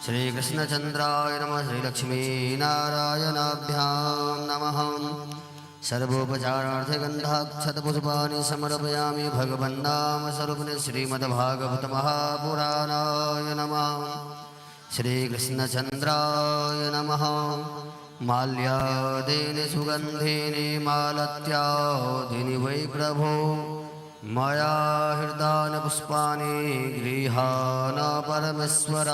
श्रीकृष्णचन्द्राय नमः श्रीलक्ष्मीनारायणाभ्यां नमः। सर्वोपचारार्थे गन्धाक्षतपुष्पाणि समर्पयामि। भगवन्नामस्वरूपिणे श्रीमद्भागवत महापुराणाय नमः। श्रीकृष्णचन्द्राय नमः। माल्यादीनि सुगन्धीनि मालत्यादीनि वै प्रभो मया हृदानि पुष्पाणि गृहाण परमेश्वर।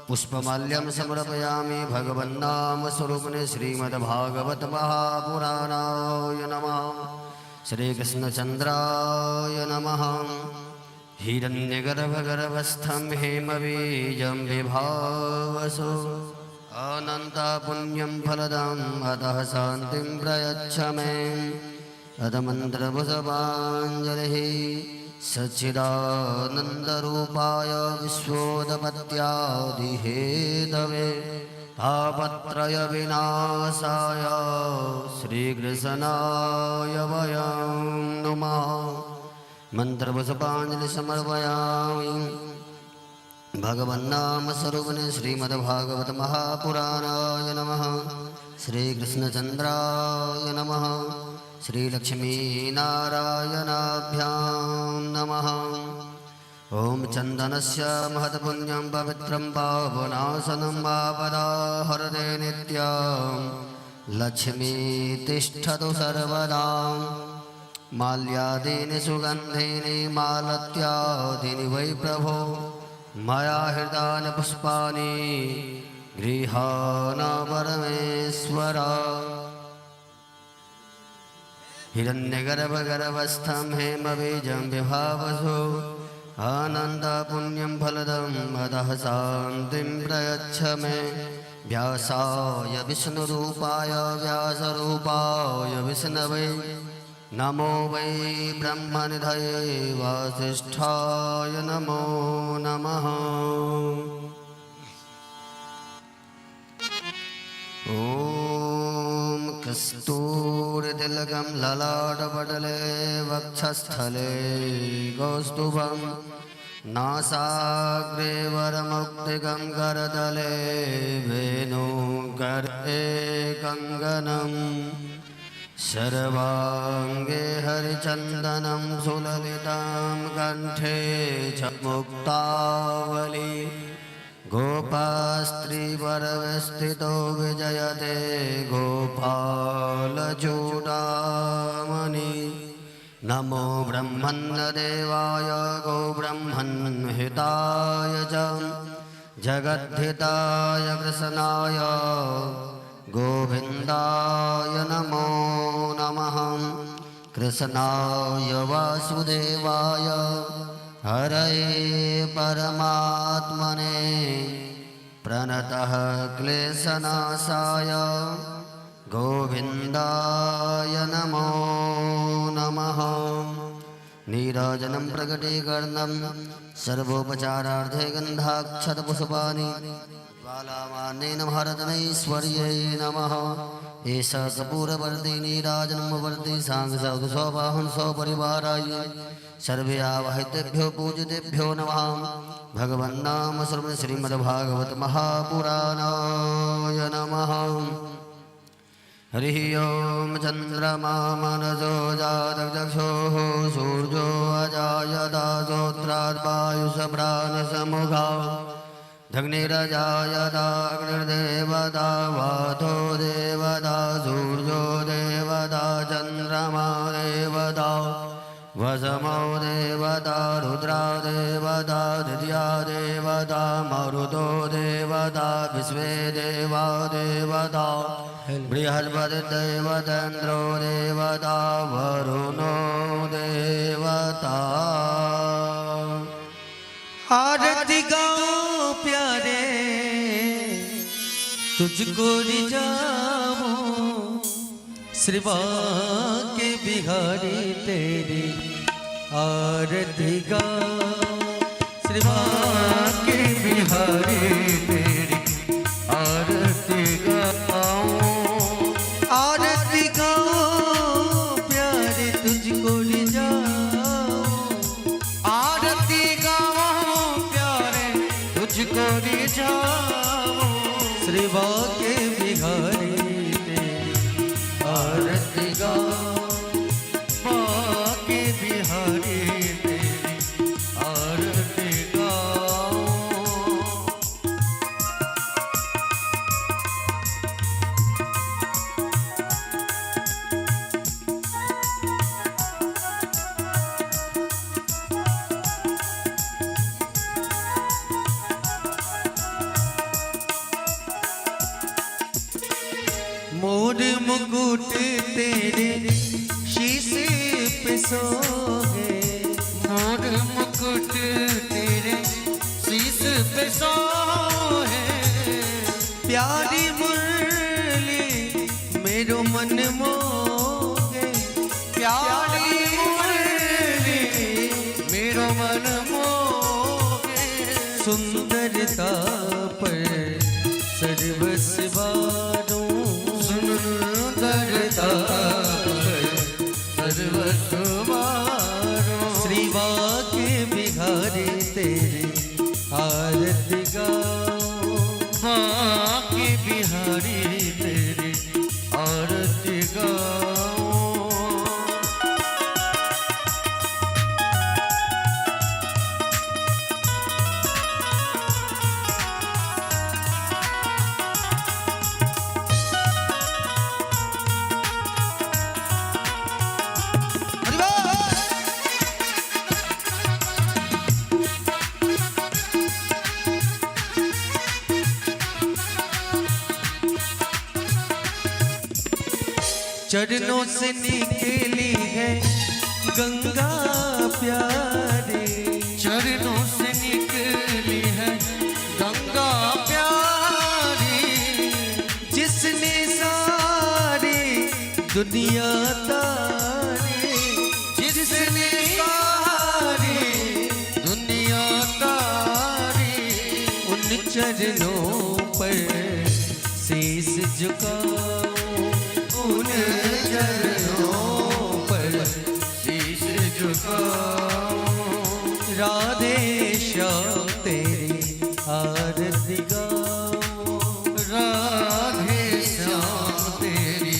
पुष्पमाल्यं समर्पयामि। भगवन्नामस्वरूपिणे श्रीमद्भागवत महापुराणाय नमः। श्रीकृष्णचन्द्राय नमः। हिरण्यगर्भगर्भस्थं हेमबीजं विभावसो अनन्तपुण्यं फलदम् अतः शान्तिं प्रयच्छ मे। अदमन्त्रपुष्पाञ्जलिः सच्चिदानन्दरूपाय विश्वोत्पत्त्यादिहेतवे तापत्रयविनाशाय श्रीकृष्णाय वयं नुमः। मन्त्रपुष्पाञ्जलि समर्पयामि। भगवन्नामस्वरूपिणे श्रीमद्भागवत महापुराणाय नमः। श्रीकृष्णचन्द्राय नमः। श्रीलक्ष्मीनारायणाभ्यां नमः। ॐ चन्दनस्य महत्पुण्यं पवित्रं पावनासनं आपदाहरते नित्यं लक्ष्मी तिष्ठतु सर्वदा। माल्यादीनि सुगन्धीनि मालत्यादीनि वै प्रभो मया हृदानि पुष्पाणि गृहाण परमेश्वर। हिरण्यगर्भगर्भस्थं हेमबीजं विभावसो अनन्तपुण्यं फलदम् अतः शान्तिं प्रयच्छ मे। व्यासाय विष्णुरूपाय व्यासरूपाय विष्णवे नमो वै ब्रह्मनिधये वासिष्ठाय नमो नमः। ॐ कस्तूरितिलकं ललाटपटले वक्षस्थले कौस्तुभं नासाग्रे वरमौक्तिकं करतले वेणुकरे कङ्गनम् सर्वांगे हरिचन्दनं सुललितं कण्ठे च मुक्तावली। गोपास्त्रीवरवस्थितो विजयते गोपालचूडामणि। नमो ब्रह्मण्यदेवाय गोब्रह्मणहिताय च जगद्धिताय कृष्णाय गोविन्दाय नमो नमः। कृष्णाय वासुदेवाय हरये परमात्मने प्रणतः क्लेशनाशाय गोविन्दाय नमो नमः। नीराजनं प्रकटीकरणं सर्वोपचारार्थे गन्धाक्षतपुष्पाणि ज्वालामानेन भारतनैश्वर्यै नमः। एषा कपूरवर्ती नीराजनमवर्ती साङ्गसौधसौबाहुं सपरिवाराय सर्वे आवाहितेभ्यो पूजितेभ्यो नमः। भगवन्नामस्वरूपिणे श्रीमद्भागवत महापुराणाय नमः। हरिः ॐ चन्द्रमा मनसो जातचक्षुः सूर्यो अजायदासोत्रात् वायुसप्राणसमुखा अग्निर्जायदाग्निर्देवता वातो देवता सूर्यो देवता चन्द्रमा देवता वसमो देवता रुद्रा देवता द्वितीया देवता मरुतो देवता विश्वे देवा देवता बृहस्पतिर्देवतेन्द्रो देवता वरुणो देवता। आरती गाओ प्यारे तुझको रिझाऊं श्रीवा के बिहारी तेरी आरती गाओ श्रीवा के बिहारी तेरी आरती गाओ। आरती गाओ प्यारे तुझको रिझाऊं आरती गाओ प्यारे गोरी जाऊं श्री बाके बिहारी तेरी आरती गाऊं, बाके बिहारी तेरी आरती गाऊं। मोर मुकुट तेरे शीशे पे सोगे, मोर मुकुट तेरे शीश पे सोहे, प्यारी मुरली मेरो मन मोगे, प्यारी मुरली मेरो मन मोहे। सुंदरता पर सर्वस्व बारो, सुंदरता सर्वस्व बारो। श्री बाके बिहारी तेरी आरती गाऊं, बाके बिहारी तेरी आरती गाऊं। चरणों से निकली है गंगा प्यारी, चरणों से निकली है गंगा प्यारी, जिसने सारी दुनिया तारी, जिसने सारी दुनिया तारी। उन चरणों पर शीश झुकाओ, उन चरणों पर शीश झुकाओ। राधे श्याम तेरी आरती गाओ, राधे श्याम तेरी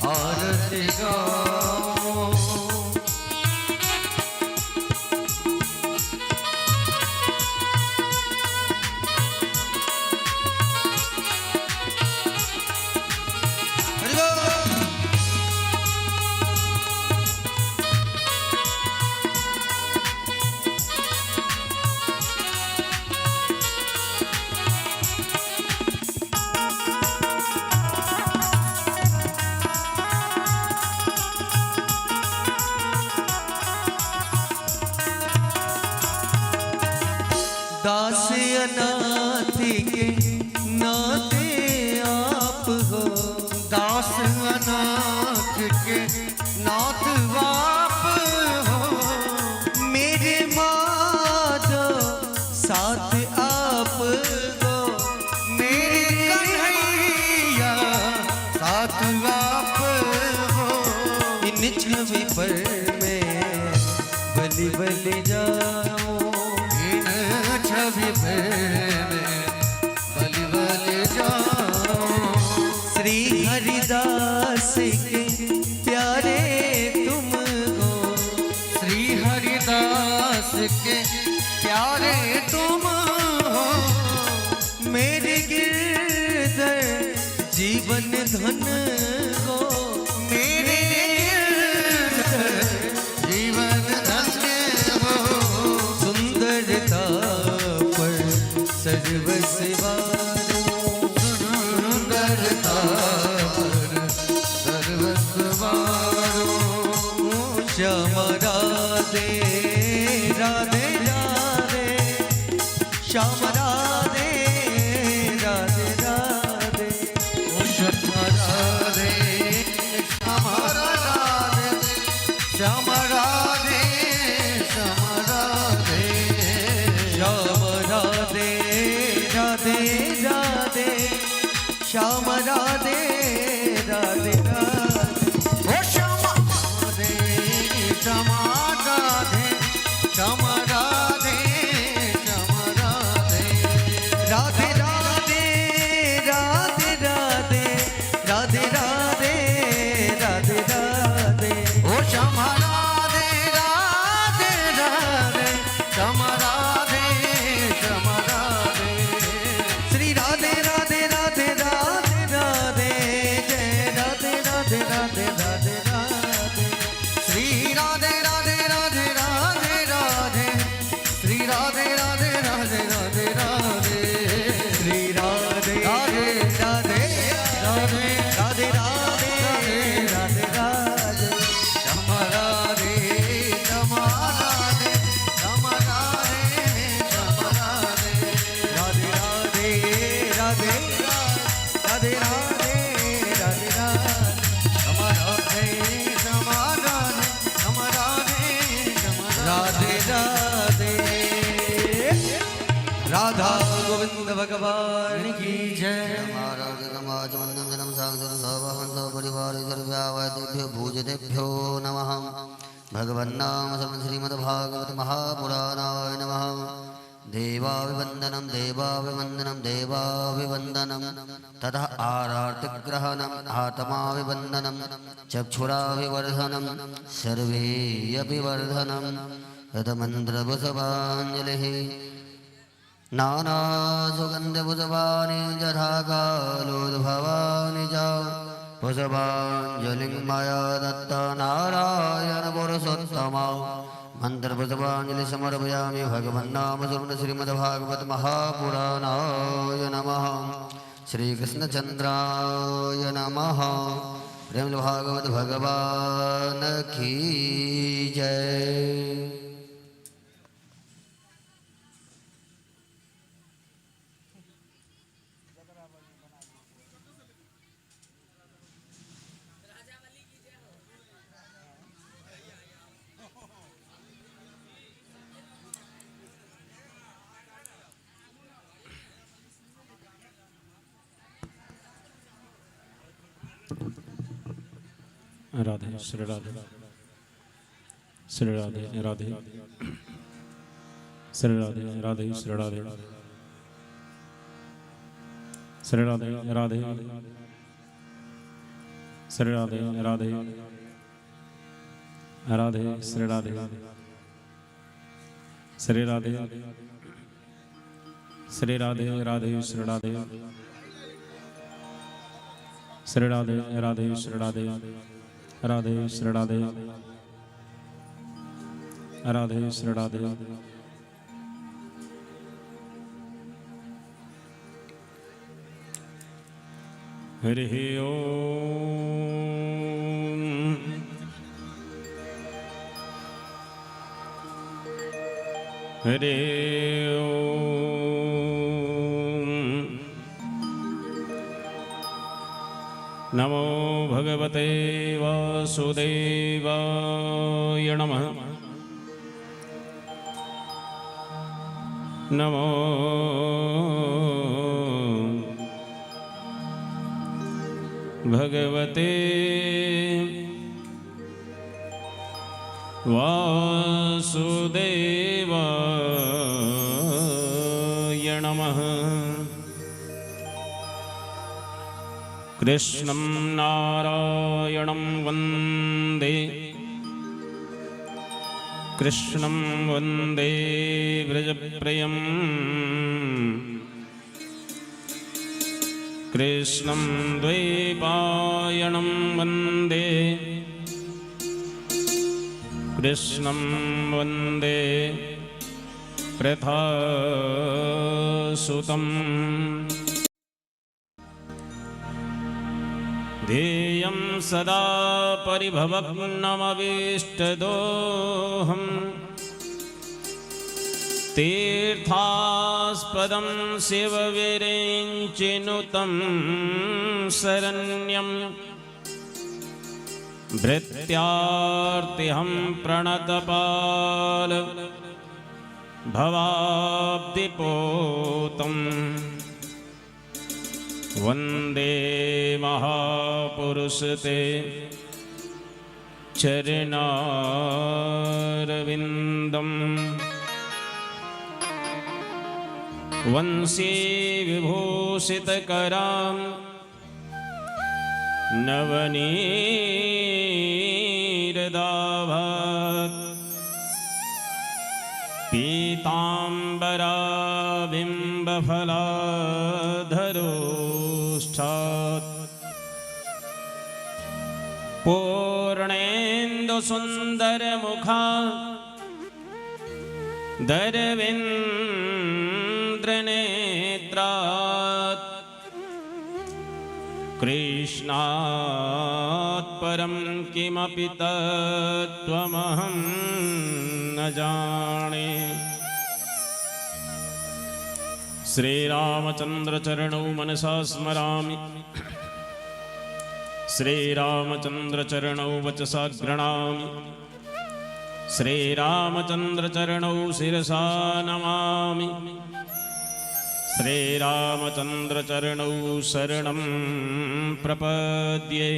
आरती गाओ। दास अनाथ के नाते आप हो, दास अनाथ के नाथ बाप हो। मेरे माधो साथ आप हो, मेरे कन्हैया साथ बाप हो। इन छवि पर मैं बलि बलि जाऊं, इन छवि पे मैं बलि बलि जाऊं। श्री हरिदास के प्यारे तुम हो, श्री हरिदास के प्यारे तुम हो। मेरे गिरधर जीवन धन हो, मेरे जीवन धन्य हो। सुंदरता पर सर्वस्व बारो, सुंदरता पर सर्वस्व बारो। श्याम राधे राधे राधे, श्याम राधे राधे राधे, ओ श्याम राधे श्याम राधे श्याम राधे श्याम राधे। श्याम राधे राधे राधे, श्याम राधे राधे राधे, ओ श्याम राधे श्याम राधे श्याम राधे श्याम राधे। राधा गोविंद भगवान की जय। महाराजकमाचमन्दनं सागरसौवहंस परिवार सर्व्यावतेभ्यो भूजतेभ्यो नमः। भगवन्नाम श्रीमद्भागवत महापुराणाय नमः। देवाभिवन्दनं देवाभिवन्दनं देवाभिवन्दनं ततः आरार्तिग्रहणम् आत्माभिवन्दनं चक्षुराभिवर्धनं सर्वे अपि वर्धनं तदमन्त्रपुष्पाञ्जलिः नानासुगन्धपुष्पाणि यथा कालोद्भवानि च पुष्पाञ्जलिं मया दत्ता नारायणपुरुषोत्तमा मन्त्रपुष्पाञ्जलि समर्पयामि भगवन्नाम श्रीमद्भागवत महापुराणाय नमः। श्रीकृष्णचन्द्राय नमः। प्रेम भागवत भगवान की जय। राधे श्री राधे श्री राधे राधे श्री राधे राधे श्री राधे श्री राधे राधे श्री राधे राधे राधे श्री राधे श्री राधे श्री राधे राधे श्री राधे श्री राधे राधे श्री राधे राधे श्री राधे राधे श्री राधे हरि ओम हरि ओम नमो भगवते वासुदेवाय नमः। नमो भगवते वासुदेवाय नमः। कृष्णं नारायणं वन्दे कृष्णं वन्दे व्रजप्रियं कृष्णं द्वैपायनं वन्दे कृष्णं वन्दे प्रथासुतम् ध्येयं सदा परिभवग्नमभीष्टदोहम् तीर्थास्पदं शिवविरिञ्चिनुतं शरण्यं भृत्यार्तिहं प्रणतपाल भवाब्धिपोतम् वन्दे महापुरुषते चरणारविन्दम् वंशी विभूषितकरां नवनीरदाभात् पीताम्बराबिम्बफलाधरोष्ठात् पूर्णेन्दुसुन्दरमुखा दरविन्द्रनेत्रात् कृष्णात् परं किमपि तत्त्वमहं न जाने। श्रीरामचन्द्रचरणौ मनसा स्मरामि श्रीरामचन्द्रचरणौ वचसा गृह्णामि श्रीरामचन्द्रचरणौ शिरसा नमामि श्रीरामचंद्र चरणौ शरणं प्रपद्ये।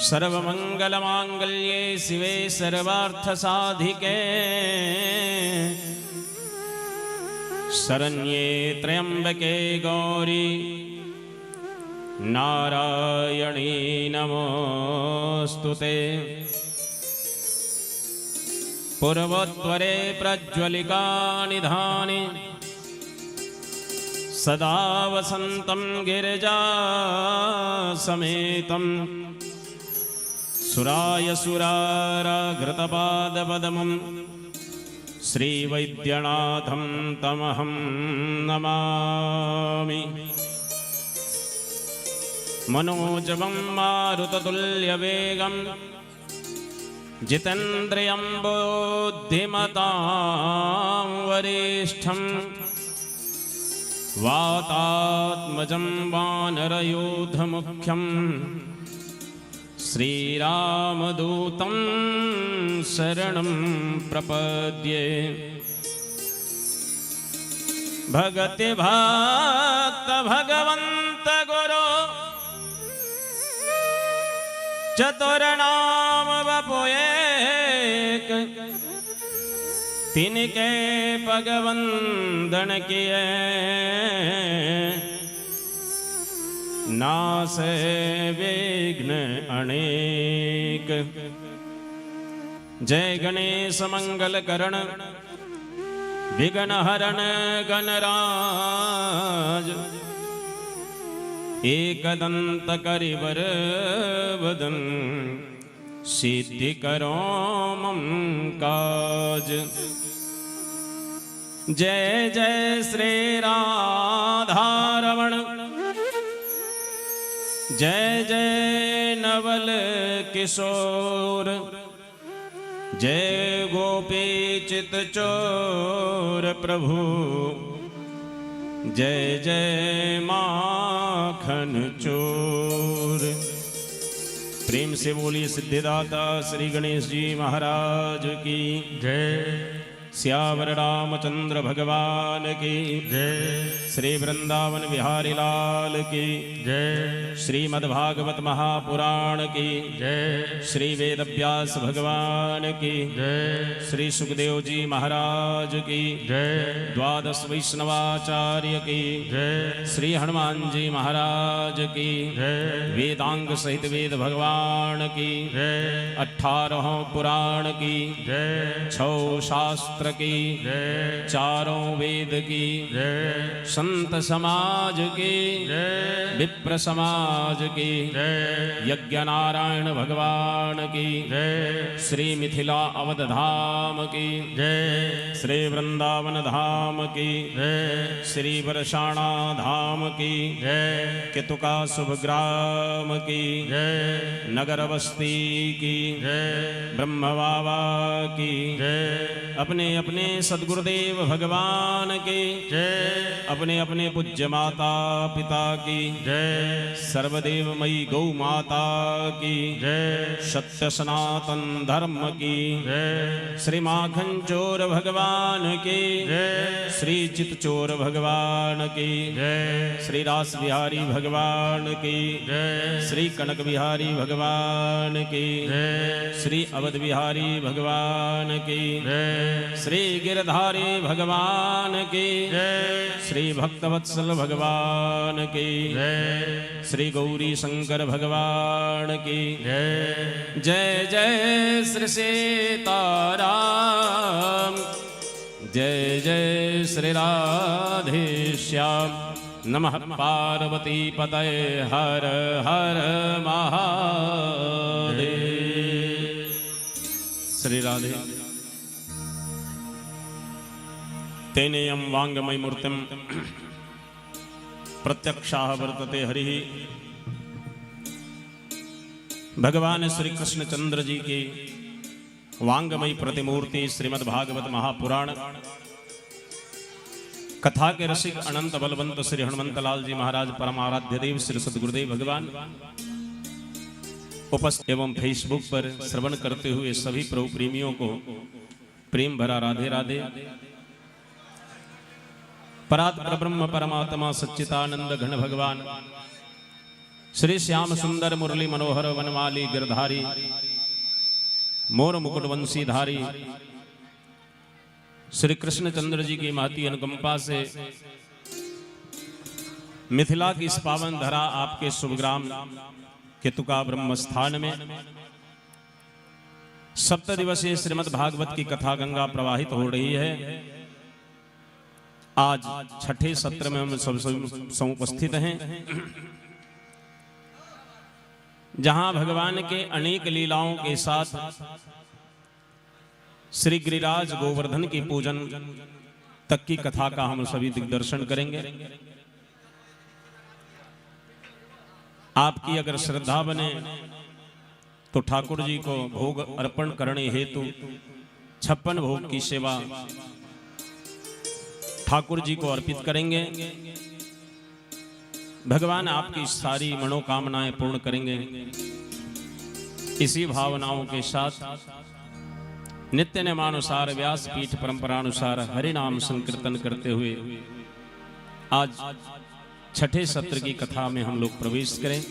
सर्वमंगलमांगल्ये शिवे सर्वार्थसाधिके शरण्ये त्र्यंबके गौरी नारायणी नमोस्तुते। पूर्वोत्तरे प्रज्वलिका निधाने सदा वसन्तं गिरिजा समेतं सुरायसुराराघृतपादपद्मं श्रीवैद्यनाथं तमहं नमामि। मनोजवं मारुततुल्यवेगं जितेन्द्रियं बुद्धिमतां वरिष्ठं वातात्मजं वानरयूथमुख्यं श्रीरामदूतं शरणं प्रपद्ये। भगति भक्त भगवंत गुरु चतुर्नाम बपु एक, तिनके पगवंदन किए नासे विघ्न अनेक। जय गणेश मंगल करण विघ्न हरण गणराज, एकदंत करिवर वदन सिद्धि करो मम काज। जय जय श्री राधारमण, जय जय नवल किशोर, जय गोपी चित चोर प्रभु, जय जय माखन चोर। प्रेम से बोलिए सिद्धिदाता श्री गणेश जी महाराज की जय। श्यावर रामचंद्र भगवान की जय। श्री वृंदावन बिहारी लाल की जय। श्रीमद्भागवत महापुराण की जय। श्री वेदव्यास भगवान की जय। श्री सुखदेव जी महाराज की जय। द्वादश वैष्णवाचार्य की जय। श्री हनुमान जी महाराज की जय। वेदांग सहित वेद भगवान की जय। 18 पुराण की जय। 6 शास्त्र की जय। 4 वेद की जय। संत समाज की जय। विप्र समाज की जय। यज्ञ नारायण भगवान की जय। श्री मिथिला अवध धाम की जय। श्री वृंदावन धाम की जय। श्री बरसाना धाम की जय। केतुका शुभ ग्राम की जय। नगर बस्ती की जय। ब्रह्म बाबा की जय। अपने अपने सद्गुरुदेव भगवान की जय। अपने अपने पूज्य माता पिता की जय। सर्वदेवमयी गौ माता की जय। सत्य सनातन धर्म की जय। श्री माखन चोर भगवान की जय। श्री चित चोर भगवान की जय। श्री रास बिहारी भगवान की जय। श्री कनक बिहारी भगवान की जय। श्री अवध बिहारी भगवान की जय। श्री गिरधारी भगवान की जय। श्री भक्तवत्सल भगवान की जय। श्री गौरी शंकर भगवान की जय। जय जय श्री सीताराम, जय जय श्री राधेश्याम। नमः पार्वती पतये हर हर महादेव। श्री राधे। तेनेयं वांगमय मूर्तिम प्रत्यक्षाः वर्तते हरि। भगवान श्री कृष्ण चंद्र जी की वांगमय प्रतिमूर्ति श्रीमद्भागवत महापुराण कथा के रसिक अनंत बलवंत श्री हनुमंतलाल जी महाराज परमाराध्य देव श्री सद्गुरुदेव भगवान उपस्थित एवं फेसबुक पर श्रवण करते हुए सभी प्रभु प्रेमियों को प्रेम भरा राधे राधे। परात्पर ब्रह्म परमात्मा सच्चिदानंद घन भगवान श्री श्याम सुंदर मुरली मनोहर वनमाली गिरधारी मोर मुकुट वंशीधारी श्री कृष्णचंद्र जी की महती अनुकंपा से मिथिला की इस पावन धरा आपके शुभग्राम केतुका ब्रह्म स्थान में सप्त दिवसीय श्रीमद् भागवत की कथा गंगा प्रवाहित हो रही है। आज छठे सत्र में हम सब उपस्थित हैं, जहां भगवान के अनेक लीलाओं के साथ श्री गिरिराज गोवर्धन की पूजन तक की कथा का हम सभी दिग्दर्शन करेंगे। आपकी अगर श्रद्धा बने तो ठाकुर जी को भोग अर्पण करने हेतु 56 भोग की सेवा ठाकुर जी को अर्पित करेंगे। भगवान आपकी सारी मनोकामनाएं पूर्ण करेंगे। इसी भावनाओं के साथ नित्य नियमानुसार व्यास पीठ परंपरानुसार हरि नाम संकीर्तन करते हुए आज छठे सत्र की कथा में हम लोग प्रवेश करें।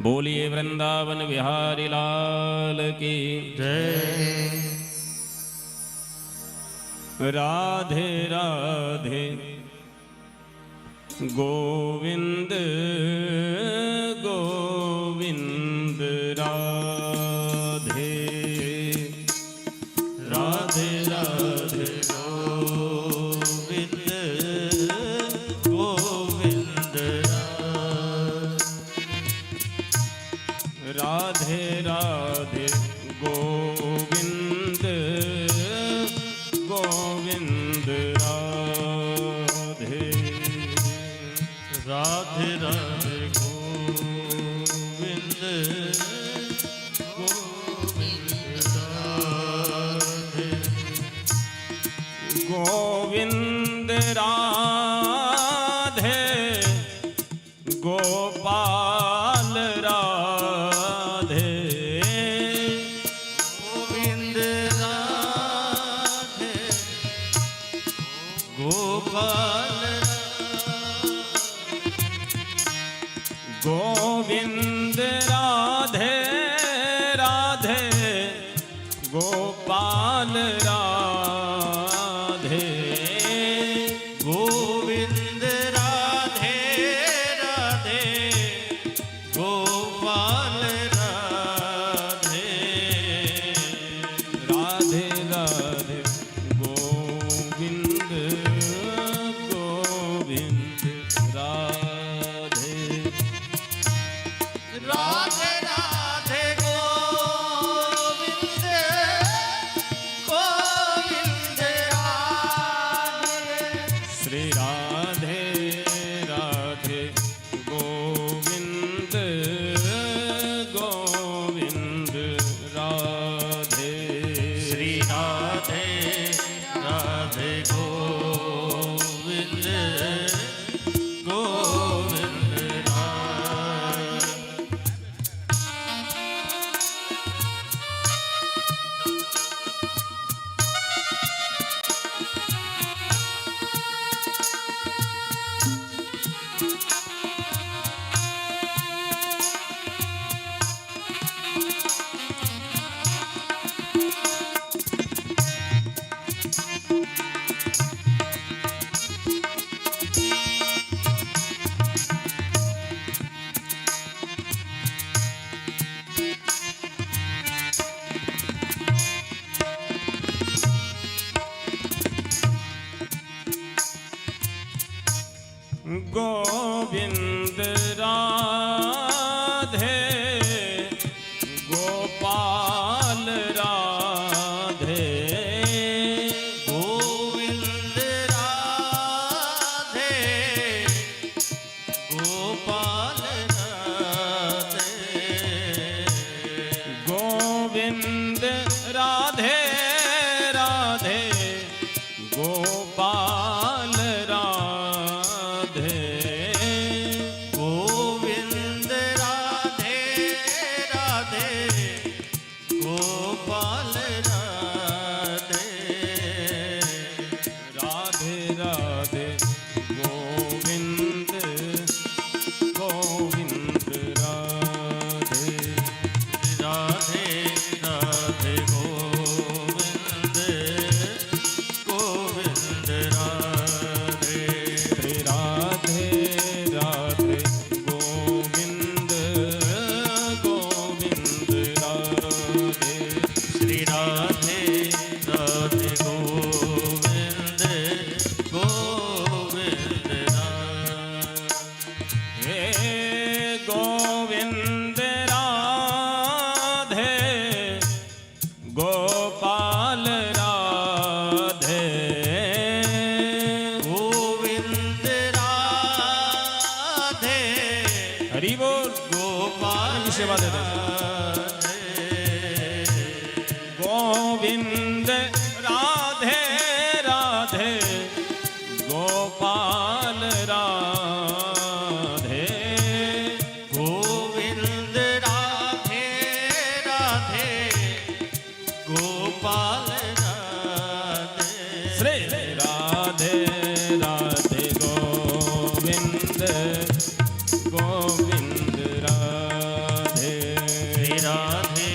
बोलिए वृंदावन बिहारी लाल की जय। राधे राधे गोविंद गोविंद राधे राधे राधे गोविंद गोविंद राधे राधे गोविंद गोविंद राधे राधे राधे गोविंद गोविंद राधे गोविंद राधे गोपाल राधे गोविंद राधे गोपाल गोविंद राधे राधे गोपाल राधे गोविंद राधे राधे गोपाल राधे राधे राधे गोविंद गोविंद राधे राधे राधे गोविंद गोविंद राधे श्री राधे राधे गोविंद गोविंद राधे श्री राधे राधे गोविंद गोविंद राधे गोविंद राधे गोपाल राधे गोविंद राधे गोपाल राधे गोविंद राधे राधे गोपाल राधे गोविंद राधे राधे गोपाल राधे राधे राधे गोविंद गोविंद हे गोविंद राधे गोपाल राधे गोविंद राधे हरि बोल गोपाल की सेवा दे दे गोविंद राधे राधे गोपाल राधे गोविंद राधे राधे गोपाल राधे श्री राधे राधे गोविंद गोविंद राधे राधे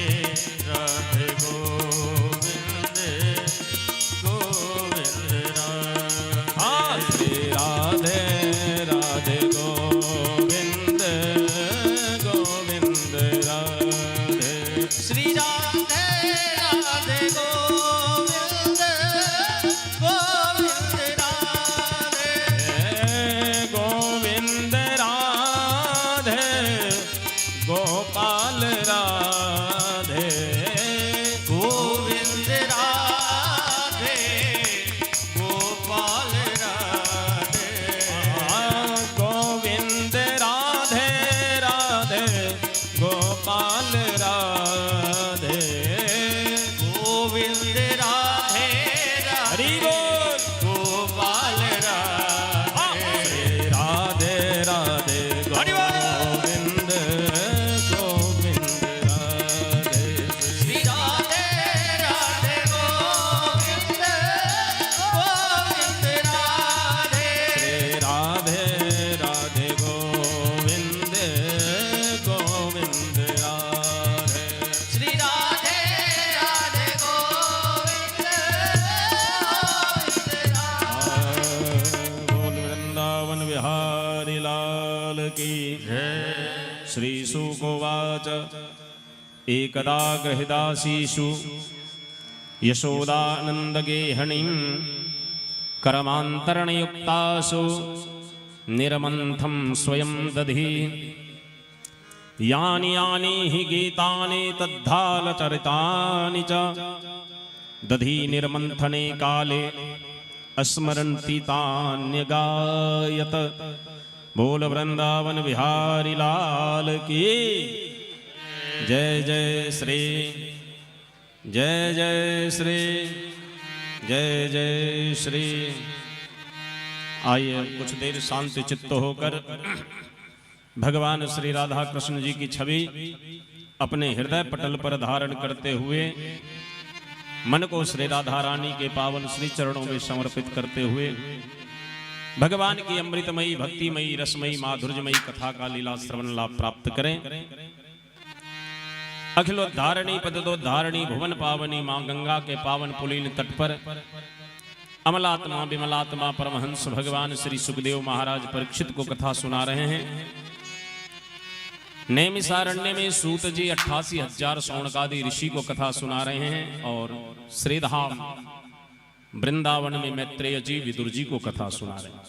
राधे गोविंद गोविंद राधे हाँ श्री राधे राधे गोविंद गोविंद राधे श्री राधे राधे गोविंद गोविंद राधे गोविंद राधे गोपाल राधे गोविंद राधे गोपाल राधे गोविंद राधे राधे गोपाल राधे गोविंद राधे हरि राधे बोल गोपाल राधे राधे राधे गोविंद गोविंद राधे श्री राधे राधे गोविंद गोविंद राधे श्री राधे राधे गोविंद गोविंद राधे श्री राधे राधे गोविंद गोविंद राधे बोल वृंदावन विहारी लाल की श्री सुकोवाच एकदा गृहदासीषु यशोदानन्दगेहणीं करमान्तरणयुक्तासु निरमन्थं स्वयं दधि यानि यानि हि गीतानि तद्धालचरितानि च दधि निर्मन्थने काले अस्मरन्ति तान्यगायत बोल वृंदावन बिहारी लाल की जय जय श्री जय जय श्री जय जय श्री। आइए कुछ देर शांत चित्त होकर भगवान श्री राधा कृष्ण जी की छवि अपने हृदय पटल पर धारण करते हुए मन को श्री राधा रानी के पावन श्री चरणों में समर्पित करते हुए भगवान की अमृतमयी भक्तिमयी रसमयी माधुर्यमयी कथा का लीला श्रवण लाभ प्राप्त करें। अखिलोद्धारणी पदोद्धारणी भुवन पावनी मां गंगा के पावन पुलीन तट पर अमलात्मा विमलात्मा परमहंस भगवान श्री सुखदेव महाराज परीक्षित को कथा सुना रहे हैं। नैमिषारण्य में सूत जी 88,000 शौनकादि ऋषि को कथा सुना रहे हैं और श्रीधाम वृंदावन में मैत्रेय जी विदुर जी को कथा सुना रहे हैं।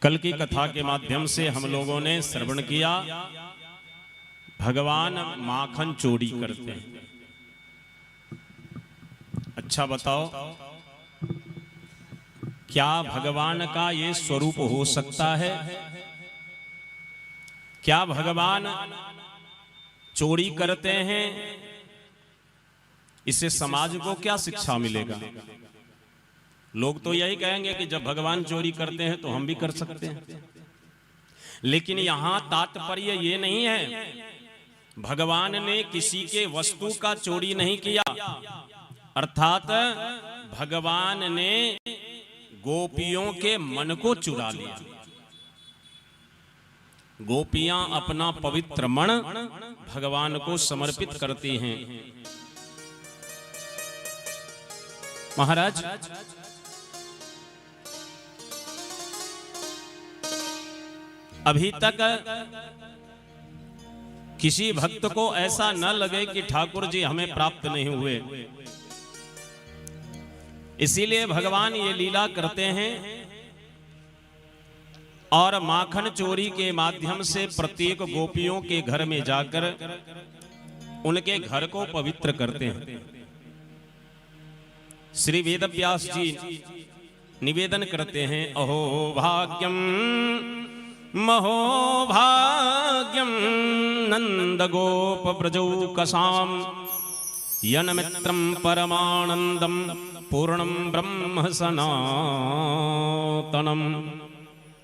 कल की कथा के माध्यम से हम लोगों ने श्रवण किया भगवान माखन चोरी करते हैं। अच्छा बताओ क्या भगवान का ये स्वरूप हो सकता है? क्या भगवान चोरी करते हैं? इससे समाज को क्या शिक्षा मिलेगा? लोग तो यही कहेंगे कि जब भगवान चोरी करते हैं तो हम भी कर सकते हैं। लेकिन यहां तात्पर्य ये नहीं है भगवान ने किसी के वस्तु का चोरी नहीं किया, अर्थात भगवान ने गोपियों के मन को चुरा लिया। गोपियां अपना पवित्र मन भगवान को समर्पित करती हैं। महाराज अभी तक किसी भक्त को ऐसा न लगे कि ठाकुर जी हमें प्राप्त नहीं हुए। इसीलिए भगवान ये लीला करते हैं और माखन चोरी के माध्यम से प्रत्येक गोपियों के घर में जाकर उनके घर को पवित्र करते हैं। श्री वेदव्यास जी निवेदन करते हैं, अहो भाग्यम महो भाग्यम नंद गोप ब्रजौकसाम यनमित्रम परमानंदम पूर्णम ब्रह्म सनातनम।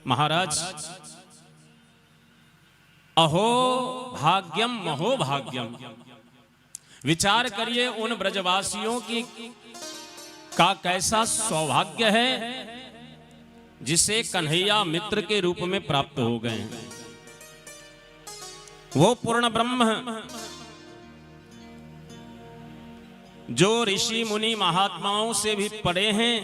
महाराज, अहो भाग्यम महो भाग्यम, विचार करिए उन ब्रजवासियों की का कैसा सौभाग्य है जिसे कन्हैया मित्र के रूप में प्राप्त हो गए। वो पूर्ण ब्रह्म जो ऋषि मुनि महात्माओं से भी पड़े हैं,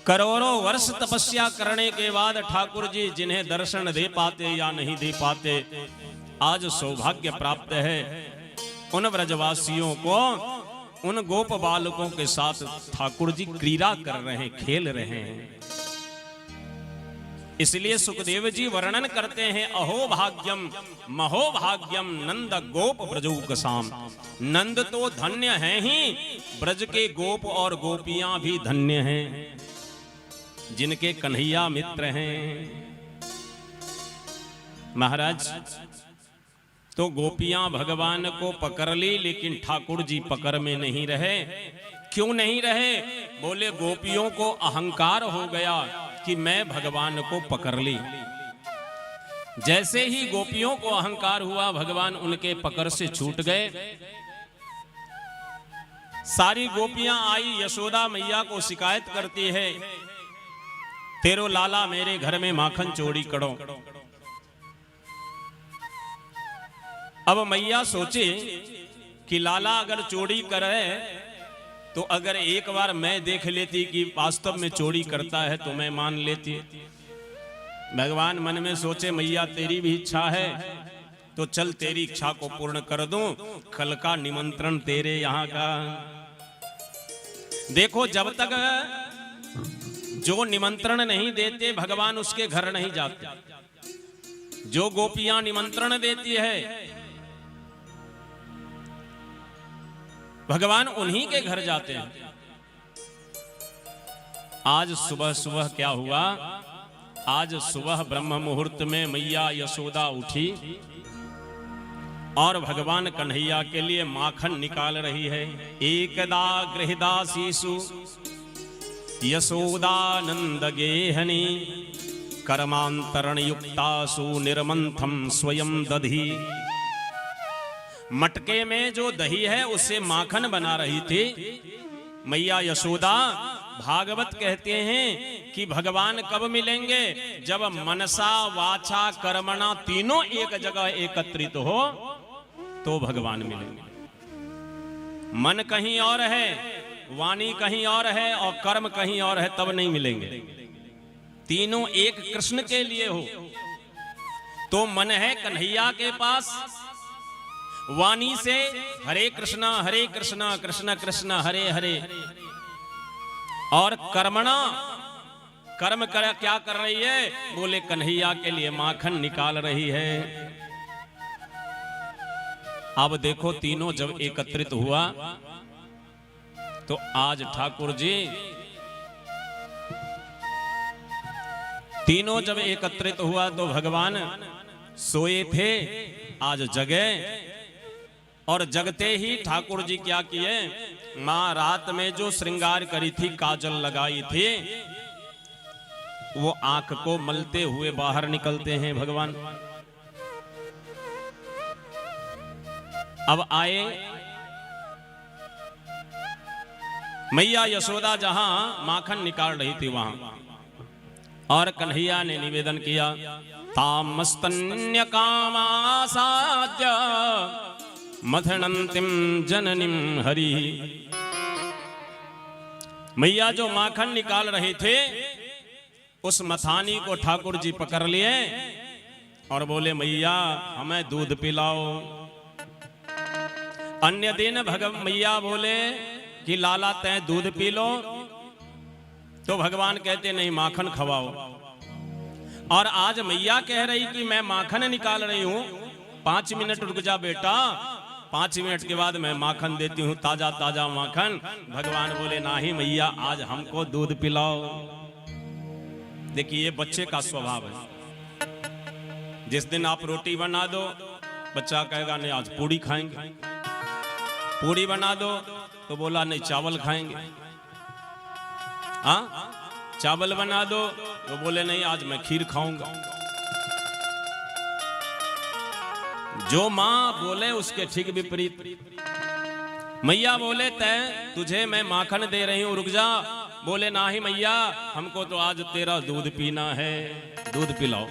करोड़ों वर्ष तपस्या करने के बाद ठाकुर जी जिन्हें दर्शन दे पाते या नहीं दे पाते, आज सौभाग्य प्राप्त है उन ब्रजवासियों को, उन गोप बालकों के साथ ठाकुर जी क्रीड़ा कर रहे हैं, खेल रहे हैं। इसलिए सुखदेव जी वर्णन करते हैं, अहो भाग्यम महो भाग्यम नंद गोप ब्रजौकसाम। नंद तो धन्य हैं ही, ब्रज के गोप और गोपियां भी धन्य हैं जिनके कन्हैया मित्र हैं। महाराज, तो गोपियां भगवान को पकड़ ली, लेकिन ठाकुर जी पकड़ में नहीं रहे। क्यों नहीं रहे? बोले गोपियों को अहंकार हो गया कि मैं भगवान को पकड़ ली। जैसे ही गोपियों को अहंकार हुआ, भगवान उनके पकड़ से छूट गए। सारी गोपियां आई, यशोदा मैया को शिकायत करती है, तेरो लाला मेरे घर में माखन चोरी करो। अब मैया सोचे कि लाला अगर चोरी करे तो अगर एक बार मैं देख लेती कि वास्तव में चोरी करता है तो मैं मान लेती। भगवान मन में सोचे, मैया तेरी भी इच्छा है तो चल तेरी इच्छा को पूर्ण कर दूं, कल का निमंत्रण तेरे यहाँ का। देखो, जब तक जो निमंत्रण नहीं देते भगवान उसके घर नहीं जाते। जो गोपियां निमंत्रण देती है भगवान उन्हीं के घर जाते हैं। आज सुबह सुबह क्या हुआ? आज सुबह ब्रह्म मुहूर्त में मैया यशोदा उठी और भगवान कन्हैया के लिए माखन निकाल रही है। एकदा गृहदासीसु यशोदानंद गेहनी कर्मांतरण युक्तासु निर्मंथम स्वयं दधी। मटके में जो दही है उससे माखन बना रही थी मैया यशोदा। भागवत कहते हैं कि भगवान कब मिलेंगे? जब मनसा वाचा कर्मणा तीनों एक जगह एकत्रित हो तो भगवान मिलेंगे। मन कहीं और है, वाणी कहीं और है और कर्म कहीं और है, तब नहीं मिलेंगे। तीनों एक कृष्ण के लिए हो तो मन है कन्हैया के पास, वाणी से हरे कृष्णा कृष्ण कृष्ण हरे हरे, और कर्मणा कर्म क्या कर रही है? बोले कन्हैया के लिए माखन निकाल रही है। अब देखो, तीनों जब एकत्रित हुआ तो आज ठाकुर जी तीनों जब एकत्रित हुआ तो भगवान सोए थे, आज जगे। और जगते ही ठाकुर जी क्या किए? मां रात में जो श्रृंगार करी थी, काजल लगाई थी, वो आंख को मलते हुए बाहर निकलते हैं भगवान। अब आए मैया यशोदा जहां माखन निकाल रही थी वहां, और कन्हैया ने निवेदन किया, तामस्तन्य कामासाद्य मथनंतिम जननीम हरि। मैया जो माखन निकाल रहे थे उस मथानी को ठाकुर जी पकड़ लिए और बोले मैया हमें दूध पिलाओ। अन्य दिन मैया बोले कि लाला तैं दूध पी लो, तो भगवान कहते नहीं माखन खवाओ। और आज मैया कह रही कि मैं माखन निकाल रही हूं, 5 मिनट रुक जा बेटा, 5 मिनट के बाद मैं माखन देती हूं, ताजा ताजा माखन। भगवान बोले नहीं मैया आज हमको दूध पिलाओ। देखिए ये बच्चे का स्वभाव है। जिस दिन आप रोटी बना दो बच्चा कहेगा नहीं आज पूड़ी खाएंगे, पूड़ी बना दो तो बोला नहीं चावल खाएंगे। हाँ चावल बना दो तो बोले नहीं आज मैं खीर खाऊंगा। जो मां बोले उसके ठीक विपरीत। मैया बोले तय तुझे मैं माखन दे रही हूं रुक जा, बोले नहीं मैया हमको तो आज तेरा दूध पीना है, दूध पिलाओ।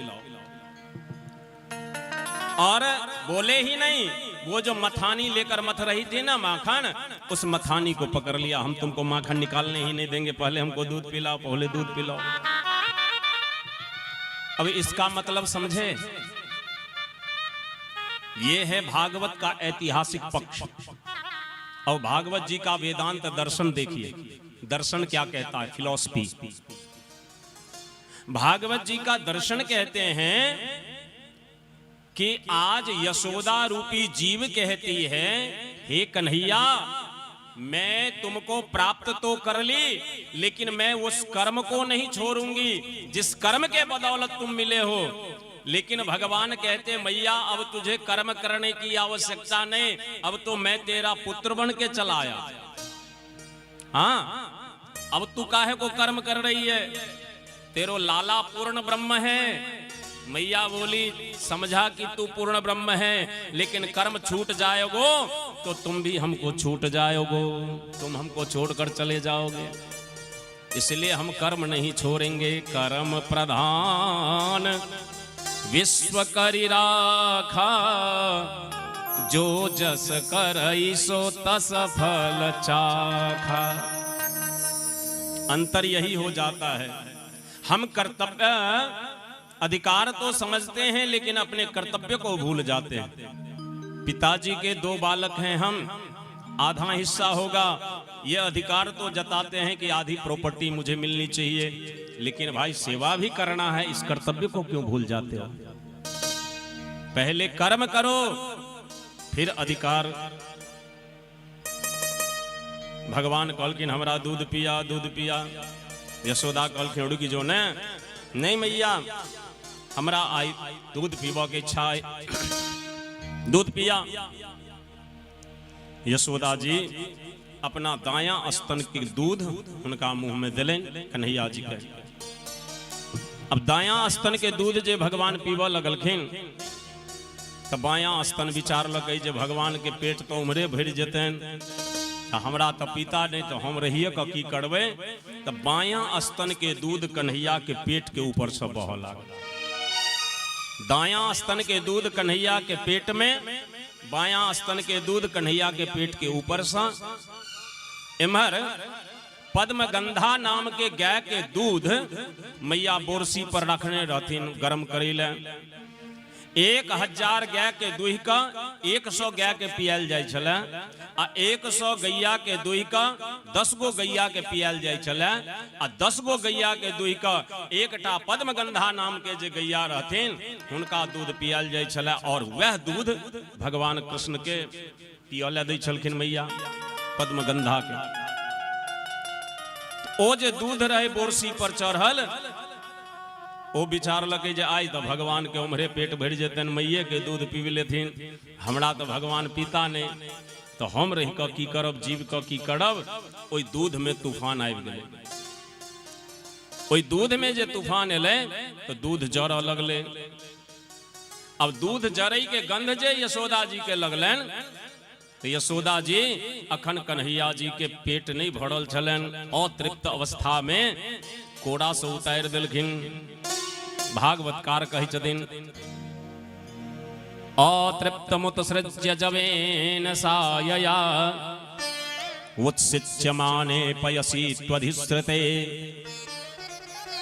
और बोले ही नहीं, वो जो मथानी लेकर मथ रही थी ना माखन, उस मथानी को पकड़ लिया, हम तुमको माखन निकालने ही नहीं देंगे, पहले हमको दूध पिलाओ, पहले दूध पिलाओ। अब इसका मतलब समझे, ये है भागवत का ऐतिहासिक पक्ष। और भागवत जी का वेदांत दर्शन देखिए, दर्शन क्या कहता है, फिलॉसफी। भागवत जी का दर्शन कहते हैं कि आज यशोदा रूपी जीव कहती है हे कन्हैया मैं तुमको प्राप्त तो कर ली, लेकिन मैं उस कर्म को नहीं छोड़ूंगी जिस कर्म के बदौलत तुम मिले हो। लेकिन भगवान कहते मैया अब तुझे कर्म करने की आवश्यकता नहीं, अब तो मैं तेरा पुत्र बन के चला आया। हाँ अब तू काहे को कर्म कर रही है, तेरो लाला पूर्ण ब्रह्म है। मैया बोली समझा कि तू पूर्ण ब्रह्म है, लेकिन कर्म छूट जाएगो तो तुम भी हमको छूट जाओगो, तुम हमको छोड़कर चले जाओगे, इसलिए हम कर्म नहीं छोड़ेंगे। कर्म प्रधान विश्व करि राखा, जो जस करई सो तस फल चाखा। अंतर यही हो जाता है, हम कर्तव्य अधिकार तो समझते हैं लेकिन अपने कर्तव्य को भूल जाते हैं। पिताजी के 2 बालक हैं हम, आधा हिस्सा होगा, ये अधिकार तो जताते हैं कि आधी प्रॉपर्टी मुझे मिलनी चाहिए, लेकिन भाई सेवा भी करना है, इस कर्तव्य को क्यों भूल जाते हो। पहले कर्म करो फिर अधिकार। भगवान कहलकिन हमरा दूध पिया, दूध पिया। यशोदा कहलकिन की जो ने नहीं मैया हमरा आई दूध पीबा के इच्छा है, दूध पिया। यशोदा जी अपना दायां स्तन के दूध उनका मुंह में दिलें कन्हैया जी के। अब दायां स्तन के दूध जे भगवान पीबा लगलखिन तो बायां स्तन विचार लगे जे भगवान के पेट तो उमरे भर जेतन, हमरा तो पीता नहीं तो हम रहिए का की करबे। तो बायां स्तन के दूध कन्हैया के पेट के ऊपर से बह लागल। दायां स्तन के दूध कन्हैया के पेट में, बायां स्तन के दूध कन्हैया के पेट के ऊपर से। इमहर पद्मगंधा नाम के गाय के दूध मैया बोरसी पर रखने रहथिन गरम करेले। 1000 गाय के दूध का 100 गाय के पियाल जाय छले, आ 100 गैया के दूध का 10 गो गैया के पियाल जाय छले, आ 10 गो गैया के दूध का एकटा पद्मगंधा नाम के जे गैया रहथिन उनका दूध पियाल जाय छले। और वह दूध भगवान कृष्ण के पियाले दै छलखिन मैया पद्मगंधा के। ओ जे दूध रहे बोरसी पर चढ़ल, वो विचार लगे जे आई तो भगवान के उम्हरे पेट भर जेतन, मैये के दूध पी लेथिन, हमरा तो भगवान पीता नहीं, तो हम रही का की करब, जीव का की करब। ओई दूध में तूफान आबि गेलै। ओई दूध में जे तूफान एले तो दूध जरऽ लगले। अब दूध जरई के गंध जे यशोदा जी के लगलन, तो यशोदा जी अखन कन्हैया जी के पेट नहीं भरल छलन, अतृप्त अवस्था में कोड़ा से उतार देलखिन। भागवतकार कहि छथिन अतृप्तमुत्सृज्य जवेन सायया उत्सिच्यमाने पयसि त्वधिश्रुते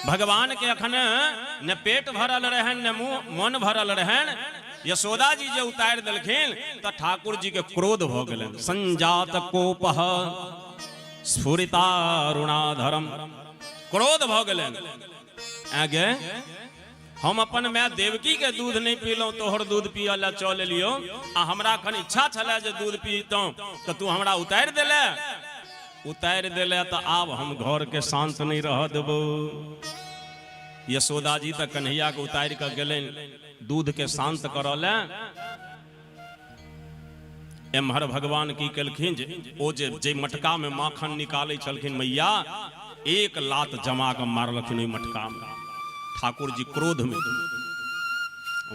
भगवान के अखन न पेट भरल रहन न मन भरल रहन। यशोदा जी जे उतार देलखिन तो ठाकुर जी के क्रोध भ गेलन। संजात कोपह स्फुरितारुणाधरम, क्रोध भ गेलन। आगे हम अपन माय देवकी के दूध नहीं पीलौ, तोहर दूध पिय ला चल लियो, आ हमरा खन इच्छा छले जे दूध पीतौ तो तू हमरा उतार देले। तो आब हम घर के शांत नहीं रह देबो। यशोदा जी तो कन्हैया के उतार के गेलन दूध के शांत करले। एम्हर भगवान की केलखिन ओ जे मटका में माखन निकाले छलखिन मैया, एक लात जमा के मारलखिन ओई मटका में। ठाकुर जी क्रोध में,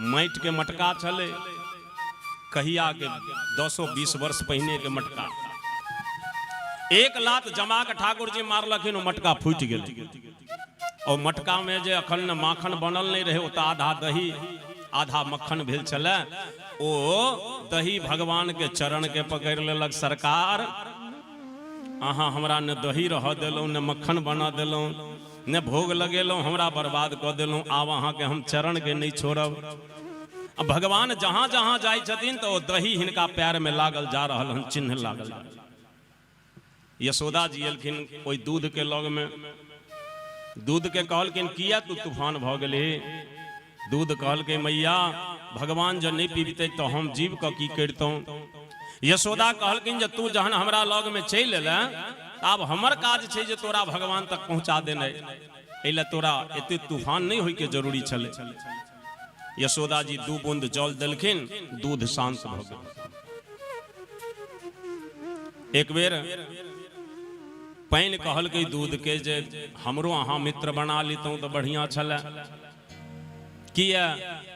माटि के मटका छले, कहिया के 220 वर्ष पहले के मटका, एक लात जमा के ठाकुर जी मारलखिन, वो मटका फूट गेल। और मटका में जे अखन माखन बनल नहीं रहे, तो आधा दही आधा मक्खन भेल छले। ओ दही भगवान के चरण के पकड़ लेलक, सरकार अहाँ हमरा न दही रह देलौं, न मक्खन बना देलौं, न भोग लगेलौं, हमरा बर्बाद कऽ देलौं। आब अहाँ के हम चरण के नहीं छोड़ब। अब भगवान जहां जहां जाय छथिन तो दही हिनका पैर में लागल जा रहल हन, चिन्ह लागल। यशोदा जी एलखिन ओई दूध के लग में, दूध के कहलखिन किया तू तूफान भ गेली। दूध कहलकै मैया भगवान जब नहीं पीबते तो हम जीव का की करतौं। यशोदा कहलखिन जे तू जहन हमरा लग में चल एला, आब हमर काज छै जे तोरा भगवान तक पहुंचा देनाइ, एले तोरा एते तूफान नहीं होय के जरूरी छले। यशोदा जी 2 बूंद जल देलखिन, दूध शांत भ गेल। एक बेर पानि कहलकै दूध के जे हमरो अहाँ मित्र बना लीतौं तो बढ़िया छले। किया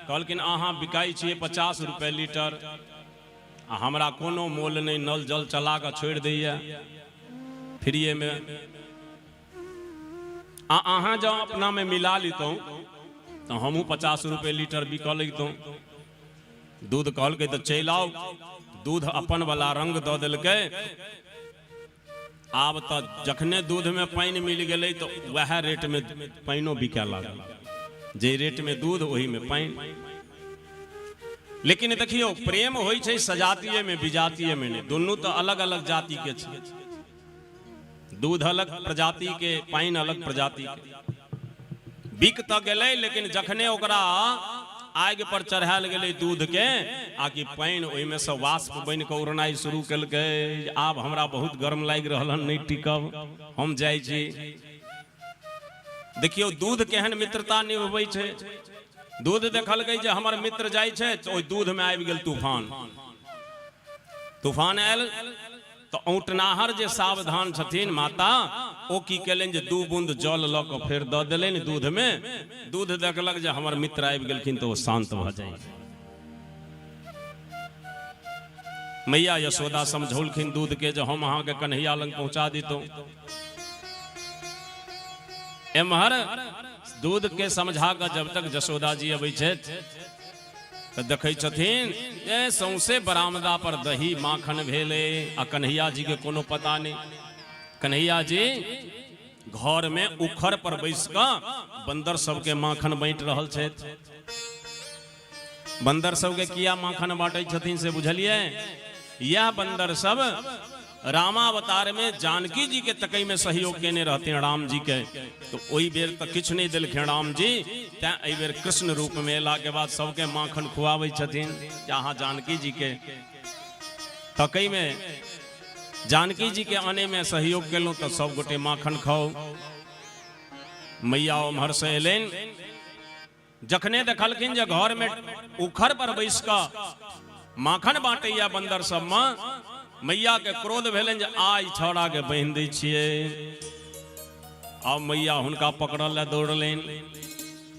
कहलखिन अहाँ बिकाई छियै 50 रुपए लीटर, आ हमरा कोनो मोल नहीं, नल जल चला के छोड़ दैया फ्रीए में। अहाँ जब अपना में मिला लीतौं तो हमहू 50 रुपए लीटर बिक लैतौं। दूध कहलकै तो चल आओ। दूध अपन वाला रंग दऽ देलकै। आब तो जखने दूध में पानी मिल गए तो वह रेट में पानो बिके लागल, जे रेट में दूध वही में पानी। लेकिन देखियो प्रेम होई छै सजातीय में विजातीय में नहीं, दोनों तो अलग अलग जाति के छै। दूध अलग प्रजाति के, पानी अलग प्रजाति के। बिक तो गेलै, लेकिन जखने ओकरा आग पर चढ़ायल गेलै दूध के, आकि पानी ओहि में से वाष्प बन के उड़नाइ शुरू केलकै। आब हमरा बहुत गर्म लागि रहल हन, नहीं टिकब, हम जाइ छी। देखियो दूध केहन मित्रता निभबै छै। दूध देखलकै जे हमर मित्र जाइ छै तो ओहि दूध में आबि गेल तूफान। तूफान आयल तो औंटनाहर जे सावधान छथिन माता, ओ की केलनि जे 2 बूंद जल लऽ कऽ फेर दऽ देलनि दूध में। दूध देखलक जे हमर मित्र आबि गेलखिन तो ओ शांत भ जाइ। मैया यशोदा समझौलखिन दूध के जे हम अहाँ के कन्हैया लग पहुंचा दितौं। एम्हर दूध के समझा कर जब तक यशोदा जी अबै छथि तो देखै छथिन सौंसे बरामदा पर दही माखन भेले, आ कन्हैया जी के कोनो पता नहीं। कन्हैया जी घर में उखड़ पर बैस कऽ बंदर सबके माखन बांटि रहल छथि। बंदर सबके किया माखन बांटै छथिन से बुझलिए? यह बंदर सब रामावतार में जानकी जी के तकई में सहयोग केने रहते हैं राम जी के, तो ओई बेर तक किछ नहीं दिलखिन राम जी। तैं एहि बेर कृष्ण रूप में अयला के बाद सबके माखन खुआबै छथिन। जहाँ जानकी जी के तकई में जानकी जी के आने में सहयोग केलहुँ तो सब गोटे माखन खाओ। मैया ओम्हर से एलनि, जखने देखलखिन जे घर में उखड़ पर बैस कऽ माखन बांटैया बंदर सब में, मैया के क्रोध भेलनि जे आइ छौड़ा के बांधि दै छियै। आब मैया हुनका पकड़ल ला दौड़लनि।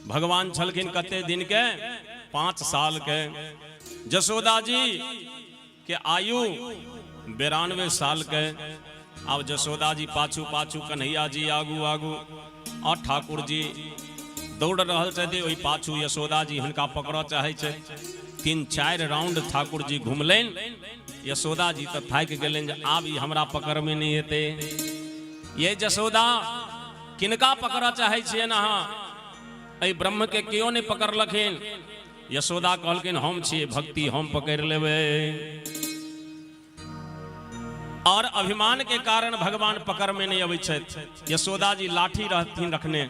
भगवान छलखिन कते दिन के? 5 साल के। यशोदा जी के आयु 92 साल के। अब यशोदा जी पाछू पाछू, कन्हैया जी आगू आगू, और ठाकुर जी दौड़ रहल छथि। ओहि पाछू यशोदा जी हुनका पकड़ चाहे छै। 3-4 राउंड ठाकुर जी घुमलनि। यशोदा जी तो थाकि गेलनि जे आब ई हमरा पकड़ में नहीं हेतै। ये यशोदा किनका पकड़ा चाहे छियन अहाँ? अई ब्रह्म के क्यों नहीं पकड़लखिन? यशोदा कहलखिन हम छिए भक्ति, हम पकड़ लेबै। और अभिमान के कारण भगवान पकड़ में नहीं अबै छथि। यशोदा जी लाठी रहथिन रखने,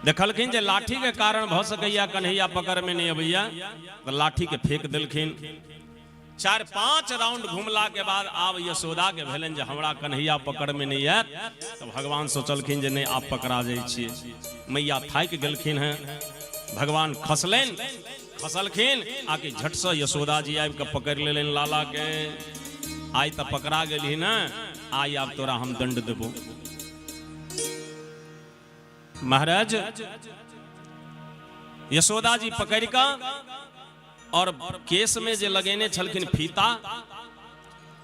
देखलखिन जे लाठी के कारण भ सकैया कन्हैया पकड़ में नहीं अबैया, तो लाठी के फेंक देलखिन। 4-5 राउंड घुमला के बाद आब यशोदा के भेलन जे हमरा कन्हैया पकड़ में नहीं आयत, तो भगवान सोचलखिन जे नहीं आप पकड़ा जाइ छियै। मैया थाकि गेलखिन हैं, भगवान खसलखिन आकि झट से यशोदा जी आबि के पकड़ लेलन लाला के। आई तो पकड़ा गेली ना, आई आब तोरा हम दंड देबो। महाराज यशोदा जी पकड़ का और केस में जे लगेने छलखिन फीता,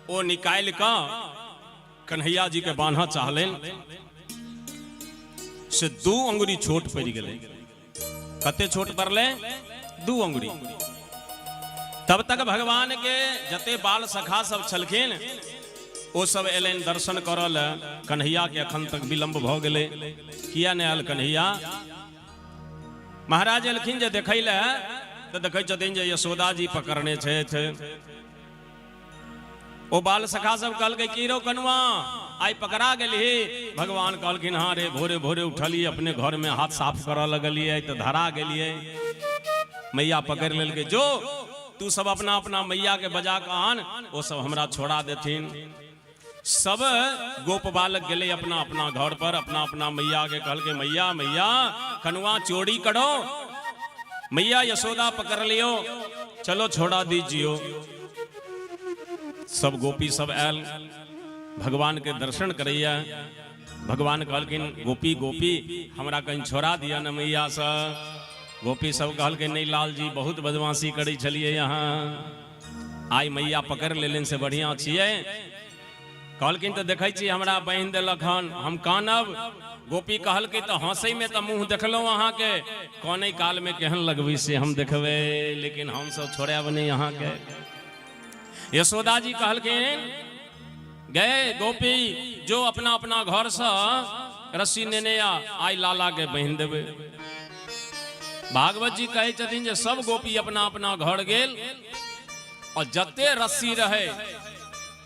वो निकाल का कन्हैया जी के बांधा चाहलन से 2 अंगुरी छोट पड़ गए। कते छोट पड़ले? 2 अंगुरी। तब तक भगवान के जते बाल सखा सब छलखिन वो सब एलन दर्शन करल। कन्हैया के अखन तक विलंब भ गेले, किया नहीं आयल कन्हैया? महाराज एलखिन जे देखै ले, तो देखै छथिन जे यशोदा जी पकड़ने छथि। ओ बाल सखा सब कहलकै की रो कनुआ आई पकड़ा गेली? भगवान कहलखिन हाँ रे, भोरे भोरे उठलिए अपने घर में हाथ साफ करऽ लगलिए तो धरा गेलिए। मैया पकड़ लेलकै, जो तू सब अपना अपना मैया के बजा के आन, वो सब हमरा छोड़ा देथिन। सब गोप बालक गेले अपना अपना घर पर, अपना अपना मैया के कहलके मैया मैया कनुआ चोरी करो, मैया यशोदा पकड़ लियो, चलो छोड़ा दीजियो। सब गोपी सब आयल भगवान के दर्शन करैया। भगवान कहलखिन गोपी गोपी हमरा कहीं छोड़ा दिया न मैया से। गोपी सब कहलके नहीं लाल जी बहुत बदमाशी करी छलिए यहाँ, आई मैया पकड़ लेलन से बढ़िया छिए। कहलकिन तो देखै छी हमरा बहिन देलक हन, हम कानब। गोपी कहलकै तो हंसै में तो मुंह देखलहुँ अहाँ के, कौने काल में केहन लगबै से हम देखबै, लेकिन हम सब छोड़ब नहीं यहाँ के। यशोदा जी कहलकिन गए गोपी जो अपना अपना घर से रस्सी नेने आई लाला के बहिन देवे। भागवत जी कहे छथिन जे सब गोपी अपना अपना घर गेल और जते रस्सी रहे,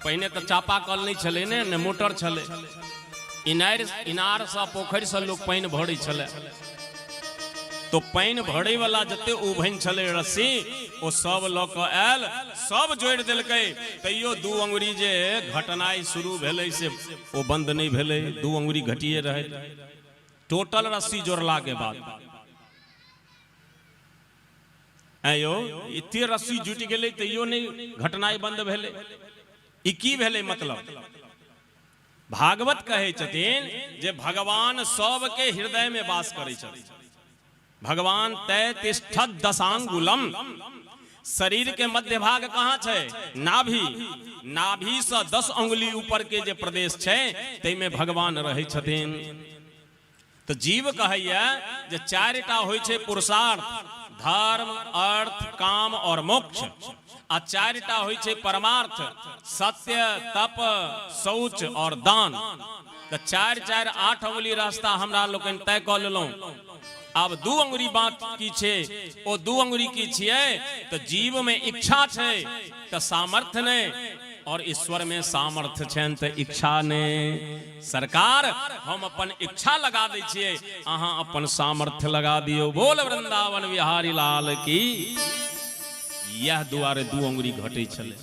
पहिने तो चापा कल नहीं छले ने मोटर छले, इनार से पोखरि से लोग पानी भरै छले, तो पानी भरै वाला जते उभन छले रस्सी ओ सब ल के आयल, सब जोड़ देलकै। तैयो 2 अंगुरी जे घटनाई शुरू भेलै से ओ बंद नहीं भेलै, 2 अंगुरी घटिए रहे। टोटल रस्सी जोड़ला के बाद आयो इतने रस्सी जुटि गेलै तैयो नहीं घटनाई बंद भेलै। ई की भेलै मतलब? भागवत कहे छथिन जे भगवान सब के हृदय में वास करै छथिन। भगवान तय तिष्ठत दशांगुलम, शरीर के मध्य भाग कहाँ छै? नाभि। नाभि से 10 अंगुली ऊपर के जे प्रदेश छै तै में भगवान रहै छथिन। तो जीव कहैया जे 4टा होइ छै पुरुषार्थ, धर्म अर्थ काम और मोक्ष, आ 4टा होइ छै परमार्थ, सत्य तप शौच और दान। तो 4-4 8 अंगुली रास्ता हमरा लोकन तय कऽ लेलहुँ। अब 2 अंगुरी बाकी छै, ओ 2 अंगुरी की छियै? तो जीव में इच्छा छै तो सामर्थ्य ने, और ईश्वर में सामर्थ्य छन तो इच्छा ने। सरकार हम अपन इच्छा लगा दै छियै, अहाँ अपन सामर्थ्य लगा दियो। बोल वृंदावन बिहारी लाल की। यह दुआरे 2 अंगुरी घटे छले।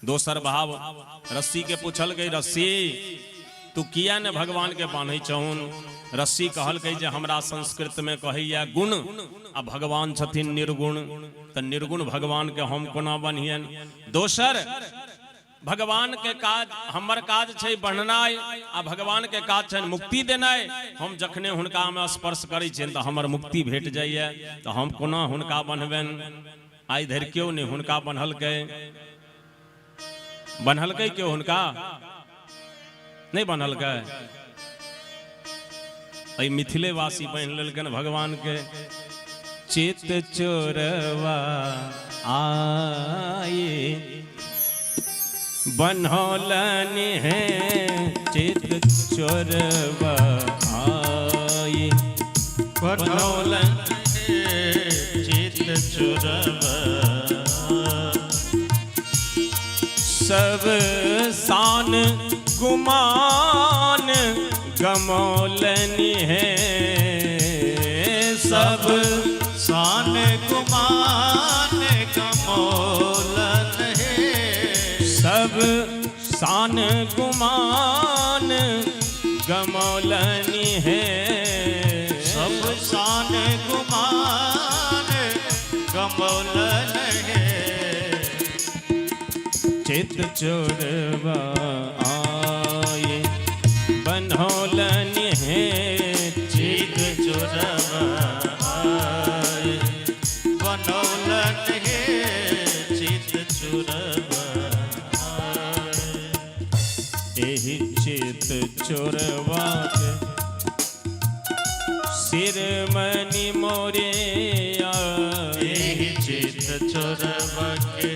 दोसर भाव रस्सी के पूछल गई, रस्सी तू किया ने भगवान के बांधे चहुन? रस्सी कहल गई जे हमरा संस्कृत में कहैया गुण, आ भगवान छथिन निर्गुण, तो निर्गुण भगवान के हम कोना बनियन? दोसर भगवान के काज, हमर काज छै बढ़नाइ, आ भगवान के काज छै मुक्ति देनाइ। हम जखने हुनका में स्पर्श करै छियनि तो हमर मुक्ति भेट जाइए, तो हम कोना हुनका बन्हबनि? आइ धरि क्यों नहीं हुनका बन्हलकै? बन्हलकै क्यों हुनका? नहीं बन्हलकै। अई मिथिले वासी बन लेलकन भगवान के। चित चोरवा आए बनौलन है चोरवा आई बनौलन चित चोरवा सब शान गुमान गमौलनी है सब शान गुमान गमौलन है सब शान गुमान गमौलनी है सब शान गुमान गमौलन है चित चोरवा आए बनौलन है चित चोरवा आए बनौलन है चित चोरवा यही चित चोरवा के सिर मनी मोरे यही चित चोरवा के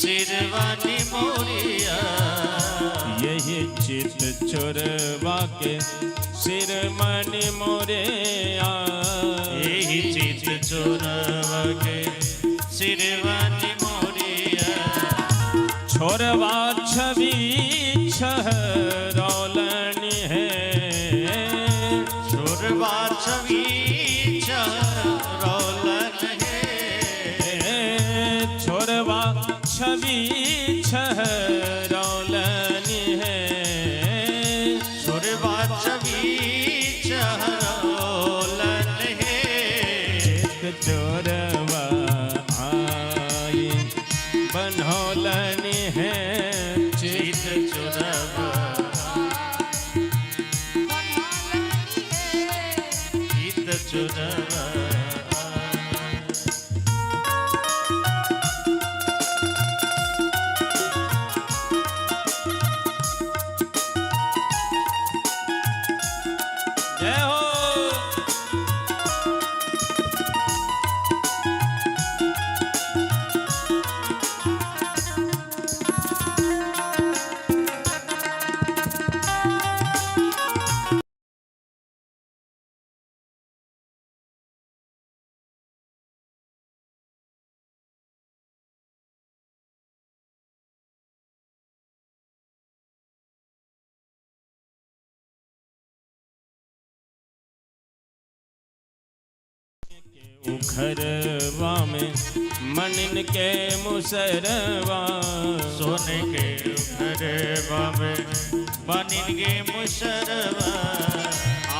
सिरवानी मोरिया यही चित चोरवा के सिर मनी मोरे यही चित चोरवा के सिरवानी मोरिया छोरवा छवि छहरौलन है छोरवा छवि छहरौलन है छोरवा छवि छहरौलन है छोरवा छवि छहरौलन है चित चोरवा आई बनौलन है चित चोरवा चित चोरवा जय हो उखरवा में मनिन के मुसरवा सोने के घरवा में बनिन गे मुशरवा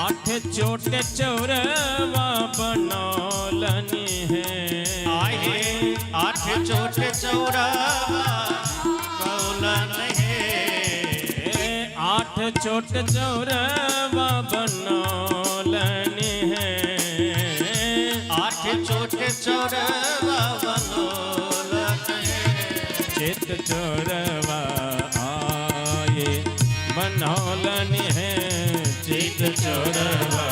आठ चोटे चौरवा बनौलनी है आए आठ चोट चौरावा कौलन है आठ चोट चौरवा बनौलनी है आठ चोट चौरावा बनौलन है चित चोरवा आए बनौलन है चित चोरवा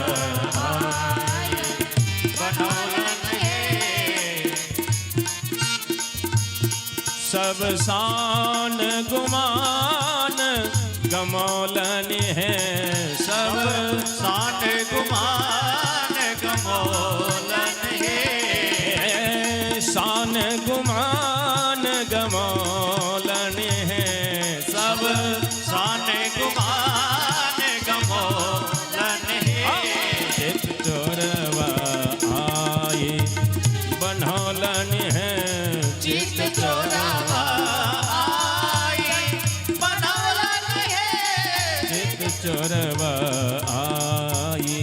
बनौलन है सब शान गुमान गमौलन है सब शान गुमान गमौलन है शान गुमान गमौलन है सब शान गुमान गमौलन है चित चोरवा आए बनौलन है चित चोरवा आई बनौलन है चित चोरवा आए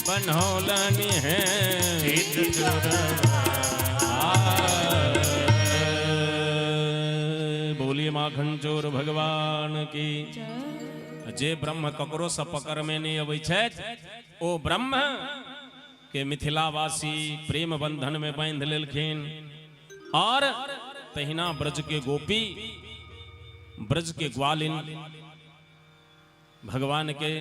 बनौलन है चित चोरवा बोलिए माखन चोर भगवान की जे ब्रह्म ककरो स पकड़ में नहीं अबै छथि ओ ब्रह्म के मिथिलावासी प्रेम बंधन में बांध लेलखिन और तहिना ब्रज के गोपी ब्रज के ग्वालिन भगवान के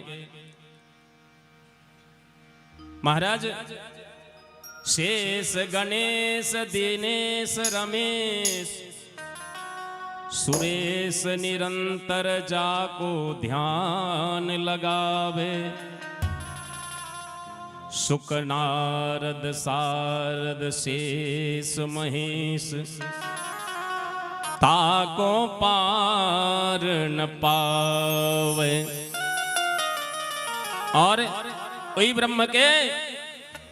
महाराज शेष गणेश दिनेश रमेश सुरेश निरंतर जाको ध्यान लगावे, सुख नारद सारद शेष महेश, ताको पार न पावे। और वही ब्रह्म के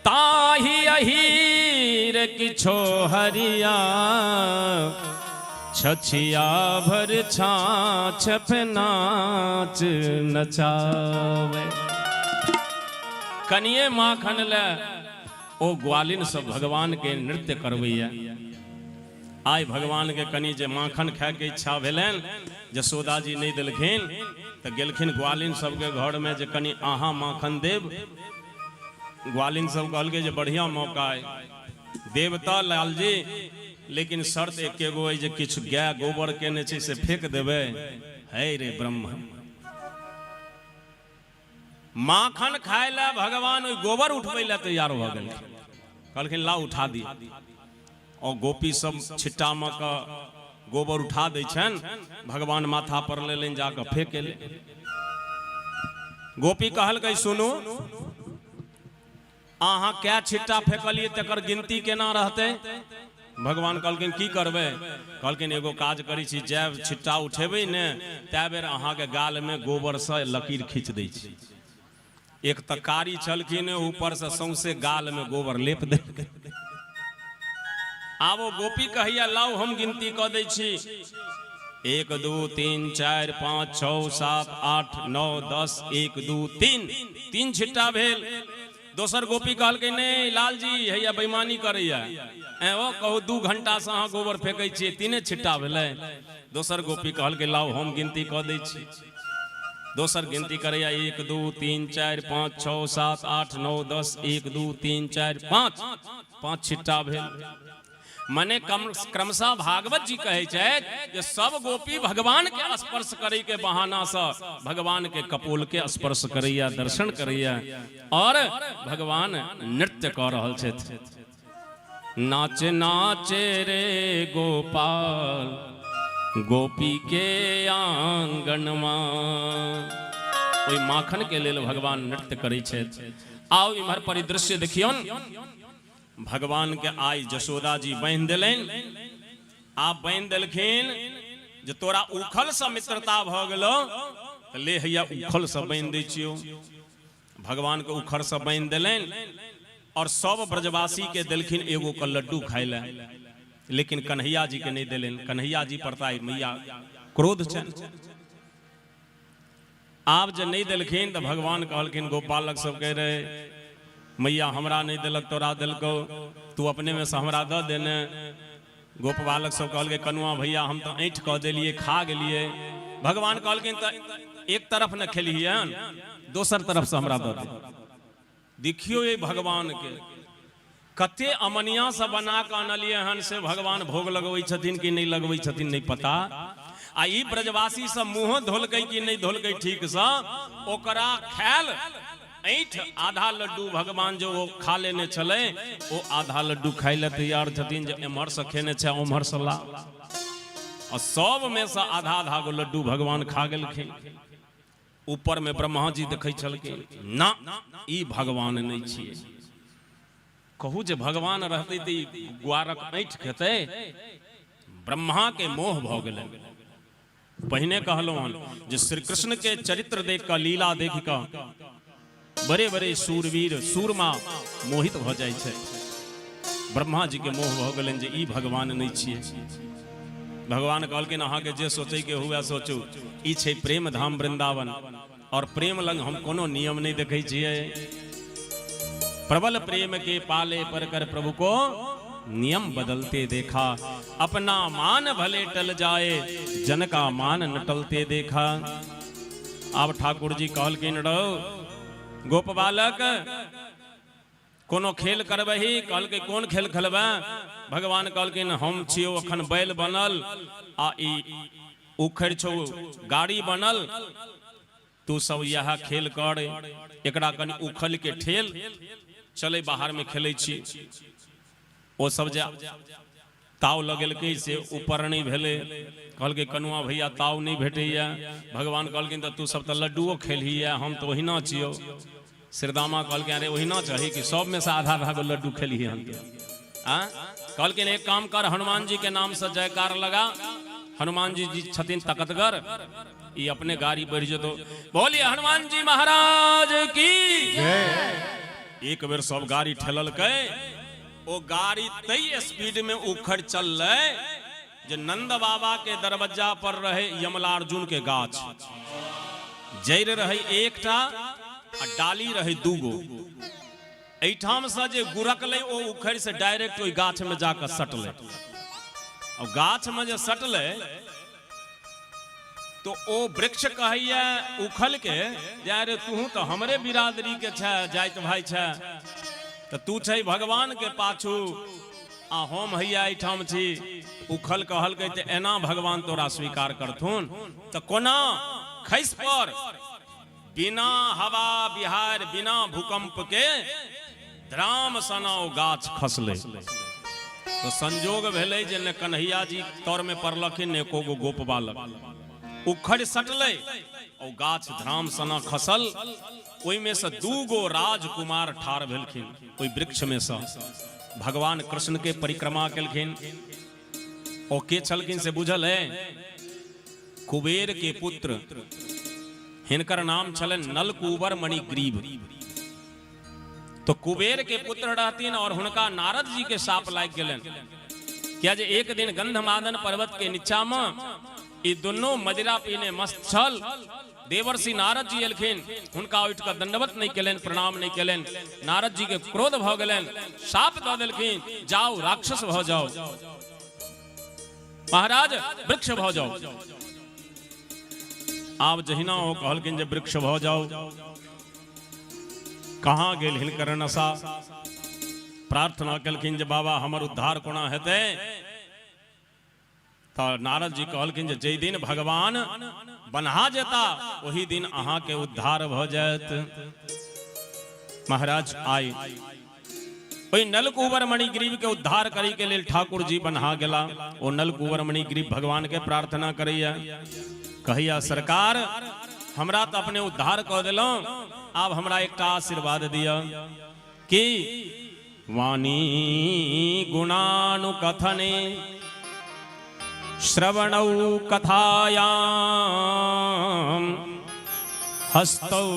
ताही अहीर किछो हरिया, छछिया भर छाछ नाच नचावे। कनिए माखन ले ओ ग्वालिन सब भगवान के नृत्य करवैया। आय भगवान के कनी जे माखन खाए के इच्छा भेलन, जसोदा जी नहीं दिलखिन तो गेलखिन ग्वालिन सबके घर में जे कनी आहा माखन देव। ग्वालिन सब कहलके जे बढ़िया मौका है देवता लाल जी, लेकिन शर्त एके गो है जे किछु गाय गोबर केने छै से फेंक देवे। है रे ब्रह्म, माखन खाए ला भगवान ओइ गोबर उठबै ला तैयार भ गेल। कहलखिन ला उठा दी। और गोपी सब छिट्टा में का गोबर उठा दै छन, भगवान माथा पर लेलन जाके फेंक ले। गोपी कहलकै सुनू अहाँ क्या छिट्टा फेंकलिए तकर गिनती केना रहते। भगवान कहलखिन की करबे। कहलखिन एगो काज करी छी, जब छिट्टा उठेबै ने तै बेर अहाँ के गाल में गोबर से लकीर खींच दै छी। एक तकारी छलखिन ऊपर से सौंसे गाल में गोबर लेप दे। आब वो गोपी कहिया लाओ हम गिनती क दै छी। 1 2 3 4 5 6 7 8 9 10 1 2 3 तीन छिट्टा भेल। दोसर गोपी कहलकै नहीं लाल जी हैया बेईमानी करैया, ओ कहू 2 घंटा से अहाँ गोबर फेंकै छियै, तीने छिट्टा भेलै। दोसर गोपी कहलकै लाओ हम गिनती क दै छी। दोसर गिनती करैया 1 2 3 4 5 6 7 8 9 10 1 2 3 4 5 5 छिट्टा भेल। मने क्रमशः भागवत जी कहे छै जे सब गोपी भगवान के स्पर्श करे के बहाना से भगवान के कपोल के स्पर्श करैया, दर्शन करैया और भगवान नृत्य कर रहल छथि। नाचे नाचे रे गोपाल गोपी के आंगन में। ओई माखन के लेल भगवान नृत्य करे छथि। आओ इम्हर परिदृश्य देखियौन। भगवान के आई जसोदा जी बांध दिलन। आप बांध देलखिन जे तोरा उखल से मित्रता भ गेलो त ले हैया उखल से बांध दै छियो। भगवान के उखल से बांध देलन और सब ब्रजवासी के देलखिन एगो का लड्डू खाए ला, लेकिन कन्हैया जी के नहीं देलन। कन्हैया जी परताई मैया क्रोध छन। आप जे नहीं देलखिन तो भगवान कहलखिन गोपालक सब कह रहे मैया हमरा नहीं दिलक तोरा दिलको, तू अपने में से हमरा द देने। गोपालक सब कहल कनुआ भैया हम तो ऐठ कह दिलिए, खा गेलिए। भगवान कहलखिन तो एक तरफ न खेलिए दोसर तरफ से हमरा द दे। देखियो ये भगवान के कते अमनिया से बना के आनलिए हन से भगवान भोग लगबै छथिन कि नहीं लगबै छथिन नहीं पता। आ ई ब्रजवासी सब मुंह धोलकै कि नहीं धोलकै ठीक से, ओकरा खायल ऐठ आधा लड्डू भगवान जो वो खा लेने चले, वो आधा लड्डू खाई ले तैयार छथिन जे एमहर से खेने छै ओमहर से ला। और सब में से आधा आधा गो लड्डू भगवान खा गेलखिन। ऊपर में ब्रह्मा जी देखै छलखिन, ना ई भगवान नहीं छिए। कहू जे भगवान रहते त ग्वारक ऐठ खेते। ब्रह्मा के मोह भ गेलै। पहिने कहलहुं जे श्री कृष्ण के चरित्र देख का, लीला देख का बड़े बड़े सूरवीर सूरमा मोहित भ जाय छै। ब्रह्मा जी के मोह भ गेलनि जे ई भगवान नहीं छिए। भगवान कहलखिन अहाँ के जे सोचे के हुए सोचू, ई छै प्रेम धाम वृंदावन और प्रेम लंग हम कोनो नियम नहीं देखे छिए। प्रबल प्रेम के पाले पर कर प्रभु को नियम बदलते देखा। अपना मान भले टल जाए, जन का मान न टलते देखा। अब ठाकुर जी कहलखिन रहो गोप बालक कोनो खेल करबही। कहलकै कोन खेल खेलबा। भगवान कहलखिन हम छियो अखन बैल बनल आ ई उखड़ छौ गाड़ी बनल, तू सब यह खेल कर। एकरा कनी उखल के ठेल चले बाहर में खेलै छी। ओ सब जा ताव लगेलकै से ऊपर नहीं भेले। कहलकै कनुआ भैया ताव नहीं भेटैया। भगवान कहलखिन तो तू सब तो लड्डुओ खेलही है, हम तो ओहिना छियौ। श्रीदामा कहलकै अरे ओहिना चाही कि सब में से आधा आधा गो लड्डू खेलही हम तो। कहलखिन एक काम कर, हनुमान जी के नाम से जयकार लगा। हनुमान जी छथिन तकतगर, ये अपने गाड़ी बढ़ जतो, बोलिए हनुमान जी महाराज की जय। एक बेर सब गाड़ी ठेलल के, वो गाड़ी तई स्पीड में उखड़ चल जे नंद बाबा के दरवाजा पर रहे यमलार्जुन के गाछ, जड़ रहे एकटा आ डाली रहे दूगो। एठाम से जे गुरकले ओ उखड़ से डायरेक्ट ओई गाछ में जाकर सटले। और गाछ में जे सटले तो ओ वृक्ष कहिया उखल के जा रे तू तो हमरे बिरादरी के छ, जाइत भाई छ, तो तू छै भगवान के पाछू आ हम हैया एठाम छी। उखल कहल के ते एना भगवान तोरा स्वीकार करथुन तो कोना खैस पर, बिना हवा बिहार बिना भूकंप के धराम सना ओ गाछ खसले। तो संजोग भेले जे ने कन्हैया जी तौर में पड़लखिन ने एको गो गोप बालक। उखड़ सटले और गाछ धराम सना खसल। ओई में से दूगो राजकुमार ठार भेलखिन ओई वृक्ष में से। भगवान कृष्ण के परिक्रमा केलखिन। ओ के छलखिन से बुझल है, कुबेर के पुत्र, हिनकर नाम छलन नलकूबर मणिग्रीव। तो कुबेर के पुत्र रहतीन और हुनका नारद जी के साप लाग गेलन। क्या जे एक दिन गंधमादन पर्वत के नीचा में ये दोनों मदिरा पीने मस्त छल। देवर्षि नारद जी एलखिन, हुनका उठ कर दंडवत नहीं केलन, प्रणाम नहीं केलन। नारद जी के क्रोध भ गेलन, साप द देलखिन, जाओ राक्षस भ जाओ, महाराज वृक्ष भ जाओ। आप जहिना हो कहलखिन जे वृक्ष भ जाओ। कहाँ गेल हिनकर नशा। प्रार्थना कलखिन जे बाबा हमर उद्धार कोना हेतै। तो नारद जी कहलखिन जे जै दिन भगवान बन्हा जेता वही दिन अहाँ के उद्धार भ जायत। महाराज आए ओई नलकूबर मणिग्रीव के उद्धार करी के लेल ठाकुर जी बन्हा गेला। ओ नलकूबर मणिग्रीव भगवान के प्रार्थना करैया, कहिया सरकार हमरा तो अपने उद्धार कह दिलो, अब हमरा एक आशीर्वाद दिया कि वाणी गुणानुकथने श्रवणौ कथायां हस्तौ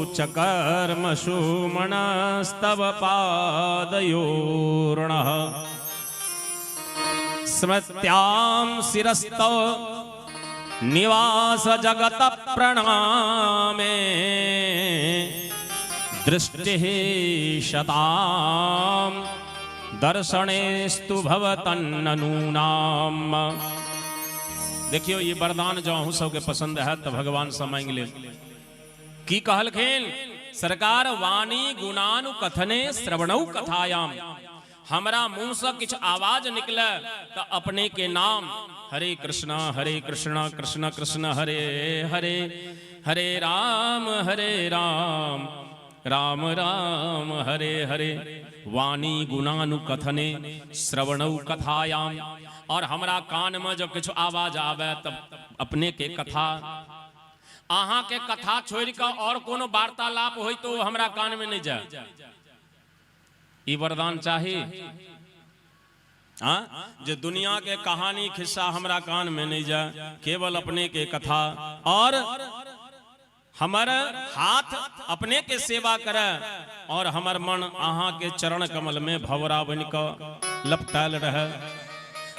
च कर्मसु मनस्तव पादयोर्णः स्मृत्यां शिरस्तव निवास जगत प्रणामे दृष्टि शताम दर्शनेस्तु भवतन्नूनाम। देखियो ये वरदान जो हूं सबके पसंद है तो भगवान से मांग ले। की कहलखिन सरकार वाणी गुणानुकथने श्रवणौ कथायाम, हमरा मुंह से किछ आवाज निकले तो अपने के नाम हरे कृष्णा कृष्ण कृष्ण हरे हरे, हरे राम राम राम हरे हरे। वाणी गुणानुकथने श्रवणौ कथायाम, और हमरा कान में जब कुछ आवाज आवे तब अपने के कथा, अहाँ के कथा छोड़ के और कोनो वार्तालाप होई तो हमरा कान में नहीं जाए। ई वरदान चाहिए जो दुनिया के कहानी खिस्सा हमरा कान में नहीं जाए, केवल अपने के कथा। और हमारे हाथ अपने के सेवा करे और हमार मन अहाँ के चरण कमल में भवरा बन के लपटाल रहे।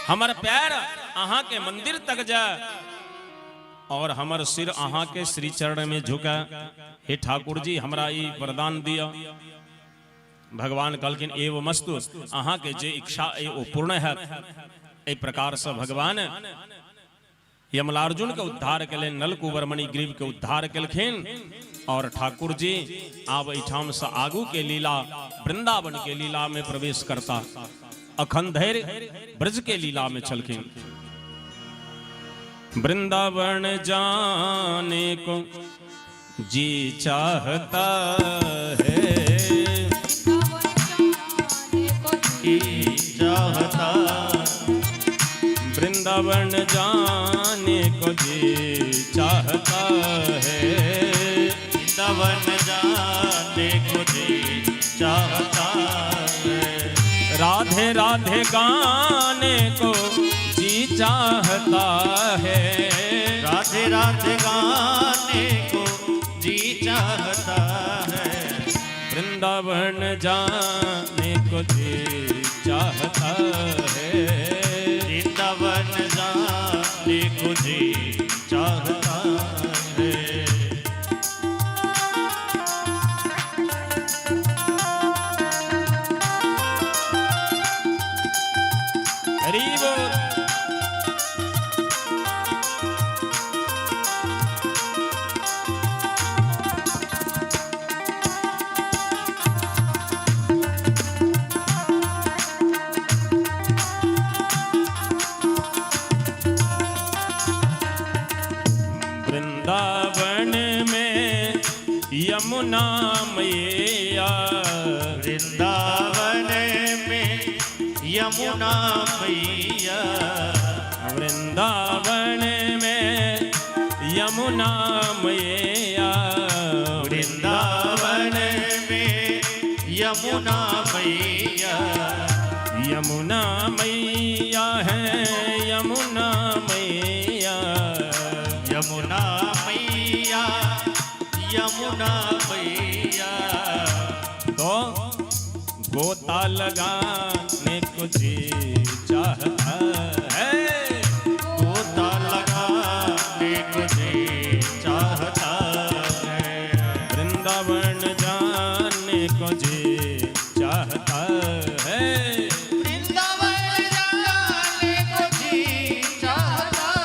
हमार पैर अहाँ के मंदिर तक जाए और हमार सिर अहाँ के श्री चरण में झुके। हे ठाकुर जी हमरा ई वरदान दिया। भगवान कहलखिन एव मस्तु, अहाँ के जे इच्छा वो पूर्ण है। ए प्रकार से भगवान यमलार्जुन के उद्धार के लिए नलकूबर मणिग्रीव के उद्धार केलखिन। और ठाकुर जी आब एठाम से आगू के लीला वृंदावन के लीला में प्रवेश करता अखंधेर ब्रज के लीला में चलखिन। वृंदावन जाने को जी चाहता है, चाहता वृंदावन जाने को जी चाहता है, वृंदावन जाने को जी चाहता है। राधे राधे गाने को जी चाहता है, राधे राधे गाने को जी चाहता है। वृंदावन जाने को जी चाहता है, वृंदावन जाने को जी चाहता है। हरि बोल। वृंदावन में यमुना मैया, वृंदावन में यमुना मैया, वृंदावन में यमुना मैया, वृंदावन में यमुना मैया, यमुना मैया है, यमुना मैया, यमुना मैया, यमुना मैया। तो गोता लगाने को जी चाहता है, गोता लगाने को जी चाहता है। वृंदावन जाने को जी चाहता है, वृंदावन जाने को जी चाहता है।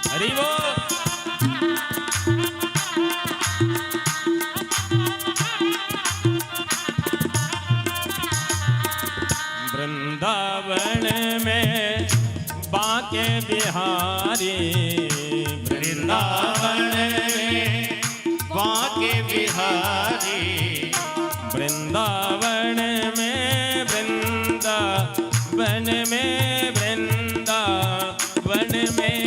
हरि बोल। वृंदावन में बाके बिहारी, वृंदावन में बाके बिहारी, वृंदावन में वृंदावन में वृंदावन में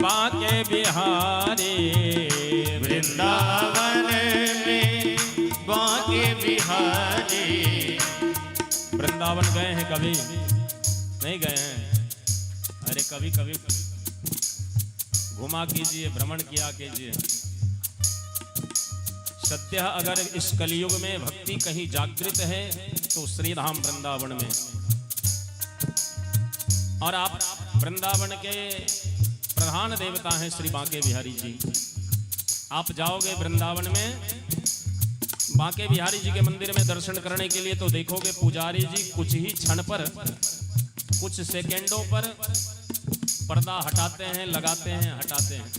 बाके बिहारी, वृंदावन में बाके बिहारी। वृंदावन गए हैं कभी? नहीं गए हैं? अरे कभी कभी घुमा कीजिए, भ्रमण किया कीजिए। सत्य अगर इस कलयुग में भक्ति कहीं जागृत है तो श्री धाम वृंदावन में। और आप वृंदावन के प्रधान देवता हैं श्री बांके बिहारी जी। आप जाओगे वृंदावन में बांके बिहारी जी के मंदिर में दर्शन करने के लिए तो देखोगे पुजारी जी कुछ ही क्षण पर, कुछ सेकंडों पर पर्दा हटाते हैं, लगाते हैं, हटाते हैं।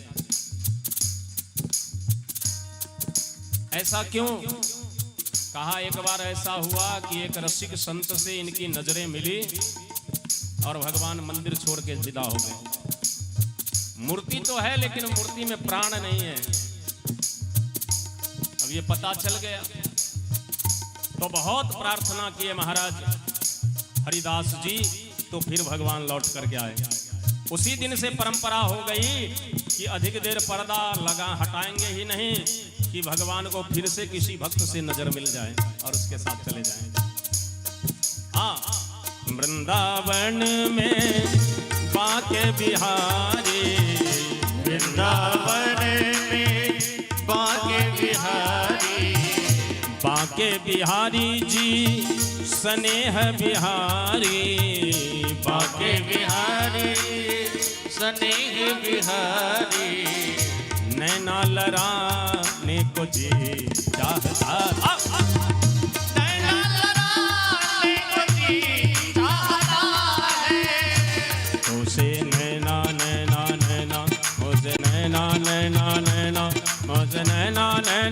ऐसा क्यों? कहा एक बार ऐसा हुआ कि एक रसिक संत से इनकी नजरें मिली और भगवान मंदिर छोड़ के विदा हो गए। मूर्ति तो है लेकिन मूर्ति में प्राण नहीं है। अब ये पता चल गया तो बहुत प्रार्थना किए महाराज हरिदास जी, तो फिर भगवान लौट करके आए। उसी दिन से परंपरा हो गई कि अधिक देर पर्दा लगा हटाएंगे ही नहीं कि भगवान को फिर से किसी भक्त से नजर मिल जाए और उसके साथ चले जाएं। हाँ, वृंदावन में बांके बिहारी, वृंदावन में बांके बिहारी, बांके बिहारी जी स्नेह बिहारी, बांके बिहारी स्नेह बिहारी। नैना लड़ाने को जी चाहता, नैना लड़ाने को जी चाहता है। उसे नैना नैना नैना, उसे नैना नैना नैना, उसे नैना नैना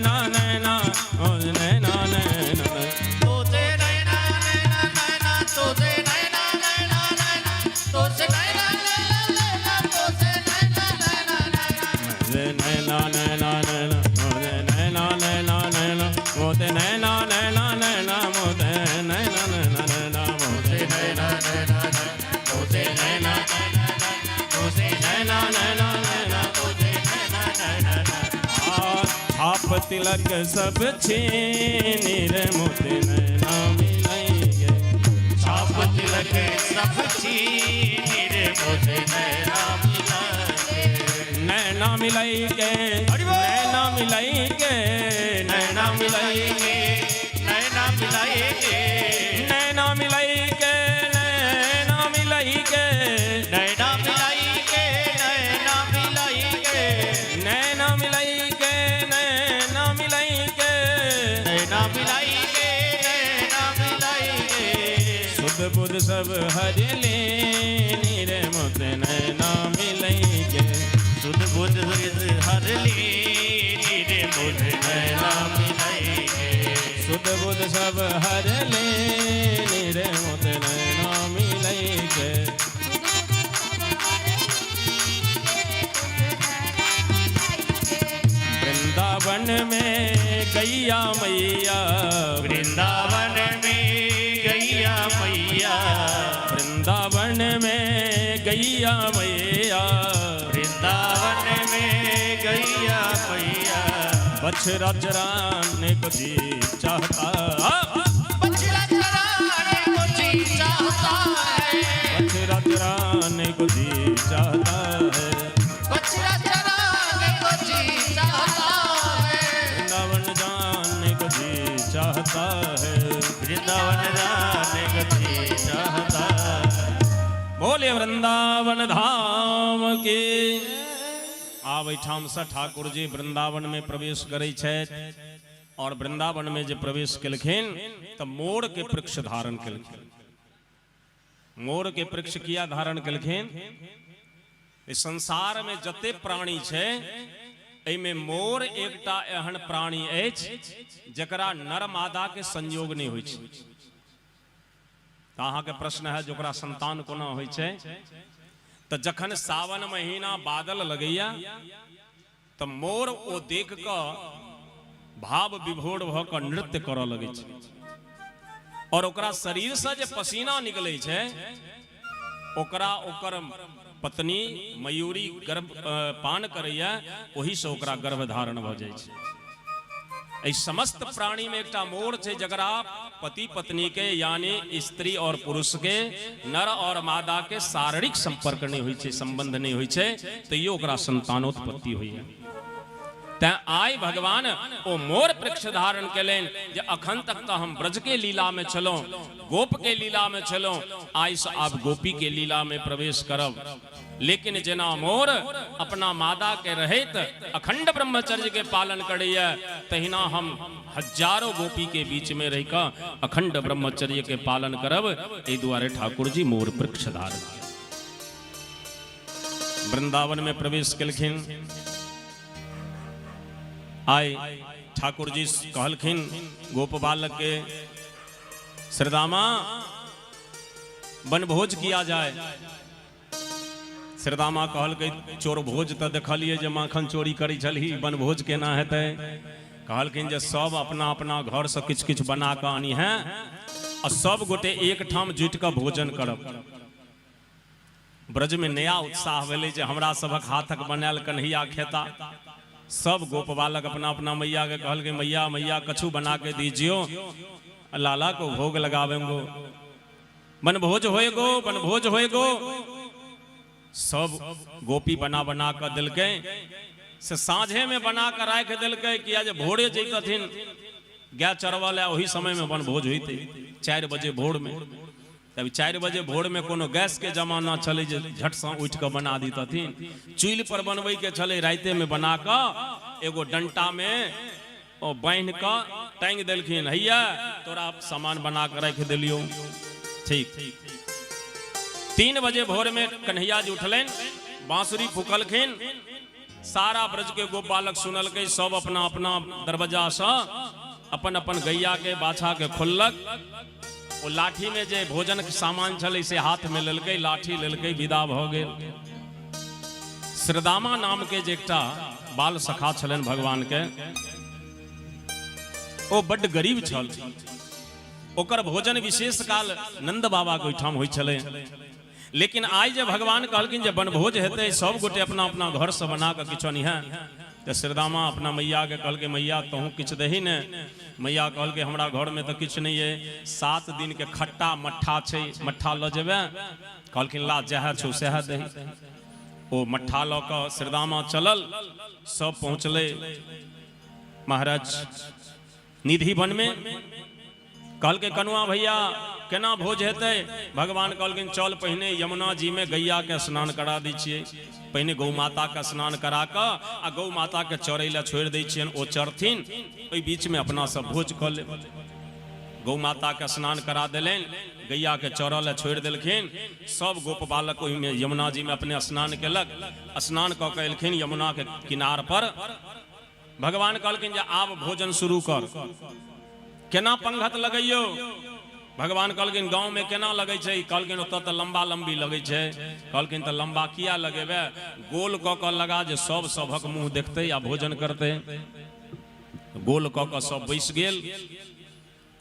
तिलक सब छीनी रे मोते नैना मिलाएंगे। छाप तिलक सब छीनी रे मोते नैना मिलाएंगे। नैना मिलाएंगे, नैना मिलाएंगे, नैना मिलाएंगे, नैना मिलाएंगे, नैना मिलाएंगे, नैना मिलाएंगे, नैना मिलाएंगे, नैना मिलाएंगे, नैना मिलाएंगे, नैना मिलाएंगे, नैना मिलाएंगे, नैना मिलाएंगे। सुध बुध सब हर लेनी रे मोते नैना मिलाएंगे। सुध बुध हर लीनी रे मोते नैना मिलाएंगे। सुध बुध सब हर लेनी रे मोते नैना मिलाएंगे। वृंदावन में गैया मैया, वृंदावन में गैया मैया, वृंदावन में गैया मैया, वृंदावन में गैया मैया। बछड़ा चराने को जी चाहता, बछड़ा चराने को जी चाहता है, बछड़ा चराने को जी चाहता है, बछड़ा चराने को जी चाहता है। वृंदावन जाने को जी चाहता है, वृंदावन जाने को जी चाहता है। बोले वृंदावन धाम की। आब एठाम से ठाकुर जी वृंदावन में प्रवेश करे छथि और वृंदावन में जो प्रवेश केलखिन तो मोर के वृक्ष धारण केलखिन। मोर के वृक्ष किया धारण केलखिन? इस संसार में जते प्राणी छे एमे मोर एकटा एहन प्राणी अछि जकरा नर मादा के संयोग नहीं होइ छै। तो अहाँ के प्रश्न है जोकरा संतान कोना होइ छै? तो जखन सावन महीना बादल लगैया तो मोर ओ देख क भाव विभोर भ क नृत्य करऽ लगै छै और ओकरा शरीर से जे पसीना निकलै छै ओकरा ओकर पत्नी मयूरी गर्भ पान करैया ओही से ओकरा गर्भ धारण भ जाइ छै। एहि समस्त प्राणी में एकटा मोर छै जकरा पति पत्नी के यानी स्त्री और पुरुष के नर और मादा के शारीरिक संपर्क नहीं होइ छै, संबंध नहीं होइ छै, तैयो ओकरा संतानोत्पत्ति होइया। तैं आइ भगवान ओ मोर वृक्ष धारण केलनि जे अखन तक तो हम ब्रज के लीला में छलौं, गोप के लीला में छलौं, आइ से आब गोपी के लीला में प्रवेश करब। लेकिन जेना मोर अपना मादा के रहित अखंड ब्रह्मचर्य के पालन करैया तहिना हम हजारों गोपी के बीच में रहकर अखंड ब्रह्मचर्य के पालन करब। एहि दुआरे ठाकुर जी मोर वृक्ष धारण वृंदावन में प्रवेश केलखिन। आय ठाकुर जी कहलखिन गोप बालक के श्रीदामा बनभोज किया जाए। श्रीदामा कहलकै चोर भोज तो देखलिए जे माखन चोरी करी छली, बनभोज केना हेतै? कहलखिन जे सब अपना अपना घर से किछ किछ बना के आनी है और सब गोटे एक ठाम जुट के भोजन करब। ब्रज में नया उत्साह भेलै जे हमरा सबक हाथक बनायल कन्हैया खेता। सब गोप बालक अपना अपना मैया के कहल के मैया मैया कछु बना के दीजियो, लाला को भोग लगावेंगो, बनभोज होएगो, बनभोज होएगो। सब गोपी बना बना कर दिलके से साँझे में बना कर राख दिलके कि आज भोरे जैतथिन गाय चरवा ले, वही समय में बनभोज होते 4 बजे भोर में। तब 4 बजे भोर में कोनो गैस के जमाना चले जे झट से उठ के बना दी तथिन। चूल्ह पर बनवे के चले राइते में बना कर एगो डंटा में और बांध के टांग दिलखिन, हैया तोरा सामान बना कर रख दिलियो। ठीक 3 बजे भोर में कन्हैया जी उठलन, बांसुरी फूकलखिन। सारा ब्रज के गोप बालक सुनल के सब अपना अपना दरवाजा से अपन अपन गैया के बाछा के खोलक। वो लाठी में जे भोजन के सामान चले से हाथ में लेलकै, लाठी लेलकै, विदा भ गेल। श्रीदामा नाम के जे एकटा बाल सखा छलन भगवान के, ओ बड्ड गरीब छल। ओकर भोजन विशेष काल नंद बाबा के ओहिठाम होइ छलै। लेकिन आइ जे भगवान कहलखिन जे बनभोज हेतै, सब गोटे अपना अपना घर से बना के किछो नहीं है तो श्रीदामा अपना मैया के कहल के मैया तहूँ किछ दही ने। मैया कहल के हमरा घर में तो किछ नहीं है, 7 दिन के खट्टा मट्ठा छे, मट्ठा ल जेबे। कहलखिन ला जहर छौ सह दही। ओ मट्ठा ल के श्रीदामा चलल, सब पहुँचले महाराज निधि वन में। कहल के कनुआ भैया केना भोज हेतै? भगवान कहलखिन चल पहिने यमुना जी में गैया के स्नान करा दै छियै, पहिने गौ माता के स्नान करा के आ गौ माता के चरै ला छोड़ि दै छियनि, ओ चरथिन, ओहि बीच में अपना सब भोज क ले। गौ माता के स्नान करा देलनि, गैया के चरऽ ला छोड़ि देलखिन। सब गोप बालक ओहि में यमुना जी में अपने स्नान केलक। स्नान कऽ के एलखिन यमुना के किनार पर। भगवान कहलखिन जे आब भोजन शुरू कर। केना पंगत लगैयो? भगवान कहलखिन गांव में केना लगे छै? कहलखिन ओतऽ तऽ लंबा लंबी लगे छै। कहलखिन तऽ लंबा किया लगेबे? गोल कऽ के लगा जे सब सभक मुंह देखते आ भोजन करते। गोल कऽ के सब बैस गेल।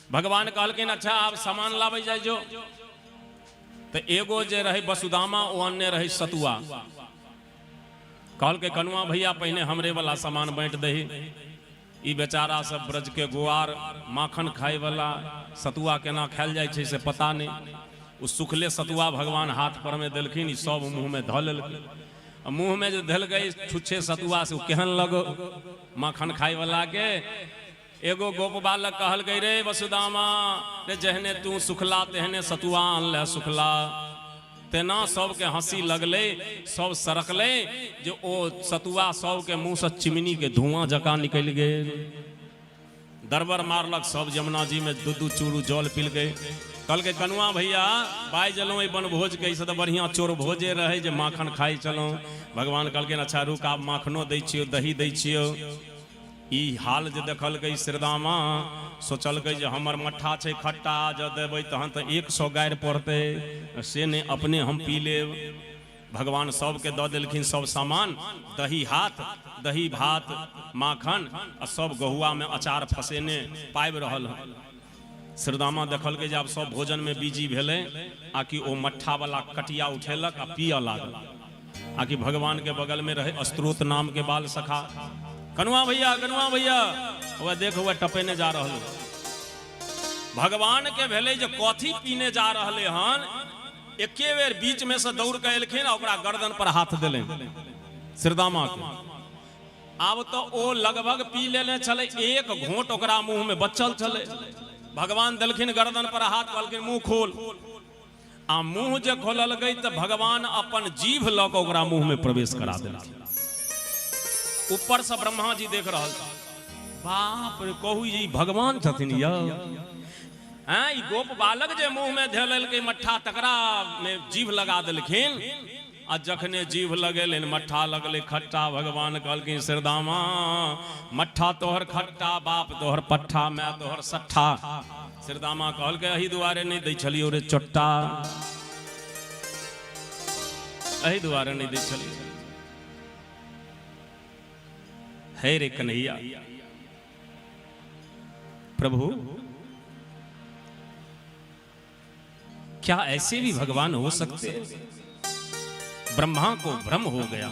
भगवान कहलखिन अच्छा आब सामान लाबै जाइ जो। तो एगो जे रहे वसुदामा ओ अन्य रहे सतुआ। कहल के कनुआ भैया पहिने हमरे वाला सामान बांट दही। ई बेचारा सब ब्रज के गुआर माखन खाए वाला सतुआ केना खायल जाइ छै से पता नहीं। उस सुखले सतुआ भगवान हाथ पर में देलखिन, ई सब मुंह में धऽ लेलखिन। मुंह में जो धलकै छुच्छे सतुआ से केहन लगो माखन खाए वाला के। एगो गोप बालक कहल गई रे वसुदामा रे जहने तू सुखला तेहने सतुआ आनले सुखला। तेना सबके हंसी लगले, सब सरकले जो ओ सतुआ सबके मुंह से चिमनी के धुआं जका निकल गेल। दरबर मारलक, सब यमुना जी में 2-2 चूरू जल पील गए। कल के कनुआ भैया बाई जलो बन भोज के तो बढ़िया चोर भोजे रहे जे माखन खाई चलो। भगवान कहलखिन अच्छा रुक आब माखनो दै छियो, दही दै छियो। ई हाल जे देखल गई श्रीदामा सोचल गई जे हमर मट्ठा छै खट्टा, जब देबै तहन तऽ 100 गारि पड़तै, से ने अपने हम पी लेब। भगवान सबके दऽ देलखिन सब सामान, दही हाथ, दही भात, माखन आ सब गहुआ में अचार फसेने पाबि रहल हन। श्रीदामा देखल गई जे आब सब भोजन में बिजी भेलै, आकि ओ मट्ठा वाला कटिया उठेलक आ पिय लागल। आकि भगवान के बगल में रहे अस्त्रोत नाम के बाल सखा। कनुआ भैया वह देख वह टपेने जा रहा। भगवान के भेले जो कथी पीने जा रहे हन, एके बेर बीच में से दौड़ के एलखिन, ओकरा गर्दन पर हाथ दिले श्रीदामा के। आब तो ओ लगभग पी लेने चले, एक घोंट ओकरा मुंह में बचल चले। भगवान दिलखिन गर्दन पर हाथ, कहलखिन मुंह खोल। आ मुंह जे खोलल गई तो भगवान अपन जीभ लऽ के ओकरा मुंह में प्रवेश करा देलखिन। ऊपर से ब्रह्मा जी देख रहा था, बाप रे कहू जी भगवान छथिन यौ। ई गोप बालक जे मुंह में धैल के मट्ठा तकरा में जीभ लगा देलखिन। आ जखने जीभ लगेलन मट्ठा लगले खट्टा। भगवान कहलखिन श्रीदामा मट्ठा तोहर खट्टा, बाप तोहर पट्ठा, मैं तोहर सट्ठा। श्रीदामा कहल के एही दुआरे नहीं दै छलियो रे चोट्टा, एही दुआरे नहीं दै छलियो। हे रे कन्हैया प्रभु, क्या ऐसे भी भगवान हो सकते? ब्रह्मा को भ्रम हो गया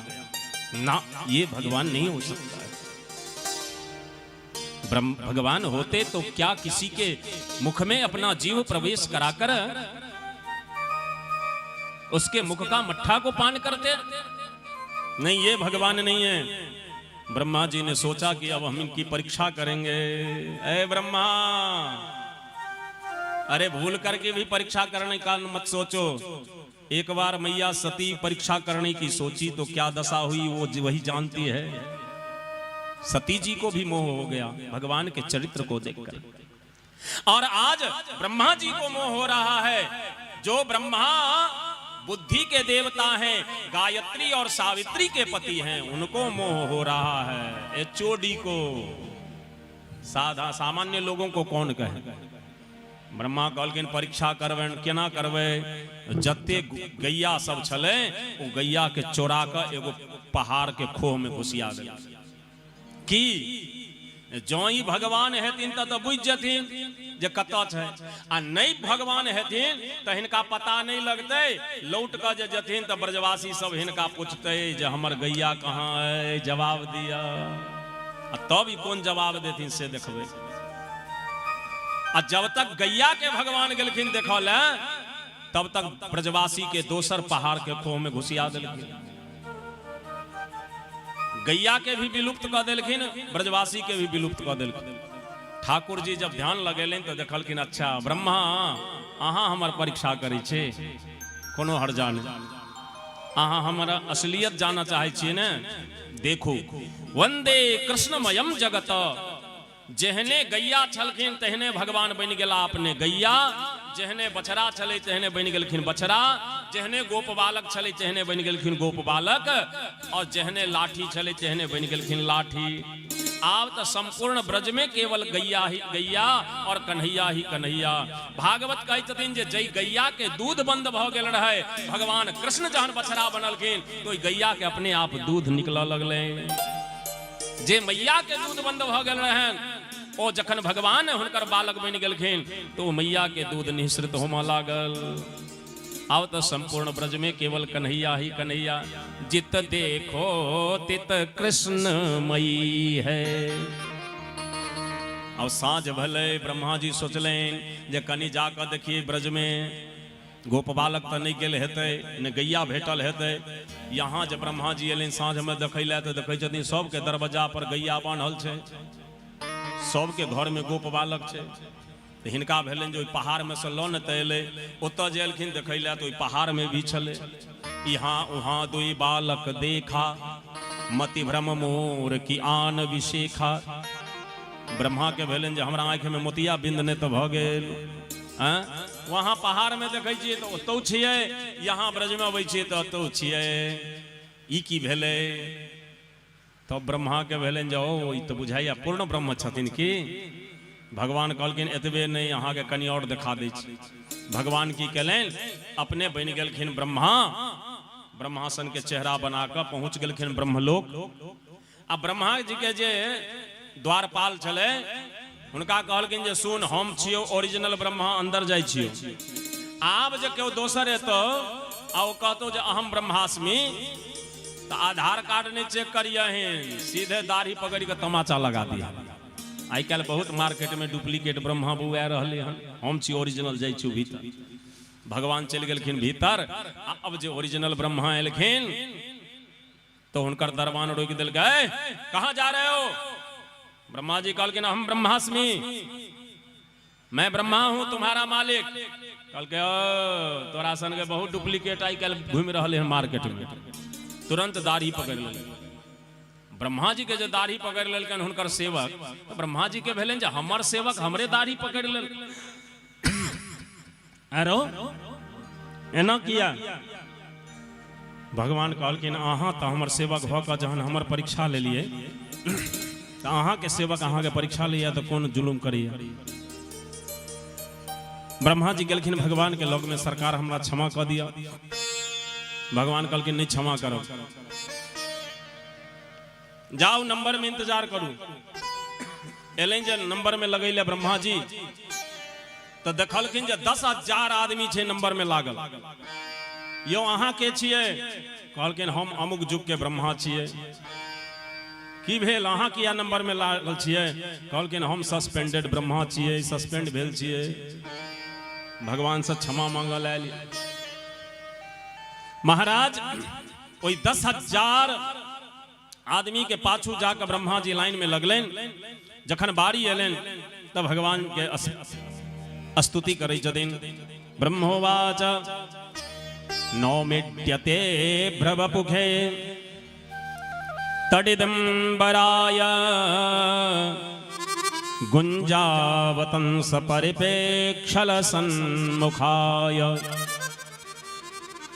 ना, ये भगवान नहीं हो सकता है। भगवान होते तो क्या किसी के मुख में अपना जीव प्रवेश कराकर उसके मुख का मट्ठा को पान करते? नहीं, ये भगवान नहीं है। ब्रह्मा जी ने सोचा कि अब हम इनकी परीक्षा करेंगे। ऐ ब्रह्मा, अरे भूल करके भी परीक्षा करने का मत सोचो। एक बार मैया सती परीक्षा करने की सोची तो क्या दशा हुई वो वही जानती है। सती जी को भी मोह हो गया भगवान के चरित्र को देखकर। और आज ब्रह्मा जी को मोह हो रहा है। जो ब्रह्मा बुद्धि के देवता हैं, गायत्री और सावित्री के पति हैं, उनको मोह हो रहा है। ये चोडी को साधा सामान्य लोगों को कौन कहे? ब्रह्मा कहलखिन परीक्षा करबे, केना करबे? जते गैया सब छले वो गैया के चोरा के एगो पहाड़ के खोह में घुसिया गया। कि जोई भगवान हेथिन तो बुझ जथिन जे कतऽ छै, आ नहीं भगवान हेथिन तो हिनका पता नहीं लगते। लौट कर जे जथिन तो ब्रजवासी सब हिनका पूछते जे हमर गैया कहाँ है, जवाब दिया। तब ही कौन जवाब देथिन से देखबे। आ जब तक गैया के भगवान गेलखिन देखो ले, तब तक ब्रजवासी के दोसर पहाड़ के खोह में घुसिया देलखिन। गैया के भी विलुप्त कर देलखिन, ब्रजवासी के भी विलुप्त कर देलखिन। ठाकुर जी जब ध्यान लगेलन तो देखलखिन अच्छा ब्रह्मा अहाँ हमर परीक्षा करै छे, कोनो हर्जा नहीं, अहाँ हमारा असलियत जाना चाहे छिए ने। देखो वंदे कृष्णमयम जगत, जेहने गैया छलखिन तेहने भगवान बन गेला अपने गैया, जेहने बछड़ा छले तेहने बन गेलखिन बछड़ा, जेहने गोप बालक छले तेहने बन गेलखिन गोप बालक, और जेहने लाठी छले तेहने बन गेलखिन लाठी। आब तो संपूर्ण ब्रज में केवल गैया ही गैया और कन्हैया ही कन्हैया। भागवत कहै छथिन जे जय गैया के दूध बंद भ गेल रहे, भगवान कृष्ण जहन बछड़ा बनलखिन तो गैया के अपने आप दूध निकल लगले। जे मैया के दूध बंद भ गेल रहे, ओ जखन भगवान हुनकर बालक बन गेलखिन तो मैया के दूध निःसृत होमा लागल। अब तो संपूर्ण ब्रज में केवल कन्हैया ही कन्हैया, जित देखो तित कृष्णमयी है। अब साँझ भले ब्रह्मा जी सोचलें जे कनी जाकर देखिए ब्रज में गोप बालक तो नहीं गेल हेतै, ने गैया भेटल हेतै। यहाँ जब ब्रह्मा जी एलिन साँझ में देखै ले तो देखै छथिन सबके दरवाजा पर गैया बान्हल छै, सबके घर में गोप बालक छै। तो हिनका भेलन जो पहाड़ में से लौन तैले, ओतऽ जे एलखिन देखै ले तो पहाड़ में भी छले। यहाँ वहाँ दुई बालक देखा, मति भ्रम मोर की आन विशेखा। ब्रह्मा के भेलन जे हमरा आँख में मोतिया बिंद ने तो भ गेल। वहाँ पहाड़ में देखै छियै तो ओतौ छियै, यहाँ ब्रज में अबै छियै तो ओतौ छियै, ई की भेलै। तो ब्रह्मा के भेलन जे ओ ई तो बुझाइया पूर्ण ब्रह्म छथिन की। भगवान कहलखिन एतबे नहीं, अहाँ के कनी और दिखा दै छी। भगवान की केलनि, अपने बन गेलखिन ब्रह्मा, ब्रह्मासन के चेहरा बनाकर पहुंच गेलखिन ब्रह्मलोक। आ ब्रह्मा जी के जे द्वारपाल छले हुनका कहलखिन जे सुन हम छियो ओरिजिनल ब्रह्मा, अंदर जाइ छियो। आब जे केओ दोसर एतो आ ओ कहतो जे अहम ब्रह्मास्मि, तो आधार कार्ड नहीं चेक करिए, सीधे दाढ़ी पकड़ के तमाचा लगा दिया। आई कल बहुत मार्केट में डुप्लीकेट ब्रह्मा बुआ रहे हन, हम छी ओरिजिनल जाइ छी भीतर। भगवान चल गेलखिन भीतर। अब जे ओरिजिनल ब्रह्मा एलखिन तो हुनकर दरबान रोक दिल गए, कहाँ जा रहे हो। ब्रह्मा जी कहलखिन हम ब्रह्मास्मि, मैं ब्रह्मा हूं तुम्हारा मालिक। कल के तोरा सन के बहुत डुप्लीकेट आई कल घूम रहे हैं मार्केट में। तुरंत दाढ़ी पकड़ ले। ब्रह्मा जी के जो दाढ़ी पकड़ लेलकन हुनकर सेवक, तो ब्रह्मा जी के भेलन जे हमर सेवक हमरे दाढ़ी पकड़ लेल। अरो एना किया। भगवान कहलखिन अहाँ तो हमर सेवक भ के जहन हमर परीक्षा ले लिए, तो अहाँ के सेवक अहाँ के परीक्षा लिया तो कौन जुलुम करिए। ब्रह्मा जी गेलखिन भगवान के लग में, सरकार हमरा क्षमा कर दिया। भगवान कहलखिन नहीं क्षमा करो, जाओ नंबर में इंतजार करू। एलें जे नंबर में लगैले ब्रह्मा जी तो देखलखिन जे 10,000 आदमी छे नंबर में लागल। यो अहाँ के छिए। कहलखिन हम अमुक जुग के ब्रह्मा छिए। की भेल अहाँ किया नंबर में लागल छिए। कहलखिन हम सस्पेंडेड ब्रह्मा छिए, सस्पेंड भेल छिए। भगवान से क्षमा मांगल आयल। महाराज ओई 10,000 आदमी के पाछू जाकर ब्रह्मा जी लाइन में लगलन। जखन बारी एलन तब भगवान के स्तुति करै छथिन। ब्रह्मोवाच नौमिड्यते भ्रवपुखे तडिदंबराय गुंजावतंस परिपेक्षल सन्मुखाय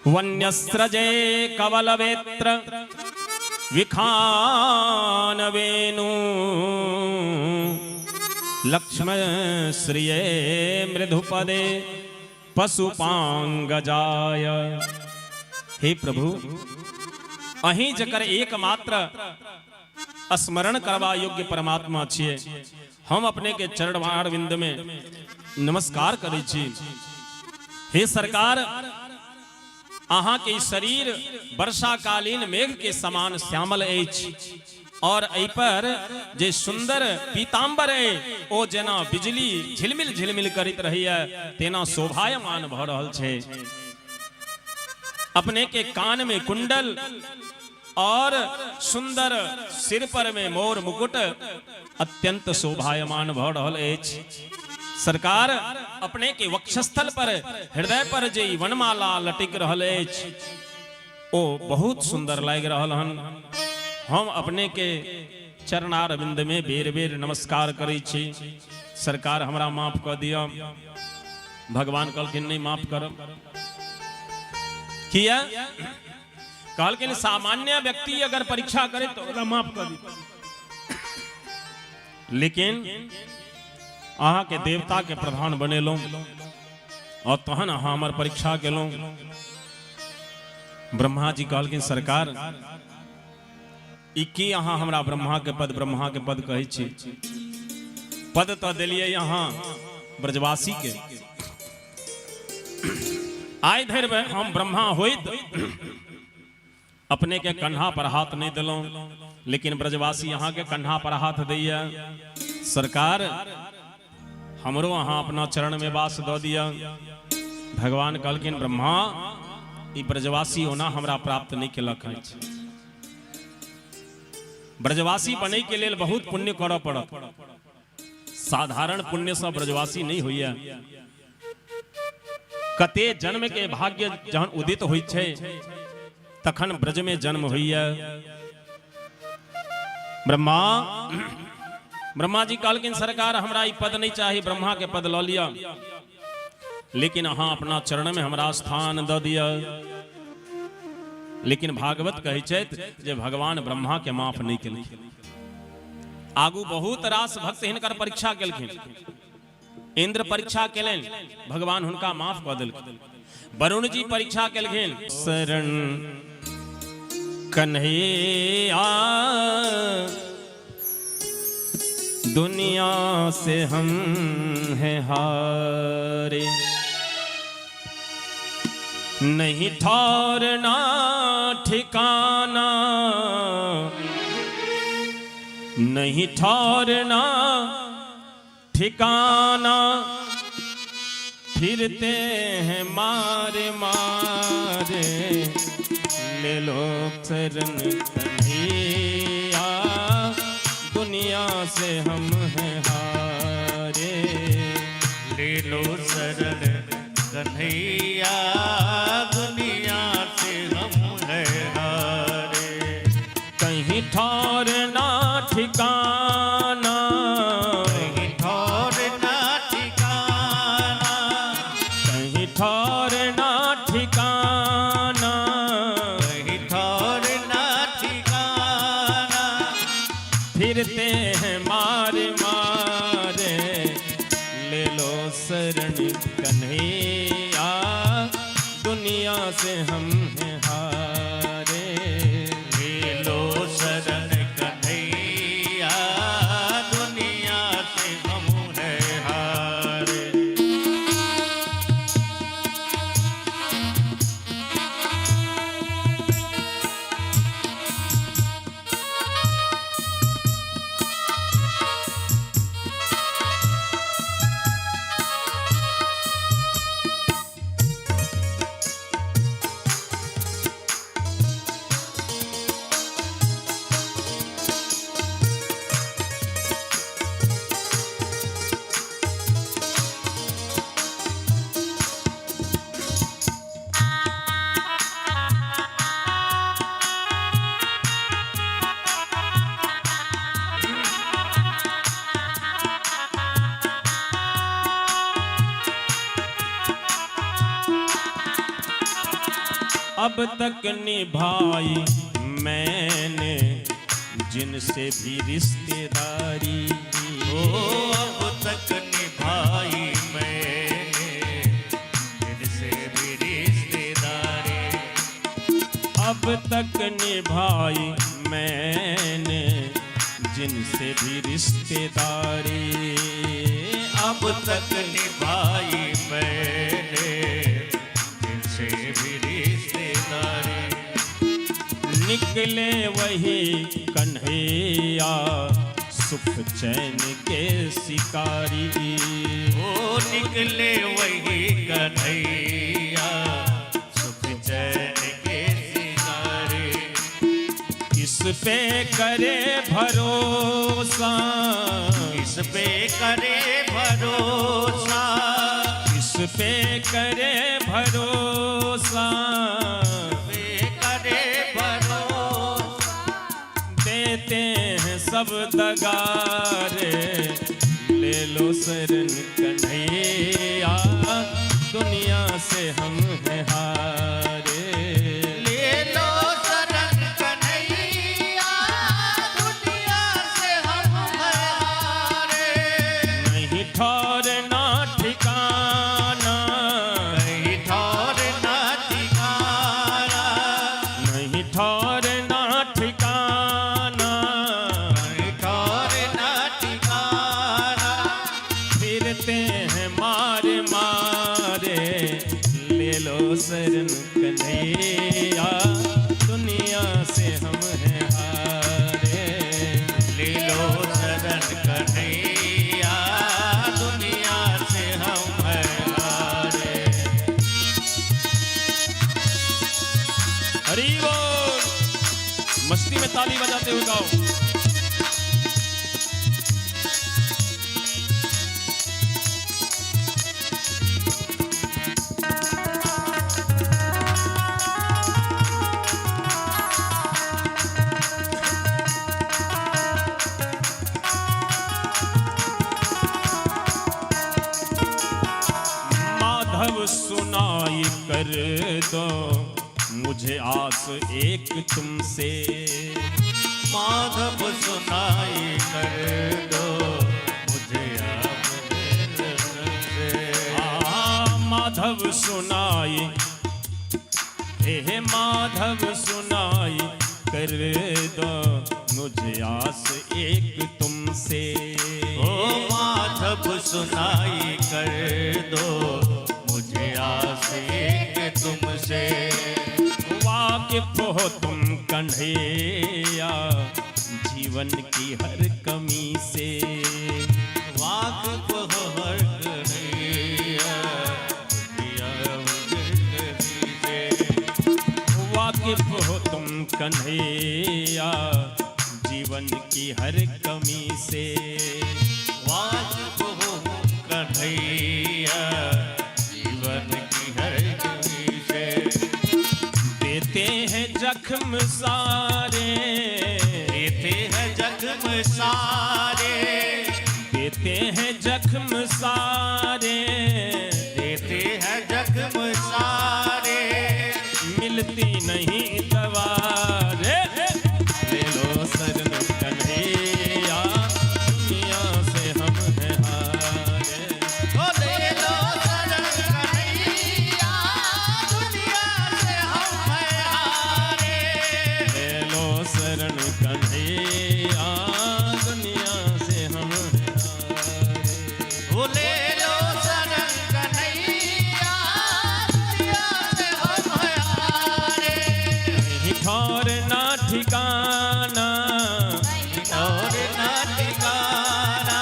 वन्यस्रजे कवलवेत्र विखान वेणु लक्ष्मण श्रिये मृदुपदे पशुपांगजाय। हे प्रभु, अहीं जकर एकमात्र स्मरण करवा योग्य परमात्मा छिए। हम अपने के चरणवार विंद में नमस्कार करै छी। हे सरकार, अहाँ के शरीर वर्षाकालीन मेघ के समान श्यामल अछि और एहि पर जे सुंदर पीतांबर है ओ जेना बिजली झिलमिल झिलमिल करैत रहैया तेना शोभायमान भ रहल छै। अपने के कान में कुंडल और सुंदर सिर पर में मोर मुकुट अत्यंत शोभायमान भ रहल अछि। सरकार, अपने के वक्षस्थल पर हृदय पर जे वनमाला लटक रहल अछि ओ बहुत सुंदर लागि रहल हन। हम अपने के चरणार बिंद में बेर बेर नमस्कार करै छी। सरकार, हमरा माफ कर दिया। भगवान कहलखिन नहीं माफ करब। किया? कहलखिन सामान्य व्यक्ति अगर परीक्षा करे तो ओकरा माफ कर दी, लेकिन अहाँ के देवता के प्रधान बनेलौं और तहन अहाँ हमर परीक्षा केलौं। ब्रह्मा जी कहलखिन सरकार, ई की अहाँ हमरा ब्रह्मा के पद कहै छी? पद तो देलिए यहाँ ब्रजवासी के। आइ धरि हम ब्रह्मा होइत अपने के कंधा पर हाथ नहीं दिलों, लेकिन ब्रजवासी यहाँ के कंधा पर हाथ दैया। सरकार, हमरो अहाँ अपना चरण में वास दो दिया। भगवान कहलखिन ब्रह्मा, ई ब्रजवासी होना हमरा प्राप्त नहीं केलक है। ब्रजवासी बने के लिए बहुत पुण्य करऽ पड़त। साधारण पुण्य से ब्रजवासी नहीं होइया। कते जन्म के भाग्य जहन उदित होइ छै तखन ब्रज में जन्म होइया। ब्रह्मा जी कहलखिन सरकार, हमरा ई पद नहीं चाहिए, ब्रह्मा के पद लऽ लिया, लेकिन अहाँ अपना चरण में हमरा स्थान दऽ दिया। लेकिन भागवत कहै छथि जे भगवान ब्रह्मा के माफ नहीं केलखिन। आगू बहुत रास भक्त हिनकर परीक्षा केलखिन। इंद्र परीक्षा केलनि, भगवान हुनका माफ कऽ देलखिन। वरुण जी परीक्षा केलखिन, शरण कन्हैया दुनिया से हम हैं हारे, नहीं ठहरना ठिकाना, नहीं ठहरना ठिकाना, फिरते हैं मारे मारे, ले लो शरण कन्हैया दुनिया से हम हैं हारे, ले लो शरण कन्हैया दुनिया से हम हैं हारे। कहीं ठहरना ठिकाना, कहीं ठहरना ठिकाना, कहीं ठहरना ठिकाना, कहीं ठहरना ठिकाना, फिरते हैं मारे मारे, ले लो शरण कन्हैया दुनिया से हम हैं हारे, ले लो शरण कन्हैया दुनिया से हम हैं हारे। अब तक निभाई मैंने जिनसे भी रिश्तेदारी, ओ अब तक निभाई मैंने जिनसे भी रिश्तेदारी, अब तक निभाई मैंने जिनसे भी रिश्तेदारी अब तक निभाई मैंने जिनसे भी रिश्तेदारी। निकले वही कन्हैया सुख चैन के शिकारी। ओ निकले वही कन्हैया सुख चैन के शिकारी। किस पे करे भरोसा, किस पे करे भरोसा, किस पे करे भरोसा, पे करे भरोसा। देते हैं सब दगारे, ले लो शरण कन्हैया दुनिया से हम हैं हारे। ले लो शरण कन्हैया दुनिया से हम हैं हारे। नहीं ठहरना ठिकाना, नहीं ठहरना ठिकाना, नहीं ठहरना ठिकाना, नहीं ठहरना ठिकाना। फिरते हैं मारे मारे, ले लो शरण कन्हैया दुनिया से हम हैं हारे। ले लो शरण कन्हैया दुनिया से हम हैं हारे। हरि बोल। मस्ती में ताली बजाते हुए गाओ। माधव सुनाई कर दो मुझे आस एक तुमसे। माधव सुनाई कर दो मुझे अपने से। माधव सुनाई, हे माधव सुनाई कर दो मुझे आस एक तुमसे। ओ माधव सुनाई कर दो मुझे आस एक तुमसे। वाकिफ हो तुम कन्हैया जीवन की हर कमी से। वाकिफ हो हर कन्हैया वाकिफ हो तुम कन्हैया जीवन की हर कमी से। वाकिफ हो कन्हैया जीवन की हर कमी से। देते हैं जख्म सारे, देते हैं जख्म सारे, देते हैं जख्म सारे, देते हैं जख्म सारे। मिलती नहीं दवा रे। ले लो शरण कन्हैया दुनिया से हम हैं हारे। ओ ले लो शरण कन्हैया दुनिया से हम हैं हारे। ले लो शरण कन्हैया दुनिया से हम हैं हारे। ओ ले लो शरण कन्हैया दुनिया से हम हैं हारे। नहीं ठहरना ठिकाना, और ना ठिकाना,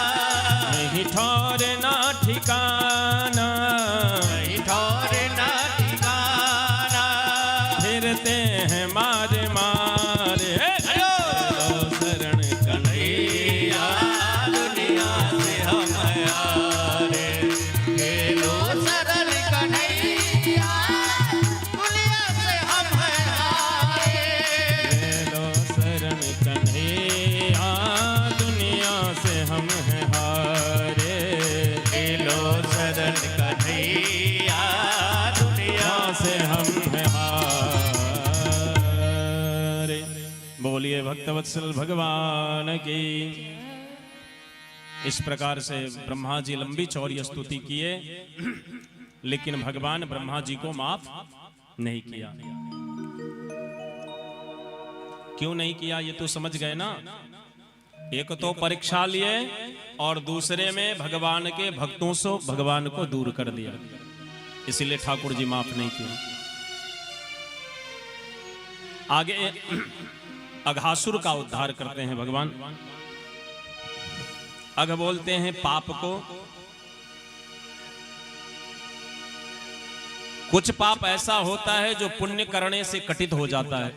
नहीं ठहरना ठिकाना, नहीं ठहरना ठिकाना। फिरते हैं मारे मारे। ले लो शरण कन्हैया दुनिया से हम हैं हारे। ले लो शरण कन्हैया दुनिया से हम हैं हारे। ले लो शरण कन्हैया दुनिया से हम हैं हारे। ले लो शरण कन्हैया दुनिया से हम हैं हारे। बोलिए भक्तवत्सल भगवान की। इस प्रकार से ब्रह्मा जी लंबी चौड़ी स्तुति किए, लेकिन भगवान ब्रह्मा जी को माफ नहीं किया। क्यों नहीं किया ये तो समझ गए ना। एक तो परीक्षा लिए और दूसरे में भगवान के भक्तों से भगवान को दूर कर दिया, इसीलिए ठाकुर जी माफ नहीं किया। आगे अघासुर का उद्धार करते हैं भगवान। अघ बोलते हैं पाप को। कुछ पाप ऐसा होता है जो पुण्य करने से कटित हो जाता है,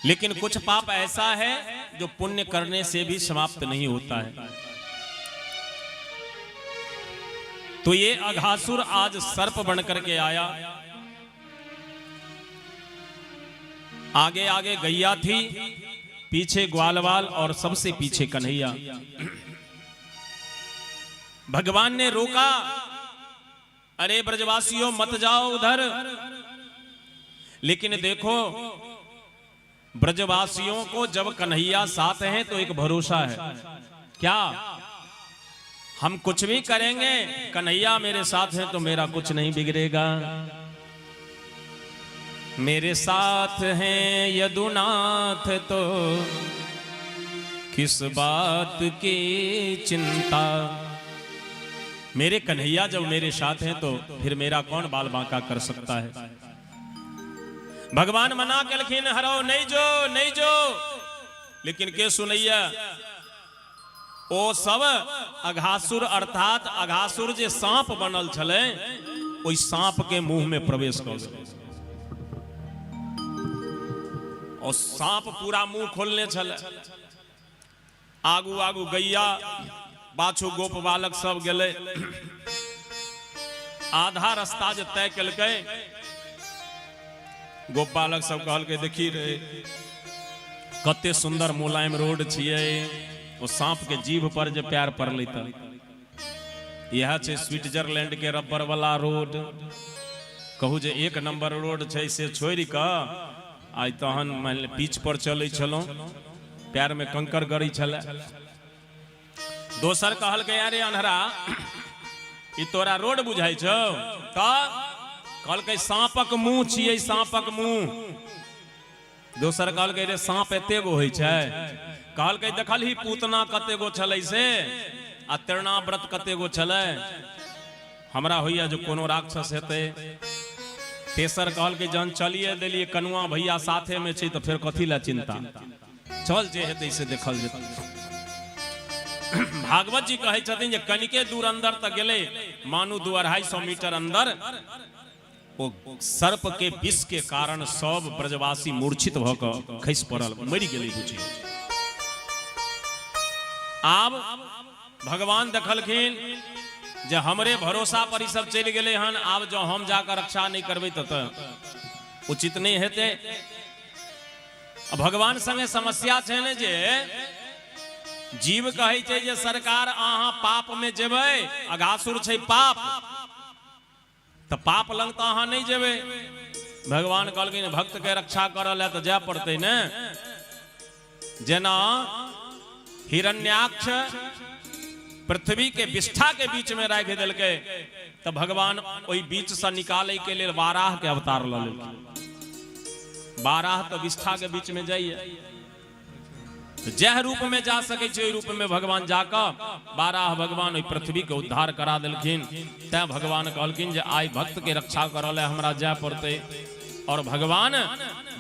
लेकिन कुछ पाप ऐसा है जो पुण्य करने से भी समाप्त नहीं होता है। तो ये अघासुर आज सर्प बनकर के आया। आगे आगे गैया थी, पीछे ग्वालवाल और सबसे पीछे कन्हैया। भगवान ने रोका, अरे ब्रजवासियों मत जाओ उधर। लेकिन देखो, ब्रजवासियों को जब कन्हैया साथ हैं तो एक भरोसा है, क्या हम कुछ भी करेंगे, कन्हैया मेरे साथ हैं तो मेरा कुछ नहीं बिगड़ेगा। मेरे साथ हैं यदुनाथ तो किस बात की चिंता। मेरे कन्हैया जब मेरे साथ हैं तो फिर मेरा कौन बाल बांका कर सकता है। भगवान मना कलखिन, हरो नहीं जो नहीं जो। लेकिन के सुनैया, ओ सब अघासुर अर्थात अघासुर जे सांप बनल छले, ओई सांप के मुंह में प्रवेश कर गए और सांप पूरा मुंह खोलने छले। आगू आगू गैया बाछू गोप बालक सब गेले। आधा रास्ता जे तय कलकै, गोप बालक सब कहल के देखी रे कते सुंदर मुलायम रोड छिए, ओ सांप के जीभ पर जे प्यार पड़लै त यह छै स्विट्जरलैंड के रबर वाला रोड। कहू जे एक नंबर रोड छै से छोड़ क आज तहन मान पीछ पर चलै छलौ, पैर में कंकर गड़ी छले। दोसर कहल के अरे अनहरा ई तोरा रोड बुझाई छौ त कहल के सांपक मुंह छियै, सांपक मुंह। दोसर कहल के रे सांप एते गो होइ छै। कहल के देखल ही पूतना कते गो छलै से आ तृणाव्रत कते गो छलै। हमरा होइया जो कोनो राक्षस हेतै। तेसर कहल के जहन चलिए देलिए कनुआ भैया साथे में छै तो फिर कथी ला चिंता, चल जे हेतै से देखल जेतै। भागवत जी कहै छथिन जे कनिके दूर अंदर तक गेले, मानू 200-250 मीटर अंदर ओ सर्प के विष के कारण सब ब्रजवासी मूर्छित भ क खसि पड़ल, मरि गेलै बुझी। आब भगवान देखलखिन जे हमरे भरोसा पर ही सब चल गए हन, आब जो हम जाकर रक्षा नहीं करबै त उचित नहीं हेतै। भगवान संगे समस्या छै ने जे जीव कहै छै जे सरकार अहाँ पाप में जेबै, अघासुर छै पाप, तो पाप लंग तो अहाँ नहीं जेबै। भगवान कहलखिन भक्त के रक्षा करल है तो जाय पड़तै ने। जेना हिरण्याक्ष पृथ्वी के विष्ठा के बीच में राख देलकै, तो भगवान ओई बीच से निकाले के लिए वाराह के अवतार ल लेलखिन। वाराह तो विष्ठा के बीच में जाइए, जह रूप में जा सके ओई रूप में भगवान जाकर वाराह भगवान ओई पृथ्वी के उद्धार करा देलखिन। तै भगवान कहलखिन जे आई भक्त के रक्षा करल हमरा जाय पड़ते। और भगवान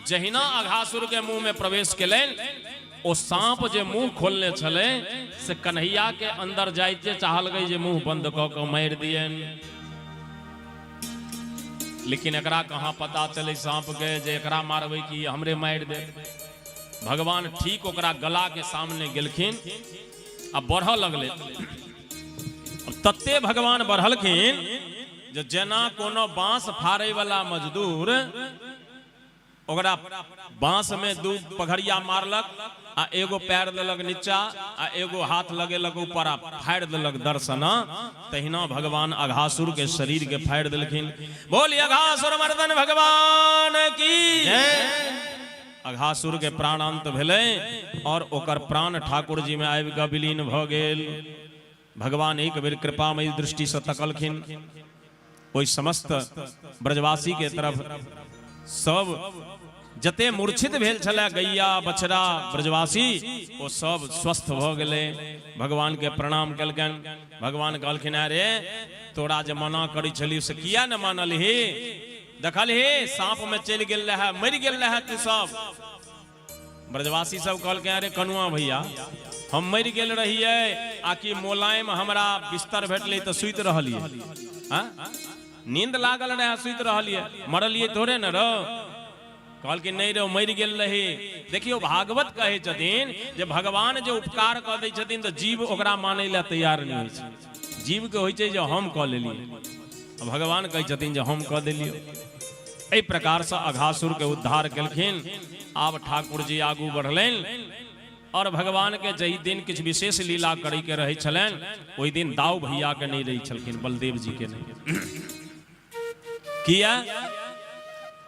जहिना अघासुर के मुंह में प्रवेश केलैन, ओ सांप जे मुंह खोलने छले से कन्हैया के अंदर जाइते चाहल गई जे मुंह बंद क के मार दियन। लेकिन एकरा कहाँ पता चले सांप के जे एकरा मारबै कि हमरे मार दे। भगवान ठीक ओकरा गला के सामने गेलखिन आ बढ़ लगले। तत्ते भगवान बढ़लखिन जे जेना कोनो बांस फाड़े वाला मजदूर ओकरा बांस में दू पघड़िया मारलक आ एगो पैर देलक नीचा आ एगो हाथ लगेलक ऊपर आ फाड़ देलक दर्शना, तहिना भगवान अघासुर के शरीर के फाड़ देलखिन। बोलिए अघासुर मर्दन भगवान की जय। अघासुर के प्राणांत भेलै और ओकर प्राण ठाकुर जी में आबि कऽ विलीन भ गेल। भगवान एक बेर कृपामयी दृष्टि से तकलखिन, ओई समस्त ब्रजवासी के तरफ सब जते मूर्छित भेल छलै गैया बछड़ा ब्रजवासी ओ सब स्वस्थ भ गेलै। भगवान के प्रणाम केलकन। भगवान कहलखिन अरे तोरा जे मना करी छली से किया न मानल हे? देखल हे सांप में चल गेल रहे, मर गेल रहे तू सब। ब्रजवासी सब कहलके अरे कनुआ भैया हम मर गेल रहिए आकि मोलायम हमरा बिस्तर भेटले तो सुत रहलिए, नींद लागल रहे सुत रहलिए, मरलिए थोड़े न रो। कहल कि नहीं रो मर गेल रही। देखियो भागवत कहे छथिन जे भगवान जे उपकार क दै छथिन तो जीव ओकरा मानै ला तैयार नहीं होइ छै। जीव के होइ छै जे हम क लेलिए, भगवान कहे छथिन जे हम क देलिए। एहि प्रकार से अघासुर के उद्धार केलखिन। आब ठाकुर जी आगू बढ़लनि और भगवान के जही दिन किछु विशेष लीला करे के रहे छलन ओहि दिन दाऊ भैया के नहीं रही छलखिन, बलदेव जी के नहीं। किया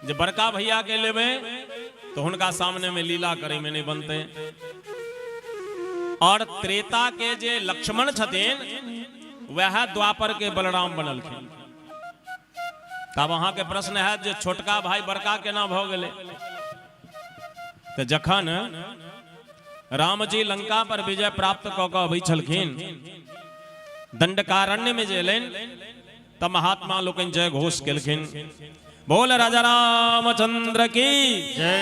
जे बड़का भैया के लेबे तो उनका सामने में लीला करे में नहीं बनते। और त्रेता के जे लक्ष्मण छथिन वह द्वापर के बलराम बनलखिन। तब वहां के प्रश्न है जे छोटका भाई बड़का केना भ गेले? तो जखन राम जी लंका पर विजय प्राप्त क के अबै छलखिन, दंडकारण्य में जे एलनि तब महात्मा लोकनि जय घोष केलखिन। बोल राजा रामचंद्र की जय,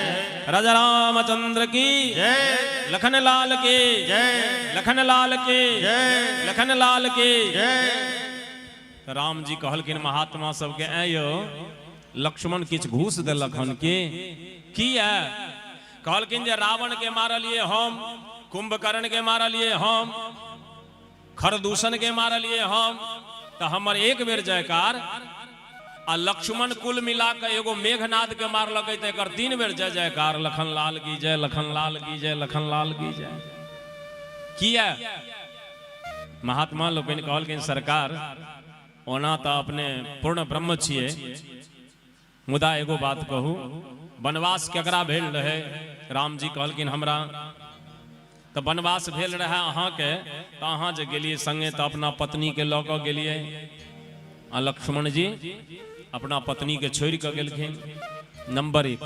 राजा रामचंद्र की जय, लखन लाल की जय, लखन लाल की जय, लखन लाल की जय। राम जी कहलखिन महात्मा सबके आयो लक्ष्मण किछ घूस देलक हन के किया? कहलखिन जे रावण के मारलिए हम, कुंभकर्ण के मारलिए हम, खरदूषण के मारलिए हम, तो हमर एक बेर जयकार आ लक्ष्मण कुल मिला के एगो मेघनाद के मारलक तो एक 3 बेर जय जयकार। लखन लाल की जय, लखन लाल की जय, लखन लाल की जय। किया? महात्मा लोकनि कहलखिन सरकार ओना तो अपने पूर्ण ब्रह्म छिए, मुदा एगो बात कहू वनवास केकरा भेल रहे? राम जी कहलखिन हमरा। तो वनवास भेल रहे अहाँ के, तो अहाँ जे गेलिए संगे तो अपना पत्नी के लऽ कऽ गेलिए, आ लक्ष्मण जी अपना पत्नी के छोड़ के गेलखिन। नंबर 1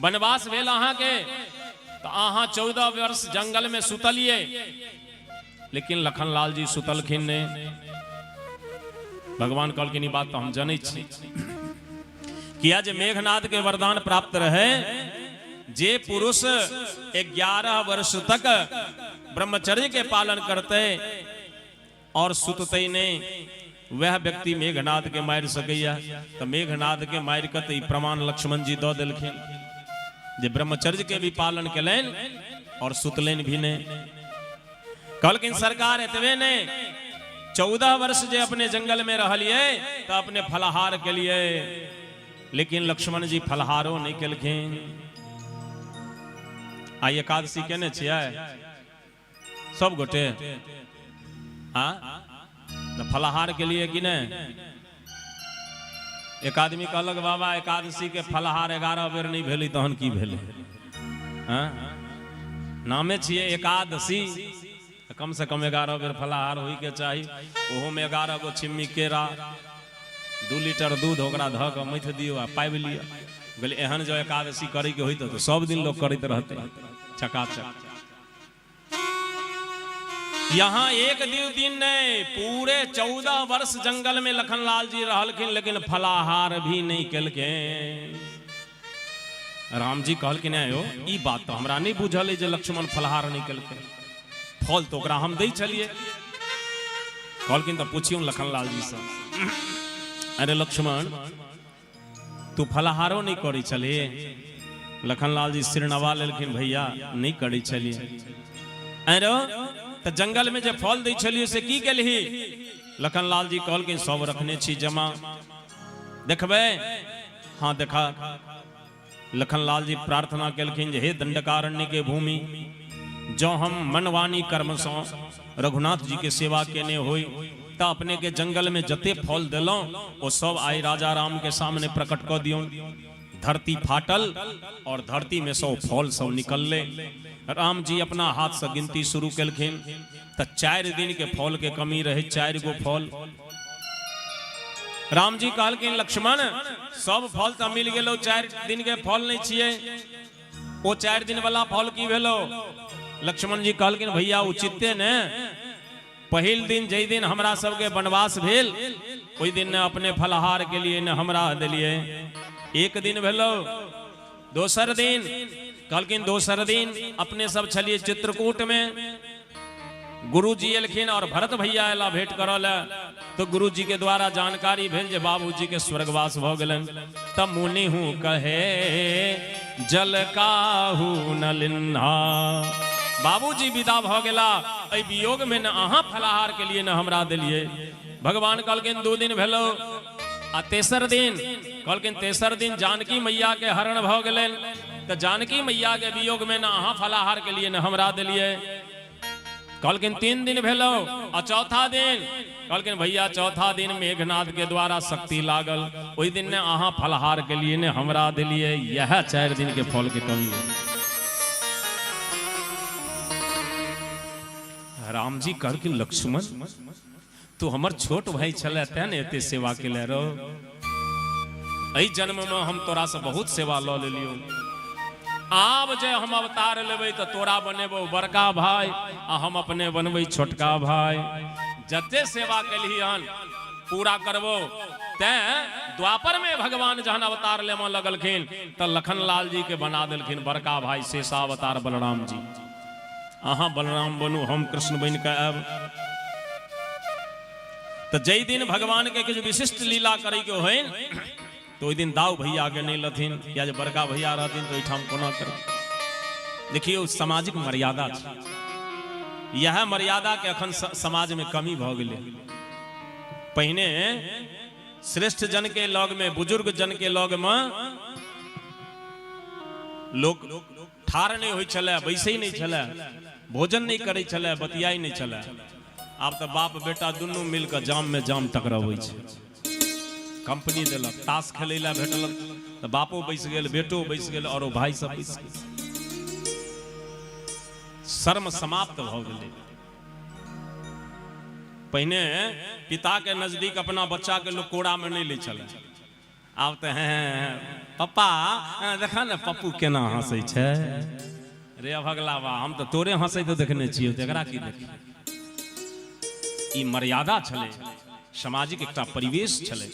वनवास भेल अहाँ के तो अहाँ 14 वर्ष जंगल में सुतलिए, लेकिन लखन लाल जी सुतलखिन नहीं। भगवान कहलखिन ई बात तो हम जानै छी। किया जे मेघनाद के वरदान प्राप्त रहे, जे पुरुष 11 वर्ष तक ब्रह्मचर्य के पालन करते और सुतते नहीं वह व्यक्ति मेघनाद के मार सकैया। तो मेघनाद के मार के तो प्रमाण लक्ष्मण जी दो दिलखिन जे ब्रह्मचर्य के भी पालन कलन और सुतलन भी नहीं। कहलखिन सरकार एतबे ने 14 वर्ष जे अपने जंगल में रहलिए तो अपने फलाहार के लिए, लेकिन लक्ष्मण जी फलाहारो नहीं केलखिन। आई एकादशी केने छियै सब गोटे? हाँ फलाहार के लिए कि नहीं? एक आदमी कहलक बाबा एकादशी के फलाहार 11 बेर नहीं भेली तहन की भेले? नामे छियै एकादशी, कम से कम 11 बेर फलाहार होई के चाही। ओहो में 11 गो छिम्मी केरा, 2 लीटर दूध ओकरा धऽ कऽ मथि दियौ आ पाबि लिअ। बोले एहन जो एकादशी करे के होई तो सब दिन लोग करते रहते चकाचक। यहाँ एक दिन नहीं पूरे 14 वर्ष जंगल में लखनलाल जी रहलखिन, लेकिन फलाहार भी नहीं केलखिन। राम जी कहलखिन आयो ई बात तो हमरा नहीं बुझल है जे लक्ष्मण फलाहार नहीं केलखिन, फल तो ओकरा हम दै छलिए। कहलखिन तो पूछियो लखनलाल जी से, अरे लक्ष्मण तू फलाहारो नहीं करी छलिए? लखनलाल जी सिर नवा लेलखिन, भैया नहीं करी छलिए। अरे तो जंगल में जो फल दै छलिए से की केलही? लखनलाल जी कहलखिन सब रखने छी जमा, देखबे? हाँ देखा। लखनलाल जी प्रार्थना केलखिन जे हे दंडकारण्य के भूमि, जो हम मनवानी कर्म से रघुनाथ जी के सेवा केने होई तो अपने के जंगल में जते फल दिलों वो सब आई राजा राम के सामने प्रकट कर दियो। धरती फाटल और धरती में 100 फल सब निकलले। राम जी अपना हाथ से गिनती शुरू केलखिन तो 4 दिन के फल के कमी रहे, 4 गो फल। राम जी कहलखिन लक्ष्मण सब फल तो मिल गेलो, 4 दिन के फल नहीं छिए, वो 4 दिन वाला फल की भेलो? लक्ष्मण जी कहलखिन भैया उचिते ने, पहिल दिन जय दिन हमरा सबके वनवास भेल, ओई दिन ने अपने फलहार के लिए ने हमरा दिलिए, 1 दिन भेलो। दोसर दिन कहलखिन दोसर दिन अपने सब छलिए चित्रकूट में, गुरुजी एलखिन और भरत भैया एला भेंट करल, तो गुरुजी के द्वारा जानकारी भेल जे बाबूजी के स्वर्गवास भ गेलन। तब मुनि हूँ कहे जल काहू न लिन्हा, बाबूजी विदा भ गेला, एहि वियोग में न अहाँ फलाहार के लिए न हमरा दिलिए। भगवान कहलखिन 2 दिन भेलो, आ तेसर दिन कहलखिन तेसर दिन जानकी मैया के हरण भ गेलन, तो जानकी मैया के वियोग में न अहाँ फलाहार के लिए न हमरा दिलिए। कहलखिन 3 दिन भेलो, आ चौथा दिन कहलखिन भैया चौथा दिन मेघनाथ के द्वारा शक्ति लागल, ओहि दिन ने अहाँ फलहार के लिए ने हमरा दिलिए। यह 4 दिन के फल के कमी है। राम जी कहलखिन लक्ष्मण तू हमर छोट भाई छले, तें ने एते सेवा के ले रहो, एहि जन्म में हम तोरा से बहुत सेवा ल लेलियो, आब जे हम अवतार लेबै तो तोरा बनेबो बड़का भाई, आ हम अपने बनबै छोटका भाई। जते सेवा केलिहन पूरा करबो। तें द्वापर में भगवान जहन अवतार लेमे लगलखिन तो लखनलाल जी के बना देलखिन बड़का भाई शेषावतार बलराम जी। अहाँ बलराम बनू, हम कृष्ण बन के आब। तो जय दिन भगवान के किछु विशिष्ट लीला करे के है, तो ओहि दिन दाऊ भैया के नहीं लथिन, या जे बड़का भैया रहथिन तो ओहिठाम कोना कर। देखियो सामाजिक मर्यादा छै, यह मर्यादा के अखन समाज में कमी भ गेलै। पहिने श्रेष्ठ जन के लग में, बुजुर्ग जन के लग में लोग ठार नहीं होय छले, बैसै नहीं छले, भोजन नहीं करे छले, बतियाई नहीं छले। आब तो बाप बेटा दुनू मिलकर जाम में जाम टकराबै छै। कंपनी देलक, ताश खेलै ला भेटलक तो बापो बैस गेल, बेटो बैस गेल, और भाई सब बैस गेल। शर्म समाप्त भ गेलै। पहिने पिता के नजदीक अपना बच्चा के लोग कोड़ा में नहीं ले चले, आब तो हैं पप्पा देखा ने पप्पू केना हंसै छै रे भगला बा, हम तो तोरे हंसै तो देखने छियै, एकरा की देखी। ई मर्यादा छलै, सामाजिक एकटा परिवेश छलै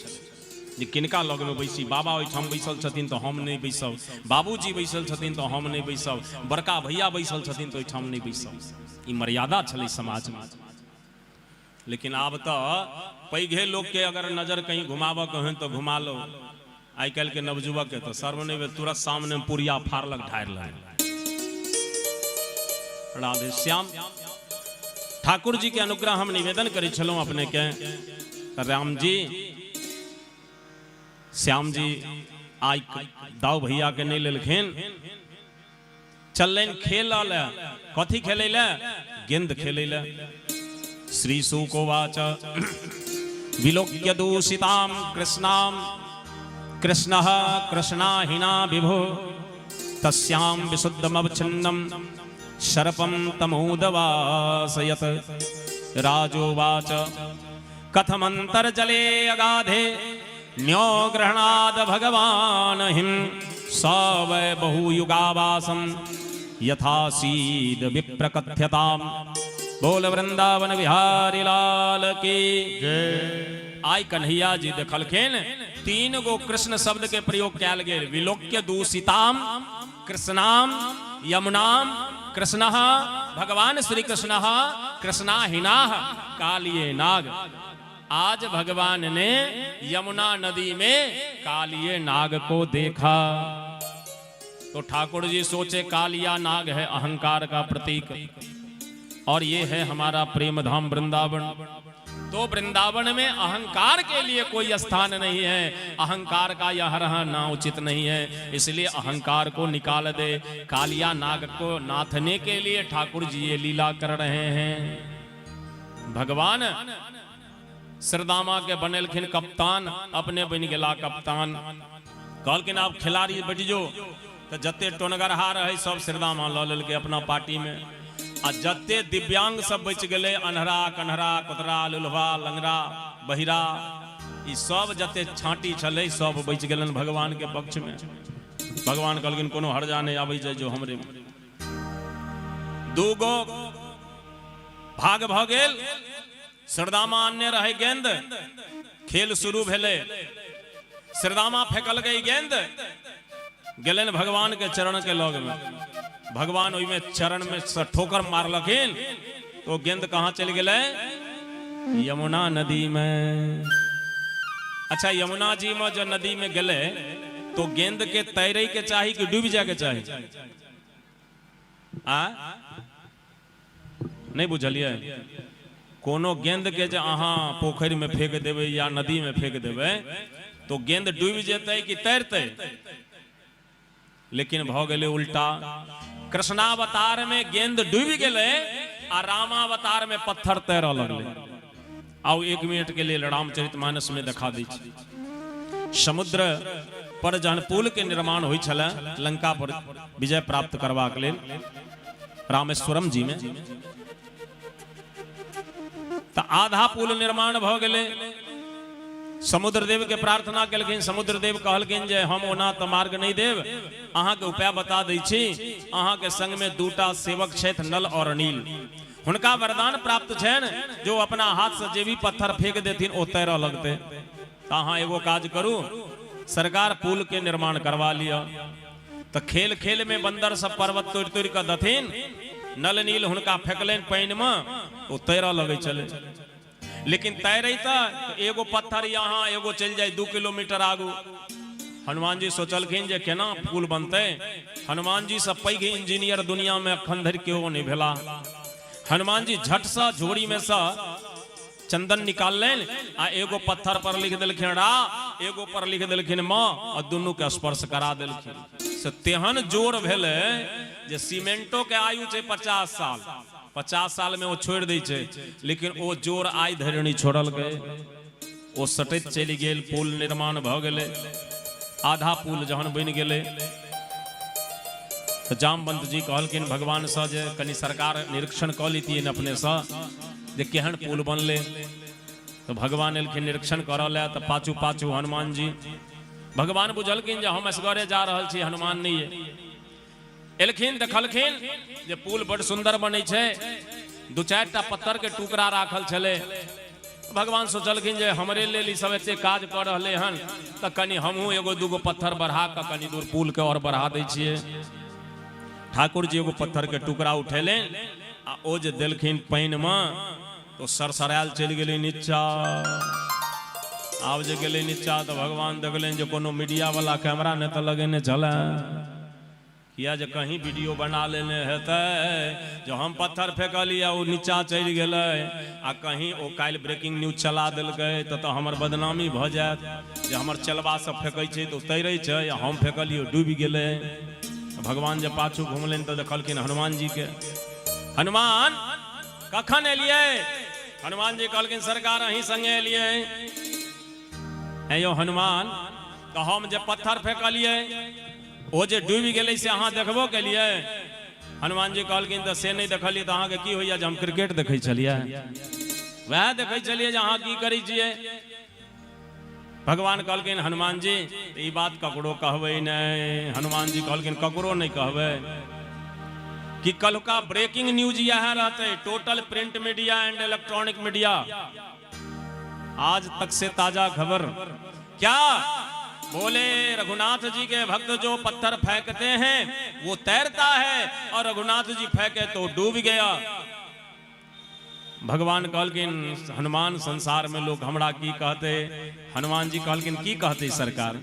जे किनका लग में बैसी। बाबा ओहिठाम बैसल छथिन तो हम नहीं बैसब, बाबूजी बैसल छथिन तो हम नहीं बैसब, बड़का भैया बैसल छथिन तो ओहिठाम नहीं बैसब। ई मर्यादा छलै समाज में। लेकिन आब तो पैघे लोग के अगर नजर कहीं घुमाबऽ कहें तो घुमा लो। आई काल्हि के नवजुवक के तो सर्व नहीं तुरंत सामने में पुरिया फाड़लक, ढारि लग। राधे श्याम। ठाकुर जी के अनुग्रह हम निवेदन करे छलौं अपने के। राम जी श्याम जी आई दाऊ भैया के नहीं लेलखिन, चलन खेल ले। कथी खेले ले? गेंद खेले ले। श्री शुकोवाच विलोक्य दूषितां कृष्णां कृष्णः कृष्णाहिना विभो तस्यां विशुद्धमवच्छिन्नं शर्पं तमोदवासयत्। राजोवाच कथमन्तर्जले अगाधे न्यो गृह्णाद भगवान् हिं स वै बहुयुगावासं यथासीद विप्रकथ्यताम्। बोल वृंदावन बिहारी लाल की जय। आई कन्हैया जी देखलखिन 3 गो कृष्ण शब्द के प्रयोग कैल गेल। विलोक्य दूषिताम कृष्णाम यमुनाम कृष्णः, भगवान श्री कृष्णः कृष्णाहिनाः कालिये नाग। आज भगवान ने यमुना नदी में कालिये नाग को देखा तो ठाकुर जी सोचे कालिया नाग है अहंकार का प्रतीक, और ये है हमारा प्रेम धाम वृंदावन। तो वृंदावन में अहंकार के लिए कोई स्थान नहीं है, अहंकार का यह रहना उचित नहीं है, इसलिए अहंकार को निकाल दे। कालिया नाग को नाथने के लिए ठाकुर जी ये लीला कर रहे हैं। भगवान श्रदामा के बनेलखिन कप्तान, अपने बन गेला कप्तान। कहलखिन आप खिलाड़ी बैठ जो, तो जते टोनगरहा रहे सब श्रदामा ल लेलकै अपना पार्टी में। आ जते दिव्यांग सब बच गए, अनहरा कन्हरा कुतरा लुलवा लंगरा बहिरा ई सब जते छांटी छले सब बच गेलन भगवान के पक्ष में। भगवान कहलखिन कोनो हर्जा नहीं आबै जाय जो हमरे दूगो भाग भ गेल। श्रद्धामा अन्य रहे गेंद, खेल शुरू भेले। श्रद्धामा फेंकल गई गेंद, गेलन भगवान के चरण के लग में। भगवान ओई में चरण में ठोकर मारलखिन तो गेंद कहां चल गेले? यमुना नदी में। अच्छा, यमुना जी में जो नदी में गेले तो गेंद के तैरे के चाही कि डूब जाए के चाही? नहीं बुझलिए? कोनो गेंद के जे अहाँ पोखरी में फेंक देवे या नदी में फेंक देवे तो गेंद डूब जेते कि तैरते? लेकिन भ गेले उल्टा। कृष्णावतार में गेंद डूब गेले आ रामावतार में पत्थर तैरऽ लगले। आओ 1 मिनट के लिए रामचरितमानस में दिखा दी। समुद्र पर जहन पुल के निर्माण हुई छले लंका पर विजय प्राप्त करबाक लेल रामेश्वरम जी में, तो आधा पुल निर्माण भ गेले। समुद्र देव के प्रार्थना केलखिन। समुद्र देव कहलखिन जे हम ओना तो मार्ग नहीं देव, अहाँ के उपाय बता दै छी। अहाँ के संग में 2टा सेवक छथि, नल और नील। हुनका वरदान प्राप्त छनि जो अपना हाथ से जे भी पत्थर फेंक देथिन ओ तैरऽ लगते। तो अहाँ एगो काज करू, सरकार पुल के निर्माण करवा लिया। तो खेल खेल में बंदर सब पर्वत तोड़ तोड़ के दथिन, नल नील हुनका फेंकलन पानी में, वो तैरऽ लगे चले। लेकिन तैरे तो एगो पत्थर यहाँ एगो चल जाए 2 किलोमीटर आगू। हनुमान जी सोचलखिन जे केना पुल बनते। हनुमान जी से पैघ इंजीनियर दुनिया में अखन धरि केओ नहीं भेला। हनुमान जी झट सा झोड़ी में सा चंदन निकाल लेन आ एगो पत्थर पर लिख देलखिन रा, एगो पर लिख देलखिन माँ, और दोनों के स्पर्श करा देलखिन। से तेहन जोर भेले जे सीमेंटो के आयु छै 50 साल। 50 साल में वो छोड़ दै छै, लेकिन वो जोर आइ धरि नहीं छोड़ल गए। वो सटैत चलि गेल, पुल निर्माण भ गेले। आधा पुल जहन बनि गेले तो जामवंत जी कहलखिन भगवान से जे कनी सरकार निरीक्षण क लेतियन अपने से जे केहन पुल बनले। तो भगवान एलखिन निरीक्षण करऽ ले। तो पाछू पाछू हनुमान जी, भगवान बुझलखिन जे हम असगरे जा रहल छी, हनुमान नहीं है। एलखिन देखलखिन जे पुल बड़ सुंदर बनै छै, 2-4 टा पत्थर के टुकड़ा राखल छले। भगवान सोचलखिन जे हमरे लेल ई सब एते काज कर रहले हन, तो कनी हमहूँ एगो 2गो पत्थर बढ़ा के कनी दूर पुल के और बढ़ा दै छियै। ठाकुर जी एगो पत्थर के टुकड़ा उठेले आ ओ जे देलखिन पानी में तो सरसरायल चलि गेलै नीचा। आब जे गेलै नीचा तो भगवान देखलनि जे कोनो मीडिया वाला कैमरा ने तो लगेने छले, किया जे कहीं वीडियो बना लेने हेतै जो हम पत्थर फेंकलिए वो नीचा चलि गेलै आ कहीं वो काल्हि ब्रेकिंग न्यूज चला देलकै तो हमर बदनामी भ जायत जे हमर चलबा सब फेंकै छै तो तैरै छै, या हम फेंकलिए डूबि गेलै। भगवान जब पाछू घुमलनि तो देखलखिन हनुमान जी के। हनुमान कखन एलिए? हनुमान जी कहलखिन सरकार अहीं संगे एलिए। है यो हनुमान, तो हम जे पत्थर फेंकलिए ओ जे डूबि गेलै से अहाँ देखबो केलिए? हनुमान जी कहलखिन तो से नहीं देखलिए तो अहाँ के की होइया जे हम क्रिकेट देखै छलिए? वह देखै छलिए जे अहाँ की करै छियै। भगवान कहलखिन हनुमान जी ई बात ककरो कहबै नहीं। हनुमान जी कहलखिन ककरो नहीं कहबै कि कल का ब्रेकिंग न्यूज यह रहते। Total print media and electronic media आज तक से ताजा खबर क्या बोले? रघुनाथ जी के भक्त जो पत्थर फेंकते हैं वो तैरता है और रघुनाथ जी फेंके तो डूब गया। भगवान कहलखिन हनुमान संसार में लोग हमरा की कहते? हनुमान जी कहलखिन की कहते सरकार?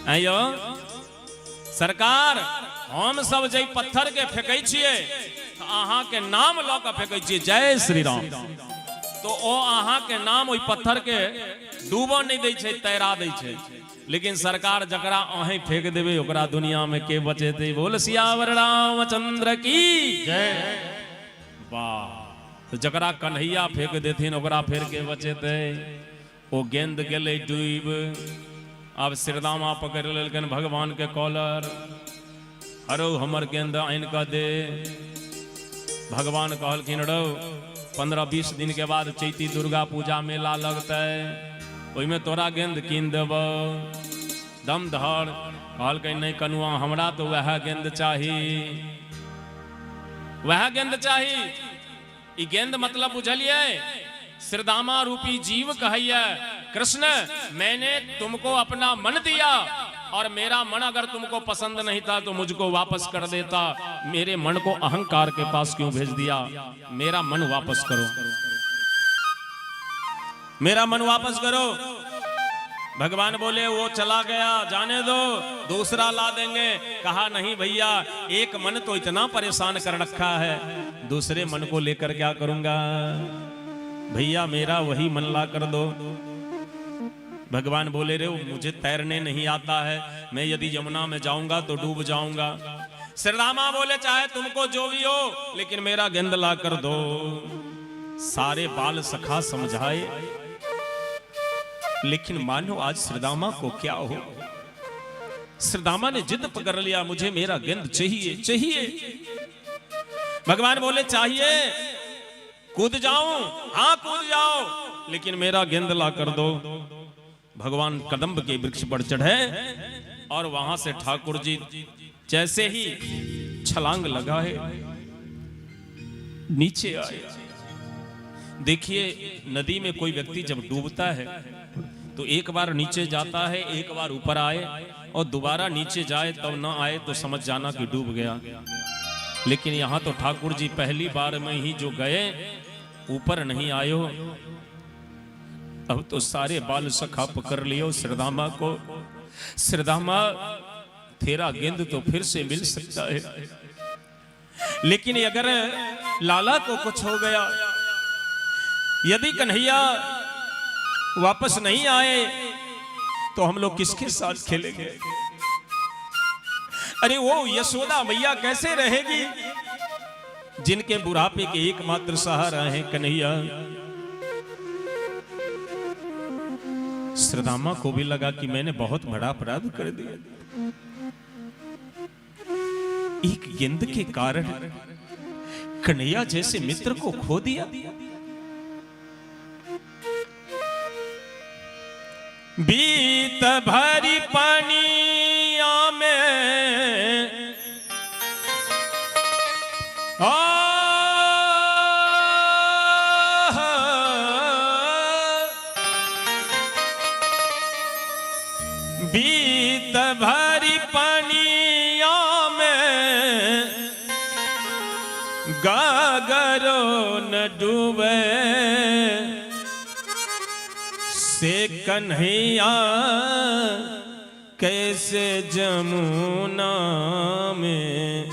आइयो सरकार, हम सब जे पत्थर के फेंकै छियै अहाँ के नाम लऽ के फेंकै छियै, जय श्री राम, तो ओ अहाँ के नाम ओइ पत्थर के डूबऽ नहीं दै छै, तैरा दै छै। लेकिन सरकार जकरा अहीं फेंक देबै ओकरा दुनिया में के बचेतै? बोल सियावर रामचंद्र की जय। वाह, तो जकरा कन्हैया फेंक देथिन ओकरा फेर के बचेतै? ओ गेंद गेलै डूब। अब श्रीदामा पकड़ लेलकन भगवान के कॉलर, अरो हमर गेंद आनि के दे। भगवान कहलखिन रो 15-20 दिन के बाद चैती दुर्गा पूजा मेला लगता है, ओइमे तोरा गेंद कीन देब। दम धड़ कहल के नहीं कनुआ हमरा तो वह गेंद चाही, वह गेंद चाही। ई गेंद मतलब बुझलिए श्रीदामा रूपी जीव कहिए कृष्ण मैंने तुमको अपना मन दिया और मेरा मन अगर तुमको पसंद नहीं था तो मुझको वापस कर देता। मेरे मन को अहंकार के पास क्यों भेज दिया? मेरा मन वापस करो, मेरा मन वापस करो। भगवान बोले वो चला गया, जाने दो, दूसरा ला देंगे। कहा नहीं भैया, एक मन तो इतना परेशान कर रखा है, दूसरे मन को लेकर क्या करूंगा? भैया मेरा वही मन ला कर दो। भगवान बोले रे मुझे तैरने नहीं आता है, मैं यदि यमुना में जाऊंगा तो डूब जाऊंगा। श्रीरामा बोले चाहे तुमको जो भी हो, लेकिन मेरा गेंद ला कर दो। सारे बाल सखा समझाए, लेकिन मानो आज श्रीदामा को क्या हो। श्रीदामा ने जिद पकड़ लिया, मुझे मेरा गेंद चाहिए चाहिए। भगवान बोले चाहिए, कूद जाऊं? हाँ कूद जाओ, लेकिन मेरा गेंद ला कर दो। भगवान कदम्ब के वृक्ष पर चढ़े और वहां से ठाकुर जी जैसे ही छलांग लगाए नीचे आए। देखिए नदी में कोई व्यक्ति जब डूबता है तो एक बार नीचे जाता है, एक बार ऊपर आए और दोबारा नीचे जाए तब ना आए तो समझ जाना कि डूब गया। लेकिन यहाँ तो ठाकुर जी पहली बार में ही जो गए ऊपर नहीं आयो। अब तो सारे बाल सखा पकड़ लियो श्रीदामा को। श्रीदामा तेरा गेंद तो फिर से मिल सकता है, लेकिन अगर लाला को कुछ हो गया, यदि कन्हैया वापस नहीं आए तो हम लोग किसके साथ खेलेंगे? अरे वो यशोदा मैया कैसे रहेगी जिनके बुढ़ापे के एकमात्र सहारा है कन्हैया। श्रीदामा को भी लगा कि मैंने बहुत बड़ा अपराध कर दिया। एक गेंद के कारण कन्हैया जैसे मित्र को खो दिया। बीत भरी पानिया में बीत भरी पानिया में गागरो न डूबे से कन्हैया कैसे जमुना में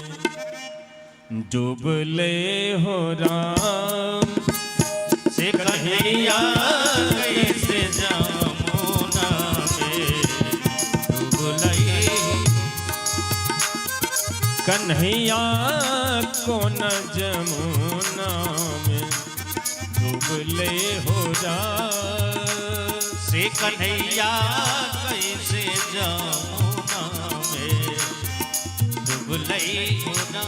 डूबले हो राम। से कन्हैया कैसे जमुना में डूबले, कन्हैया कौन जमुना में डूबले हो राम। से कन्हैया कैसे जमुना में डूबले होना।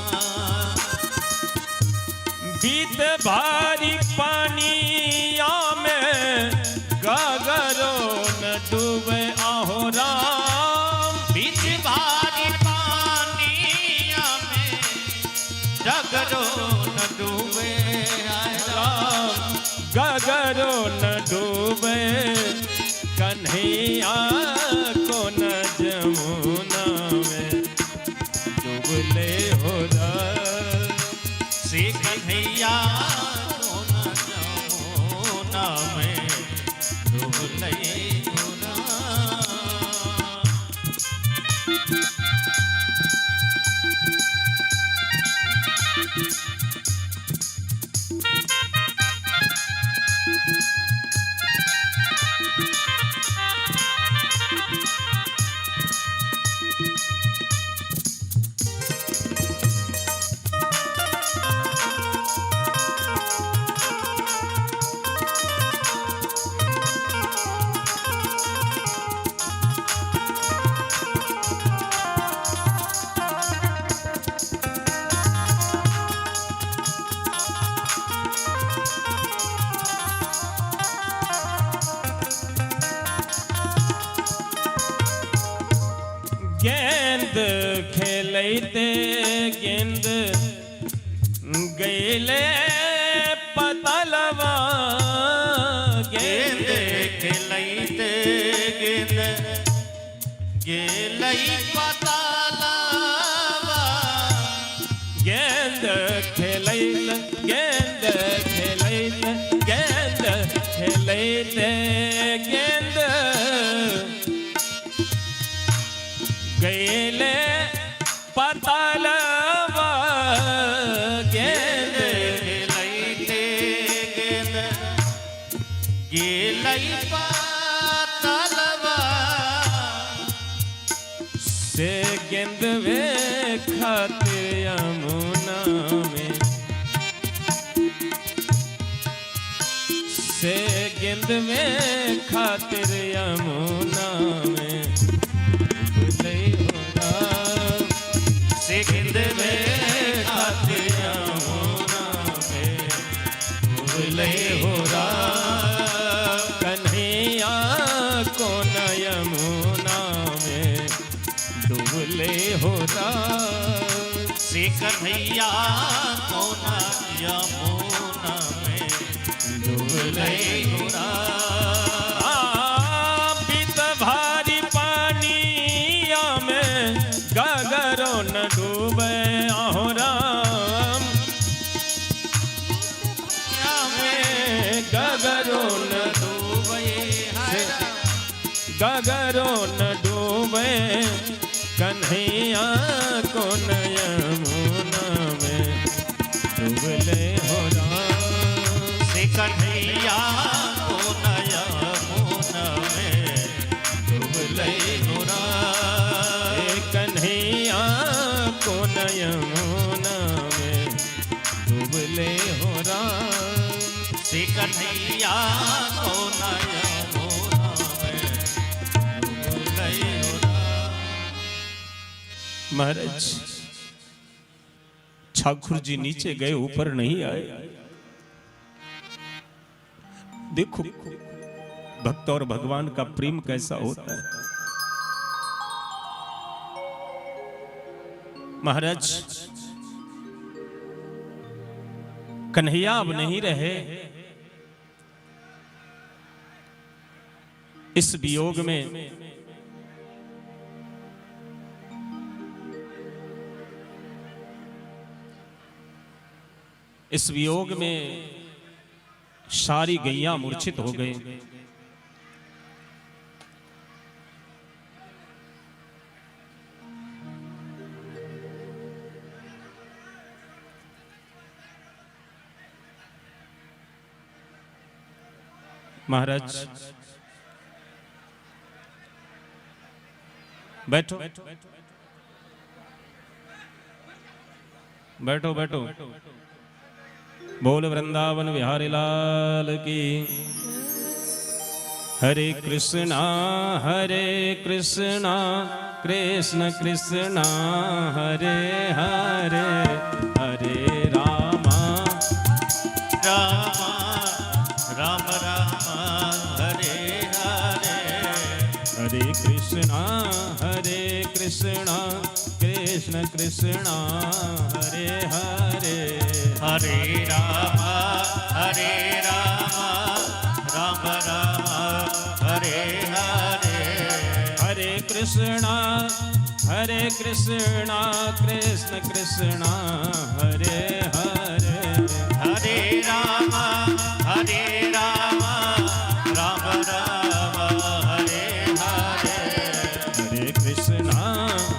बीत भारी पानिया में गागरो न डूबे आहो राम। बीच भारी पानिया में गागरो न डूबे राम। गागरो न डूबे कन्हैया को न जमुना में डूबले हो राम। से कन्हैया को न जमुना में डूबले हो राम। खेलते गेंद गैले पतलवा गेंद खेलते गेंद गेलई पतालवा गेंद खेलैत गेंद खेलैत गेंद खेलैत गेंद गैले पतलवा गेंद खेलते गेंद गेलई पतालवा से गेंद वे खातिर यमुना में से गेंद में खातिर यमुना में डूबले हो राम से गेंद में खातिर यमुना में डूबले हो राम कन्हैया को न यमुना में डूबले हो राम से कन्हैया को न यमुना में डूबले हो राम पीत भारी पानिया में गगरो न डूबे आहो राम में गगरो न डूबे गगरो न डूबे कन्हैया को न यमुना में डूबले हो राम से कन्हैया को न यमुना में डूबले हो राम कन्हैया को न यमुना में डूबले हो राम से कन्हैया को न यमुना में डूबले हो राम। महाराज ठाकुर जी नीचे गए ऊपर नहीं आए। देखो भक्त और भगवान का प्रेम कैसा होता है। महाराज कन्हैया अब नहीं रहे। इस वियोग में सारी गैया मूर्छित हो गए। महाराज बैठो बैठो बैठो। बोल वृंदावन बिहारी लाल की। हरे कृष्णा कृष्ण कृष्ण हरे हरे हरे रामा रामा राम राम हरे हरे हरे कृष्णा कृष्ण कृष्ण हरे हरे हरे राम राम राम हरे हरे हरे कृष्णा कृष्ण कृष्ण हरे हरे हरे राम राम राम हरे हरे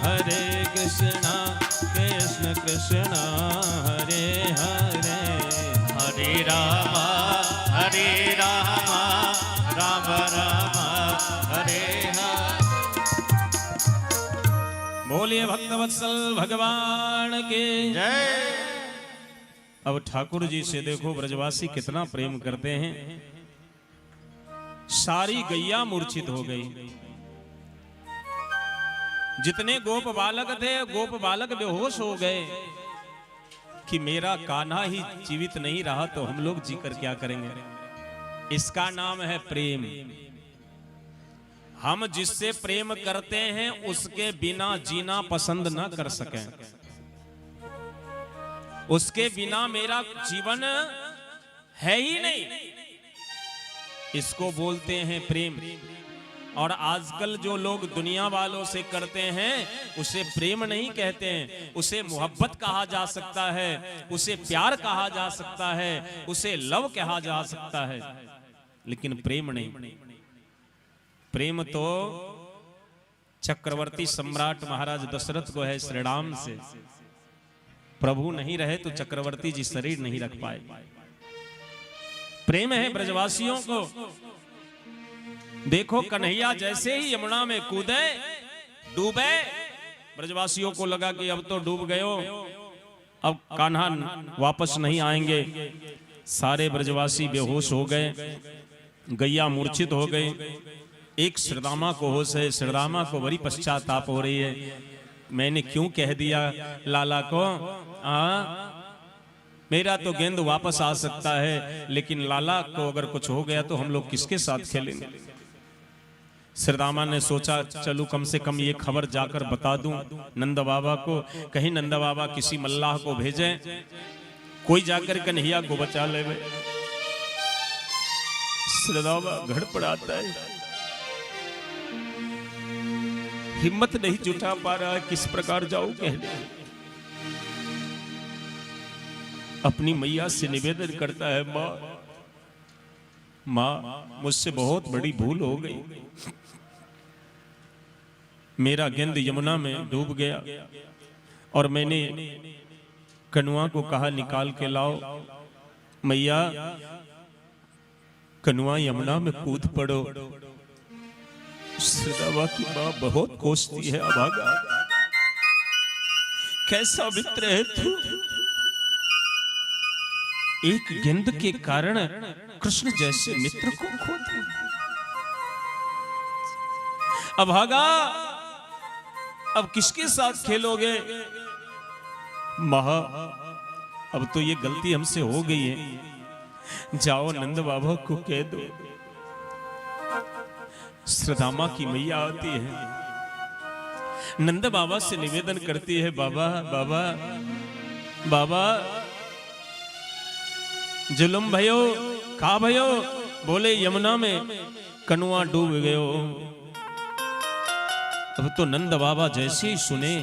हरे कृष्णा कृष्ण कृष्ण हरे हरे हरे राम राम राम हरे हरे। बोलिए भक्तवत्सल भगवान के जय। अब ठाकुर जी से देखो ब्रजवासी कितना प्रेम करते हैं। सारी गैया मूर्छित हो गई। जितने गोप बालक थे गोप बालक बेहोश हो गए कि मेरा कान्हा ही जीवित नहीं रहा तो हम लोग जीकर क्या करेंगे। इसका नाम है प्रेम। हम जिससे प्रेम करते हैं उसके बिना जीना पसंद ना कर सकें, उसके बिना मेरा जीवन है ही नहीं, इसको बोलते हैं प्रेम। और आजकल जो लोग दुनिया वालों से करते हैं उसे प्रेम नहीं कहते हैं, उसे मोहब्बत कहा जा सकता है, उसे प्यार कहा जा सकता है, उसे लव कहा जा सकता है, लेकिन प्रेम नहीं। प्रेम तो चक्रवर्ती सम्राट महाराज दशरथ को है श्री राम से। प्रभु नहीं रहे तो चक्रवर्ती जी शरीर नहीं रख पाए। प्रेम है ब्रजवासियों को। देखो कन्हैया जैसे ही यमुना में कूदे डूबे, ब्रजवासियों को लगा कि अब तो डूब गए हो, अब कान्हा वापस नहीं आएंगे। सारे ब्रजवासी बेहोश हो गए, गैया मूर्छित हो गई। एक श्रीदामा को होश है, श्रीदामा को बड़ी पश्चाताप हो रही है, मैंने क्यों कह दिया लाला को, मेरा तो गेंद वापस आ सकता है, लेकिन लाला को अगर कुछ हो गया तो हम लोग किसके साथ खेलेंगे। श्रीदामा ने सोचा चलू कम से कम ये खबर जाकर बता दूं नंद बाबा को, कहीं नंद बाबा किसी मल्लाह को भेजें, कोई जाकर कन्हैया को बचा ले। श्रीदामा घर पर आता है, हिम्मत नहीं जुटा पा रहा है किस प्रकार जाऊं कहने। अपनी मैया से निवेदन करता है, माँ माँ मुझसे बहुत बड़ी भूल हो गई, मेरा गेंद यमुना में डूब गया और मैंने कनुआ को कहा निकाल के लाओ। मैया कनुआ यमुना में कूद पड़ो। श्रीदामा की मां बहुत कोसती है, अभागा कैसा मित्र है तू, एक गेंद के कारण कृष्ण जैसे मित्र को खो दे। अभागा अब किसके साथ खेलोगे। महा अब तो ये गलती हमसे हो गई है, जाओ नंद बाबा को कह दो। श्रीदामा की मैया आती है, नंद बाबा से निवेदन करती है, बाबा बाबा बाबा जुलुम भयो का भयो। बोले यमुना में कनुआ डूब गयो। अब तो नंद बाबा जैसे ही सुने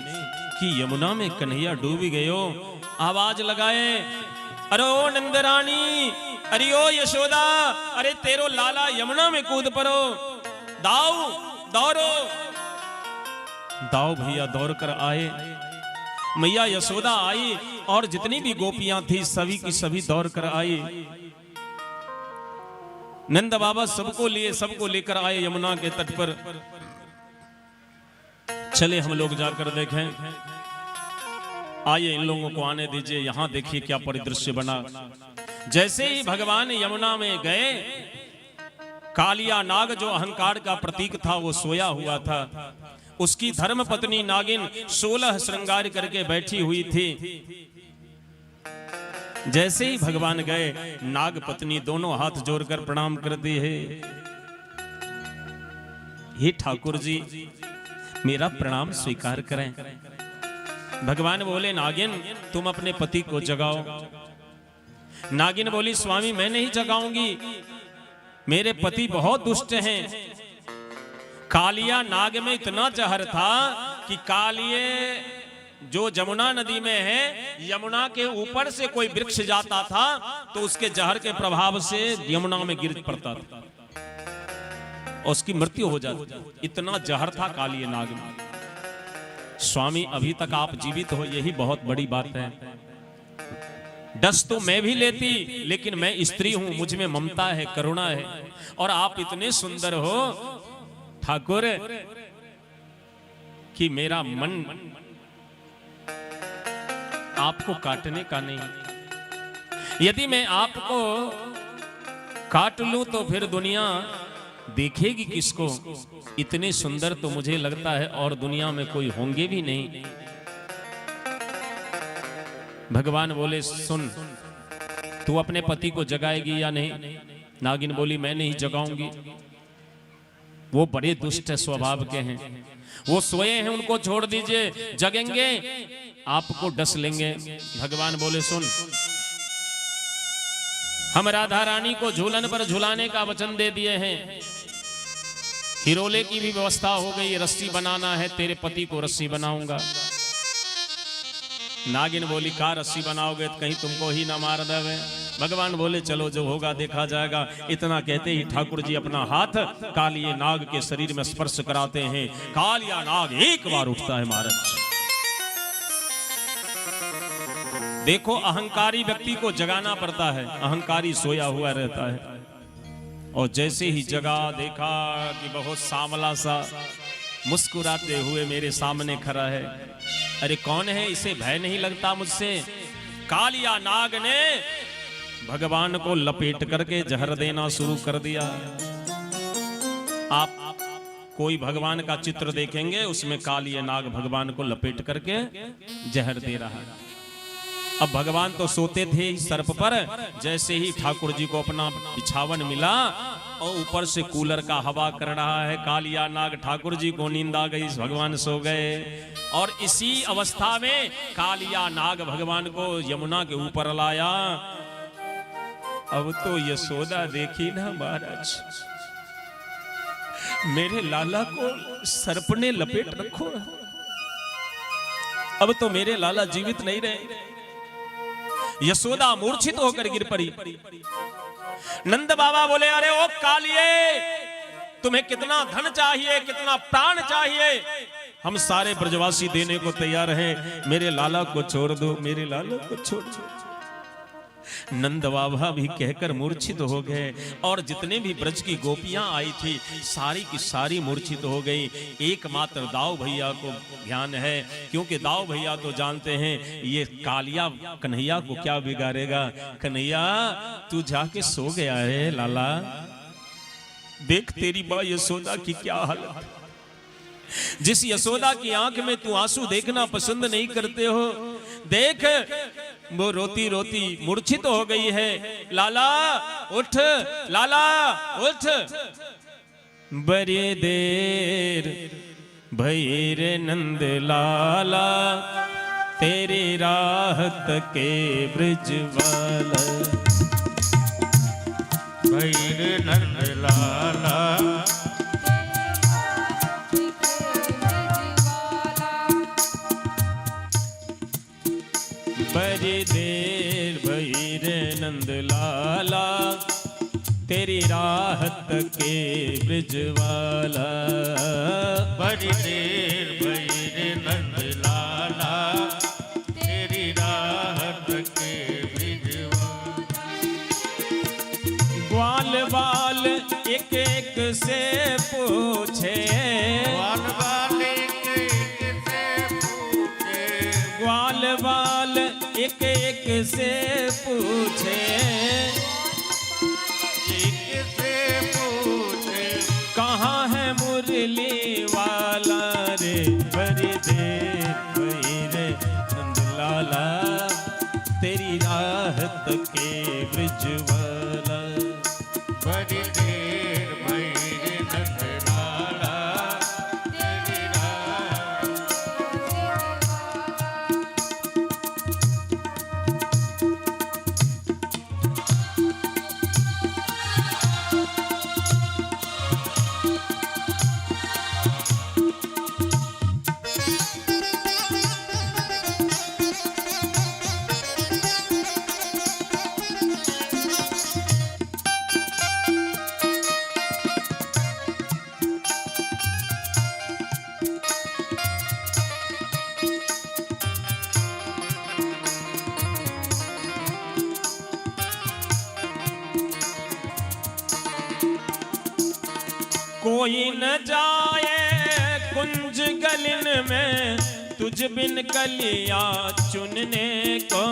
कि यमुना में कन्हैया डूब गयो, आवाज लगाए, अरे ओ नंद रानी, अरे ओ यशोदा, अरे तेरो लाला यमुना में कूद पड़ो, दाऊ दौड़ो। दाऊ भैया दौड़ कर आए, मैया यशोदा आई और जितनी भी गोपियां थी सभी की सभी दौड़ कर आई। नंद बाबा सबको लेकर आए यमुना के तट पर। चले हम लोग जाकर देखें, आइए इन लोगों को आने दीजिए, यहां देखिए क्या परिदृश्य बना। जैसे ही भगवान यमुना में गए, कालिया नाग जो अहंकार का प्रतीक था वो सोया हुआ था। उसकी धर्म पत्नी नागिन 16 श्रृंगार करके बैठी हुई थी। जैसे ही भगवान गए, नाग पत्नी दोनों हाथ जोड़कर प्रणाम करती है, हे ठाकुर जी मेरा प्रणाम स्वीकार करें। भगवान बोले, नागिन तुम अपने पति को जगाओ। नागिन बोली, स्वामी मैं नहीं जगाऊंगी, मेरे पति बहुत दुष्ट हैं। कालिया नाग में इतना जहर था कि कालिये जो जमुना नदी में है, यमुना के ऊपर से कोई वृक्ष जाता था तो उसके जहर के प्रभाव से यमुना में गिर पड़ता था और उसकी मृत्यु हो जाती। इतना जहर था कालिये नाग में। स्वामी अभी तक आप जीवित हो, यही बहुत बड़ी बात है। डस तो मैं भी लेती, लेकिन मैं स्त्री हूं, मुझ में ममता है, करुणा है, और आप इतने सुंदर हो ठाकुर कि मेरा मन आपको काटने का नहीं। यदि मैं आपको काट लूं तो फिर दुनिया देखेगी किसको। इतने सुंदर तो मुझे लगता है और दुनिया में कोई होंगे भी नहीं। भगवान बोले, सुन तू अपने पति को जगाएगी या नहीं। नागिन बोली, मैं नहीं जगाऊंगी। वो बड़े दुष्ट स्वभाव के हैं, वो सोए हैं, उनको छोड़ दीजिए, जगेंगे आपको डस लेंगे। भगवान बोले सुन, हम राधा रानी को झूलन पर झुलाने का वचन दे दिए हैं, हिरोले की भी व्यवस्था हो गई, रस्सी बनाना है, तेरे पति को रस्सी बनाऊंगा। नागिन बोली का रस्सी बनाओगे तो कहीं तुमको ही ना मार देवे। भगवान बोले चलो जो होगा देखा जाएगा। इतना कहते ही ठाकुर जी अपना हाथ कालिये नाग के शरीर में स्पर्श कराते हैं, कालिया नाग एक बार उठता है महाराज। देखो अहंकारी व्यक्ति को जगाना पड़ता है, अहंकारी सोया हुआ रहता है, और जैसे ही जगा देखा कि बहुत सांवला सा मुस्कुराते हुए मेरे सामने खड़ा है। अरे कौन है, इसे भय नहीं लगता मुझसे? कालिया नाग ने भगवान को लपेट करके जहर देना शुरू कर दिया। आप कोई भगवान का चित्र देखेंगे, उसमें कालिया नाग भगवान को लपेट करके जहर दे रहा है। अब भगवान तो सोते थे सर्प पर, जैसे ही ठाकुर जी को अपना बिछावन मिला और ऊपर से कूलर का हवा कर रहा है, कालिया नाग ठाकुर जी को नींद आ गई, भगवान सो गए। और इसी अवस्था में कालिया नाग भगवान को यमुना के ऊपर लाया। अब तो यशोदा देखी ना महाराज, मेरे लाला को सर्प ने लपेट रखो, अब तो मेरे लाला जीवित नहीं रहे। यशोदा मूर्छित होकर गिर पड़ी। नंद बाबा बोले अरे ओ कालिये, तुम्हें कितना धन चाहिए, कितना प्राण चाहिए, हम सारे ब्रजवासी देने को तैयार हैं, मेरे लाला को छोड़ दो, मेरे लाला को छोड़ दो। नंद बाबा भी कहकर मूर्छित हो गए, और जितने भी ब्रज की गोपियां आई थी सारी की सारी मूर्छित हो गई। एकमात्र दाऊ भैया को ध्यान है, क्योंकि दाऊ भैया तो जानते हैं ये कालिया कन्हैया को क्या बिगाड़ेगा। कन्हैया तू जाके सो गया है लाला, देख तेरी मां यशोदा की क्या हालत। जिस यशोदा की आंख में तू आंसू देखना पसंद नहीं करते हो, देख वो रोती रोती मूर्छित हो गई है। लाला उठ, लाला उठ। बड़ी देर भई रे नंद लाला, तेरी राहत के ब्रज वाला। भई रे नंद लाला, बड़ी देर भई रे नंद लाला, तेरी राहत के ब्रज वाला। बड़ी देर भई रे नंद लाला, तेरी राहत के ब्रज वाला। ग्वाल बाल एक एक से पूछे, ग्वाल बाल एक एक से पूछे, ग्वाल बाल एक एक से पूछे, एक से पूछे, कहाँ है मुरली वाला रे। बड़ी देर भई रे नंद लाला, तेरी राहत के ब्रज वाला। बड़ी देर भई रे नंद लाला, तेरी राहत। कोई न जाए कुंज गलिन में, तुझ बिन कलिया चुनने को।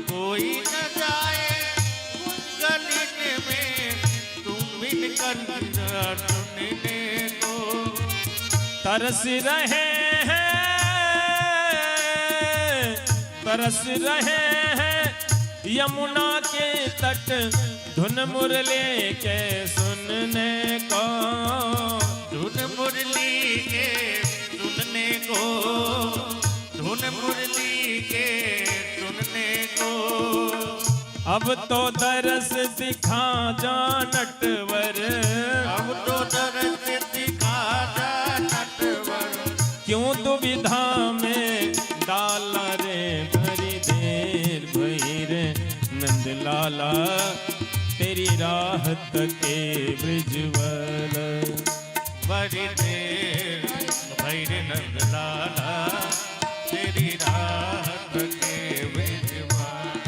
कोई न जाए गलिन में, तुम बिन कलिया चुनने को। तरस रहे हैं, तरस रहे हैं यमुना के तट, धुन मुरली के सुन सुनने को, धुन मुरली के सुनने को, धुन मुरली के सुनने को। अब तो दरस दिखा जा नटवर, अब तो दरस दिखा जा नटवर। क्यों दुविधा में डाला रे, भरी देर भई रे नंद लाला, तेरी राह तके ब्रिजवल। बड़ी देर भई रे नंद लाला, तेरी राह तके ब्रिजवल।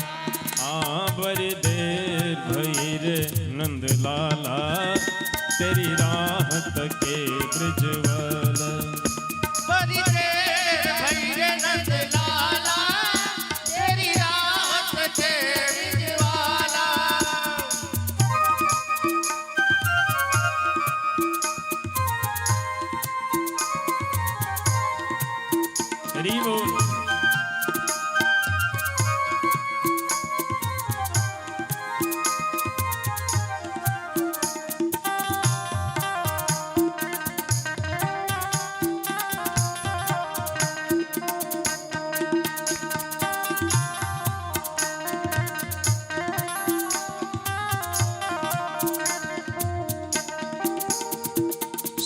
हाँ बड़ी देर भई रे नंद लाला, तेरी राह तके ब्रिजवल। बड़ी देर भई रे नंद लाला, तेरी राह तके ब्रिजवाला। हरि बोल।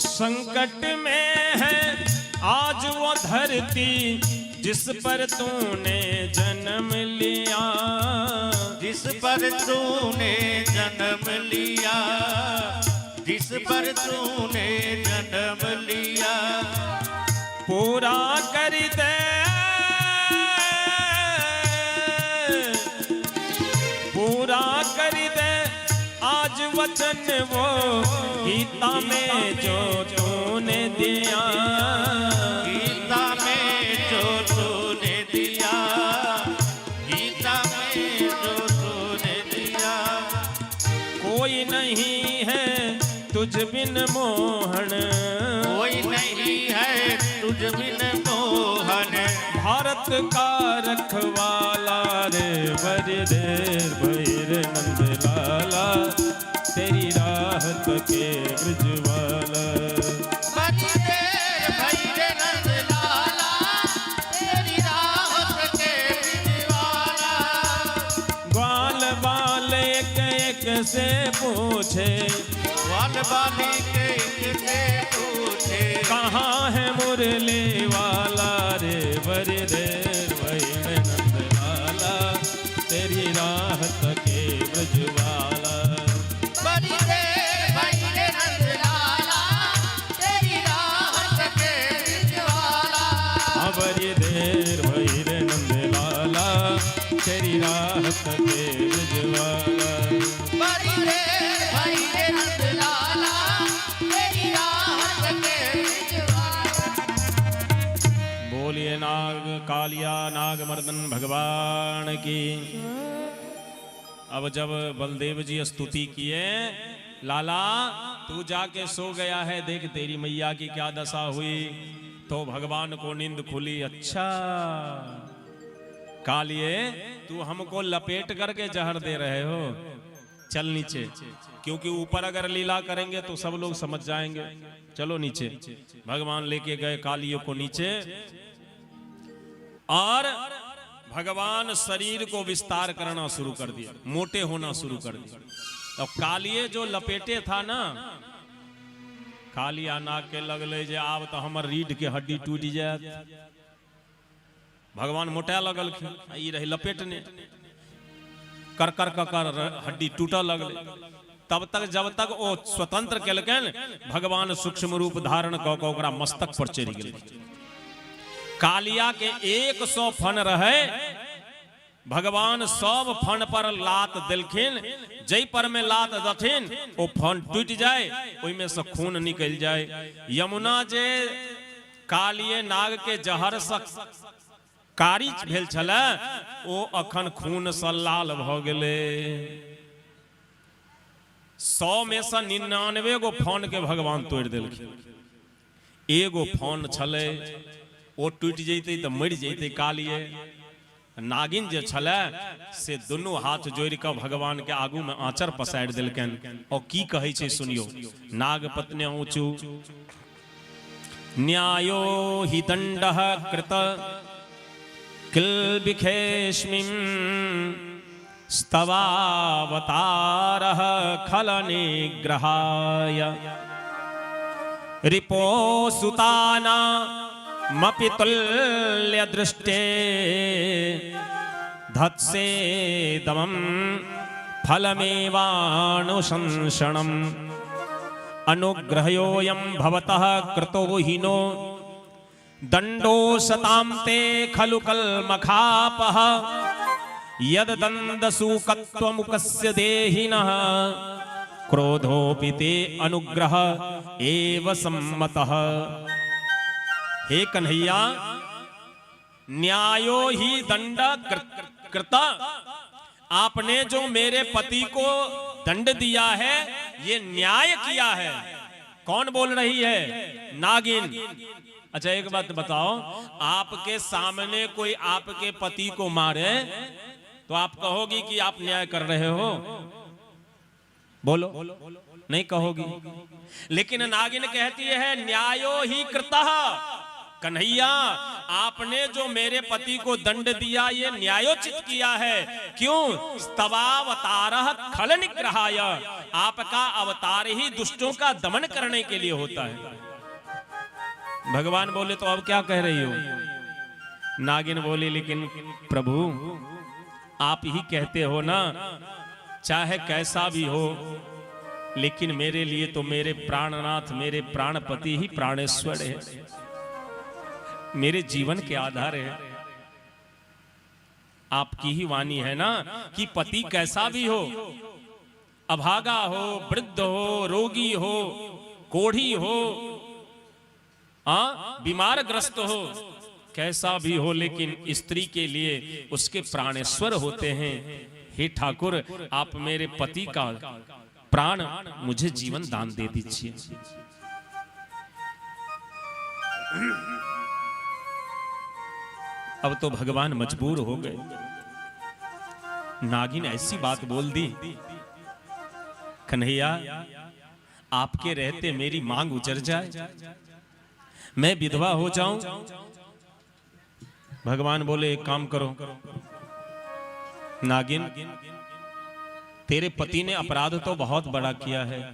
संकट में है आज वो धरती, जिस पर तूने जन्म लिया, जिस पर तूने जन्म लिया, जिस पर तूने जन्म लिया। पूरा कर दे, पूरा कर दे आज वचन वो, गीता में जो तूने दिया, गीता में जो तूने दिया, गीता में जो तूने दिया। कोई नहीं है तुझ बिन मोहन, कोई नहीं है तुझ बिन मोहन। भारत का रखवाला रे, बड़ी देर भई रे नंद लाला, तेरी राह तके ब्रिजवाला। बड़ी देर भई रे नंद लाला, तेरी राह तके ब्रिजवाला। ग्वाल बाल एक एक से पूछे, ग्वाल बाली के से पूछे, कहाँ है मुरली वाला रे, बड़ी देर भई रे नंद लाला, तेरी राह तके ब्रिजवाला। बड़ी देर भई रे नंद लाला, तेरी राह तके ब्रिजवाला। बड़ी देर भई रे नंद लाला, तेरी राह तके ब्रिजवाला। बड़ी देर भई रे नंद लाला, तेरी राह तके ब्रिजवाला। बोलिए नाग कालिया नाग मर्दन भगवान की। अब जब बलदेव जी स्तुति किए, लाला तू जाके सो गया है, देख तेरी मैया की क्या दशा हुई। तो भगवान को नींद खुली। अच्छा कालिए तू हमको लपेट करके जहर दे रहे हो, चल नीचे, क्योंकि ऊपर अगर लीला करेंगे तो सब लोग समझ जाएंगे। चलो नीचे। भगवान लेके गए कालियों को नीचे, और भगवान शरीर को विस्तार करना शुरू कर दिया, मोटे होना शुरू कर दिया। तो कालिए जो लपेटे था ना, कालिया नाग के लगले जे आब तो हमर रीढ़ के हड्डी टूट जाए। भगवान मोटा लगल, ई रही लपेटने, कर कर कर हड्डी टूटा लगले। तब तक जब तक वो स्वतंत्र केलकन, भगवान सूक्ष्म रूप धारण क के ओकरा मस्तक पर चढ़ गेल। कालिया के 100 फन रहे, भगवान सब फन पर लात दिलखिन। जय पर में लात दथिन वो फन टूट जाए, ओइमे से खून निकल जाए। यमुना जे कालिए नाग के जहर से कारी भेल छले, ओ अखन खून से लाल भ गेले। 100 में से 99 गो फन के भगवान तोड़ देलखिन। एगो फन छले, वो टूट जैते तो मर जैते कालिए। नागिन जे छले से दुनू हाथ जोड़ के भगवान के आगू में आंचर पसारि देलकन और की कहे छे सुनियो। नाग पत्ने ऊंचू न्यायो हि दंडः कृत किल्बिखेष्मिं स्तवावतारः खलनिग्रहाय रिपोसुतानामपि तुल्यदृष्टे धत्सेदमं फलमेवानुशंसनम् अनुग्रहयोऽयं भवतः कृतो हिनो दंडो सतां ते खलु कल्मखापः यद्दन्दसूकत्वमुकस्य देहिनः क्रोधोऽपि ते अनुग्रह एव सम्मतः। हे कन्हैया, न्यायो ही दंड कृता, आपने जो मेरे पति को दंड दिया है ये न्याय किया है। कौन बोल रही है? नागिन। अच्छा एक बात बताओ, आपके सामने कोई आपके पति को मारे तो आप कहोगी कि आप न्याय कर रहे हो? बोलो, नहीं कहोगी। लेकिन नागिन कहती है न्यायो ही कृतः, कन्हैया आपने जो मेरे पति को दंड दिया ये न्यायोचित किया है। क्यों? स्तवावतारः खलनिग्रहाय, आपका अवतार ही दुष्टों का दमन करने के लिए होता है। भगवान बोले तो अब क्या कह रही हो? नागिन बोली लेकिन प्रभु आप ही कहते हो ना, चाहे कैसा भी हो, लेकिन मेरे लिए तो मेरे प्राणनाथ, मेरे प्राणपति ही प्राणेश्वर है, मेरे जीवन के आधार है। आपकी ही वाणी है ना कि पति कैसा भी हो, अभागा हो, वृद्ध हो, रोगी हो, कोढ़ी हो, बीमार ग्रस्त हो, कैसा भी हो, लेकिन स्त्री के लिए उसके प्राणेश्वर होते हैं। हे ठाकुर, आप मेरे पति का प्राण मुझे जीवन दान दे दीजिए। अब तो भगवान मजबूर हो गए। नागिन ऐसी बात बोल दी, कन्हैया आपके रहते मेरी मांग उजर जाए, मैं विधवा हो जाऊं। भगवान बोले एक काम करो नागिन, तेरे पति ने अपराध तो बहुत बड़ा किया है,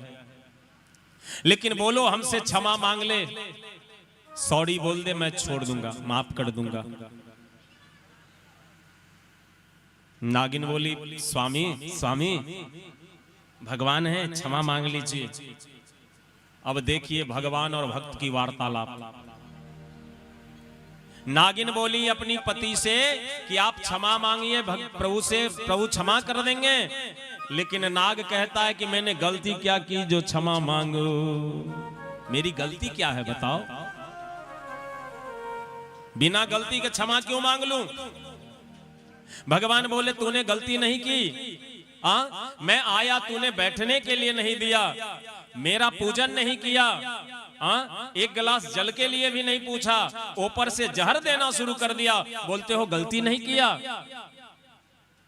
लेकिन बोलो हमसे क्षमा मांग ले, सॉरी बोल दे, मैं छोड़ दूंगा, माफ कर दूंगा। नागिन बोली स्वामी स्वामी भगवान है, क्षमा मांग लीजिए। अब देखिए भगवान और भक्त की वार्तालाप। नागिन बोली अपनी पति से कि आप क्षमा मांगिए प्रभु से, प्रभु क्षमा कर देंगे। लेकिन नाग कहता है कि मैंने गलती क्या की जो क्षमा मांगू? मेरी गलती क्या है बताओ? बिना गलती के क्षमा क्यों मांग लूं? भगवान बोले तूने गलती नहीं की, मैं आया, तूने बैठने के लिए नहीं दिया, मेरा पूजन नहीं किया, एक गिलास जल के लिए भी नहीं पूछा, ऊपर से जहर देना शुरू कर दिया, बोलते हो गलती नहीं किया।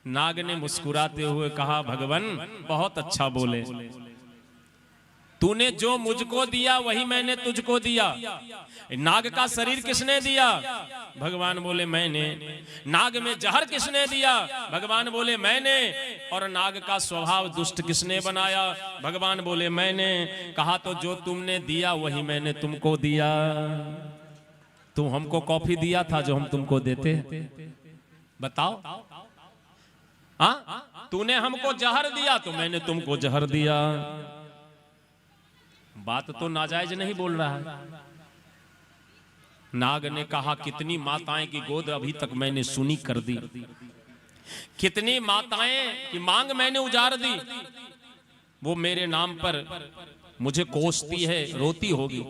नाग ने मुस्कुराते हुए कहा भगवान बहुत अच्छा बोले, तूने जो मुझको दिया वही मैंने तुझको दिया। नाग का शरीर किसने दिया? भगवान बोले मैंने। नाग में जहर किसने दिया? भगवान बोले मैंने। और नाग का स्वभाव दुष्ट किसने बनाया? भगवान बोले मैंने। कहा तो जो तुमने दिया वही मैंने तुमको दिया। तुम हमको कॉफी दिया था जो हम तुमको देते, बताओ। तूने हमको जहर दिया तो मैंने तुमको जहर दिया। बात तो नाजायज नहीं बोल रहा है। नाग ने कहा कितनी माताएं की गोद अभी तक मैंने सुनी कर दी, कितनी माताएं की मांग मैंने उजाड़ दी, वो मेरे नाम पर मुझे कोसती है, रोती होगी।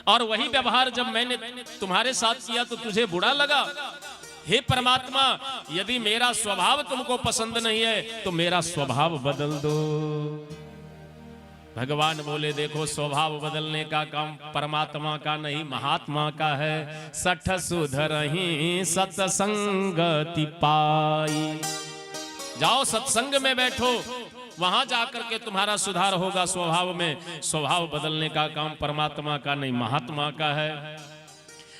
और वही व्यवहार जब मैंने तुम्हारे साथ किया तो तुझे बुरा लगा। हे परमात्मा, यदि मेरा स्वभाव तुमको पसंद नहीं है तो मेरा स्वभाव बदल दो। भगवान बोले देखो स्वभाव बदलने का काम परमात्मा का नहीं महात्मा का है। सठ सुधरहि सत्संगति पाई। जाओ सत्संग में बैठो, वहां जाकर के तुम्हारा सुधार होगा स्वभाव में। स्वभाव बदलने का काम परमात्मा का नहीं महात्मा का है।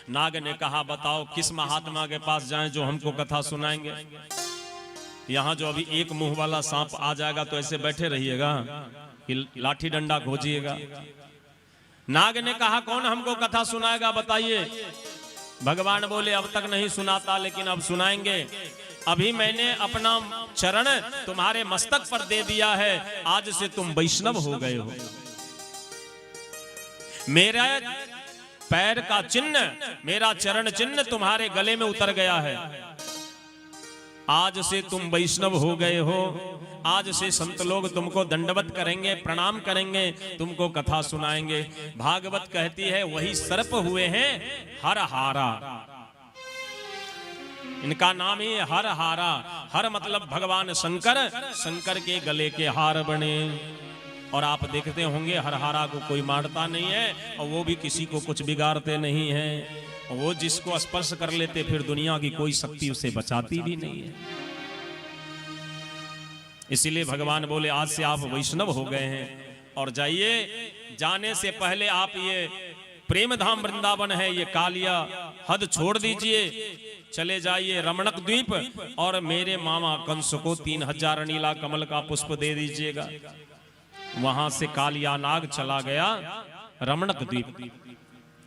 नाग ने कहा बताओ किस महात्मा के पास जाएं जो हमको कथा सुनाएंगे। यहां जो अभी एक मुंह वाला सांप आ जाएगा तो ऐसे बैठे रहिएगा कि लाठी डंडा खोजिएगा। नाग ने कहा कौन हमको कथा सुनाएगा बताइए। भगवान बोले अब तक नहीं सुनाता लेकिन अब सुनाएंगे। अभी मैंने अपना चरण तुम्हारे मस्तक पर दे दिया है, आज से तुम वैष्णव हो गए हो। मेरा पैर का चिन्ह, मेरा चरण चिन्ह तुम्हारे गले में उतर गया है। आज से तुम वैष्णव हो गए हो। आज से संत लोग तुमको दंडवत करेंगे, प्रणाम करेंगे, तुमको कथा सुनाएंगे। भागवत कहती है वही सर्प हुए हैं हर हारा। इनका नाम ही हर हारा। हर मतलब भगवान शंकर, शंकर के गले के हार बने। और आप देखते होंगे हर हारा को कोई मारता नहीं है और वो भी किसी को कुछ बिगाड़ते नहीं है। वो जिसको स्पर्श कर लेते फिर दुनिया की कोई शक्ति उसे बचाती भी नहीं है। इसीलिए भगवान बोले आज से आप वैष्णव हो गए हैं। और जाइए, जाने से पहले आप ये प्रेम धाम वृंदावन है, ये कालिया हद छोड़ दीजिए, चले जाइए रमणक द्वीप और मेरे मामा कंस को 3000 नीला कमल का पुष्प दे दीजिएगा। वहां से कालिया नाग चला गया रमणक द्वीप।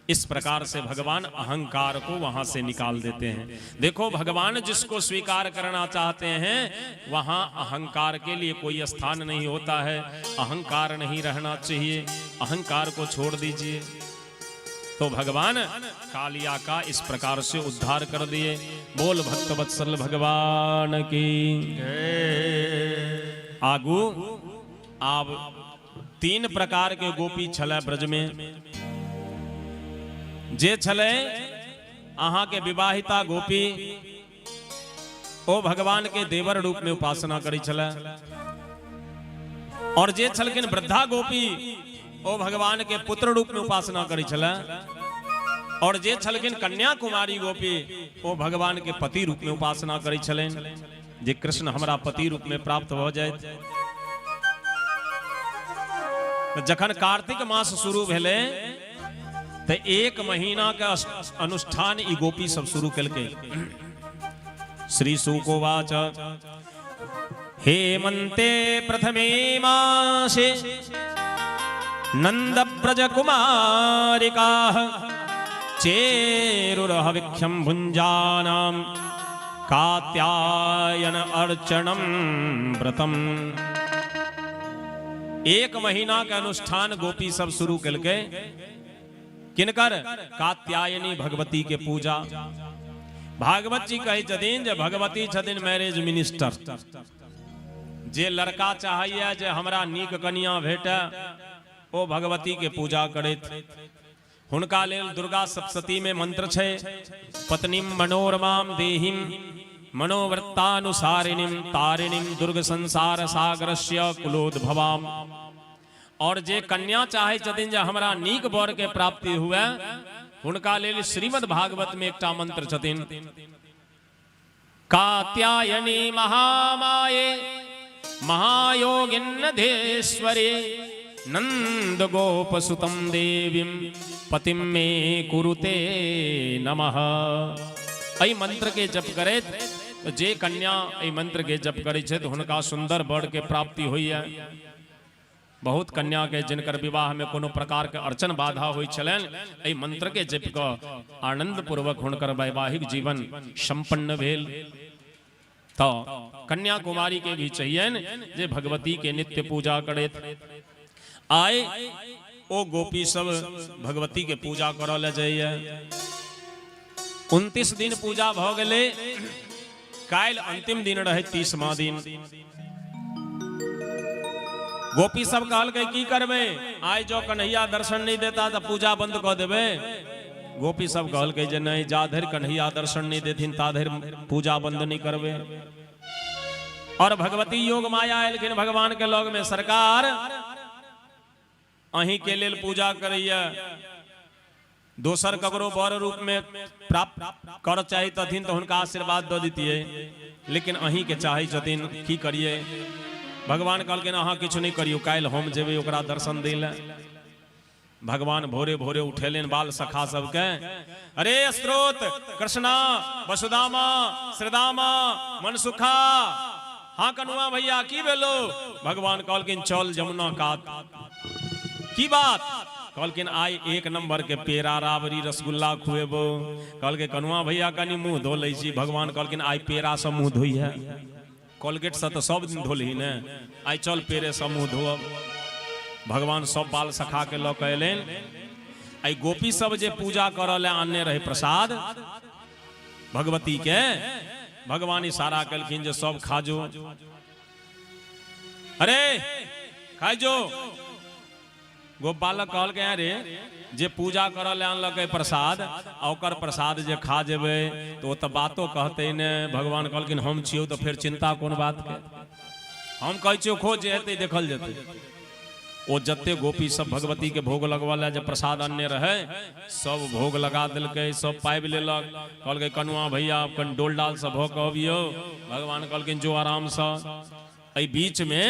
इस प्रकार से भगवान अहंकार को वहां से निकाल देते हैं। देखो भगवान जिसको स्वीकार करना चाहते हैं वहां अहंकार के लिए कोई स्थान नहीं होता है। अहंकार नहीं रहना चाहिए, अहंकार को छोड़ दीजिए। तो भगवान कालिया का इस प्रकार से उद्धार कर दिए। बोल भक्त वत्सल भगवान की। आगू आप 3 प्रकार के गोपी छले ब्रज में। जे छले अहाँ के विवाहिता गोपी ओ भगवान के देवर रूप में उपासना करी छले। और जे छलकिन वृद्धा गोपी ओ भगवान के पुत्र रूप में उपासना करी छले। और जे छलकिन कन्या कुमारी गोपी ओ भगवान के पति रूप में उपासना करी छले। जे कृष्ण हमारा पति रूप में प्राप्त हो जाए। जखन कार्तिक मास शुरू भेले तो 1 महीना का अनुष्ठान ई गोपी सब शुरू कलके। श्री शुकोवाच हेमंते प्रथमे मासे नंद ब्रज कुमारिका चेरुरहविख्यम भुंजानाम कात्यायन अर्चनम व्रतम। 1 महीना का अनुष्ठान गोपी सब शुरू करके किनकर कात्यायनी भगवती के पूजा। भागवत जी कही छथिन जे भगवती छथिन मैरिज मिनिस्टर। जे लड़का चाहिए जे हमरा नीक कन्या भेटे ओ भगवती के पूजा करैत। हुनका लेल दुर्गा सप्तशती में मंत्र छे पत्नीम मनोरमाम देहिम मनोवृत्तानुसारिणीम तारिणीम दुर्ग संसार सागरस्य कुलोद्भवाम। और जे कन्या चाहे छथिन जे हमरा नीक वर के प्राप्ति हुए हुनका लेल श्रीमद् भागवत में एकटा मंत्र छथिन कात्यायनी महामाये महायोगिन्नधेश्वरे नंद गोपसुतम देवीं पतिम में कुरुते नमः। एहि मंत्र के जप करे तो जे कन्या एहि मंत्र के जप करे छे तो हुनका सुंदर वर के प्राप्ति होई है। बहुत कन्या के जिनकर विवाह में कोनो प्रकार के अड़चन बाधा हुई छलन एहि मंत्र के जप क आनंद पूर्वक हुनकर वैवाहिक जीवन संपन्न भेल। तो कन्या कुमारी के भी चाहिए जे भगवती के नित्य पूजा करे। आए ओ गोपी सब भगवती के पूजा करऽ ले जाइए। 29 दिन पूजा भ गेले, काल्हि अंतिम दिन रहे 30वां दिन। गोपी सब कहलकै की करबे, आइ जो कन्हैया दर्शन नहीं देता तो पूजा बंद कर देबे। गोपी सब कहलकै जे नहीं, जा धरि कन्हैया दर्शन नहीं देथिन ता धरि पूजा बंद नहीं करबे। और भगवती योग माया एलखिन भगवान के लग में, सरकार अहीं के लेल पूजा करैया, दोसर ककरो बर रूप में प्राप्त कर चाही तथिन तो हुनका आशीर्वाद दऽ दितियै, लेकिन अहीं के चाहे छथिन की करिए। भगवान कहलखिन अहाँ किछु नहीं करियो, काल्हि हम जेबै ओकरा दर्शन दै लए। भगवान भोरे भोरे उठेलन बाल सखा सबके, अरे स्त्रोत कृष्णा वसुदामा श्रीदामा मनसुखा, हाँ कनुआ भैया की भेलो। भगवान कहलखिन चल जमुना कात। की बात? कहलखिन आई 1 नंबर के पेड़ा राबड़ी रसगुल्ला खुएबो। कहलके कनुआ भैया कनी मुंह धो लै छी। भगवान कहलखिन आई पेड़ा से मुंह धोई है, कोलगेट से तो सब दिन धोलही ने, आई चल पेड़े से मुंह धोब। भगवान सब बाल सखा के लऽ के अयलनि। आई गोपी सब जे पूजा करऽ ले आनने रहे प्रसाद भगवती के, भगवान इशारा कलखिन जे सब खाजो, अरे खाजो। गोप बालक कहल के अरे जे पूजा करऽ ले आनलक प्रसाद आ ओकर प्रसाद जे खा जेबै तो ओ तऽ बातो कहते ने। भगवान कहलखिन हम छियौ तो फिर चिंता कोन बात के, हम कहै छियौ खो जे हेतै देखल जेतै। ओ जते गोपी सब भगवती के भोग लगवा ले जब प्रसाद अन्य रहे सब भोग लगा दिलकै, सब पाबि लेलक। कहलकै कनुआ भैया कन डोल डाल से भऽ कऽ अबियौ। भगवान कहलखिन जो आराम से। एहि बीच में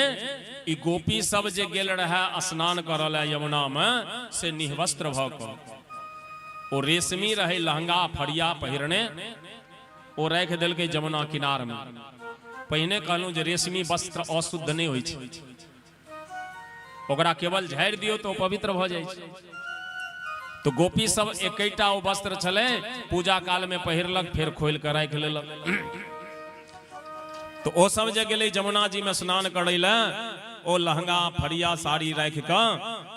ई गोपी सब जे गेल रहे स्नान करऽ ले यमुना में से निवस्त्र भऽ कऽ, ओ रेशमी रहे लहंगा फरिया पहिरने, ओ राखि देलकै जमुना किनार में। पहिने कहलहुँ जे रेशमी वस्त्र अशुद्ध नहीं होइ छै, ओकरा केवल झाड़ि दियौ तो पवित्र भऽ जाइ छै। तो गोपी सब एकैटा ओ वस्त्र छलै, पूजा काल में पहिरलक फिर खोल के राखि लेलक। तो ओ सब जे गेलै जमुना जी में स्नान करै ले, ओ लहंगा फरिया साड़ी राखि कऽ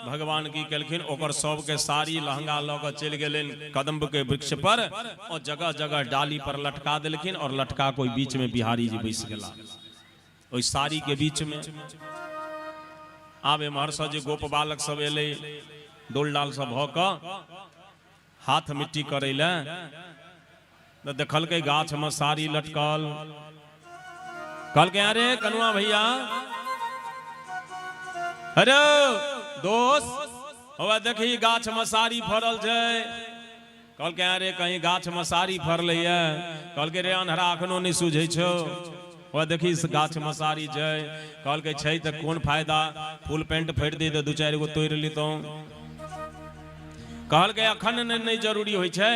भगवान की केलखिन ओकर सबके साड़ी लहंगा लऽ कऽ चलि गेलनि कदम्ब के वृक्ष पर, और जगह जगह डाली पर लटका देलखिन। और लटका कोई बीच में बिहारी जी बैस गेला ओहि साड़ी के बीच में। आब एम्हर से जे गोप बालक सब एले डोल डाल सब भऽ कऽ हाथ मिट्टी करे ले, तो देखलकै गाछ में साड़ी लटकल। कहलकै अरे कनुआ भैया, अरे दोस्त हवा देखी गाछ में साड़ी फरल छै। कहलकै अरे कहीं गाछ में साड़ी फरलै है। कहलकै रे अन्हरा अखनो नहीं सूझै छौ, वह देखी गाछ में साड़ी छै। कहलकै छै तऽ कोन फायदा, फुल पेंट फाड़ि दी तऽ 2-4 गो तोड़ि लितौं। कहलकै अखन नहीं जरूरी होइ छै,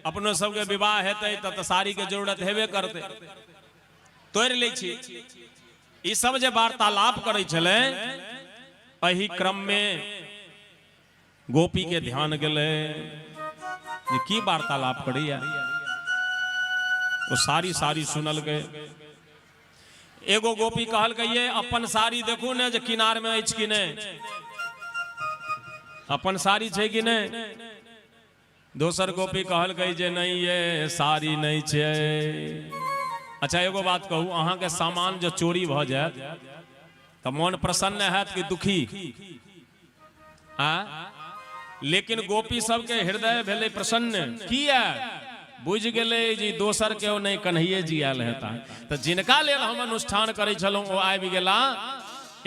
अपनो सबके विवाह हेतै तऽ साड़ी के जरूरत हेबे करतै, तोड़ि लै छी। ई सब जे वार्तालाप करै छलै, एही क्रम में गोपी के ध्यान गेलै जे की वार्तालाप करैया। ओ सारी सारी सुनल गए। एगो गोपी कहल ये अपन साड़ी देखू ने जे किनार में अछि कि नहीं, अपन साड़ी छै कि नहीं। दोसर गोपी कहल जे नहीं ये साड़ी नहीं छै। अच्छा एगो बात कहू, अहाँ के सामान जो चोरी भ जायत तो मन प्रसन्न हैत कि दुखी? लेकिन गोपी सबके हृदय भेलै प्रसन्न। किया? बुझ गेलै जी दोसर के नहीं कन्हैये जी आयल हेता, तो जिनका लेल हम अनुष्ठान करै छलहुँ ओ आबि गेला,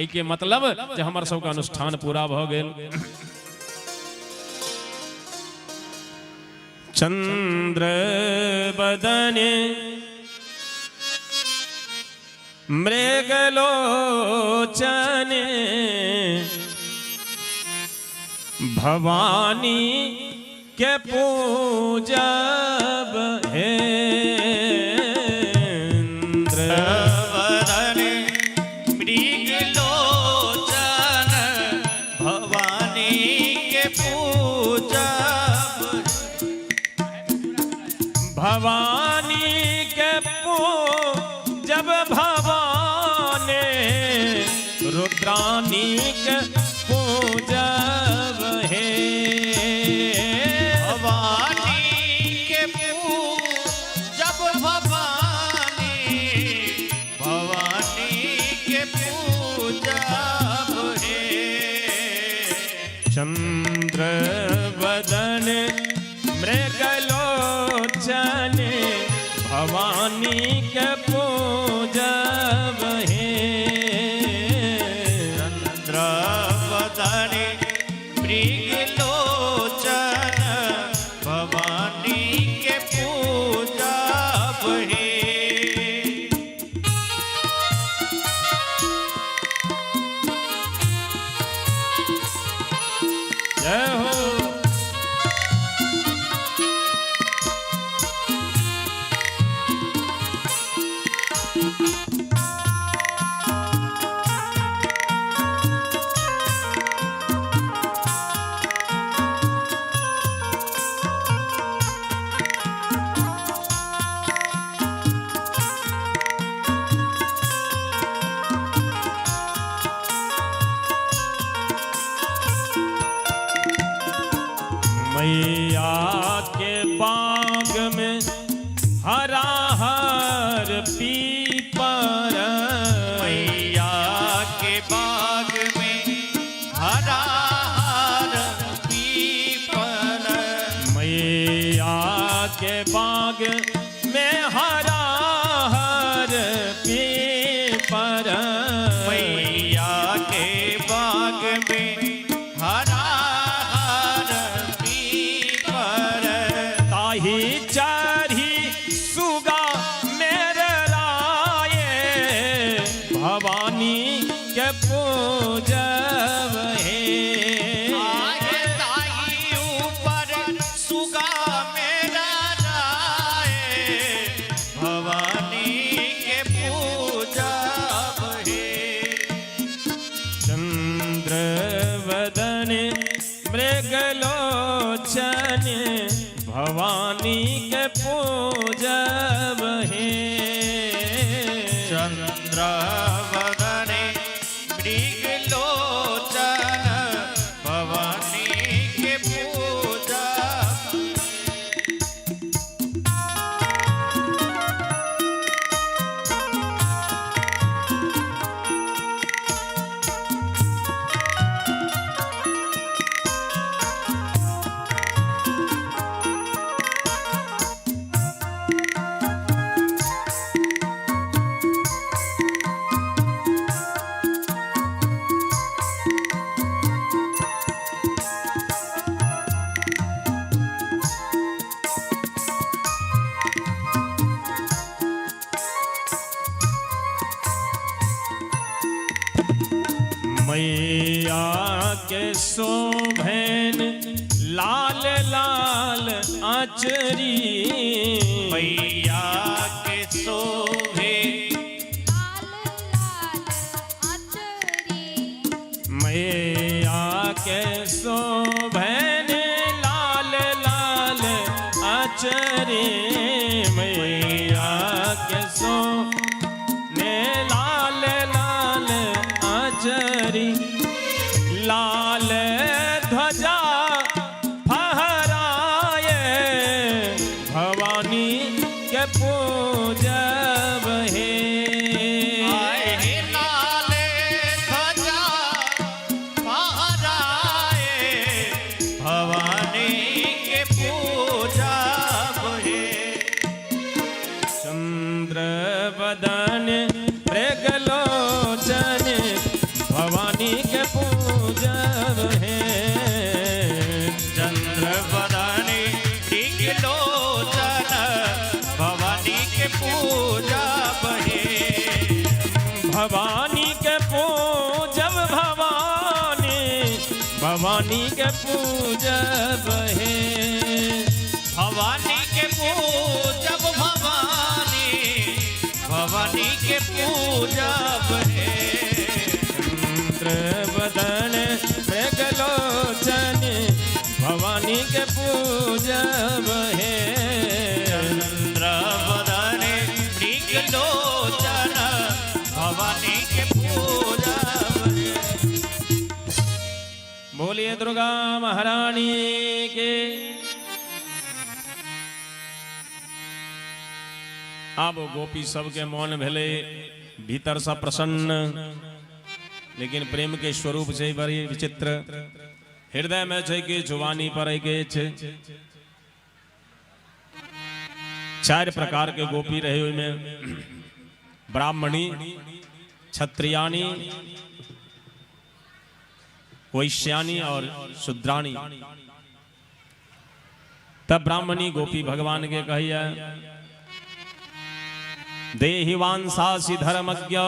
एके मतलब जे हमर सबके अनुष्ठान पूरा भ गेल। चंद्र बदने मृगलोचने भवानी के पूजब हेन्द्र वदने मृगलोचन भवानी के पूजब, भवानी के पूजब भवानी रुद्रानी के पूजब हे। चंद्र बदन मृगलोचन भवानी के पूजब हे। चंद्र बदन मृगलोचन भवानी के पूजा बहे। जय हो। मैया के बाग में हरा हर पीपर, मैया के बाग में हरा हर पीपल। मैया के बाग में हरा हर पीपर, मैया के बाग में हरा हर पीपल। ताही चढ़ी सुगा मेरे राये, भवानी के पूजब हे। आगे ताई ऊपर सुगा मेरा राय, भवानी के पूजा बहे। चंद्रवदन मृगलोचन भवानी के पूजब हे। चंद्रवदने मृगलोचन भवानी के पूजा। मैया के शोभन लाल लाल आचरी, मैया के शोभे मैया के शोभन लाल लाल आचरी, मैया के शोभने लाल लाल आचरी। लाल ध्वजा फहराए, भवानी के पूजब हे। आए लाले ध्वजा फहराए, भवानी के पूजा बहे। चंद्रवदन मृगलोचन भवानी के पूजब हे। चंद्रवदने मृगलोचन भवानी के पूजा बहे। भवानी के पूजब भवानी, भवानी के पूजब हे। भवानी के पूजब भवानी, भवानी के पूजा बहे। चंद्रवदन मृगलोचन भवानी के पूजब हे। चंद्रवदने मृगलोचन भवानी के पूजा बहे। बोलिए दुर्गा महारानी के। अब गोपी सबके मौन भेले, भीतर सा प्रसन्न, लेकिन प्रेम के स्वरूप से बड़ी विचित्र। हृदय में छै कि जुबानी पर के छै। चार प्रकार के गोपी रहे हुए में ब्राह्मणी, क्षत्रियाणी, वैश्यानी और शूद्राणी। तब ब्राह्मणी गोपी भगवान के कहिया, देहि वांसासि धर्मज्ञ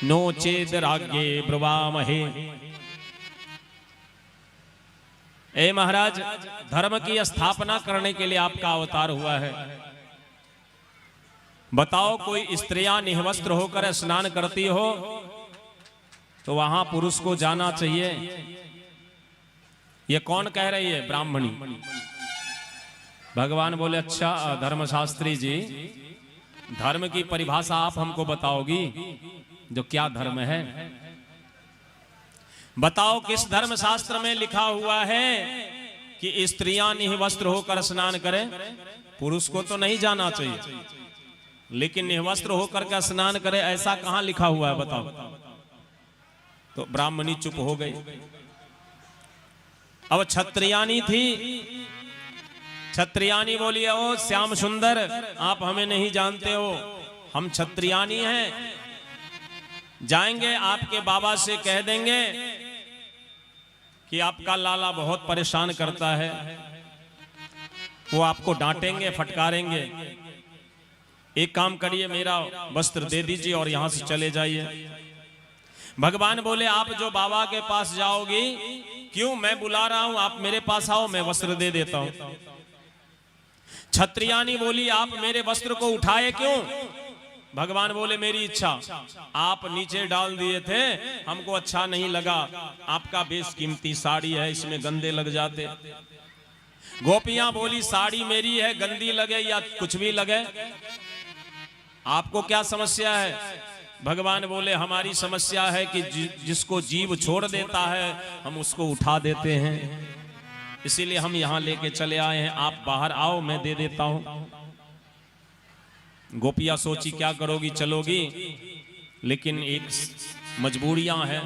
नो चेत राज्ञे ब्रुवामहे। ए महाराज, धर्म की स्थापना करने के लिए आपका अवतार हुआ है। बताओ, कोई स्त्रियां निवस्त्र होकर स्नान करती हो तो वहां पुरुष को जाना चाहिए। ये कौन कह रही है? ब्राह्मणी। भगवान बोले, अच्छा धर्मशास्त्री जी, धर्म की परिभाषा आप हमको बताओगी, जो क्या धर्म है? बताओ, किस धर्म शास्त्र में लिखा हुआ है कि स्त्रियां निवस्त्र होकर स्नान करें? पुरुष को तो नहीं जाना चाहिए, लेकिन निवस्त्र होकर का स्नान करे, ऐसा कहां लिखा हुआ है? बताओ। तो ब्राह्मणी चुप हो गई। अब क्षत्रियानी थी। क्षत्रियानी बोली, ओ श्याम सुंदर, आप हमें नहीं जानते हो, हम क्षत्रियानी हैं। जाएंगे आपके बाबा से कह देंगे कि आपका लाला बहुत परेशान करता है, वो आपको डांटेंगे, फटकारेंगे। एक काम करिए, मेरा वस्त्र दे दीजिए और यहां से चले जाइए। भगवान बोले, आप जो बाबा के पास जाओगी, क्यों? मैं बुला रहा हूं, आप मेरे पास आओ, मैं वस्त्र दे देता हूं। क्षत्रियानी बोली, आप मेरे वस्त्र को उठाए क्यों? भगवान बोले, मेरी इच्छा। आप नीचे डाल दिए थे, हमको अच्छा नहीं लगा, आपका बेशकीमती साड़ी है, इसमें गंदे लग जाते। गोपियां बोली, साड़ी मेरी है, गंदी लगे या कुछ भी लगे, आपको क्या समस्या है? भगवान बोले, हमारी समस्या है कि जिसको जीव छोड़ देता है, हम उसको उठा देते हैं, इसीलिए हम यहां लेके चले आए हैं। आप बाहर आओ, मैं दे देता हूं। गोपियां सोची, क्या करोगी, चलोगी? लेकिन एक मजबूरियां हैं।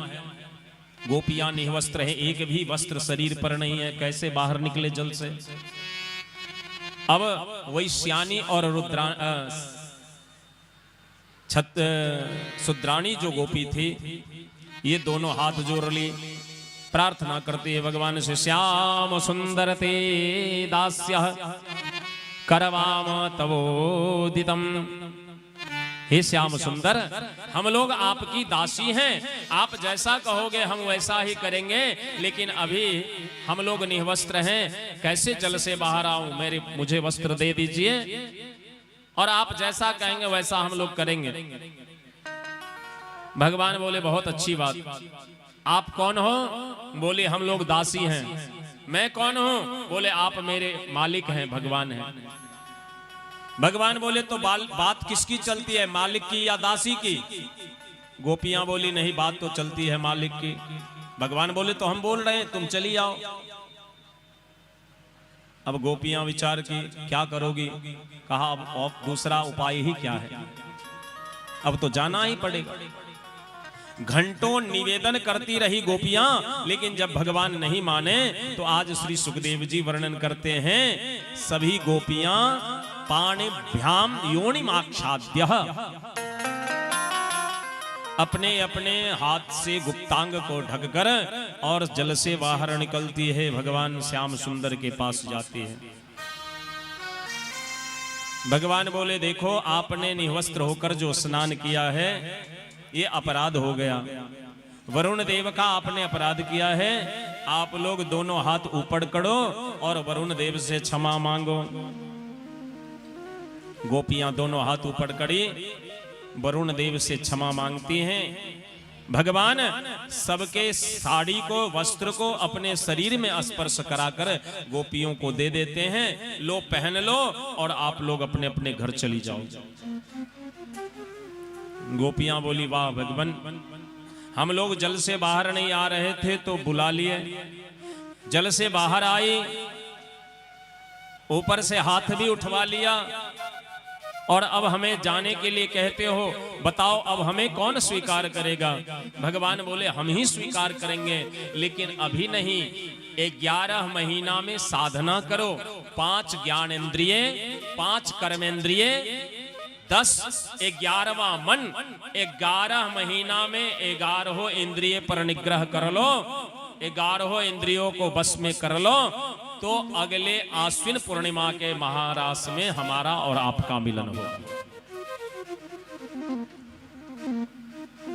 गोपियां निवस्त्र है, एक भी वस्त्र शरीर पर नहीं है, कैसे बाहर निकले जल से? अब वैश्यानी और शूद्राणी जो गोपी थी, ये दोनों हाथ जोड़ ली, प्रार्थना करती है भगवान से, श्याम सुंदर ते दास्य करवाम तवोदितम। हे श्याम सुंदर, हम लोग आपकी दासी हैं, आप जैसा कहोगे हम वैसा ही करेंगे, लेकिन अभी हम लोग निवस्त्र हैं, कैसे जल से बाहर आऊं? मुझे वस्त्र दे दीजिए और आप जैसा कहेंगे वैसा हम लोग करेंगे। भगवान बोले, बहुत अच्छी बात। आप कौन हो? बोले, हम लोग दासी हैं। मैं कौन हूं? बोले, आप मेरे मालिक हैं, भगवान हैं। भगवान बोले, तो बात किसकी चलती है, मालिक की या दासी की? गोपियां बोली, नहीं, बात तो चलती है मालिक की। भगवान बोले, तो हम बोल रहे हैं, तुम चली आओ। अब गोपियां विचार की, क्या करोगी? कहा, अब दूसरा उपाय ही क्या है, अब तो जाना ही पड़ेगा। घंटों निवेदन करती रही गोपियां, लेकिन जब भगवान नहीं माने तो आज श्री सुखदेव जी वर्णन करते हैं, सभी गोपियां पाणिभ्याम योनिमाक्षाद्य, अपने अपने हाथ से गुप्तांग को ढककर और जल से बाहर निकलती है, भगवान श्याम सुंदर के पास जाती है। भगवान बोले, देखो, आपने निवस्त्र होकर जो स्नान किया है, ये अपराध हो गया। वरुण देव का आपने अपराध किया है, आप लोग दोनों हाथ ऊपर करो और वरुण देव से क्षमा मांगो। गोपियां दोनों हाथ ऊपर करी, वरुण देव से क्षमा मांगती हैं। भगवान सबके साड़ी को, वस्त्र को अपने शरीर में स्पर्श कराकर गोपियों को दे देते हैं, लो पहन लो और आप लोग अपने अपने घर चली जाओ। गोपियां बोली, वाह भगवान, हम लोग जल से बाहर नहीं आ रहे थे तो बुला लिए, जल से बाहर आई, ऊपर से हाथ भी उठवा लिया और अब हमें जाने के लिए कहते हो, बताओ अब हमें कौन स्वीकार करेगा? भगवान बोले, हम ही स्वीकार करेंगे, लेकिन अभी नहीं, 11 महीना में साधना करो, 5 ज्ञानेंद्रिय, 5 कर्मेंद्रिय, 10 11वां मन, 11 महीना में 11 इंद्रिय पर निग्रह कर लो, 11 इंद्रियों को बस में कर लो, तो अगले आश्विन पूर्णिमा के महारास में हमारा और आपका मिलन होगा।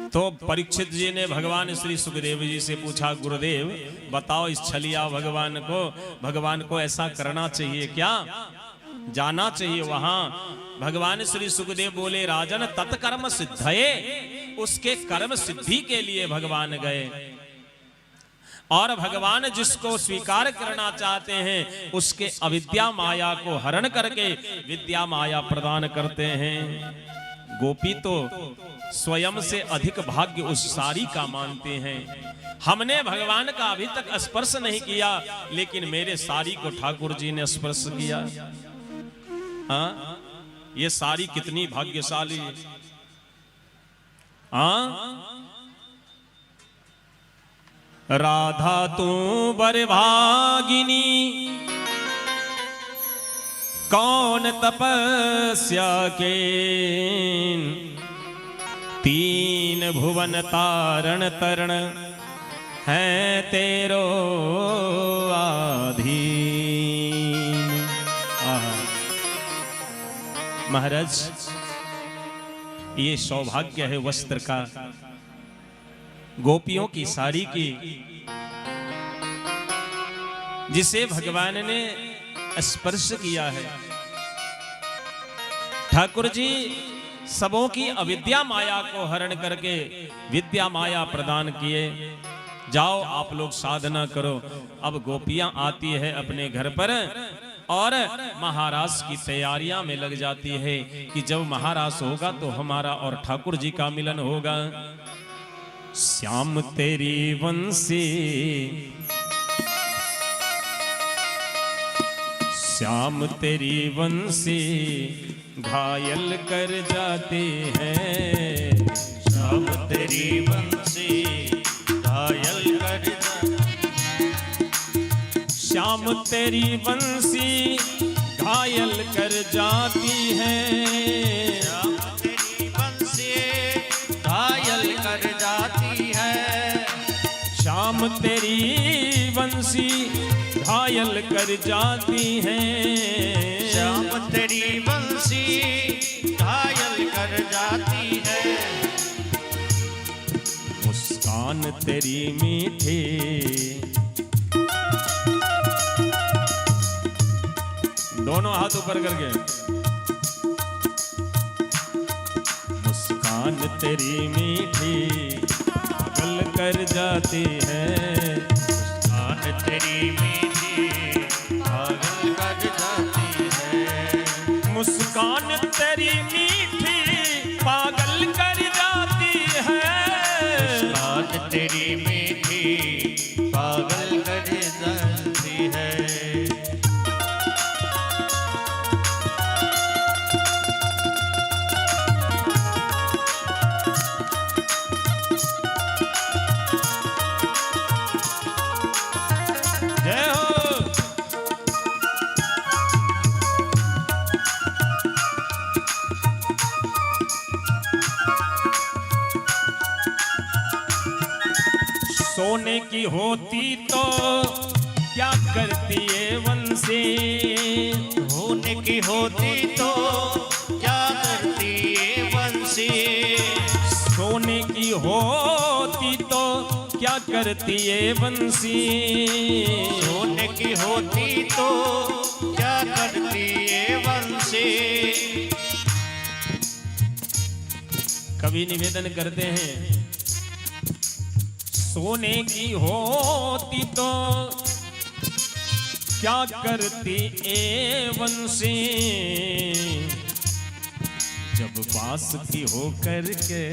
तो परीक्षित जी ने भगवान श्री सुखदेव जी से पूछा, गुरुदेव बताओ इस छलिया भगवान को ऐसा करना चाहिए क्या, जाना चाहिए वहां? भगवान श्री सुखदेव बोले, राजन तत्कर्म सिद्धये, उसके कर्म सिद्धि के लिए भगवान गए। और भगवान जिसको स्वीकार करना चाहते हैं उसके अविद्या माया को हरण करके विद्या माया प्रदान करते हैं। गोपी तो स्वयं से अधिक भाग्य उस सारी का मानते हैं। हमने भगवान का अभी तक स्पर्श नहीं किया, लेकिन मेरे सारी को ठाकुर जी ने स्पर्श किया। हाँ, ये सारी कितनी भाग्यशाली। हाँ, राधा तू बरभागिनी, कौन तपस्या के, 3 भुवन तारण तरण है तेरो आधीन। महाराज, ये सौभाग्य है वस्त्र का, गोपियों की साड़ी की, जिसे भगवान ने स्पर्श किया है। ठाकुर जी सबों की अविद्या माया को हरण करके विद्या माया प्रदान किए। जाओ आप लोग साधना करो। अब गोपियां आती है अपने घर पर और महाराज की तैयारियां में लग जाती है कि जब महाराज होगा तो हमारा और ठाकुर जी का मिलन होगा। श्याम तेरी वंशी, श्याम तेरी वंशी घायल कर जाती है, श्याम तेरी वंशी घायल कर जाती, श्याम तेरी वंशी घायल कर जाती है, श्याम तेरी वंशी घायल कर जाती है, श्याम तेरी वंशी घायल कर जाती है, श्याम तेरी वंशी घायल कर जाती है। मुस्कान तेरी मीठी, दोनों हाथ ऊपर करके, मुस्कान तेरी मीठी पागल कर जाती है, मुस्कान तेरी मीठी पागल कर जाती है, मुस्कान तेरी मीठी पागल कर जाती है, मुस्कान तेरी मीठी पागल कर जाती है। जय हो। सोने की होती तो क्या करती है वंशी, होने की होती तो क्या करती ये वंशी, सोने की होती तो क्या करती है वंशी, सोने की होती तो क्या करती ये वंशी। कवि निवेदन करते हैं, सोने की होती तो क्या करती ए वंशी, जब बांस की हो करके,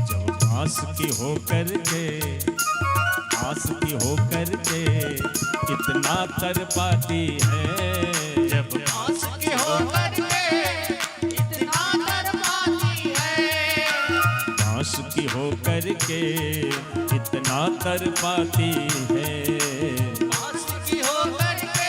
जब बांस की हो करके, बांस की हो करके इतना कर पाती है, जब बांस की हो करके इतना कर पाती है, बांस की हो करके इतना तर पाती है, बांस की हो करके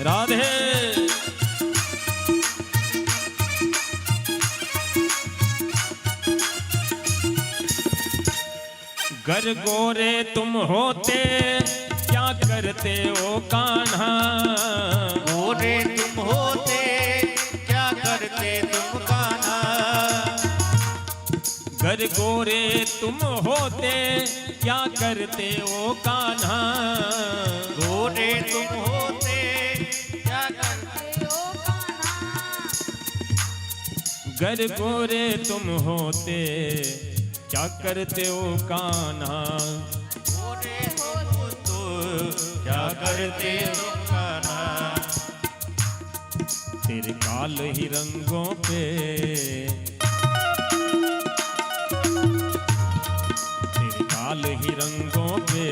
राधे। गर गोरे तुम होते क्या करते ओ कान्हा, गोरे तुम होते क्या करते तुम कान्हा, गर गोरे तुम होते क्या करते ओ कान्हा, गोरे तुम होते क्या करते ओ कान्हा, गर गोरे तुम होते क्या करते ओ कान्हा, गोरे हो तो क्या करते तुम कान्हा, तेरे काल ही रंगों पे, तेरे काल ही रंगों पे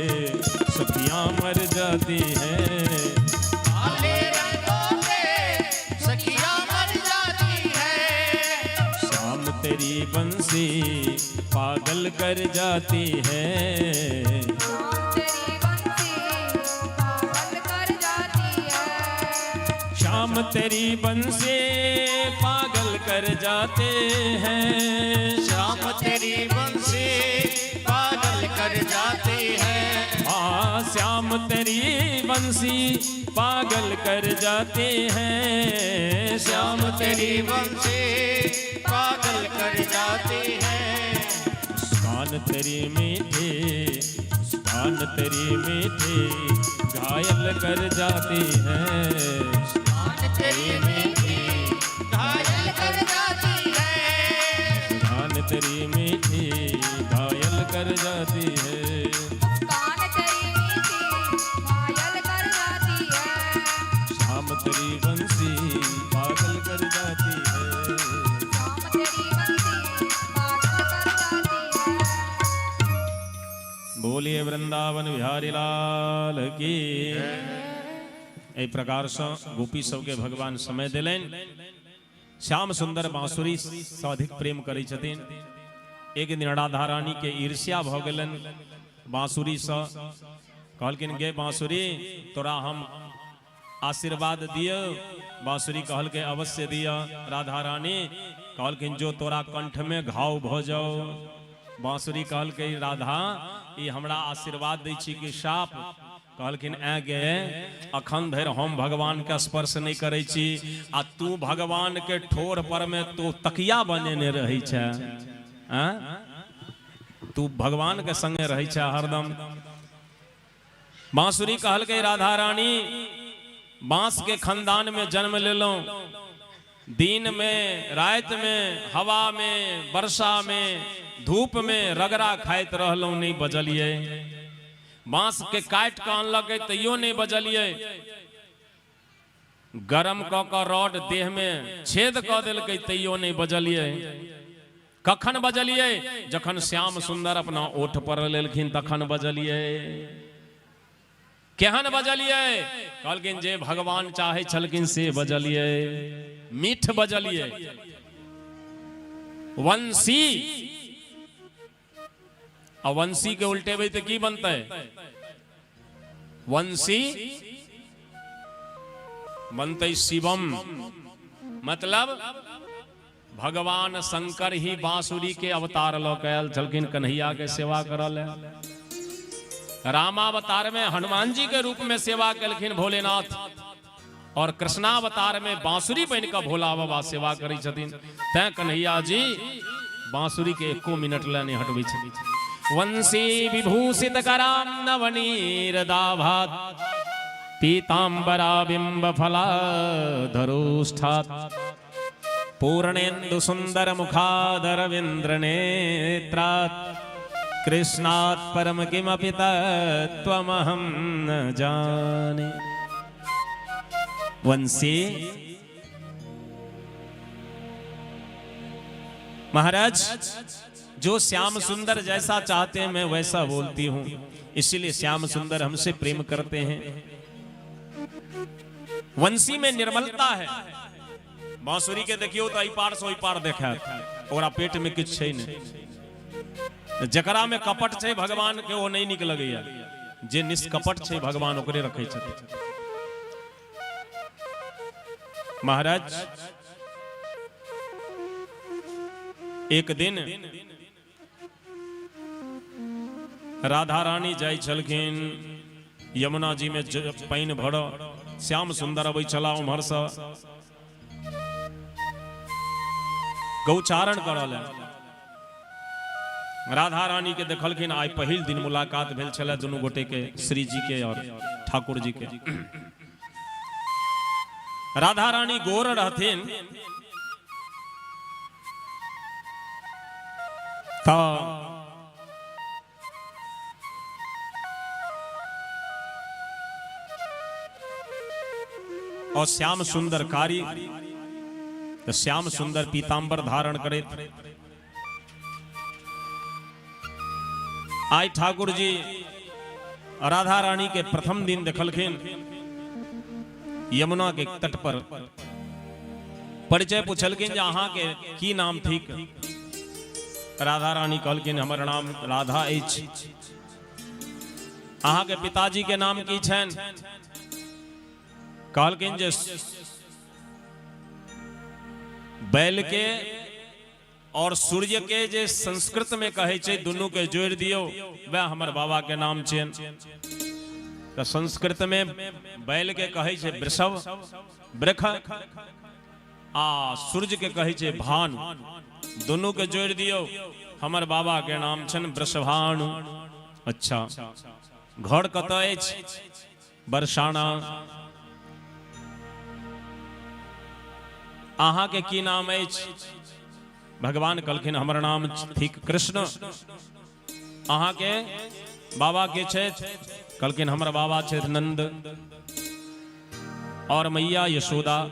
सखियां मर जाती हैं, काले रंगों पे सखियां मर जाती है, शाम तेरी बंसी पागल कर जाती है, शाम तेरी बंसी पागल कर जाते हैं, शाम तेरी बंसी पागल कर जाती है, हाँ श्याम तेरी बंसी पागल कर जाते हैं, श्याम तेरी बंसी पागल कर जाती है, मुस्कान तेरी मीठी, मुस्कान तेरी मीठी घायल कर जाती है, मुस्कान तेरी मीठी घायल कर जाती है, मुस्कान तेरी मीठी घायल कर जाती है, मुस्कान तेरी मीठी घायल कर जाती है, शाम तेरी बंसी पागल कर जाती है, शाम तेरी बंसी पागल कर जाती है। बोलिए वृंदावन बिहारी लाल की। एहि प्रकार से गोपी सबके भगवान समय दिलेन, श्याम सुंदर बांसुरी से अधिक प्रेम करै छथिन। एक दिन राधा रानी के ईर्ष्या भ गेलन बांसुरी से, कहलकिन गे बांसुरी तोरा हम आशीर्वाद दियो, बांसुरी कहल के अवश्य दिया। राधा रानी कहलकिन जो तोरा कंठ में घाव भ जाओ, बांसुरी कहल के राधा ई हमरा आशीर्वाद दै छी कि साप, कहलकिन ऐ गे अखन धरि हम भगवान के स्पर्श नहीं करै छी आ तू भगवान के ठोर पर में तू तकिया बनेने रहै छै, तू भगवान के संगे रहै छै हरदम। बांसुरी कहल के राधा रानी बांस के खानदान में जन्म लेलौं, दिन में रात में हवा में वर्षा में धूप में रगड़ा खाइत रहलौं, नहीं बजलिए। बांस के काट के अनलक तैयो नहीं बजलिए, गरम क के रॉड देह में छेद क देलकै तैयो नहीं बजलिए। कखन बजलिए? जखन श्याम सुंदर अपना ओठ पर लेलखिन तखन बजलिए। केहन बजलिए? कहलखिन जे भगवान चाहे छलखिन से बजलिए, मीठ बजलिए। वंशी और वंशी के उल्टे तो की बनता है? वंशी बनते शिवम, मतलब भगवान शंकर ही बांसुरी के अवतार लो कैल छलखिन कन्हैया के सेवा करल। रामावतार में हनुमान जी के रूप में सेवा कलखिन भोलेनाथ, और कृष्णावतार में बांसुरी बन का भोला बाबा सेवा करी छथिन। तै कन्हैया जी बांसुरी के एको मिनट ले नहीं हटबै छथिन। वंशी विभूषित कराम नवनीरदाभात पीतांबरा बिंब फलाधरोष्ठात् पूर्णेन्दु सुंदर मुखादरविंद्र नेत्रात् कृष्णात् परम किमपि तत्त्वमहं न जाने। वंशी महाराज जो श्याम सुंदर जैसा चाहते हैं मैं वैसा बोलती हूं, इसीलिए श्याम सुंदर हमसे प्रेम करते हैं। वंशी में निर्मलता है। बांसुरी के देखियो तो ई पार से ओई पार देखा, ओकरा पेट में किछ छै नहीं। जकरा में कपट छै भगवान के वो नहीं निक लगैया, जे निष्कपट छै भगवान ओकरे रखै छथिन। महाराज एक दिन राधा रानी जाय छलखिन यमुना जी में पानी भर श्याम सुंदर अबै छला उम्हर से गौचारण करल। राधा रानी के देखलखिन आइ पहिल दिन मुलाकात भेल छलै दुनू गोटे के, श्री जी के और ठाकुर जी के। राधा रानी गोर रहथिन तो और श्याम सुंदर कारी तो श्याम सुंदर पीतांबर धारण करे। आई ठाकुर जी राधा रानी के प्रथम दिन देखलखिन यमुना के तट पर परिचय पूछलखिन जे अहाँ के की नाम थिक। राधा रानी कहलखिन हमर नाम राधा अछि। अहाँ के पिताजी के नाम की छन? कहलखिन जे बैल के और सूर्य के जे संस्कृत में कहे छे दोनों के जोड़ दियो वह हमर बाबा के नाम छन। तो संस्कृत में बैल के कहे छे वृषभ वृख आ सूर्य के कहे छे भानु, दोनों के जोड़ दियो हमर बाबा के नाम छन वृषभानु। अच्छा घर कतय अछि? बरसाना। अहाँ के की नाम अछि? भगवान कहलखिन हमर नाम थिक कृष्ण। अहाँ के बाबा के छथि? कहलखिन हमर बाबा छथि नंद और मैया यशोदा।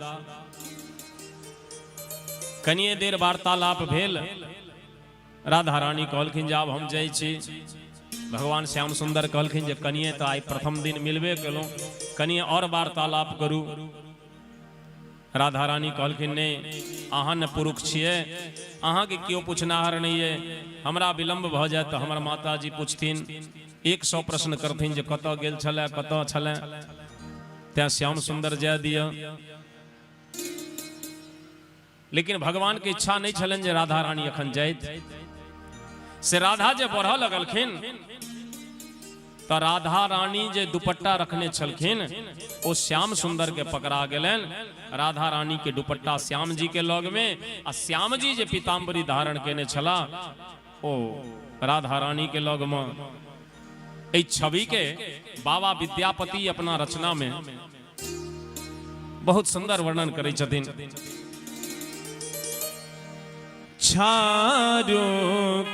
कनिए देर वार्तालाप भेल। राधा रानी कहलखिन जाब हम जाइ छी। भगवान श्याम सुंदर कहलखिन जे कनिए तो आइ प्रथम दिन मिलबे केलहुं, कनिए और वार्तालाप करू। राधा रानी कहलखिन ने अहाँ न पुरुष छियै, अहाँ के क्यों पूछनाहार नहीं है। हमरा विलंब भ जाए तो हमर माता जी पूछथिन 100 प्रश्न करथिन जे कत गेल छलै कत छलै। त्या श्याम सुंदर जाय दिया। लेकिन भगवान के इच्छा नहीं छलन जे राधा रानी अखन जाइत। से राधा जे बढ़ लगलखिन तो राधा रानी जे दुपट्टा रखने छलखिन ओ श्याम सुंदर के पकड़ा गेलन। राधा रानी के दुपट्टा श्याम जी के लग में आ श्याम जी जे पीताम्बरी धारण केने छला ओ राधा रानी के लग में। ए छवि के बाबा विद्यापति अपना रचना में बहुत सुंदर वर्णन करे छथिन। छारो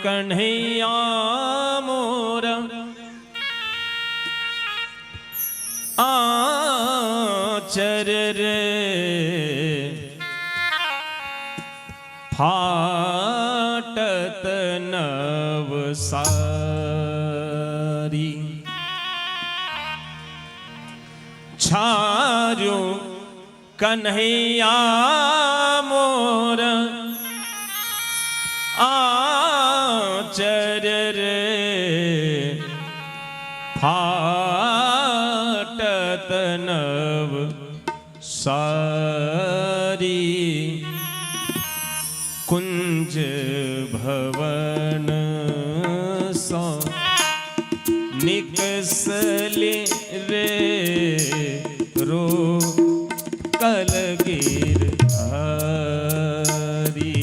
कन्हैया मोर आचर रे फाटत नव सारी। छारो कन्हैया मोर आचर रे फाटत नव सारी। कुंज भवन सा निकसले रे रो कलगिर हरी।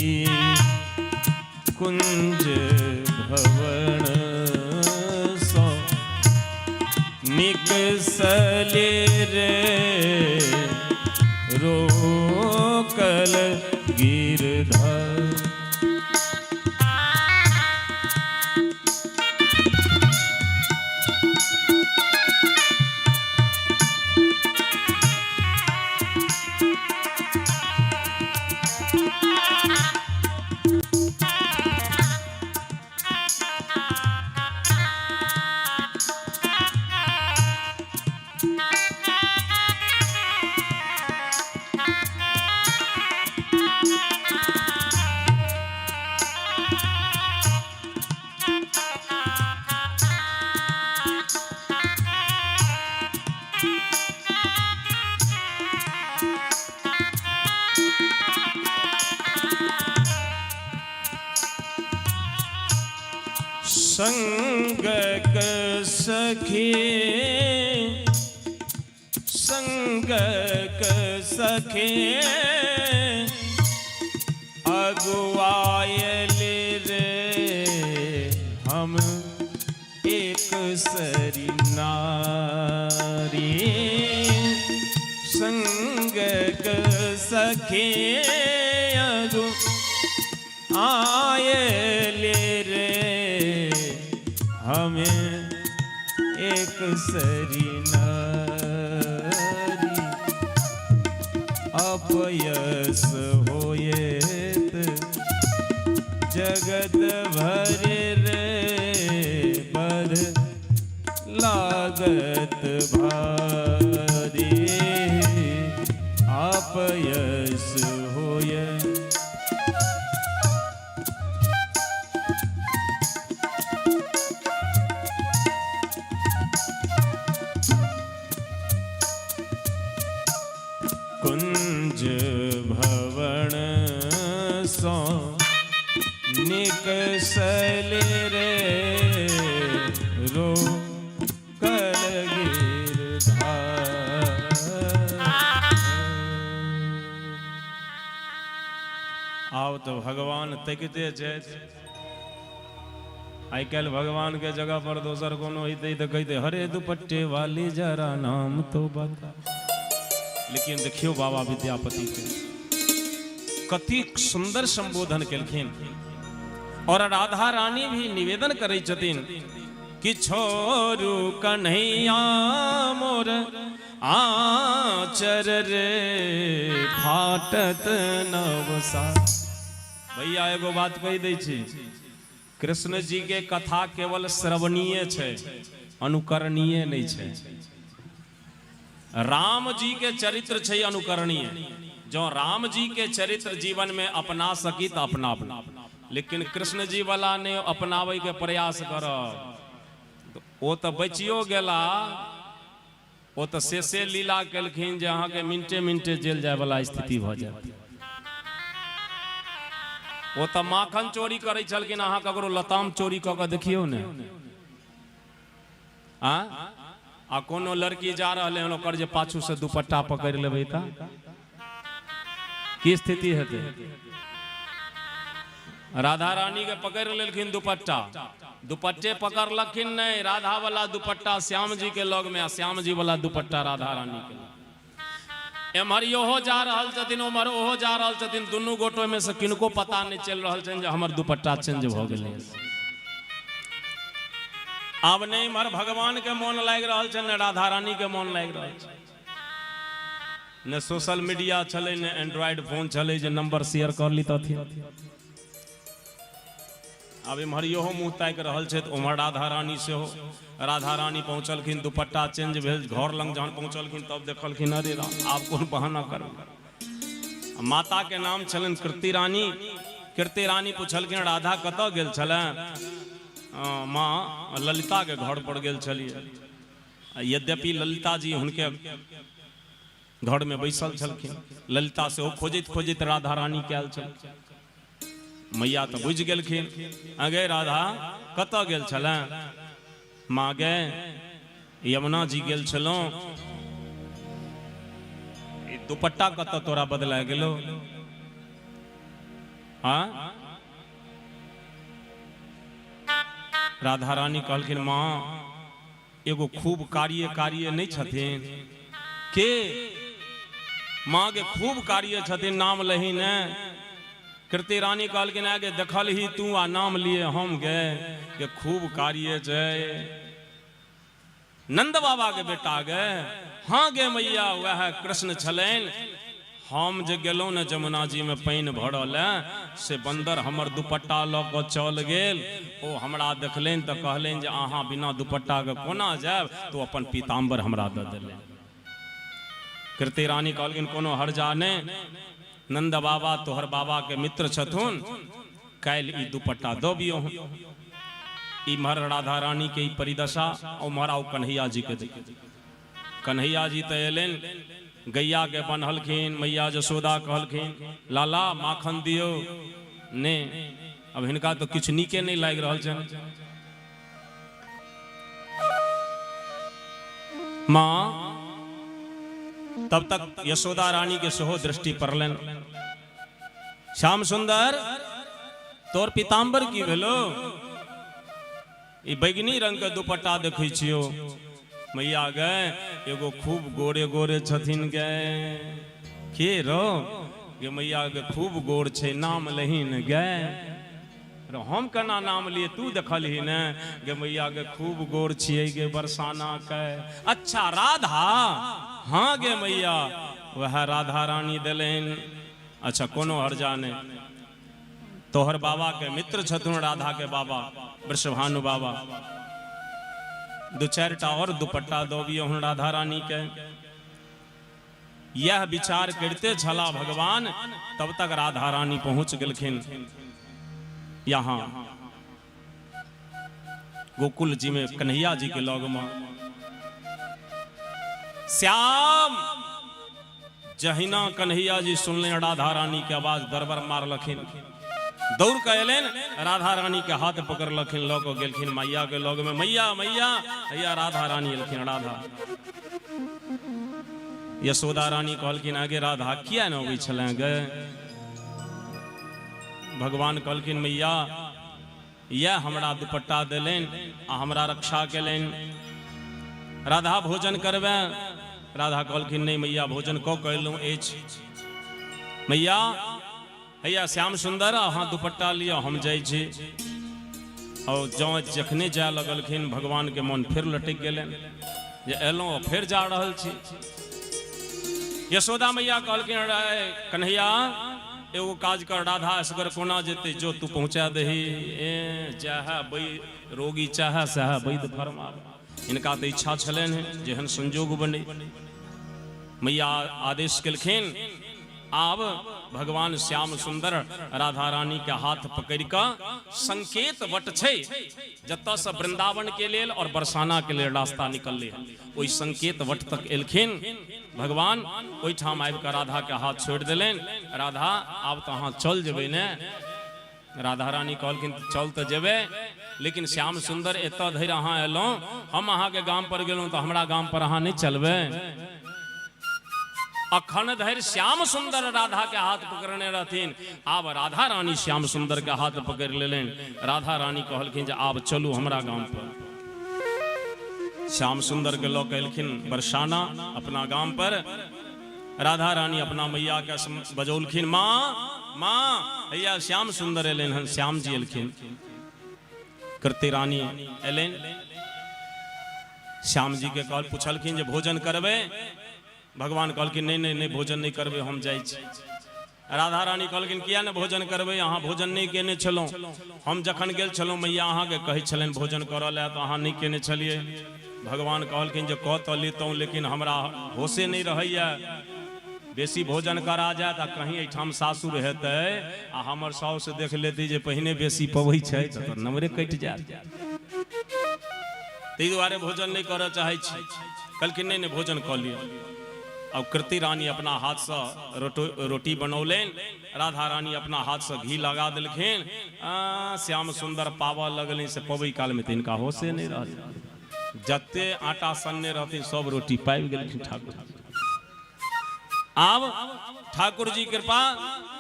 कुंज भवन सा निकसले रे रो कलगिरधर। संगक सखी संगक सखी अगुआयल रे हम एक सरी नारी संगक सखी अगुआयल रे हमें एक सरी नारी अपयस होयत जगत भर रे बद लागत भारी अपयस होयत कुंज भवन सो निकसल रे रो कलगिर आओ तो भगवान तकते छथि आई काल भगवान के जगह पर दोसर कोनो होते तो कहते हरे दुपट्टे वाली जरा नाम तो बता। लेकिन देखियो बाबा विद्यापति के कति सुंदर संबोधन केलखिन और राधा रानी भी निवेदन करै छथिन कि छोरू कन्हैया मोर आचर रे फाटत नवसा। भैया एगो बात कह दै छी, कृष्ण जी के कथा केवल श्रवणीय छै, अनुकरणीय नहीं छै। राम जी के चरित्र छै अनुकरणीय, जो राम जी के चरित्र जीवन में अपना सकी तो अपना, लेकिन कृष्ण जी वाला ने अपनावे के प्रयास कर वो तो बचियो गेला, वो तो से लीला केलखिन जे अहाँ के मिनटे मिनटे जेल जाए वाला स्थिति भ जाए। वो तो माखन चोरी करे छलखिन, अहाँ ककरो लताम चोरी क के देखियो ने। आ कोनो लड़की जा रहे हैं ओकर जे पाछू से दुपट्टा पकड़ लेबै त की स्थिति हेतै। राधा रानी के पकड़ लेलखिन दुपट्टा, दुपट्टे पकड़लखिन नहीं, राधा वाला दुपट्टा श्याम जी के लग में, श्याम जी वाला दुपट्टा राधा रानी के। एम्हर ओहो जा रहल छथिन, ओम्हर ओहो जा रहल छथिन, दुनू गोटो में से किनको पता नहीं चल रहल छनि जे हमर दुपट्टा चेंज भ गेलै। अब नहीं मर भगवान के मन लाग रहा है, न राधा रानी के मन लाग रहा है। न सोशल मीडिया चले, न एंड्रॉइड फोन चले जे नंबर शेयर कर ली थी। अब इम्हर इहो मुँह ताक रहल छै, उम्हर राधा रानी से हो। राधा रानी पहुँचलखिन, दुपट्टा चेंज भेल, घर लग जहन पहुँचलखिन तब देखलखिन अरे आब कोन बहाना कर। माता के नाम छलन कीर्ति रानी। कीर्ति रानी पूछलखिन राधा कतऽ गेल छलै। माँ ललिता के घर पर गेल छलिए। यद्यपि ललिता जी उनके घर में बैसल छलखिन, ललिता से वो खोजैत खोजैत राधा रानी के आयल छल। मैया तो बुझ गेलखिन, अगे राधा कतऽ गेल छलै। माँ गे यमुना जी गेल छलौं, दुपट्टा कतऽ तोरा बदला गेलो। हाँ राधा रानी कहलखिन माँ एगो खूब कार्य नहीं छथिन के। माँ के खूब कार्य छथिन, नाम लही ने। कीर्ति रानी कहलखिन आगे देखल ही तू आ नाम लिए हम गे के खूब कार्य छै। नंद बाबा के बेटा गे। हाँ गे मैया वह कृष्ण छलैन। हम जे गेलौं न जमुना जी में पानि भरल से बंदर हमर दुपट्टा ल के चल गेल। ओ हमरा देखलनि तो कहलनि जे अहाँ बिना दुपट्टा के कोना जायब, तो अपन पीताम्बर हमरा दऽ देलनि। कीर्ति रानी कहलखिन कोनो हर्जा नहि, नंद बाबा तोहर बाबा के मित्र छथुन, काल्हि ई दुपट्टा दबियो। इम्हर राधा रानी के ई परिदशा, उम्हर आओ कन्हैया जी के देख। कन्हैया जी तो एलनि, गैया के बन्हलखिन। मैया जसोदा कहलखिन लाला माखन दियो ने। अब हिनका तो किछु नीके नहीं लाग रहल छनि। मां तब तक यशोदा रानी के सेहो दृष्टि पड़लन। श्याम सुंदर तोर पीताम्बर की भेलो? ई बैगनी रंग के दुपट्टा देखै छियो। मैया गए एगो खूब गोरे गोरे छथिन गए के रो ये मैया के खूब गोर छे नाम लहीन गए। हम केना नाम लिए तू देखल ही ने गे मैया के खूब गोर छिए गे बरसाना के। अच्छा राधा? हाँ गे मैया वह राधा रानी दिलेन। अच्छा कोनो हर्जा नहीं, तोहर बाबा के मित्र छथुन राधा के बाबा वृषभानु बाबा, दो चारटा और दुपट्टा दोबियो हूं राधा रानी के। यह विचार करते छला भगवान, तब तक राधा रानी पहुंच गलखिन यहाँ गोकुल जी में कन्हैया जी के लग में। श्याम जहिना कन्हैया जी सुनले राधा रानी के आवाज दरबार मारलखिन, दौड़ के अलेन राधा रानी के हाथ पकड़ लखिन, लोग गेलखिन मैया के लोग में। मैया मैया हैया राधा रानी अलखिन। राधा यशोदा रानी कहलखिन आगे राधा किया न अबै छले गए? भगवान कहलखिन मैया यह हमरा दुपट्टा देलेन आ हमरा रक्षा केलेन। राधा भोजन करबे? राधा कहलखिन नहीं मैया भोजन को कहलूं एछ। मैया हैया श्याम सुंदर अहाँ दुपट्टा लिया हम जाइ छी। और जौ जखने जाय लगलखिन भगवान के मन फिर लटक गेलन जे एलौं फिर जा रहल छी। यशोदा मैया कहलखिन कन्हैया एगो काज कर, राधा असगर कोना जेते जो तू पहुंचा दही। चाहे रोगी चाहे सह वैद फरमावे। इनका तो इच्छा छलन है जेहन संजोग बने। मैया आदेश केलखिन आब भगवान श्याम सुंदर राधा रानी के हाथ पकड़ का संकेत वट छे जत से वृंदावन के लेल और बरसाना के लिए रास्ता निकलले। ओई संकेत वट तक एलखिन भगवान, ओई ठाम आबि के राधा के हाथ छोड़ देलेन। राधा आब तो अहाँ चल जेबे ने? राधा रानी कहलखिन चल तो जेबे, लेकिन श्याम सुंदर एत धरि अहाँ एलौं, हम अहाँ के गाम पर गेलौं तो हमरा गाम पर अहाँ नहीं चलबे? अखन धैर्य श्याम सुंदर राधा के हाथ पकड़ने रहथिन, आब राधा रानी श्याम सुंदर के हाथ पकड़ लेलेन। राधा रानी कहलखिन जे आब चलू हमरा गांव पर। श्याम सुंदर के लोग कहलखिन बरसाना अपना गांव पर। राधा रानी अपना मैया के बजौलखिन माँ माँ भैया श्याम सुंदर एलेन हन। श्याम जी एलखिन, कृति रानी एलेन। श्याम जी के कहल पूछलखिन जे भोजन करबे? भगवान कहलखिन नहीं नहीं नहीं भोजन नहीं करबे हम जाइ छी। राधा रानी कहलखिन किया ने भोजन करबे? अहाँ भोजन नहीं केने छलौं, हम जखन गेल छलौं मैया अहाँ के कहै छलनि भोजन करऽ ले तो अहाँ नहीं केने छलिए। भगवान कहलखिन जे कह तो लेतौं लेकिन हमरा होशे नहीं रहैया। बेसी भोजन करा जाए तो कहीं एठाम सासुर हेतै आ हमर साउस देख लेती जे पहिने बेसी पबै छै तो नंबरे कटि जायत, ताहि दुआरे भोजन नहीं करऽ चाहै छी। कहलखिन नहीं नहीं भोजन कऽ लिअ। अब कृति रानी अपना हाथ से रोटी बनौलेन, राधा रानी अपना हाथ से घी लगा दिलखिन। श्याम सुंदर पावा लगल से पबै काल में इनका होशे नहीं रह। जते आटा सन्ने रहते सब रोटी पाबि गेलखिन ठाकुर। आब ठाकुर जी कृपा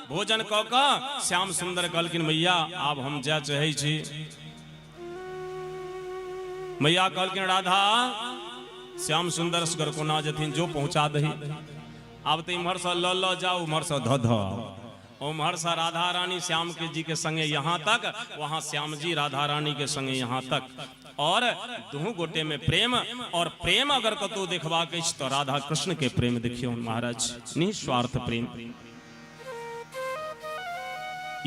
भोजन कऽ कऽ श्याम सुंदर कहलखिन मैया आब हम जाय चाहै छी। मैया कहलखिन राधा श्याम सुंदर सगर कोना जथिन जो पहुंचा दही। आब तो इम्हर से ल जाओ उम्हर से ध उम्हर से राधा रानी श्याम के जी के संगे यहाँ तक, वहां श्याम जी राधा रानी के संगे यहाँ तक। और दुहू गोटे में प्रेम, और प्रेम अगर कतौ देखबा के तो राधा कृष्ण के प्रेम देखियो महाराज, निस्वार्थ प्रेम।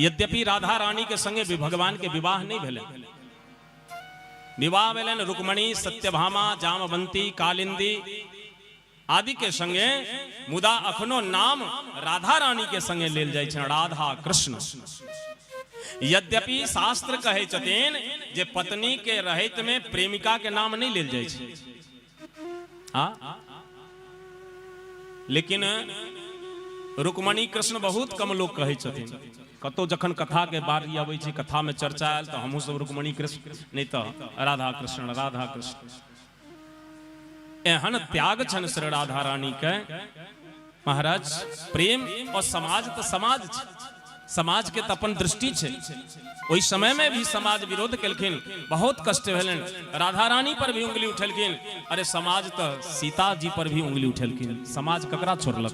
यद्यपि राधा रानी के संगे भी भगवान के विवाह नहीं भेले। विवाह भेलन रुक्मणी, सत्यभामा, जामवंती, कालिंदी आदि के संगे, मुदा अखनो नाम राधा रानी के संगे लेल जाय छै राधा कृष्ण। यद्यपि शास्त्र कहे छथिन जे पत्नी के रहित में प्रेमिका के नाम नहीं लेल जाय छै, लेकिन रुक्मणी कृष्ण बहुत कम लोग कहे छथिन। कतो जखन कथा के बारी आबै छै, कथा में चर्चा आयल तो हमहू सब रुक्मणी कृष्ण नहीं तो राधा कृष्ण राधा कृष्ण। एहन त्याग छन श्री राधा रानी के। महाराज प्रेम और समाज तो समाज छै, समाज के तो अपन दृष्टि छे। ओहि समय में भी समाज विरोध केलखिन, बहुत कष्ट भेलन, राधा रानी पर भी उंगली उठेलखिन। अरे समाज तो सीता जी पर भी उंगली उठेलखिन, समाज ककरा छोड़लक?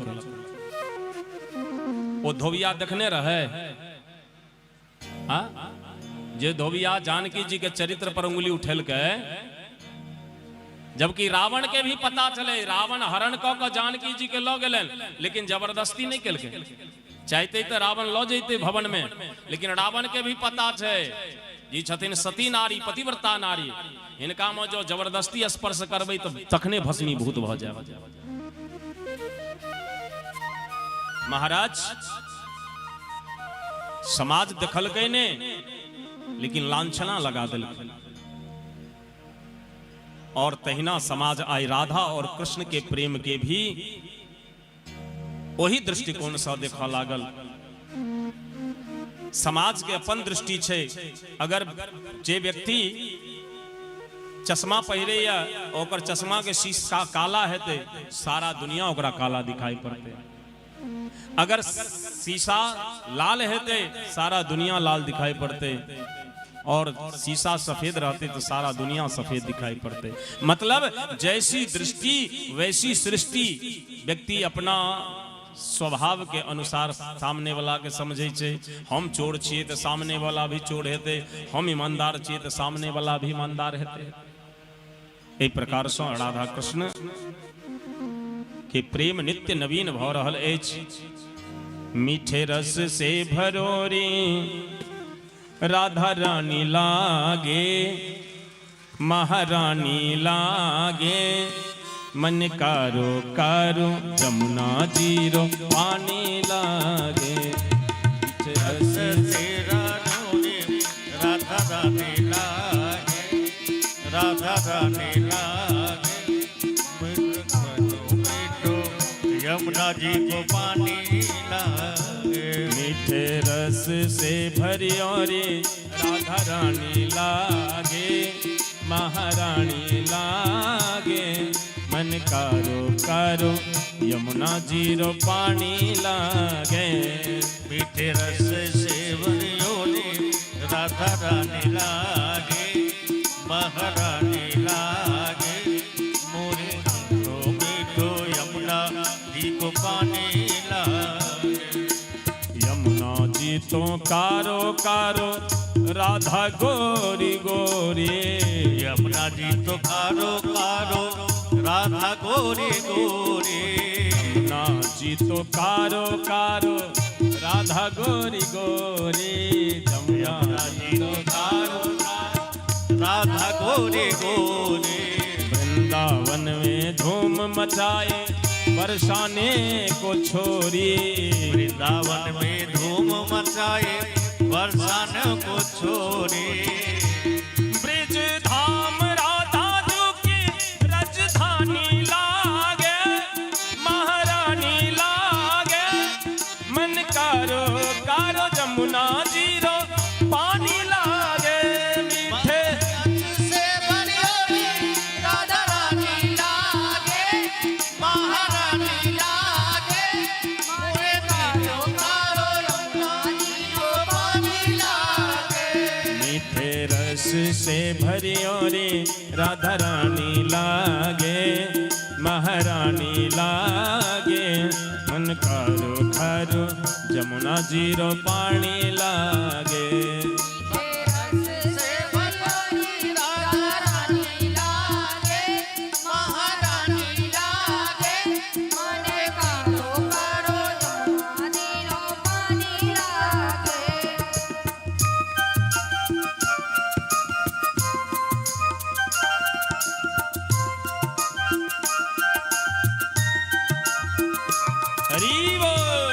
वो धोबिया देखने रहे, जे धोबिया जानकी जी के चरित्र पर उंगली उठेल के, जबकि रावण के भी पता चले, रावण हरण क जानकी जी के लऽ गेलन, लेकिन जबरदस्ती नहीं केलके। चाहते तो रावण लऽ जैते भवन में, लेकिन रावण के भी पता छे जी छथिन सती नारी, पतिव्रता नारी, इनका में जो जबरदस्ती स्पर्श करबै तो तखने भस्मीभूत भ जाए। महाराज समाज देखलकै ने, लेकिन लांछना लगा दिलकै। और तहिना समाज आई राधा और कृष्ण के प्रेम के भी वही दृष्टिकोण से देखा लागल। समाज के अपन दृष्टि छे, अगर जे व्यक्ति चश्मा पहिरे या ओकर चश्मा के शीशा काला हेते, सारा दुनिया ओकरा काला दिखाई पड़ते। अगर शीशा लाल हेते, सारा दुनिया लाल दिखाई पड़ते। और शीशा सफेद रहते तो सारा दुनिया सफेद दिखाई पड़ते। मतलब जैसी दृष्टि वैसी सृष्टि। व्यक्ति अपना स्वभाव के अनुसार सामने वाला के समझे छे। हम चोर छिए तो सामने वाला भी चोर हेते, हम ईमानदार छिए तो सामने वाला भी ईमानदार हेते। एहि प्रकार से राधा कृष्ण के प्रेम नित्य नवीन भ रहल अछि। मीठे रस से भरोरी राधा रानी लागे, महारानी लागे, मन कारो कारो जमुना जीरो पानी लागे। रस तेरा रोने राधा रानी लागे, राधा रानी लागे, मीठो यमुना जी को पानी लागे। मीठे रस से भरियो रे राधा रानी लागे, महारानी लागे, मन कारो कारो यमुना जीरो पानी लागे। मीठे रस से भरियो रे राधा रानी लागे, महारानी लागे, मोरे मीठो यमुना जी को पानी लागे। यमुना जी तो कारो कारो राधा गोरी गोरी, यमुना जी तो कारो कारो राधा गोरी गोरी। यमुना जी तो कारो कारो राधा गोरी गोरी, यमुना जी तो कारो कारो राधा गोरी गोरी। वृंदावन में धूम मचाए बरसाने को छोरी, वृंदावन में धूम मचाए बरसाने को छोरी। ब्रिज धाम राधा जो की राजधानी लागे, महारानी लागे, मन कारो कारो जमुना जीरो पानी लागे। मीठे से भरियो राधा रानी लागे, महारानी लागे, मोरे कारो कारो यमुना जी को पानी लागे। मीठे रस से भरियो रे राधा रानी लागे, महारानी लागे, मन कारो खारो जमुना जीरो पानी लागे। से भरियो राधा रानी लागे, महारानी लागे, मने कारो कारो जमुना जीरो पानी लागे। हरि बोल।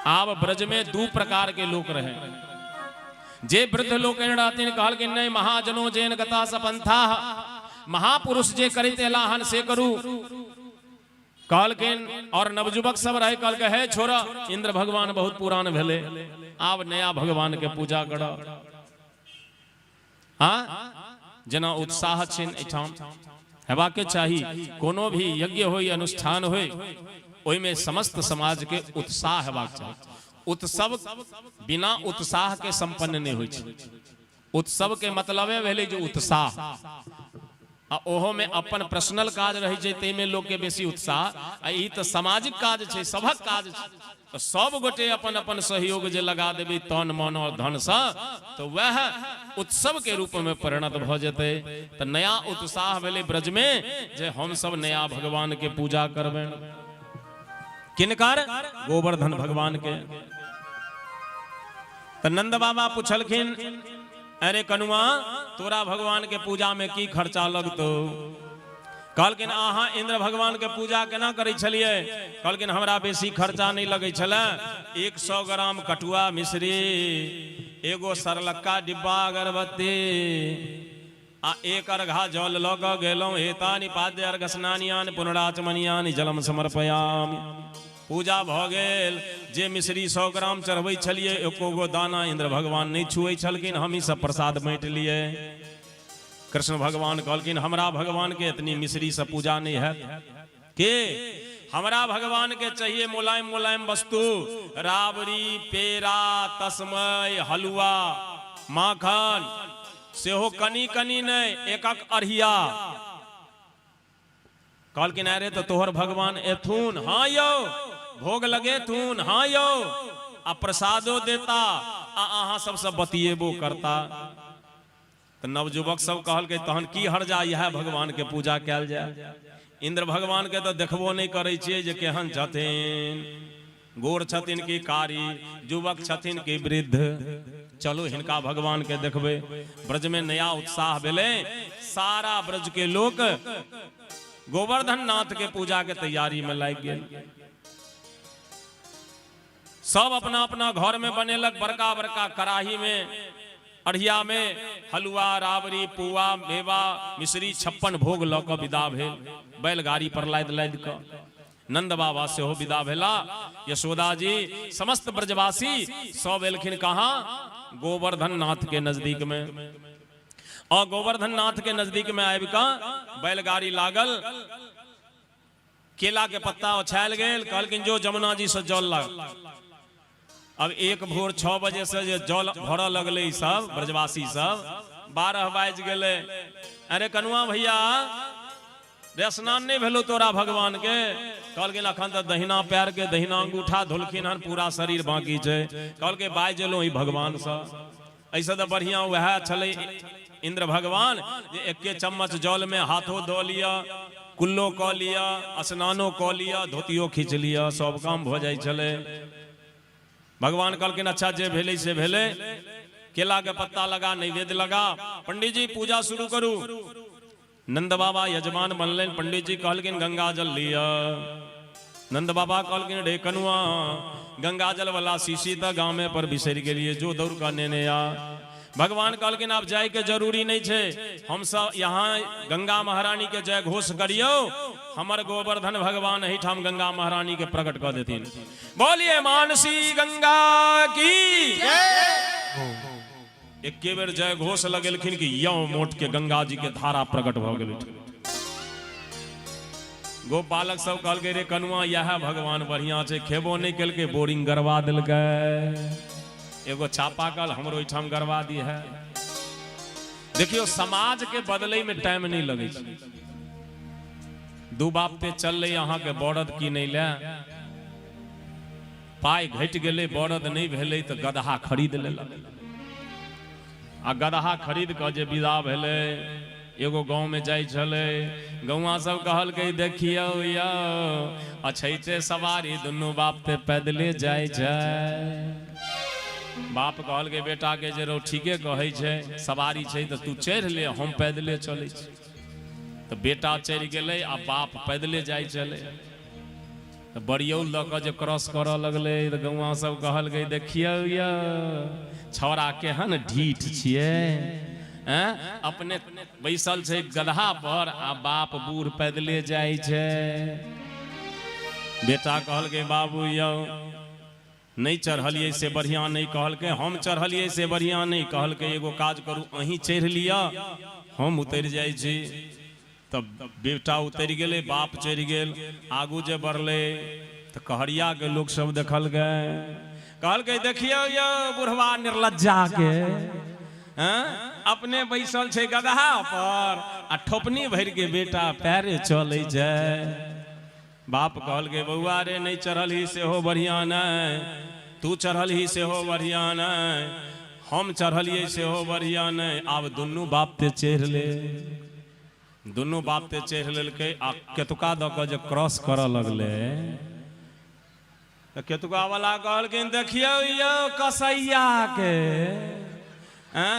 आब ब्रज में दू प्रकार के लोग रहे। जे वृद्ध लोग रहते कहल कि नहीं महाजनो जैन गता सपंथा, महापुरुष जे करित एलाहन से करू कहलकिन। और नवजुवक सब रहे कहल के है छोरा इंद्र भगवान बहुत पुरान भेले, आब नया भगवान के पूजा कर। हाँ जना उत्साह छिन एठाम हेबाक चाही। कोनो भी यज्ञ होई अनुष्ठान होई ओई में समस्त समाज के उत्साह हेबाक चाही। उत्सव बिना उत्साह के संपन्न नहीं होई छै। उत्सव के मतलबे भेलै जे उत्साह, आ ओहो में अपन पर्सनल काज रही छै तै में लोग के बेसी उत्साह। आ ई तो सामाजिक काज छै, सबक काज छै। तो सब गोटे अपन अपन सहयोग जे लगा देबे तन मन और धन से तो वह उत्सव के रूप में परिणत भ जेते। तो नया उत्साह भेले ब्रज में जे हम सब नया भगवान के पूजा करबे। किनकर? गोवर्धन भगवान के। तो नंद बाबा पूछलखिन अरे कनुआ तोरा भगवान के पूजा में की खर्चा लगतो? कहलकिन अहाँ इंद्र भगवान के पूजा केना करै छलिए? कहलकिन हमरा बेसी खर्चा नहीं लगै छले। 100 ग्राम कटुआ मिश्री, एगो सरलक्का डिब्बा अगरबत्ती आ 1 अर्घा जल लऽ कऽ गेलहुँ। हेतानि पाद्य अर्घ स्नानियानि पुनराचमनियानि जलम समर्पयामि। पूजा भ गेल। जे मिश्री 100 ग्राम चढ़बै छलिए एको गो दाना इंद्र भगवान नहीं छुए छलकिन, हम ही सब प्रसाद बाँटि लिए। कृष्ण भगवान कहलकिन हमरा भगवान के इतनी मिश्री से पूजा नहीं है के हमरा भगवान के चाहिए मुलायम मुलायम वस्तु, राबड़ी पेड़ा तस्मय हलुआ माखन, सेहो कनी कनी नहीं एक अरहिया। कहलकिन अरे तो तोहर भगवान एथुन, हाँ यो भोग लगे थून, हाँ यो आ प्रसादो देता आ अहाँ सबसे बतिएबो करता। तो नवजुवक सब कहल के तहन की हर्जा यह भगवान के पूजा कैल जाए। इंद्र भगवान के तो देखबो नहीं करे छिए जे केहन छथिन, गोर छथिन की कारी, युवक छथिन की वृद्ध। चलो हिनका भगवान के देखबे। ब्रज में नया उत्साह भेले। सारा ब्रज के लोग गोवर्धन नाथ के पूजा के तैयारी में लाग गए। सब अपना अपना घर में बनेलक बड़का बड़का कड़ाही में अढ़िया में हलुआ राबड़ी पुआ मेवा मिश्री 56 भोग लऽ कऽ विदा भेल। बैलगाड़ी पर लाद लाद कऽ नंद बाबा से हो विदा भेला। यशोदा जी समस्त ब्रजवासी सब एलखिन कहाँ? गोवर्धन नाथ के नजदीक में। और गोवर्धन नाथ के नजदीक में आबि कऽ बैलगाड़ी लागल, केला के पत्ता ओछायल गेल। कहलकिन जो जमुना जी से जल लाग। अब एक भोर 6 बजे से जे जल भरऽ लगले सब ब्रजवासी सब, 12 बाजि गेले। अरे कनुआ भैया रे स्नान नहीं भेलो तोरा भगवान के? कहलकिन अखन तो दहिना पैर के दहिना अंगूठा धोलखिन हन, पूरा शरीर बाकी छै। कहलके बाजि एलहुँ ई भगवान से। ऐसे तो बढ़िया वह छले इंद्र भगवान जे एके चम्मच जल में हाथों धो लिया, कुल्लो कऽ लिया, स्नानो कऽ लिया, धोतियो खींच लिया, सब काम भ जाय छले। भगवान कहलकिन अच्छा जे भेले से भेले। केला के पत्ता लगा, नैवेद्य लगा, पंडित जी पूजा शुरू करू। नंद बाबा यजमान बनले। पंडित जी कहलकिन गंगा जल लिया। नंद बाबा कहलकिन रे कनुआ गंगा जल वाला शीशी तो गाँव में पर बिसर गेलिए, जो दौड़ कर नेने आ। भगवान कहलकिन आप जाय के जरूरी नहीं छे, हम सब यहाँ गंगा महारानी के जय घोष करियो। हमर गोवर्धन भगवान एहिठाम गंगा महारानी के प्रकट कर देथिन। बोलिए मानसी गंगा की जय। एके बेर जय घोष लगेलखिन कि यो मोट के गंगा जी के धारा प्रकट भ गेल। गोपालक सब कहल रे कनुआ यह भगवान बढ़िया छे, खेबो नहीं केल के बोरिंग गरवा दिलकै, एगो चापाकल हमरो ओइठाम गरवा दी है। देखियो समाज के बदले में टाइम नहीं लगे। दू बाप पे चल रही अहाँ के बरद की नहीं ले, पाई घट गेले बरद नहीं भेले तो गदहा खरीद लेलक। आ गदहा खरीद के जे विदा भेले, एगो गांव में जाय छले। गौवा सब कहल के देखियो यो अछैते सवारी दुनू बाप पे पैदले जाय छै। बाप कहल के बेटा के जे रो ठीके कहै छै, सवारी छै तो तू चढ़ ले, हम पैदले चलै छी। तो बेटा चढ़ गेले आ बाप पैदले जाय चले। तो बड़ियौ लऽ कऽ जे क्रॉस करऽ लगलै तऽ गौआ सब कहल गई देखियौ यौ छौड़ा केहन ढीठ छियै, अपने बैसल छै गदहा पर आ बाप बूढ़ पैदले जाइ छै। बेटा कहलकै बाबू यौ नहीं चढ़लिए से बढ़िया नहीं, कहलकै हम चढ़लिए से बढ़िया नहीं, कहलकै एगो काज करू अहीं चढ़ लिया हम उतर जाइ छी। तब बेटा उतर गेले, बाप चढ़ गेल। आगू जे बढ़ले तो कहरिया के लोग सब देखल गए, कहलकै देखियो यो बुढ़वा निर्लज्जा के, अपने बैसल छै गदहा पर आ ठोपनी भर के बेटा पैरे चले जाए। बाप कहलकै बउआ रे नहीं चढ़ल ही से हो बढ़िया नहीं, तू चढ़ल ही से हो बढ़िया नहीं, हम चढ़लिए से हो बढ़िया नहीं। आब दुनू बाप ते चढ़ ले, दुनू बाप ते चढ़ लेलकै। आ केतुका दऽ कऽ जे क्रॉस करऽ लगले तऽ केतुका वाला कहलखिन देखियौ यौ कसैया के,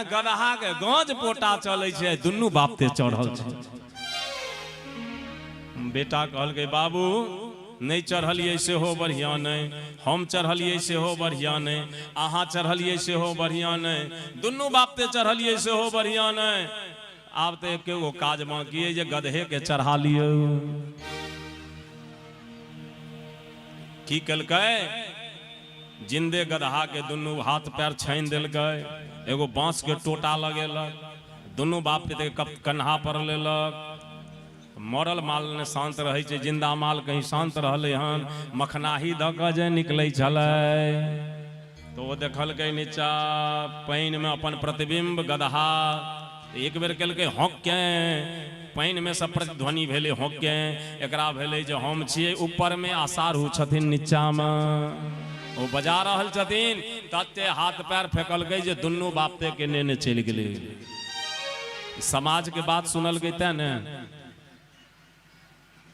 गदहा के गांज पोटा चलै छै, दुनू बाप ते चढ़ल छै। बेटा कहलकै बाबू नहीं चढ़लिए से हो बढ़िया नहीं, हम चढ़लिए से हो बढ़िया नहीं, अहाँ चढ़लिए से हो बढ़िया नहीं, दुनू बाप ते चढ़लिए से हो बढ़िया नहीं। आब तो एक गो काज बाकी जे गधे के चढ़ा लियो। की कलकै जिंदे गदहा के दुनू हाथ पैर छानि देलकै, एगो बांस के टोटा लगेलक, दुनू बाप के कन्हा पर लेलक। मरल माल ने शांत रहे छै, जिंदा माल कहीं शांत रहले हन, मखनाही दऽ कऽ जे निकलै छलै तो वो देखलकै नीचा पानि में अपन प्रतिबिंब गदहा। एक बेर केलकै हॉके, पानि में सब प्रतिध्वनि भेलै हॉके, एकरा भेलै जे हम छियै ऊपर में आ साढ़ू छथिन नीचा में, वो बजा रहल छथिन। तते हाथ पैर फेंकलकै जे दुनू बापते के नेने चलि गेलै। समाज के बात सुनल गई तै ने,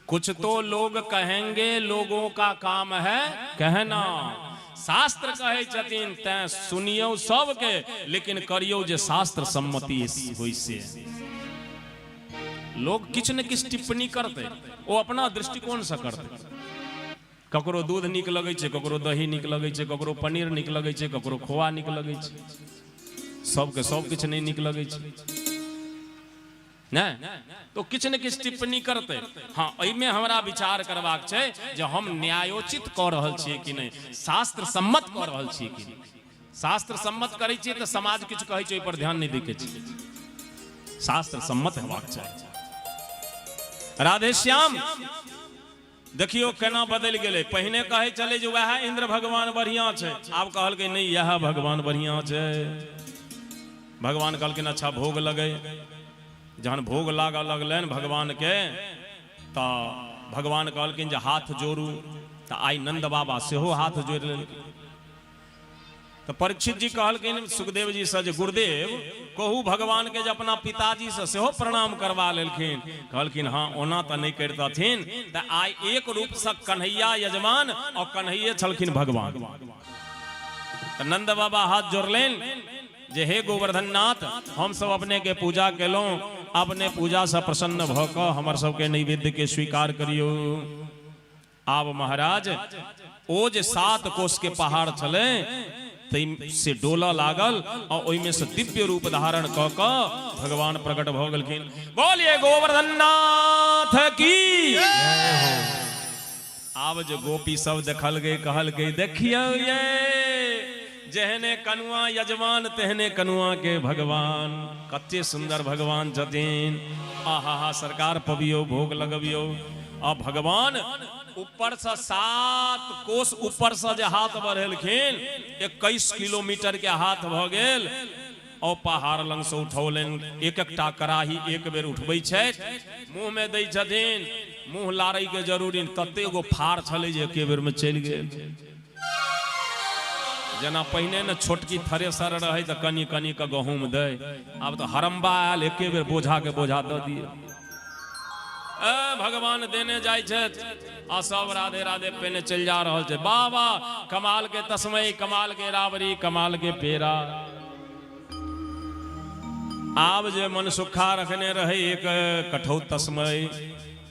कुछ तो लोग कहेंगे लोगों का काम है कहना, शास्त्र कहे छथिन तैं सुनियो सबके, लेकिन करियो जे शास्त्र सम्मति होई से। लोग किछ न किछ टिप्पणी करते, वो अपना दृष्टिकोण से करते। ककरो दूध नीक लगे छै, ककरो दही नीक लगे छै, ककरो पनीर नीक लगे छै, ककरो खोआ नीक लगे छै, सबके सब किछ नहीं नीक लगे छै नहीं, तो किछ न किछ टिप्पणी करते। हाँ एहिमे हमरा विचार करबाक छै जे हम न्यायोचित कऽ रहल छियै कि नहीं, शास्त्र सम्मत कऽ रहल छियै कि नहीं। शास्त्र सम्मत करै छियै तऽ समाज किछु कहै छै ओहि पर ध्यान नहीं दै के छै, शास्त्र सम्मत हेबाक चाही। राधे श्याम देखियो केना बदलि गेलै। पहिने कहै छलै जे वएह इंद्र भगवान बढ़िया छै, आब कहलकै नहीं यह भगवान बढ़िया छै। भगवान कहलखिन अच्छा भोग लगे, जहन भोग लागऽ लगलनि भगवान के तो भगवान कहलखिन जे हाथ जोड़ू, तो आई नंद बाबा सेहो हाथ जोड़ि लेलखिन। तो परीक्षित जी कहलखिन सुखदेव जी से जे गुरुदेव कहू भगवान के जे अपना पिताजी से सेहो प्रणाम करवा लेलखिन। कहलखिन हाँ ओना तो नहीं करतथिन, तो आई एक रूप से कन्हैया यजमान और कन्हैये छलखिन भगवान। तो नंद बाबा हाथ जोड़लनि जे हे गोवर्धन नाथ हम सब अपने के पूजा केलहुं, अपने पूजा से प्रसन्न भ क हमर सबके नैवेद्य के स्वीकार करियो। आब महाराज ओ जे 7 कोस के पहाड़ छले से डोला लागल और ओहि में से दिव्य रूप धारण क क भगवान प्रकट भ गेलखिन। बोलिए गोवर्धन नाथ की। आब जे गोपी सब देखल गए कहल गए देखियो ये जहने कनुआ यजमान तेहने कनुआ के भगवान, कच्चे सुंदर भगवान छथिन। आहा सरकार पबियो भोग लगबियो। आ भगवान ऊपर से 7 कोस ऊपर से जे हाथ बढ़ेलखिन 21 किलोमीटर के हाथ भ गेल। और पहाड़ लंग से उठौलनि, एक एकटा कराही एक बेर उठबै छथि, मुंह में दै छथिन, मुंह लारै के जरूरी तते गो फाड़ छलै जे एके बेर में चलि गेल। जना पहिने न छोटकी थ्रेसर रहे तो कनी कनी का गहूम दे, अब तो हरम्बा आयल एके बेर बोझा के बोझा दे दिए। भगवान देने जाय आ सब राधे राधे पेने चल जा रहा है। बाबा कमाल के तस्मय, कमाल के रावरी, कमाल के पेरा। आब जे मन सुखा रखने रहे एक कठौ तस्मय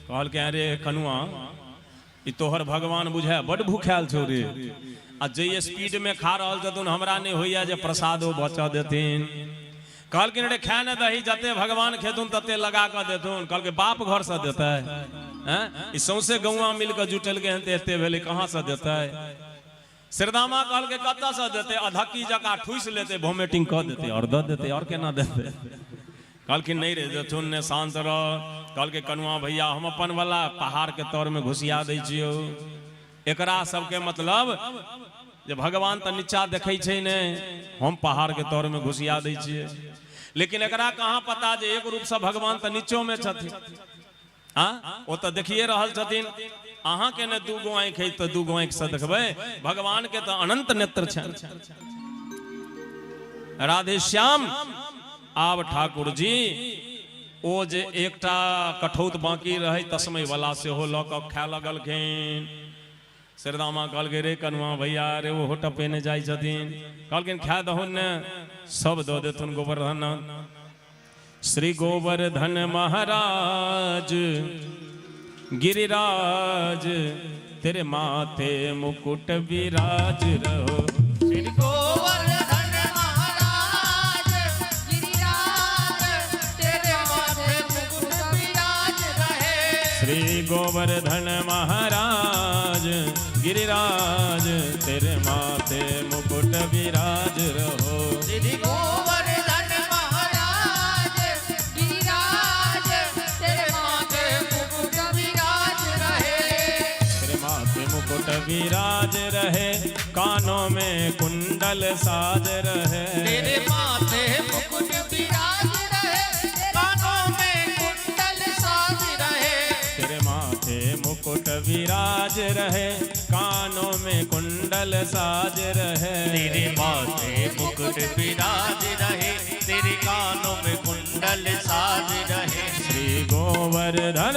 कहल के अरे कनुआ ई तोहर भगवान बुझे बड़ भूखाल छौ रे। आ जे स्पीड में खा रहल छथुन हमरा नहीं होइया जे प्रसादो बचा देथिन। कहलखिन रे खाए न दही जते भगवान खेथुन तते लगा के देथुन। कहलके बाप घर से देतै हैं? ई सौंसे गौवा मिल के जुटल के हन एते भेले कहां से देतै? श्रीदामा कहलके कत्ता से देतै? अधक्की जका ठुस लेते वोमिटिंग कर देते और द देते और केना देते? कहलखिन नहीं रे देथुन ने शांत रह। कहलके कनुआ भैया हम अपन वाला पहाड़ के तौर में घुसिया दै छियो। एकरा सबके मतलब जे भगवान त नीचा देखै छै ने, हम पहाड़ के तौर में घुसिया दै छियै। लेकिन एकरा कहाँ पता जे एक रूप से भगवान त नीचो में छथिन। हाँ वो तो देखिए रहल छथिन। अहाँ के ने दू गो आँख है तो दू गो आँख से देखबै, भगवान के तो अनंत नेत्र छन। राधे श्याम। आब ठाकुर जी ओ जे एकटा कठौत बाकी रहे तस्मै वाला से हो लऽ कऽ खाए लगलखिन। श्रीदामा कहलकै रे कनुआ भैया रे वो टपेने जाइ छथिन। कहलखिन खाए दहुन ने, सब दऽ देथुन गोवर्धन। श्री गोवर्धन महाराज गिरिराज तेरे माथे मुकुट विराज रहो। श्री गोवर्धन महाराज गिरिराज तेरे माथे मुकुट विराज रहे। श्री गोवर्धन महाराज गिरिराज तेरे माथे मुकुट विराज रहो। श्री गोवर्धन महाराज गिरिराज तेरे माथे मुकुट विराज रहे। तेरे माथे मुकुट विराज रहे, कानों में कुंडल साज रहे। तेरे माथे मुकुट विराज रहे, कानों में कुंडल साज रहे। तेरे माथे मुकुट विराज रहे, कानों में कुंडल साज रहे। तेरे माथे मुकुट विराज रहे, तेरे कानों में कुंडल साज रहे। श्री गोवर्धन,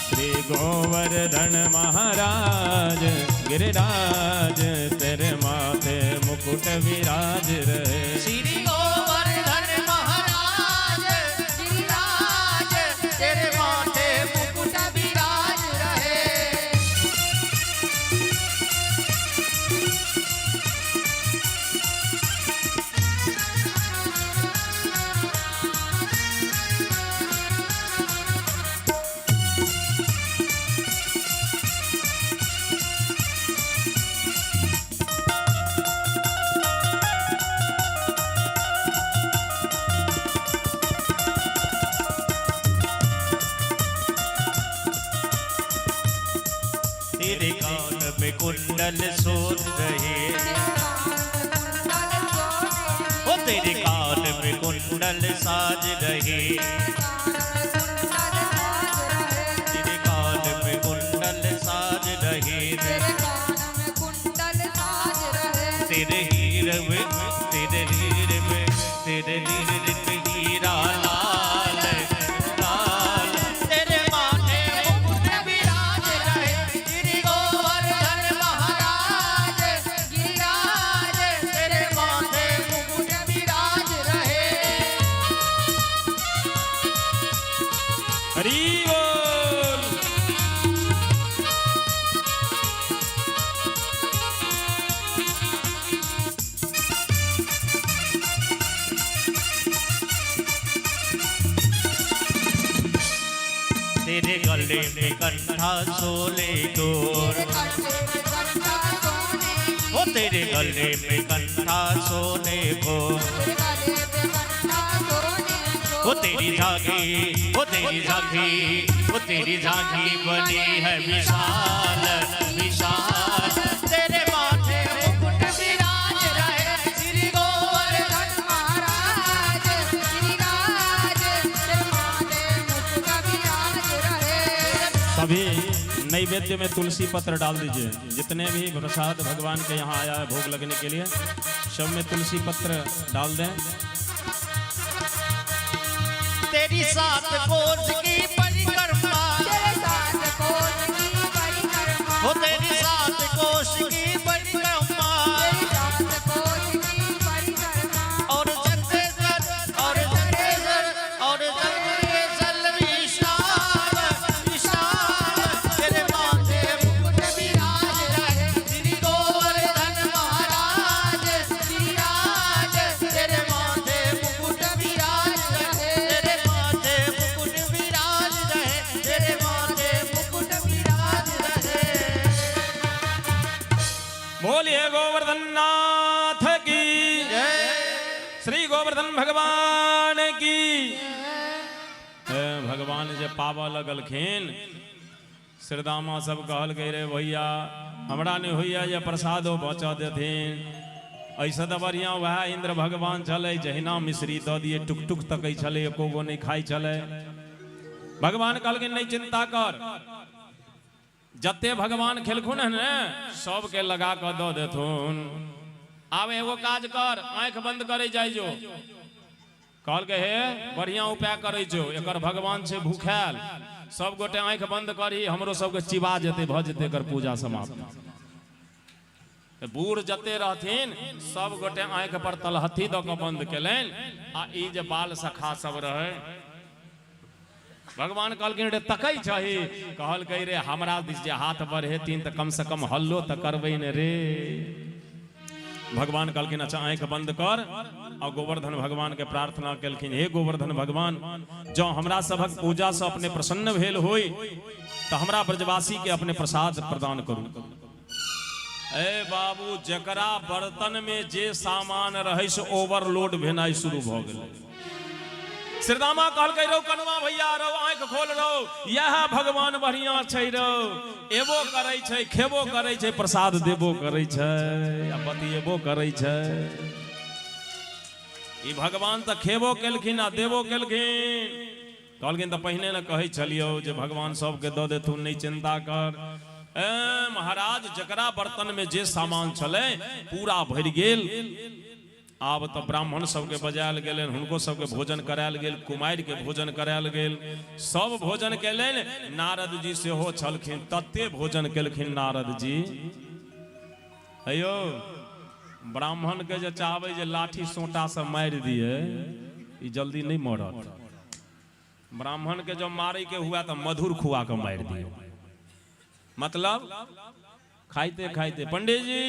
श्री गोवर्धन महाराज गिरिराज तेरे माथे मुकुट विराज रहे। श्री गोवर्धन महाराज गिरिराज तेरे माथे मुकुट विराज रहे। तेरे कान में कुंडल सोच रहे, ओ तेरे कान में कुंडल साज रहे। तेरे कान में कुंडल साज रहे। तेरे हीर में, तेरे हीर में, तेरे हीर में हीरा लाल लाल। तेरे माथे मुकुट विराज रहे। श्री गोवर्धन महाराज गिरिराज तेरे माथे मुकुट विराज रहे। हरि बोल। तेरे गले में कंठा सोले को, ओ तेरे गले में कंठा सोने को। ओ तेरी झांकी, ओ तेरी झांकी, ओ तेरी झांकी बनी है विशाल विशाल। तेरे माथे मुकुट विराज रहे। श्री गोवर्धन महाराज गिरिराज तेरे माथे मुकुट विराज रहे। सभी नैवेद्य में तुलसी पत्र डाल दीजिए। जितने भी प्रसाद भगवान के यहाँ आया है भोग लगने के लिए, सब में तुलसी पत्र डाल दें। तेरी सात कोस की परिक्रमा, हो तेरी सात कोस की परिक्रमा। और जगदीश्वर, और जगदीश्वर, और जगदीश्वर विशाल विशाल। तेरे भगवान की भगवान जे पावा लगलखिन श्रीदामा सब कहल गए रे भैया हमरा नहीं होइया ये प्रसादो बचा देथिन ऐसा तो बढ़िया वह इंद्र भगवान चले जहिना मिश्री दऽ दिए टुक टुक तक चले एको गो नहीं खाई चले भगवान कहलखिन नहीं चिंता कर जते भगवान खेलखुन है ने सबके लगा कर दऽ देथुन आब एगो काज कर आंख बंद करे जाय जो कहल के हे बढ़िया उपाय करे जो एकर भगवान से भूखाल सब गोटे आंख बंद करी हमरो सबके चिबा जेते भ जेते एकर पूजा समाप्त बूढ़ जते रहथिन सब गोटे आंख पर तलहथी दऽ कऽ बंद केलनि आ ई जे बाल सखा सब रहे भगवान कहलखिन रे तकै छही कहल कही रे हमरा दिस जे हाथ बढ़ेथिन तऽ कम से कम हल्लो तऽ करबै ने रे भगवान कहलखिन अच्छा आंख बंद कर और गोवर्धन भगवान के प्रार्थना केलखिन हे गोवर्धन भगवान जो हमरा सबक पूजा से अपने प्रसन्न भेल होई तो हमरा ब्रजवासी के अपने प्रसाद प्रदान करू ए बाबू जकरा बर्तन में जे सामान रहे से ओवरलोड भेनाई शुरू भ गेलै श्रीदामा कहलकै रौ कनुआ भैया रौ आंख खोल रौ यह भगवान बढ़िया छै रौ एबो करै छै खेबो करै छै प्रसाद देबो करै छै आ बतिएबो करै छै ई भगवान तऽ खेबो केलखिन आ देबो केलखिन कहलखिन तऽ पहिने न कहै छलियौ जे भगवान सबके दऽ देथुन नहीं चिंता कर महाराज जकरा बर्तन में जे सामान छले पूरा भरि गेल आब तो ब्राह्मण सबके बजायल गेल हुनको सबके भोजन करायल गेल कुमारि के भोजन करायल गेल सब भोजन केलनि नारद जी सेहो छलखिन तते भोजन केलखिन नारद जी अयो ब्राह्मण के जे चाहबै जे लाठी सोटा से मारि दिए ई जल्दी नहीं मरत ब्राह्मण के जब मारे के हुआ तो मधुर खुआ के मारि दियो मतलब खाइते खाइते पंडित जी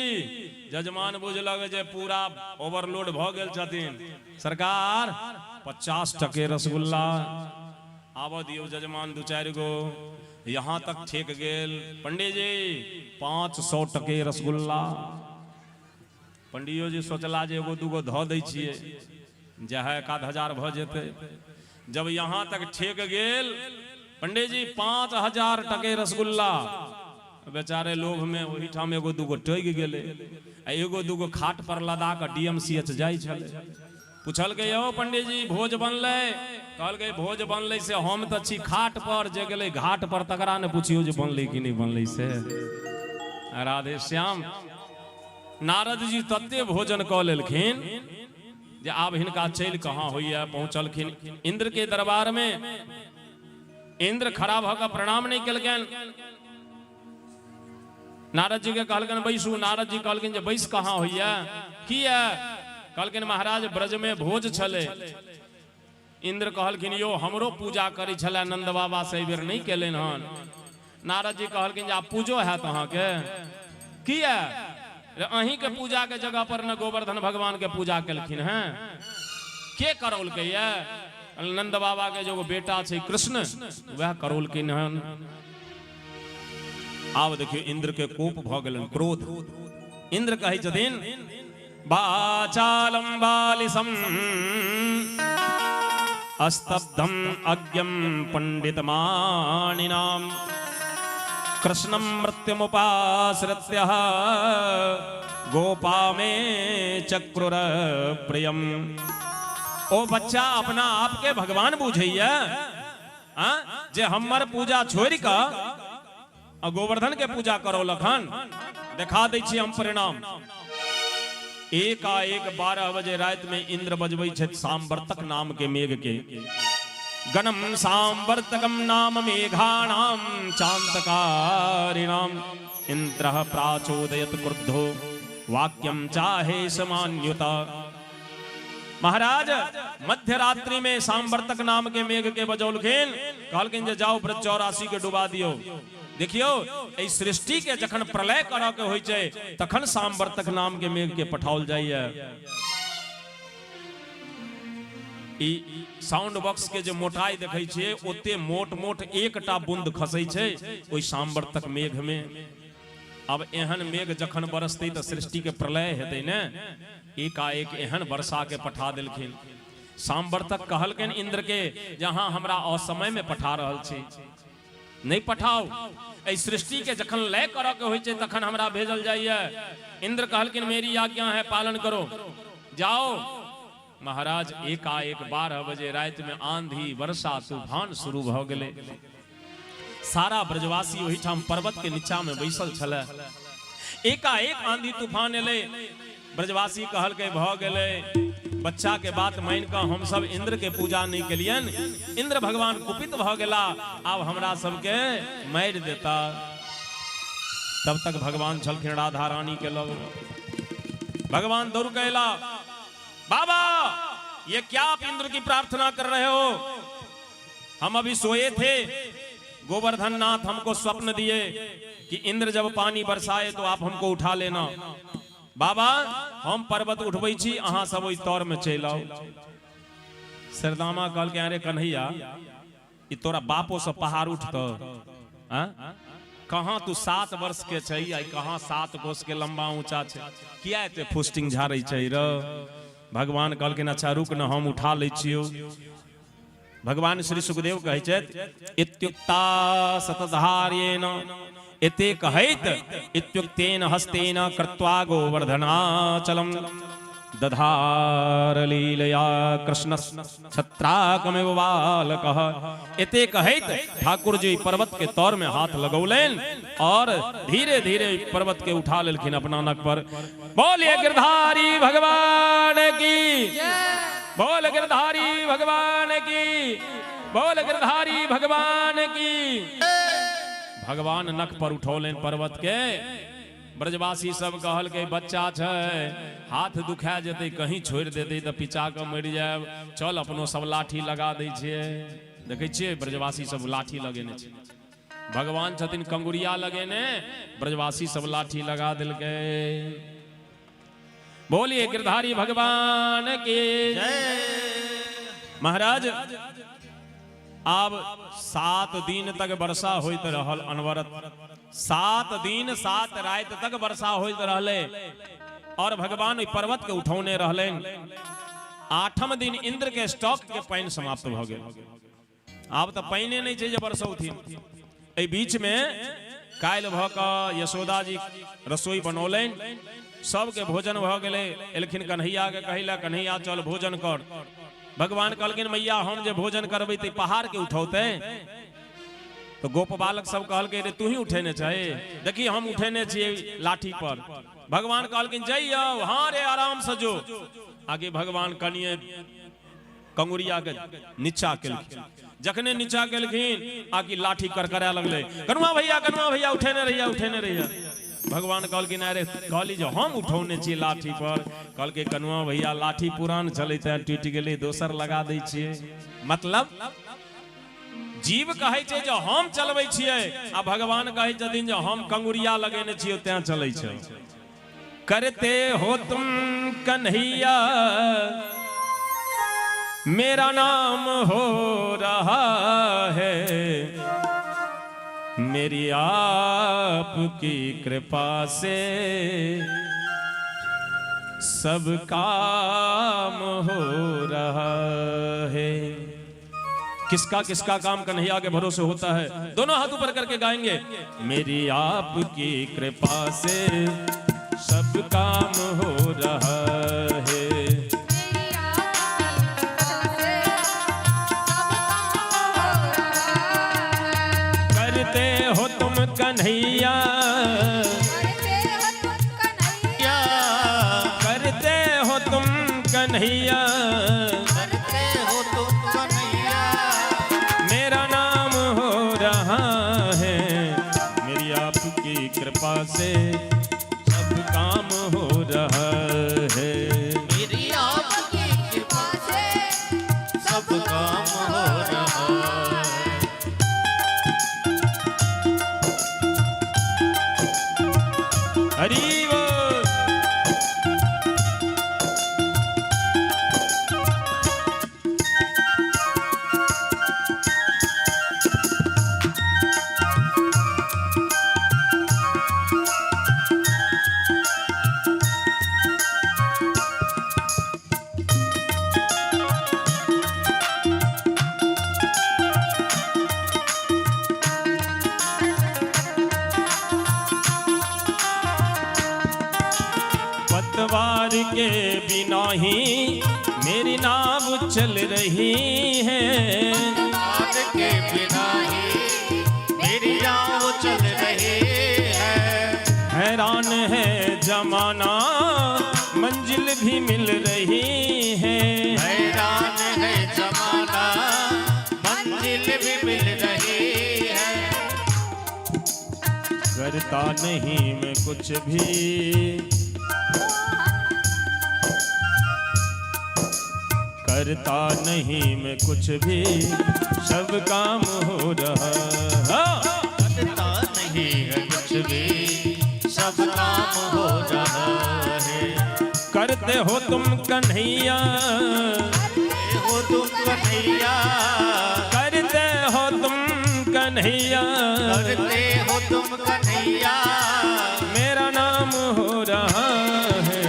जजमान बुझलक जे पूरा ओवरलोड भ गेल छथिन सरकार 50 टके रसगुल्ला आब दियो जजमान 2-4 गो यहाँ तक ठेक गेल पंडित जी 500 टके रसगुल्ला पंडियो जी सोचला जे एगो दूगो धऽ दै छियै जे है 1000 भ जेतै जब यहाँ तक ठेक गेल पंडित जी 5000 टके रसगुल्ला बेचारे लोभ में वही ठाम एगो दूगो टोग गेले आ एगो दूगो खाट पर लदा के DMCH जाय छले पूछल के यौ पंडित जी भोज बनले कहल के भोज बनले से हम त छी खाट पर जे गेले घाट पर तकरा ने पूछियो जे बनले कि नहीं बनले से राधे श्याम नारद जी तत्ते भोजन क लेलखिन जे आब हिनका चल कहां होइया पहुंचलखिन इंद्र के दरबार में इंद्र खड़ा भ के प्रणाम नहीं केलकन नारद जी के कहलकन बैसू नारद जी कहलकन जे बैस कहां होइया किया कहलकन महाराज ब्रज में भोज छले इंद्र कहलखिन यो हमरो पूजा करी छले नंद बाबा से बेर नहीं केलन हन नारद जी कहलखिन जे आप पूजो है अहां के किया अहीं के पूजा के जगह पर न गोवर्धन भगवान के पूजा केलखिन हैं के करौल के ये नंद बाबा के जो बेटा छे कृष्ण वह करौल के हन आब देखियो इंद्र के कोप भ गेलन क्रोध इंद्र कहै छथिन वाचालम बालिसम अस्तब्धम अज्ञम पंडितमानिनाम कृष्णम मृत्युमुपाश्रित्य गोपा में चक्रुर प्रियम ओ बच्चा अपना आप के भगवान बुझैया जे हमर पूजा छोड़ का गोवर्धन के पूजा करो लखन देखा दै छी हम परिणाम एकाएक 12 बजे रात में इंद्र बजबै छथि सांवर्तक नाम के मेघ के गणम सांवर्तकम नाम मेघाणाम चांतकारिणाम इंद्रः प्राचोदयत क्रुद्धो वाक्यम चाहे समान्युता महाराज मध्य रात्रि में सांवर्तक नाम के मेघ के बजौलखिन कहलखिन जे जाओ ब्रज 84 के डुबा दियो देखियो ए सृष्टि के जखन प्रलय करऽ के होय छै तखन सांवर्तक नाम के मेघ के पठाओल जाइए ई साउंड बॉक्स के जे मोटाई देखै छियै ओते मोट मोट एकटा बूंद खसै छै ओइ सांवर्तक मेघ में अब एहन मेघ जखन बरसतै त सृष्टि के प्रलय हेतै ने एकाएक एहन वर्षा के पठा देलखिन सांबर तक कहलकन इंद्र के जहां हमरा असमय में पठा रहल छी, नहीं पठाओ। ए सृष्टि के जखन लय करऽ के होइ छै तखन हमरा भेजल जाइए। इंद्र कहलकिन मेरी आज्ञा है, पालन करो, जाओ। महाराज एकाएक 12 बजे रात में आंधी वर्षा तूफान शुरू भ गेलै। सारा ब्रजवासी ओहि ठाम पर्वत के नीचा में बैसल छले। एकाएक आंधी तूफान एले। ब्रजवासी कहलकै भ गेलै, बच्चा के बात मान कऽ हम सब इंद्र के पूजा नहीं केलियन। इंद्र भगवान कुपित भ गेला, आब हमरा सबके मारि देता। तब तक भगवान छलखिन राधा रानी के लग। भगवान दौड़ के अयला, बाबा ये क्या आप इंद्र की प्रार्थना कर रहे हो? हम अभी सोए थे, गोवर्धन नाथ हमको स्वप्न दिए कि इंद्र जब पानी बरसाए तो आप हमको उठा लेना। बाबा हम पर्वत उठबै छी, अहाँ सब ओइ तौर में चलि आओ। सरदामा कहल के अरे कन्हैया, ई तोरा बापो से पहाड़ उठतो? कहाँ तू 7 वर्ष के छै, आई कहाँ 7 कोस के लंबा ऊंचा छै, किया एते फुस्टिंग झाड़ै छै र? भगवान कहलखिन अच्छा रुक न, हम उठा लै छियौ। भगवान श्री सुखदेव कहै छथि, इत्युक्ता सतधार्येण एते कहैत इत्युक्तेन हस्तेन कृत्वा गोवर्धनाचलम दधार लीलया कृष्ण छत्राकमिव बालकः। एते कहैत ठाकुर जी पर्वत के तौर में हाथ लगौलेन और धीरे धीरे पर्वत के उठा लेलखिन अपना नक पर। बोलिए गिरधारी भगवान की, बोल गिरधारी भगवान की, बोल गिरधारी भगवान की। भगवान नक पर उठौलेन पर्वत के। ब्रजवासी सब कहल के बच्चा छै, हाथ दुखा जेतै, कहीं छोड़ देतै तो पिचा के मर जाएब, चल अपनो सब लाठी लगा दै छियै। देखै छियै ब्रजवासी सब लाठी लगेने छै। भगवान छथिन कंगुरिया लगेने, ब्रजवासी सब लाठी लगा देलकै। बोलिए गिरधारी भगवान की महाराज अब 7 दिन तक वर्षा होइत रहल अनवरत। 7 दिन 7 रात तक वर्षा होइत रहले और भगवान पर्वत के उठौने रहलेन। 8म दिन इंद्र के स्टॉक के पानी समाप्त भ गेल। आब तो पानी नहीं छै जे बरसौथिन। एहि बीच में काल्हि भ क यशोदा जी रसोई बनौलेन, सबके भोजन भ गेले। एलखिन कन्हैया के कहिला, कन्हैया चल भोजन कर। भगवान कहलखिन मैया हम जे भोजन करबै त पहाड़ के उठौते। तो गोप बालक सब कहलकै रे तू ही उठेने चाहे, देखी हम उठेने छियै लाठी पर। भगवान कहलखिन जइयो, हाँ रे आराम से जो। आगे भगवान कनिए कंगुरिया के नीचा केलखिन। जखने नीचा केलखिन आकि लाठी करकरा लगले, कनुआ भैया उठेने रहिया। भगवान कहलखिन अरे कहली जो हम उठौने छी लाठी पर। कहलकै कनुआ भैया लाठी पुरान चलैत है, टूट गेलै, दोसर लगा दै छियै। मतलब जीव कहै छै जो हम चलबै छियै, आ भगवान कहै छथिन जो हम कंगुरिया लगेने छियै तें चलै छै। करते हो तुम कन्हैया मेरा नाम हो रहा है, मेरी आपकी कृपा से सब काम हो रहा है। किसका किसका काम कन्हैया के भरोसे होता है? दोनों हाथ ऊपर करके गाएंगे, मेरी आपकी कृपा से सब काम हो रहा है। करते हो तुम कन्हैया, करते हो तुम कन्हैया, मेरा नाम हो रहा है, मेरी आपकी कृपा से सब काम हो रहा है। मेरी आपकी कृपा से सब काम हो रहा है। हरि बोल। के बिना ही मेरी नाव चल रही है। भगवान के बिना ही मेरी नाव चल रही है। हैरान है जमाना मंजिल भी मिल रही है। हैरान है जमाना मंजिल भी मिल रही है। करता नहीं मैं कुछ भी, करता नहीं मैं कुछ भी, सब काम हो रहा। करता नहीं है कुछ भी, सब काम हो रहा है। करते हो तुम कन्हैया, हो तुम कन्हैया, करते हो तुम कन्हैया, करते हो तुम कन्हैया। मेरा नाम हो रहा है।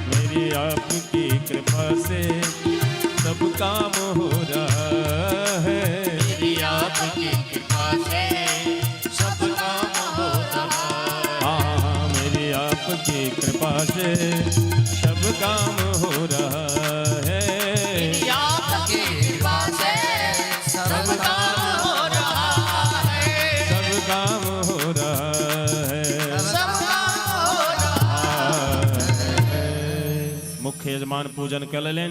मेरी आपकी कृपा से सब काम हो रहा है। मेरी आपकी कृपा से सब काम हो रहा है। हाँ, मेरी आपकी कृपा से सब काम हो रहा है। मेरी आपकी कृपा से सब काम हो रहा है। सब काम हो रहा है। सब काम हो रहा है। मुख्य यजमान पूजन कर लें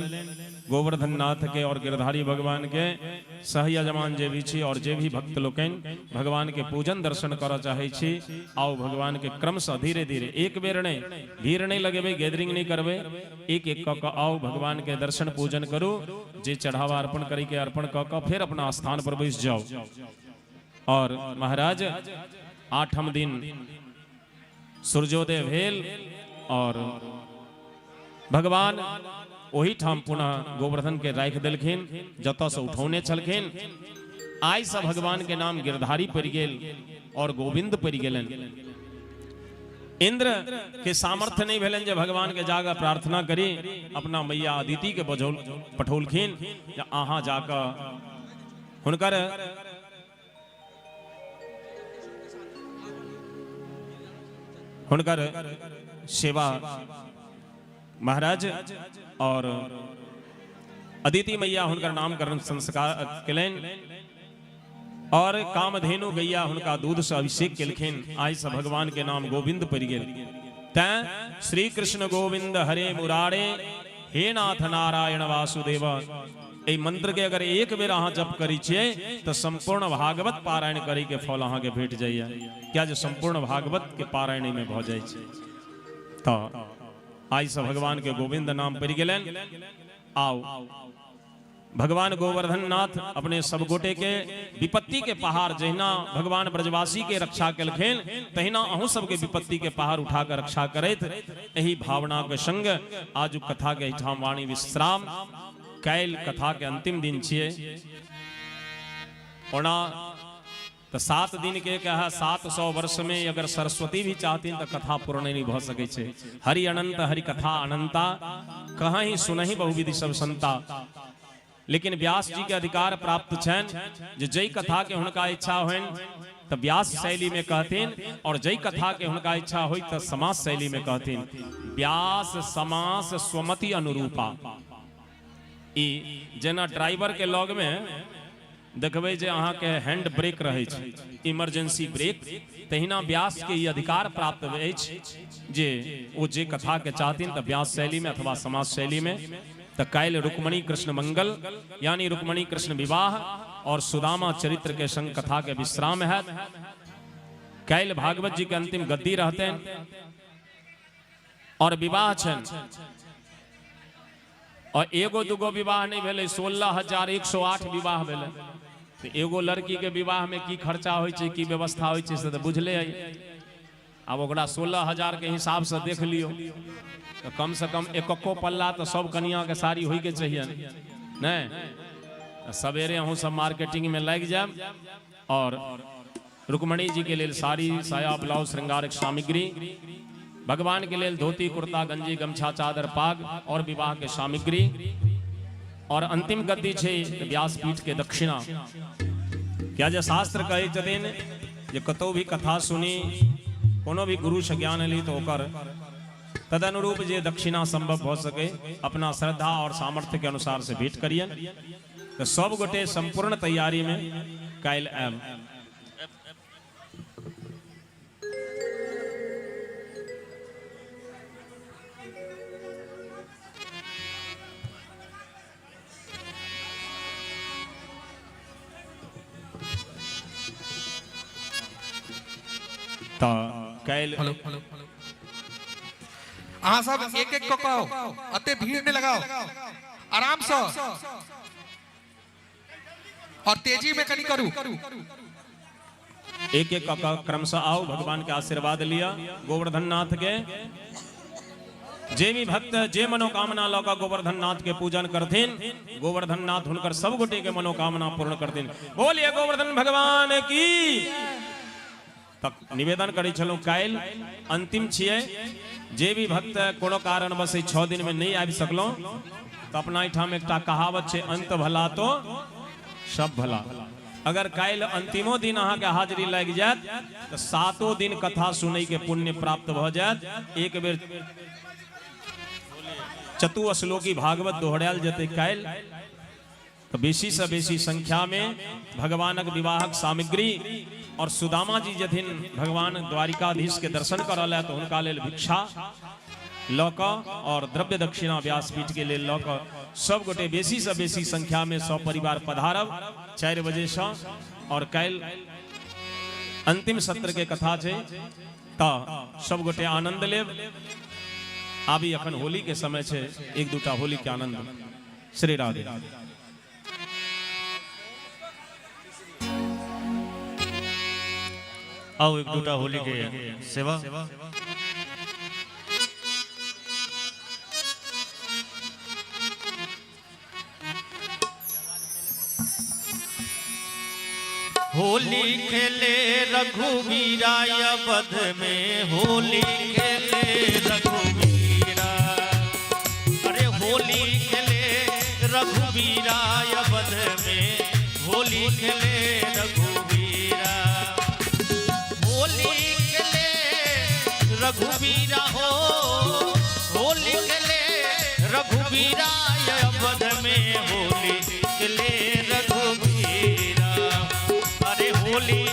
गोवर्धन नाथ के और गिरधारी भगवान के सह यजमान जे भी छी और जे भी भक्त लोकन भगवान के पूजन दर्शन कर चाहे छी, आओ भगवान के क्रमशः धीरे धीरे एक बेर नहीं, भीड़ नहीं लगेबे, गैदरिंग नहीं करबे, एक एक क आओ भगवान के दर्शन पूजन करो। जे चढ़ावा अर्पण करी के अर्पण क फिर अपना स्थान पर बैस जाओ। और महाराज 8म दिन सूर्योदय भेल और भगवान वही ठाम पुनः गोवर्धन के राख देलखिन जतऽ से उठौने छलखिन। आइ से भगवान के नाम गिरधारी पड़ि गेल और गोविंद पड़ि गेलन। इंद्र के सामर्थ्य नहीं भेलन जे भगवान के जाकर प्रार्थना करी, अपना मैया अदिति के बजौल पठौलखिन जे अहाँ जाकर हुनकर सेवा महाराज और अदिति मैया हुनकर नामकरण संस्कार केलनि और कामधेनु गैया हुनका दूध से अभिषेक केलखिन। आइ से भगवान के नाम गोविंद पड़ि गेल। तैं श्री कृष्ण गोविंद हरे मुरारे हे नाथ नारायण वासुदेव ए मंत्र के अगर एक बेर अहाँ जप करी छियै तो संपूर्ण भागवत पारायण करे के फल अहाँ के भेट जाइए। क्या जो संपूर्ण भागवत के पारायण में भ जाय छै। तो आइ से भगवान के गोविंद नाम पड़ि गेलन। आओ भगवान गोवर्धन नाथ अपने सब गोटे के विपत्ति के पहाड़ जहिना भगवान ब्रजवासी के रक्षा केलखिन तहिना अहूँ सबके विपत्ति के पहाड़ उठाकर रक्षा करैत यही भावना के संग आज कथा के ठाम वाणी विश्राम। कैल कथा के अंतिम दिन छिए ओना तो 7 दिन के कहा 700 वर्ष में अगर सरस्वती भी चाहती तो कथा पूर्ण नहीं भ सके छे। हरि अनंत हरि कथा अनंता कहाँ ही सुनहि बहुविधि सब संता। लेकिन व्यास जी के अधिकार प्राप्त छन जे जय कथा के हुनका इच्छा होन तो व्यास शैली में कहथिन और जय कथा के हुनका इच्छा होई तो समास शैली में कहथिन। व्यास समास स्वमति अनुरूपा। ई जेना ड्राइवर के लॉग में देखबे जे अहाँ के हैंड ब्रेक रहे छै इमरजेंसी ब्रेक तहिना व्यास के ई अधिकार प्राप्त अछि जे ओ जे कथा के चाहथिन तो व्यास शैली में अथवा समास शैली में। तो काल रुक्मणी कृष्ण मंगल यानी रुक्मणी कृष्ण विवाह और सुदामा चरित्र के संग कथा के विश्राम है। काल भागवत जी के अंतिम गद्दी रहते हैं और विवाह छन और एगो दूगो विवाह नहीं भेले 16,108 विवाह भेले। तो एगो लड़की के विवाह में की खर्चा होय छै की व्यवस्था होय छै से तो बुझले है। अब ओकरा 16,000 के हिसाब से देख लियो तो कम से कम एकको पल्ला तो सब कन्या के साड़ी होय के चाहिए नहीं। सवेरे अहूँ सब मार्केटिंग में लग जाए और रुक्मणी जी के लिए साड़ी साया ब्लाउज श्रृंगारक सामग्री, भगवान के लिए धोती कुर्ता गंजी गमछा चादर पाग और विवाह के सामग्री और अंतिम गद्दी छे व्यासपीठ के दक्षिणा। क्या जे शास्त्र कहे छथिन जे कतौ भी कथा सुनी कोनो भी गुरु से ज्ञान ली तो ओकर तदनुरूप जे दक्षिणा संभव हो सके अपना श्रद्धा और सामर्थ्य के अनुसार से भेंट करिए। तो सब गोटे संपूर्ण तैयारी में कायल आब। कैल अहाँ सब एक एक कहो, अते भीड़ ने लगाओ, आराम से और तेजी में कनी करू। एक एक क्रमशः आओ, भगवान के आशीर्वाद लिया। गोवर्धन नाथ के जे भी भक्त जे मनोकामना लौका गोवर्धन नाथ के पूजन करथिन, गोवर्धन नाथ हुनकर सब गोटे के मनोकामना पूर्ण करथिन। बोलिए गोवर्धन भगवान की। तक निवेदन करी छलू कायल अंतिम छिए। जे भी भक्त कोनो कारणवश 6 दिन में नहीं आबि सकलो तो अपना ठाम एकटा कहावत छे, अंत भला तो सब भला। अगर कायल अंतिमो दिन अहाँ के हाजिरी लग जात तो 7 दिन कथा सुनै के पुण्य प्राप्त भ जात। एक बेर चतुश्लोकी भागवत दोहरायल जते कायल तो बेसी से बेसी संख्या में भगवानक विवाहक सामग्री और सुदामा जी जथिन भगवान द्वारिकाधीश के दर्शन करल है तो उनका लेल भिक्षा लौक और द्रव्य दक्षिणा व्यासपीठ के लेल लौक सब गोटे बेसी से बेसी संख्या में 100 परिवार पधारब 4 बजे से। और कल अंतिम सत्र के कथा छे तो सब गोटे आनंद लेब। अभी अखन होली के समय छे, एक दूटा होली के आनंद। श्री राधे। आओ एक दूटा होली के सेवा। होली खेले रघुवीरा बध में, होली खेले रघुवीरा। अरे होली खेले रघुवीरा बध में, होली खेले रघुवीरा। होली खेले रघुवीरा हो, होली खेले रघुवीरा बध में, होली खेले रघुवीरा। अरे होली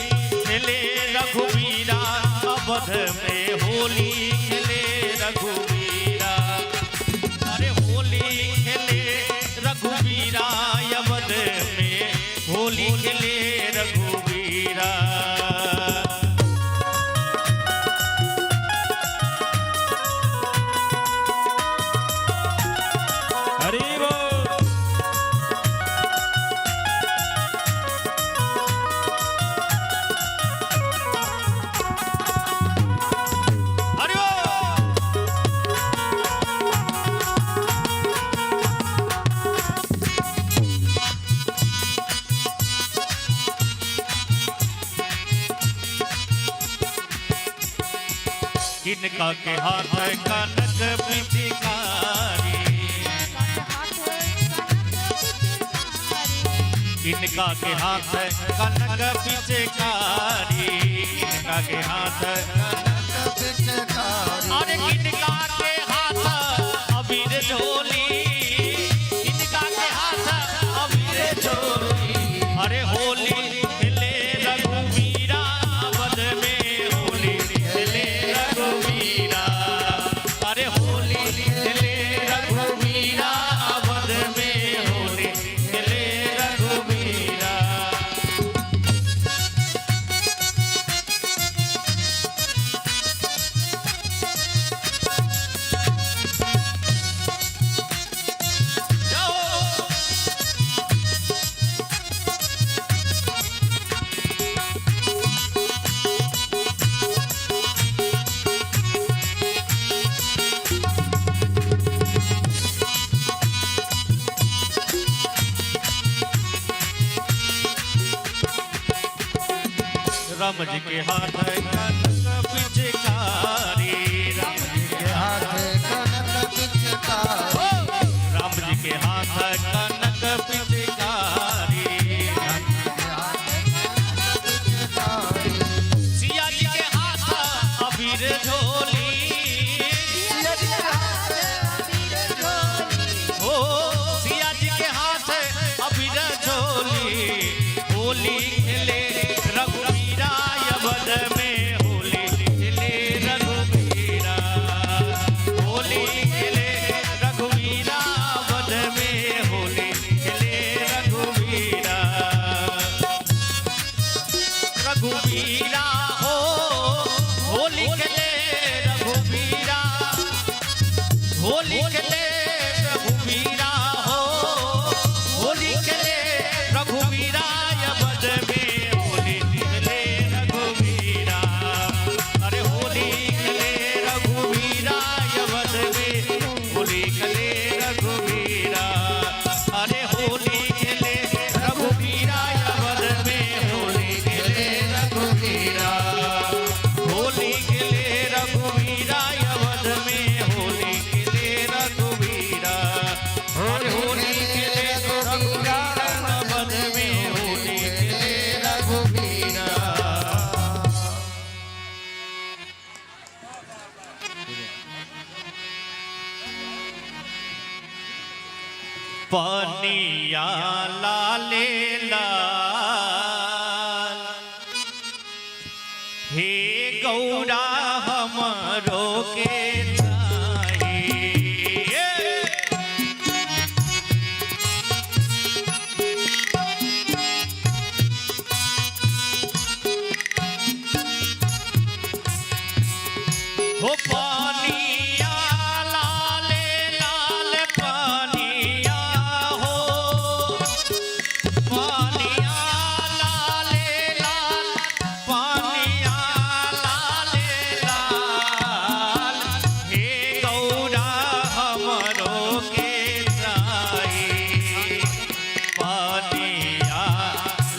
खेले रघुवीरा अवध में, होली खेले रघुवीरा। अरे होली खेले रघुवीरा अवध में, होली खेले रघुवीरा। किनका के हाथ कनक पिचकारी, किनका के हाथ कनक पिचकारी, किनका के हाथ कनक पिचकारी। अरे किनका के हाथ अबीर झोली, किनका के हाथ अबीर झोली। अरे होली खेले रघुवीरा अवध में, होली खेले रघुवीरा। अरे होली खेले रघुवीरा अवध में, होली खेले रघुवीरा। राम जी के हाथ कनक पिचकारी, राम जी के हाथ कनक पिचकारी। राम जी के हाथ कनक पिचकारी। सिया जी के हाथ अबीर झोली, सिया जी पनिया लाले लाल हे गौरा हमरो के हो पानिया लाले लाल पानिया हो पानिया लाले लाल पानिया लाले लाल हे गौरा हमरो के त्राही पानिया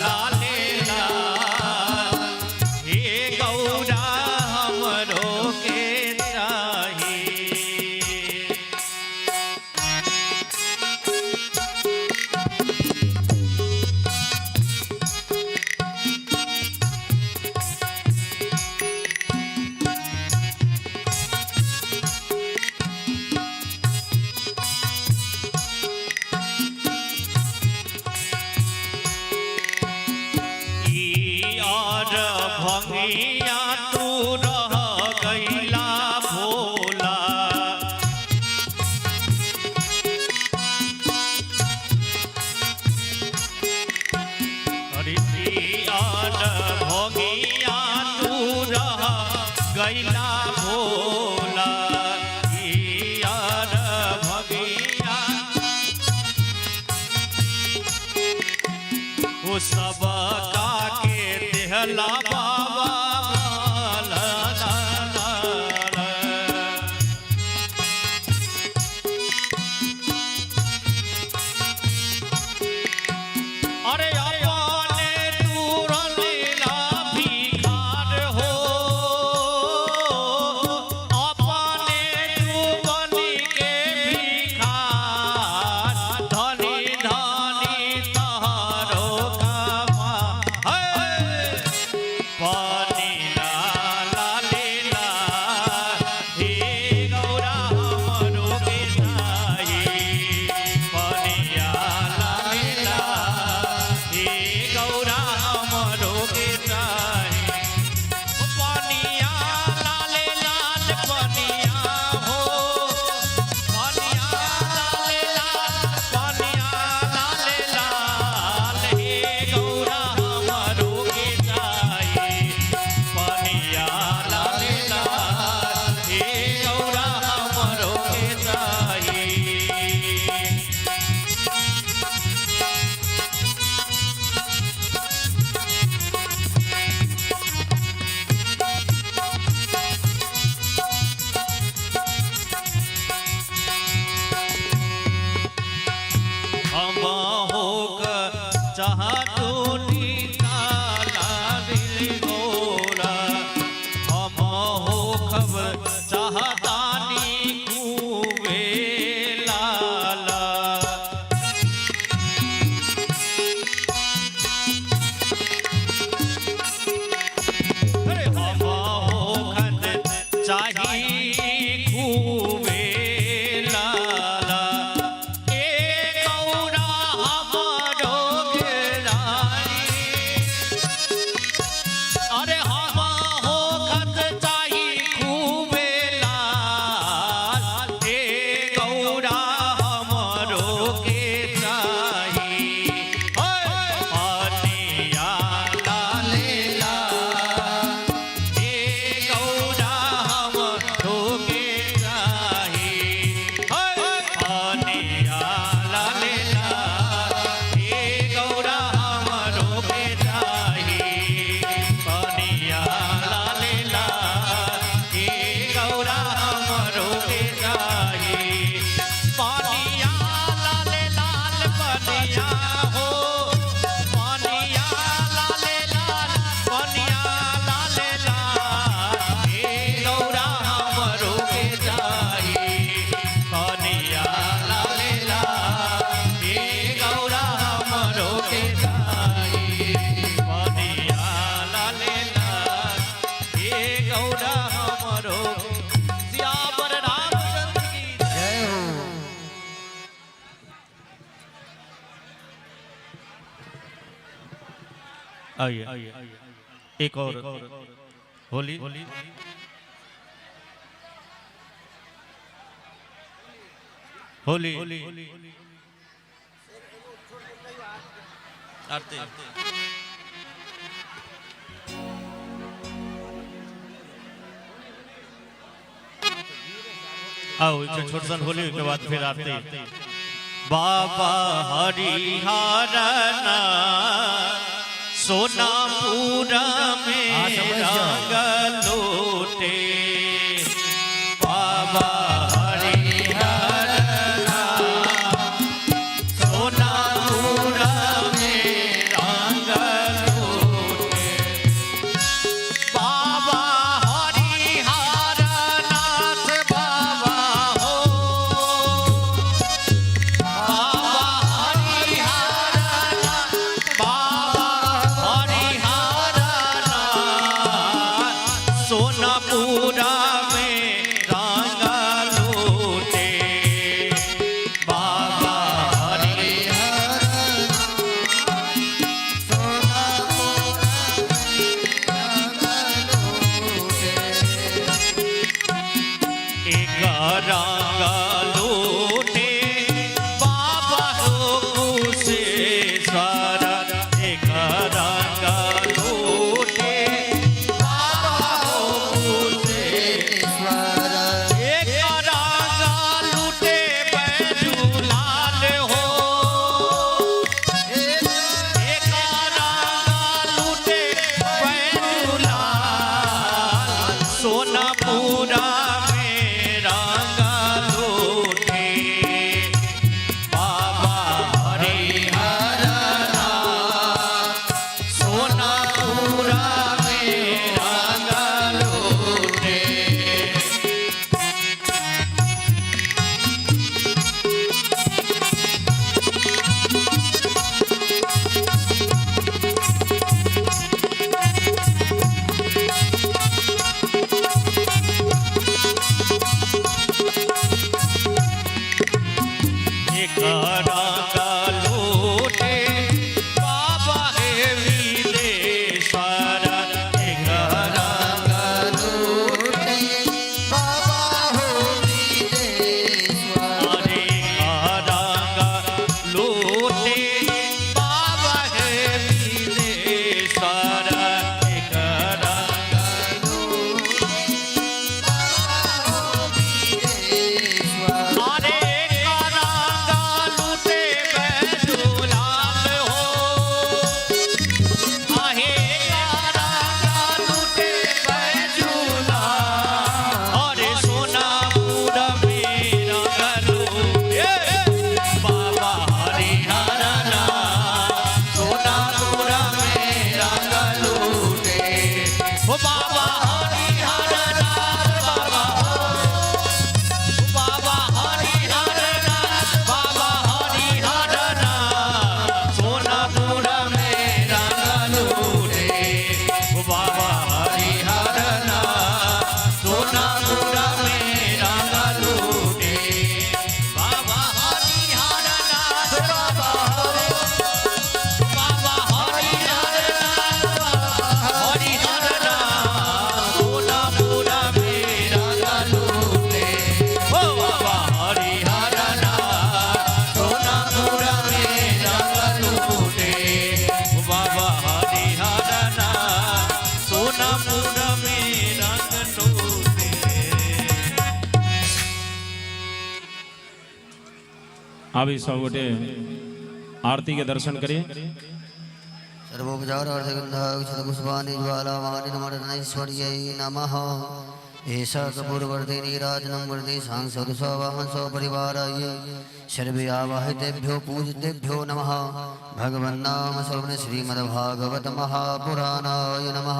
लाले लाल हे गौरा हमरो के और भंगिया तू रह गईला भोला अरे और भंगिया तू रह गईला भोला और भंगिया वो सब के देहला बाबा ला ला ला ला। अरे अपने दूर लीला भिखार हो अपने बनी के भिखार धनी धनी तहारो कमा आइए एक और होली होली आरती आओ छोट सन होली के बाद फिर आरती बाबा हरिहरना सोनापुरा में रंग लोटे बाबा हरिहरना सोनापुरा में रंग लोटे बाबा हरिहरनाथ बाबा हो बाबा हरिहरनाथ बाबा हरिहरनाथ सोनापुरा में रंग लोटे बाबा एक रंग लोटे बाबा हो कुशेश्वर एक रंग लोटे बाबा हो कुशेश्वर एक रंग लूटे बैजूलाल हो एक रंग लूटे बैजूलाल सोनापुरा में रंग लोटे बाबा हरिहरनाथ सोनापुरा में रंग लोटे एक रंग लोटे बाबा हे विदेश्वर एक रंग अरे रंग लोटे बाबा हे विदेश्वर एक रंग अरे रंग लूटे बैजूलाल हो आहे रंग लूटे बैजूलाल अरे सोनापुरा में रंग लूटे बाबा हरिहरनाथ सोनापुरा में रंग लूटे ओ बाबा हरिहरनाथ बाबा बाबा हरिहरनाथ बाबा हरिहरनाथ सोनापुरा में रंग लूटे ओ बाबा हरिहरनाथ सोनापुरा में रंग लूटे बाबा हरिहरनाथ बाबा बाबा हरिहरनाथ सोनापुरा में रंग लूटे ओ बाबा हरिहरनाथ सोनापुरा में रंग लूटे ओ बाबा हरिहरनाथ सोनापुरा में रंग लूटे अभी सब गोटे आरती के दर्शन करिए सर्वोपचार पुष्पाणि ज्वालामानि नमर्दनैश्वर्यै नमः एषा कपूरवर्धे नीराजनं वर्धे सांसद स्ववाहन स्वपरिवाराय सर्वे आवाहितेभ्यो पूजितेभ्यो नमः भगवन्नाम श्रवण श्रीमद्भागवत महापुराणाय नमः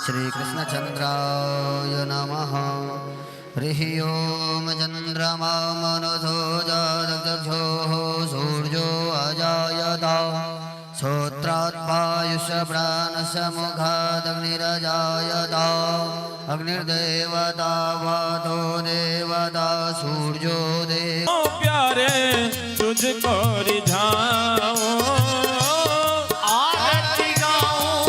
श्रीकृष्णचन्द्राय नमः हरिः ओम चन्द्रमा मनसो जातचक्षुः सूर्यो अजायत श्रोत्रात्पायुषप्राणसमुखादग्निरजायत अग्निर्देवता वातो देवता सूर्यो देव ओ प्यारे तुझको रिझाओ आरती गाऊं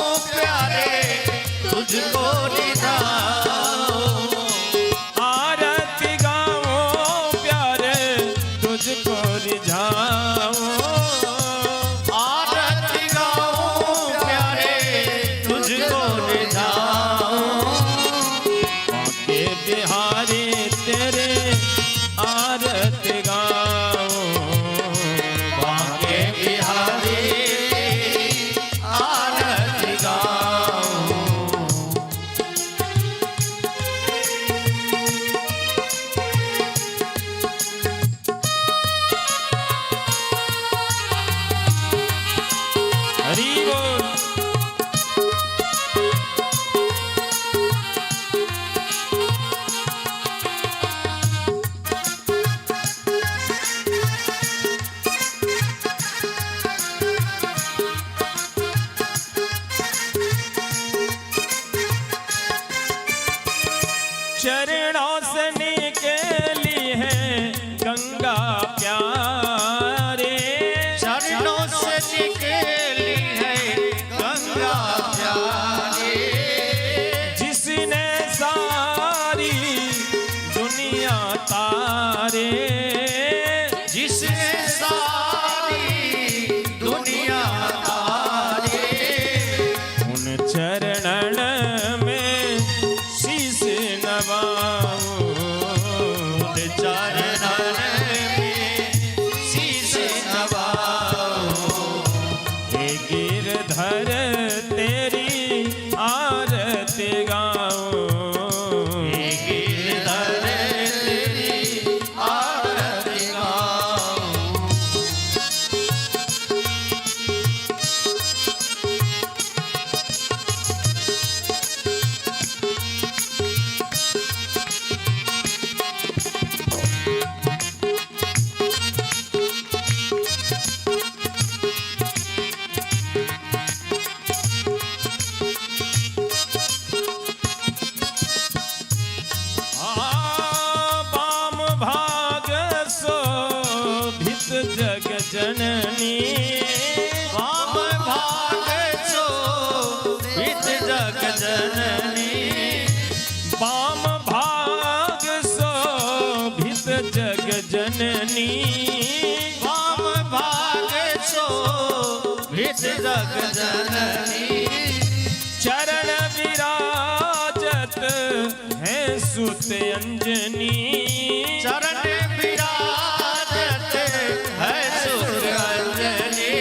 प्यारे, चरणों से निकली है गंगा प्यारी, जिसने सारी दुनिया तारे, जिसने सारी दुनिया तारी, उन चरणन में शीश नवाओ, उन चरणन में शीश नवाओ, हे गिरधर तेरी आरती गाओ, हे गिरधर तेरी आरती गाओ। बाम भाग शोभित जग जननी, वाम भाग शोभित जग जननी, बाम भाग शोभित जग जननी, वाम भाग शोभित जग जननी, चरण विराजत है सुत अंजनी, चरण विराजत है सुर अंजनी,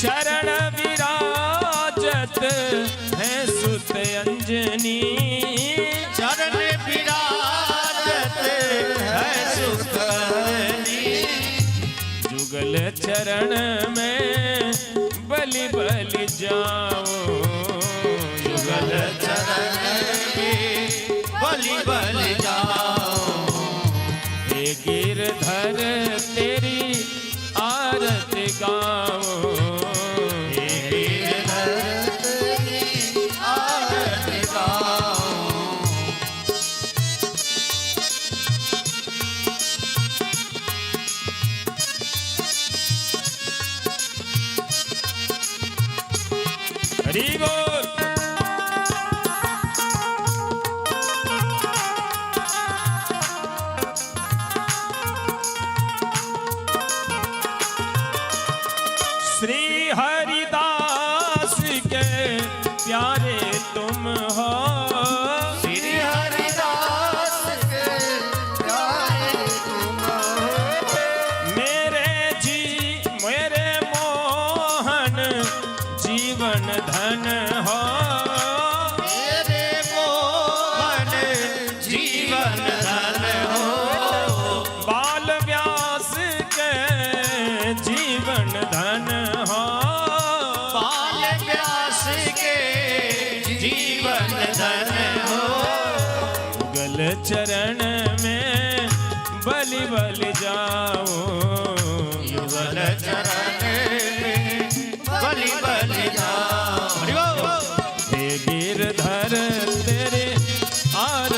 चरण विराजत है सुत अंजनी, चरण विराजत है सुर अंजनी, जुगल चरण में बलि बलि जाओ, युगल चरण में बलि बलि जाओ, हे गिरधर तेरी आरती गाओ, हे गिरधर तेरी आरती गाओ। हरि बोल। श्री हरिदास के प्यारे तुम हो, श्री हरिदास के प्यारे तुम हो, मेरे मोहन जीवन धन हो, मेरे मोहन जीवन धन हो, बाल व्यास के जीवन धन हो, बाल व्यास के जीवन धन हो, गल चरण में बलि बलि जाओ, युगल चरण में बलि बलि जाओ। हे गिरधर तेरे आर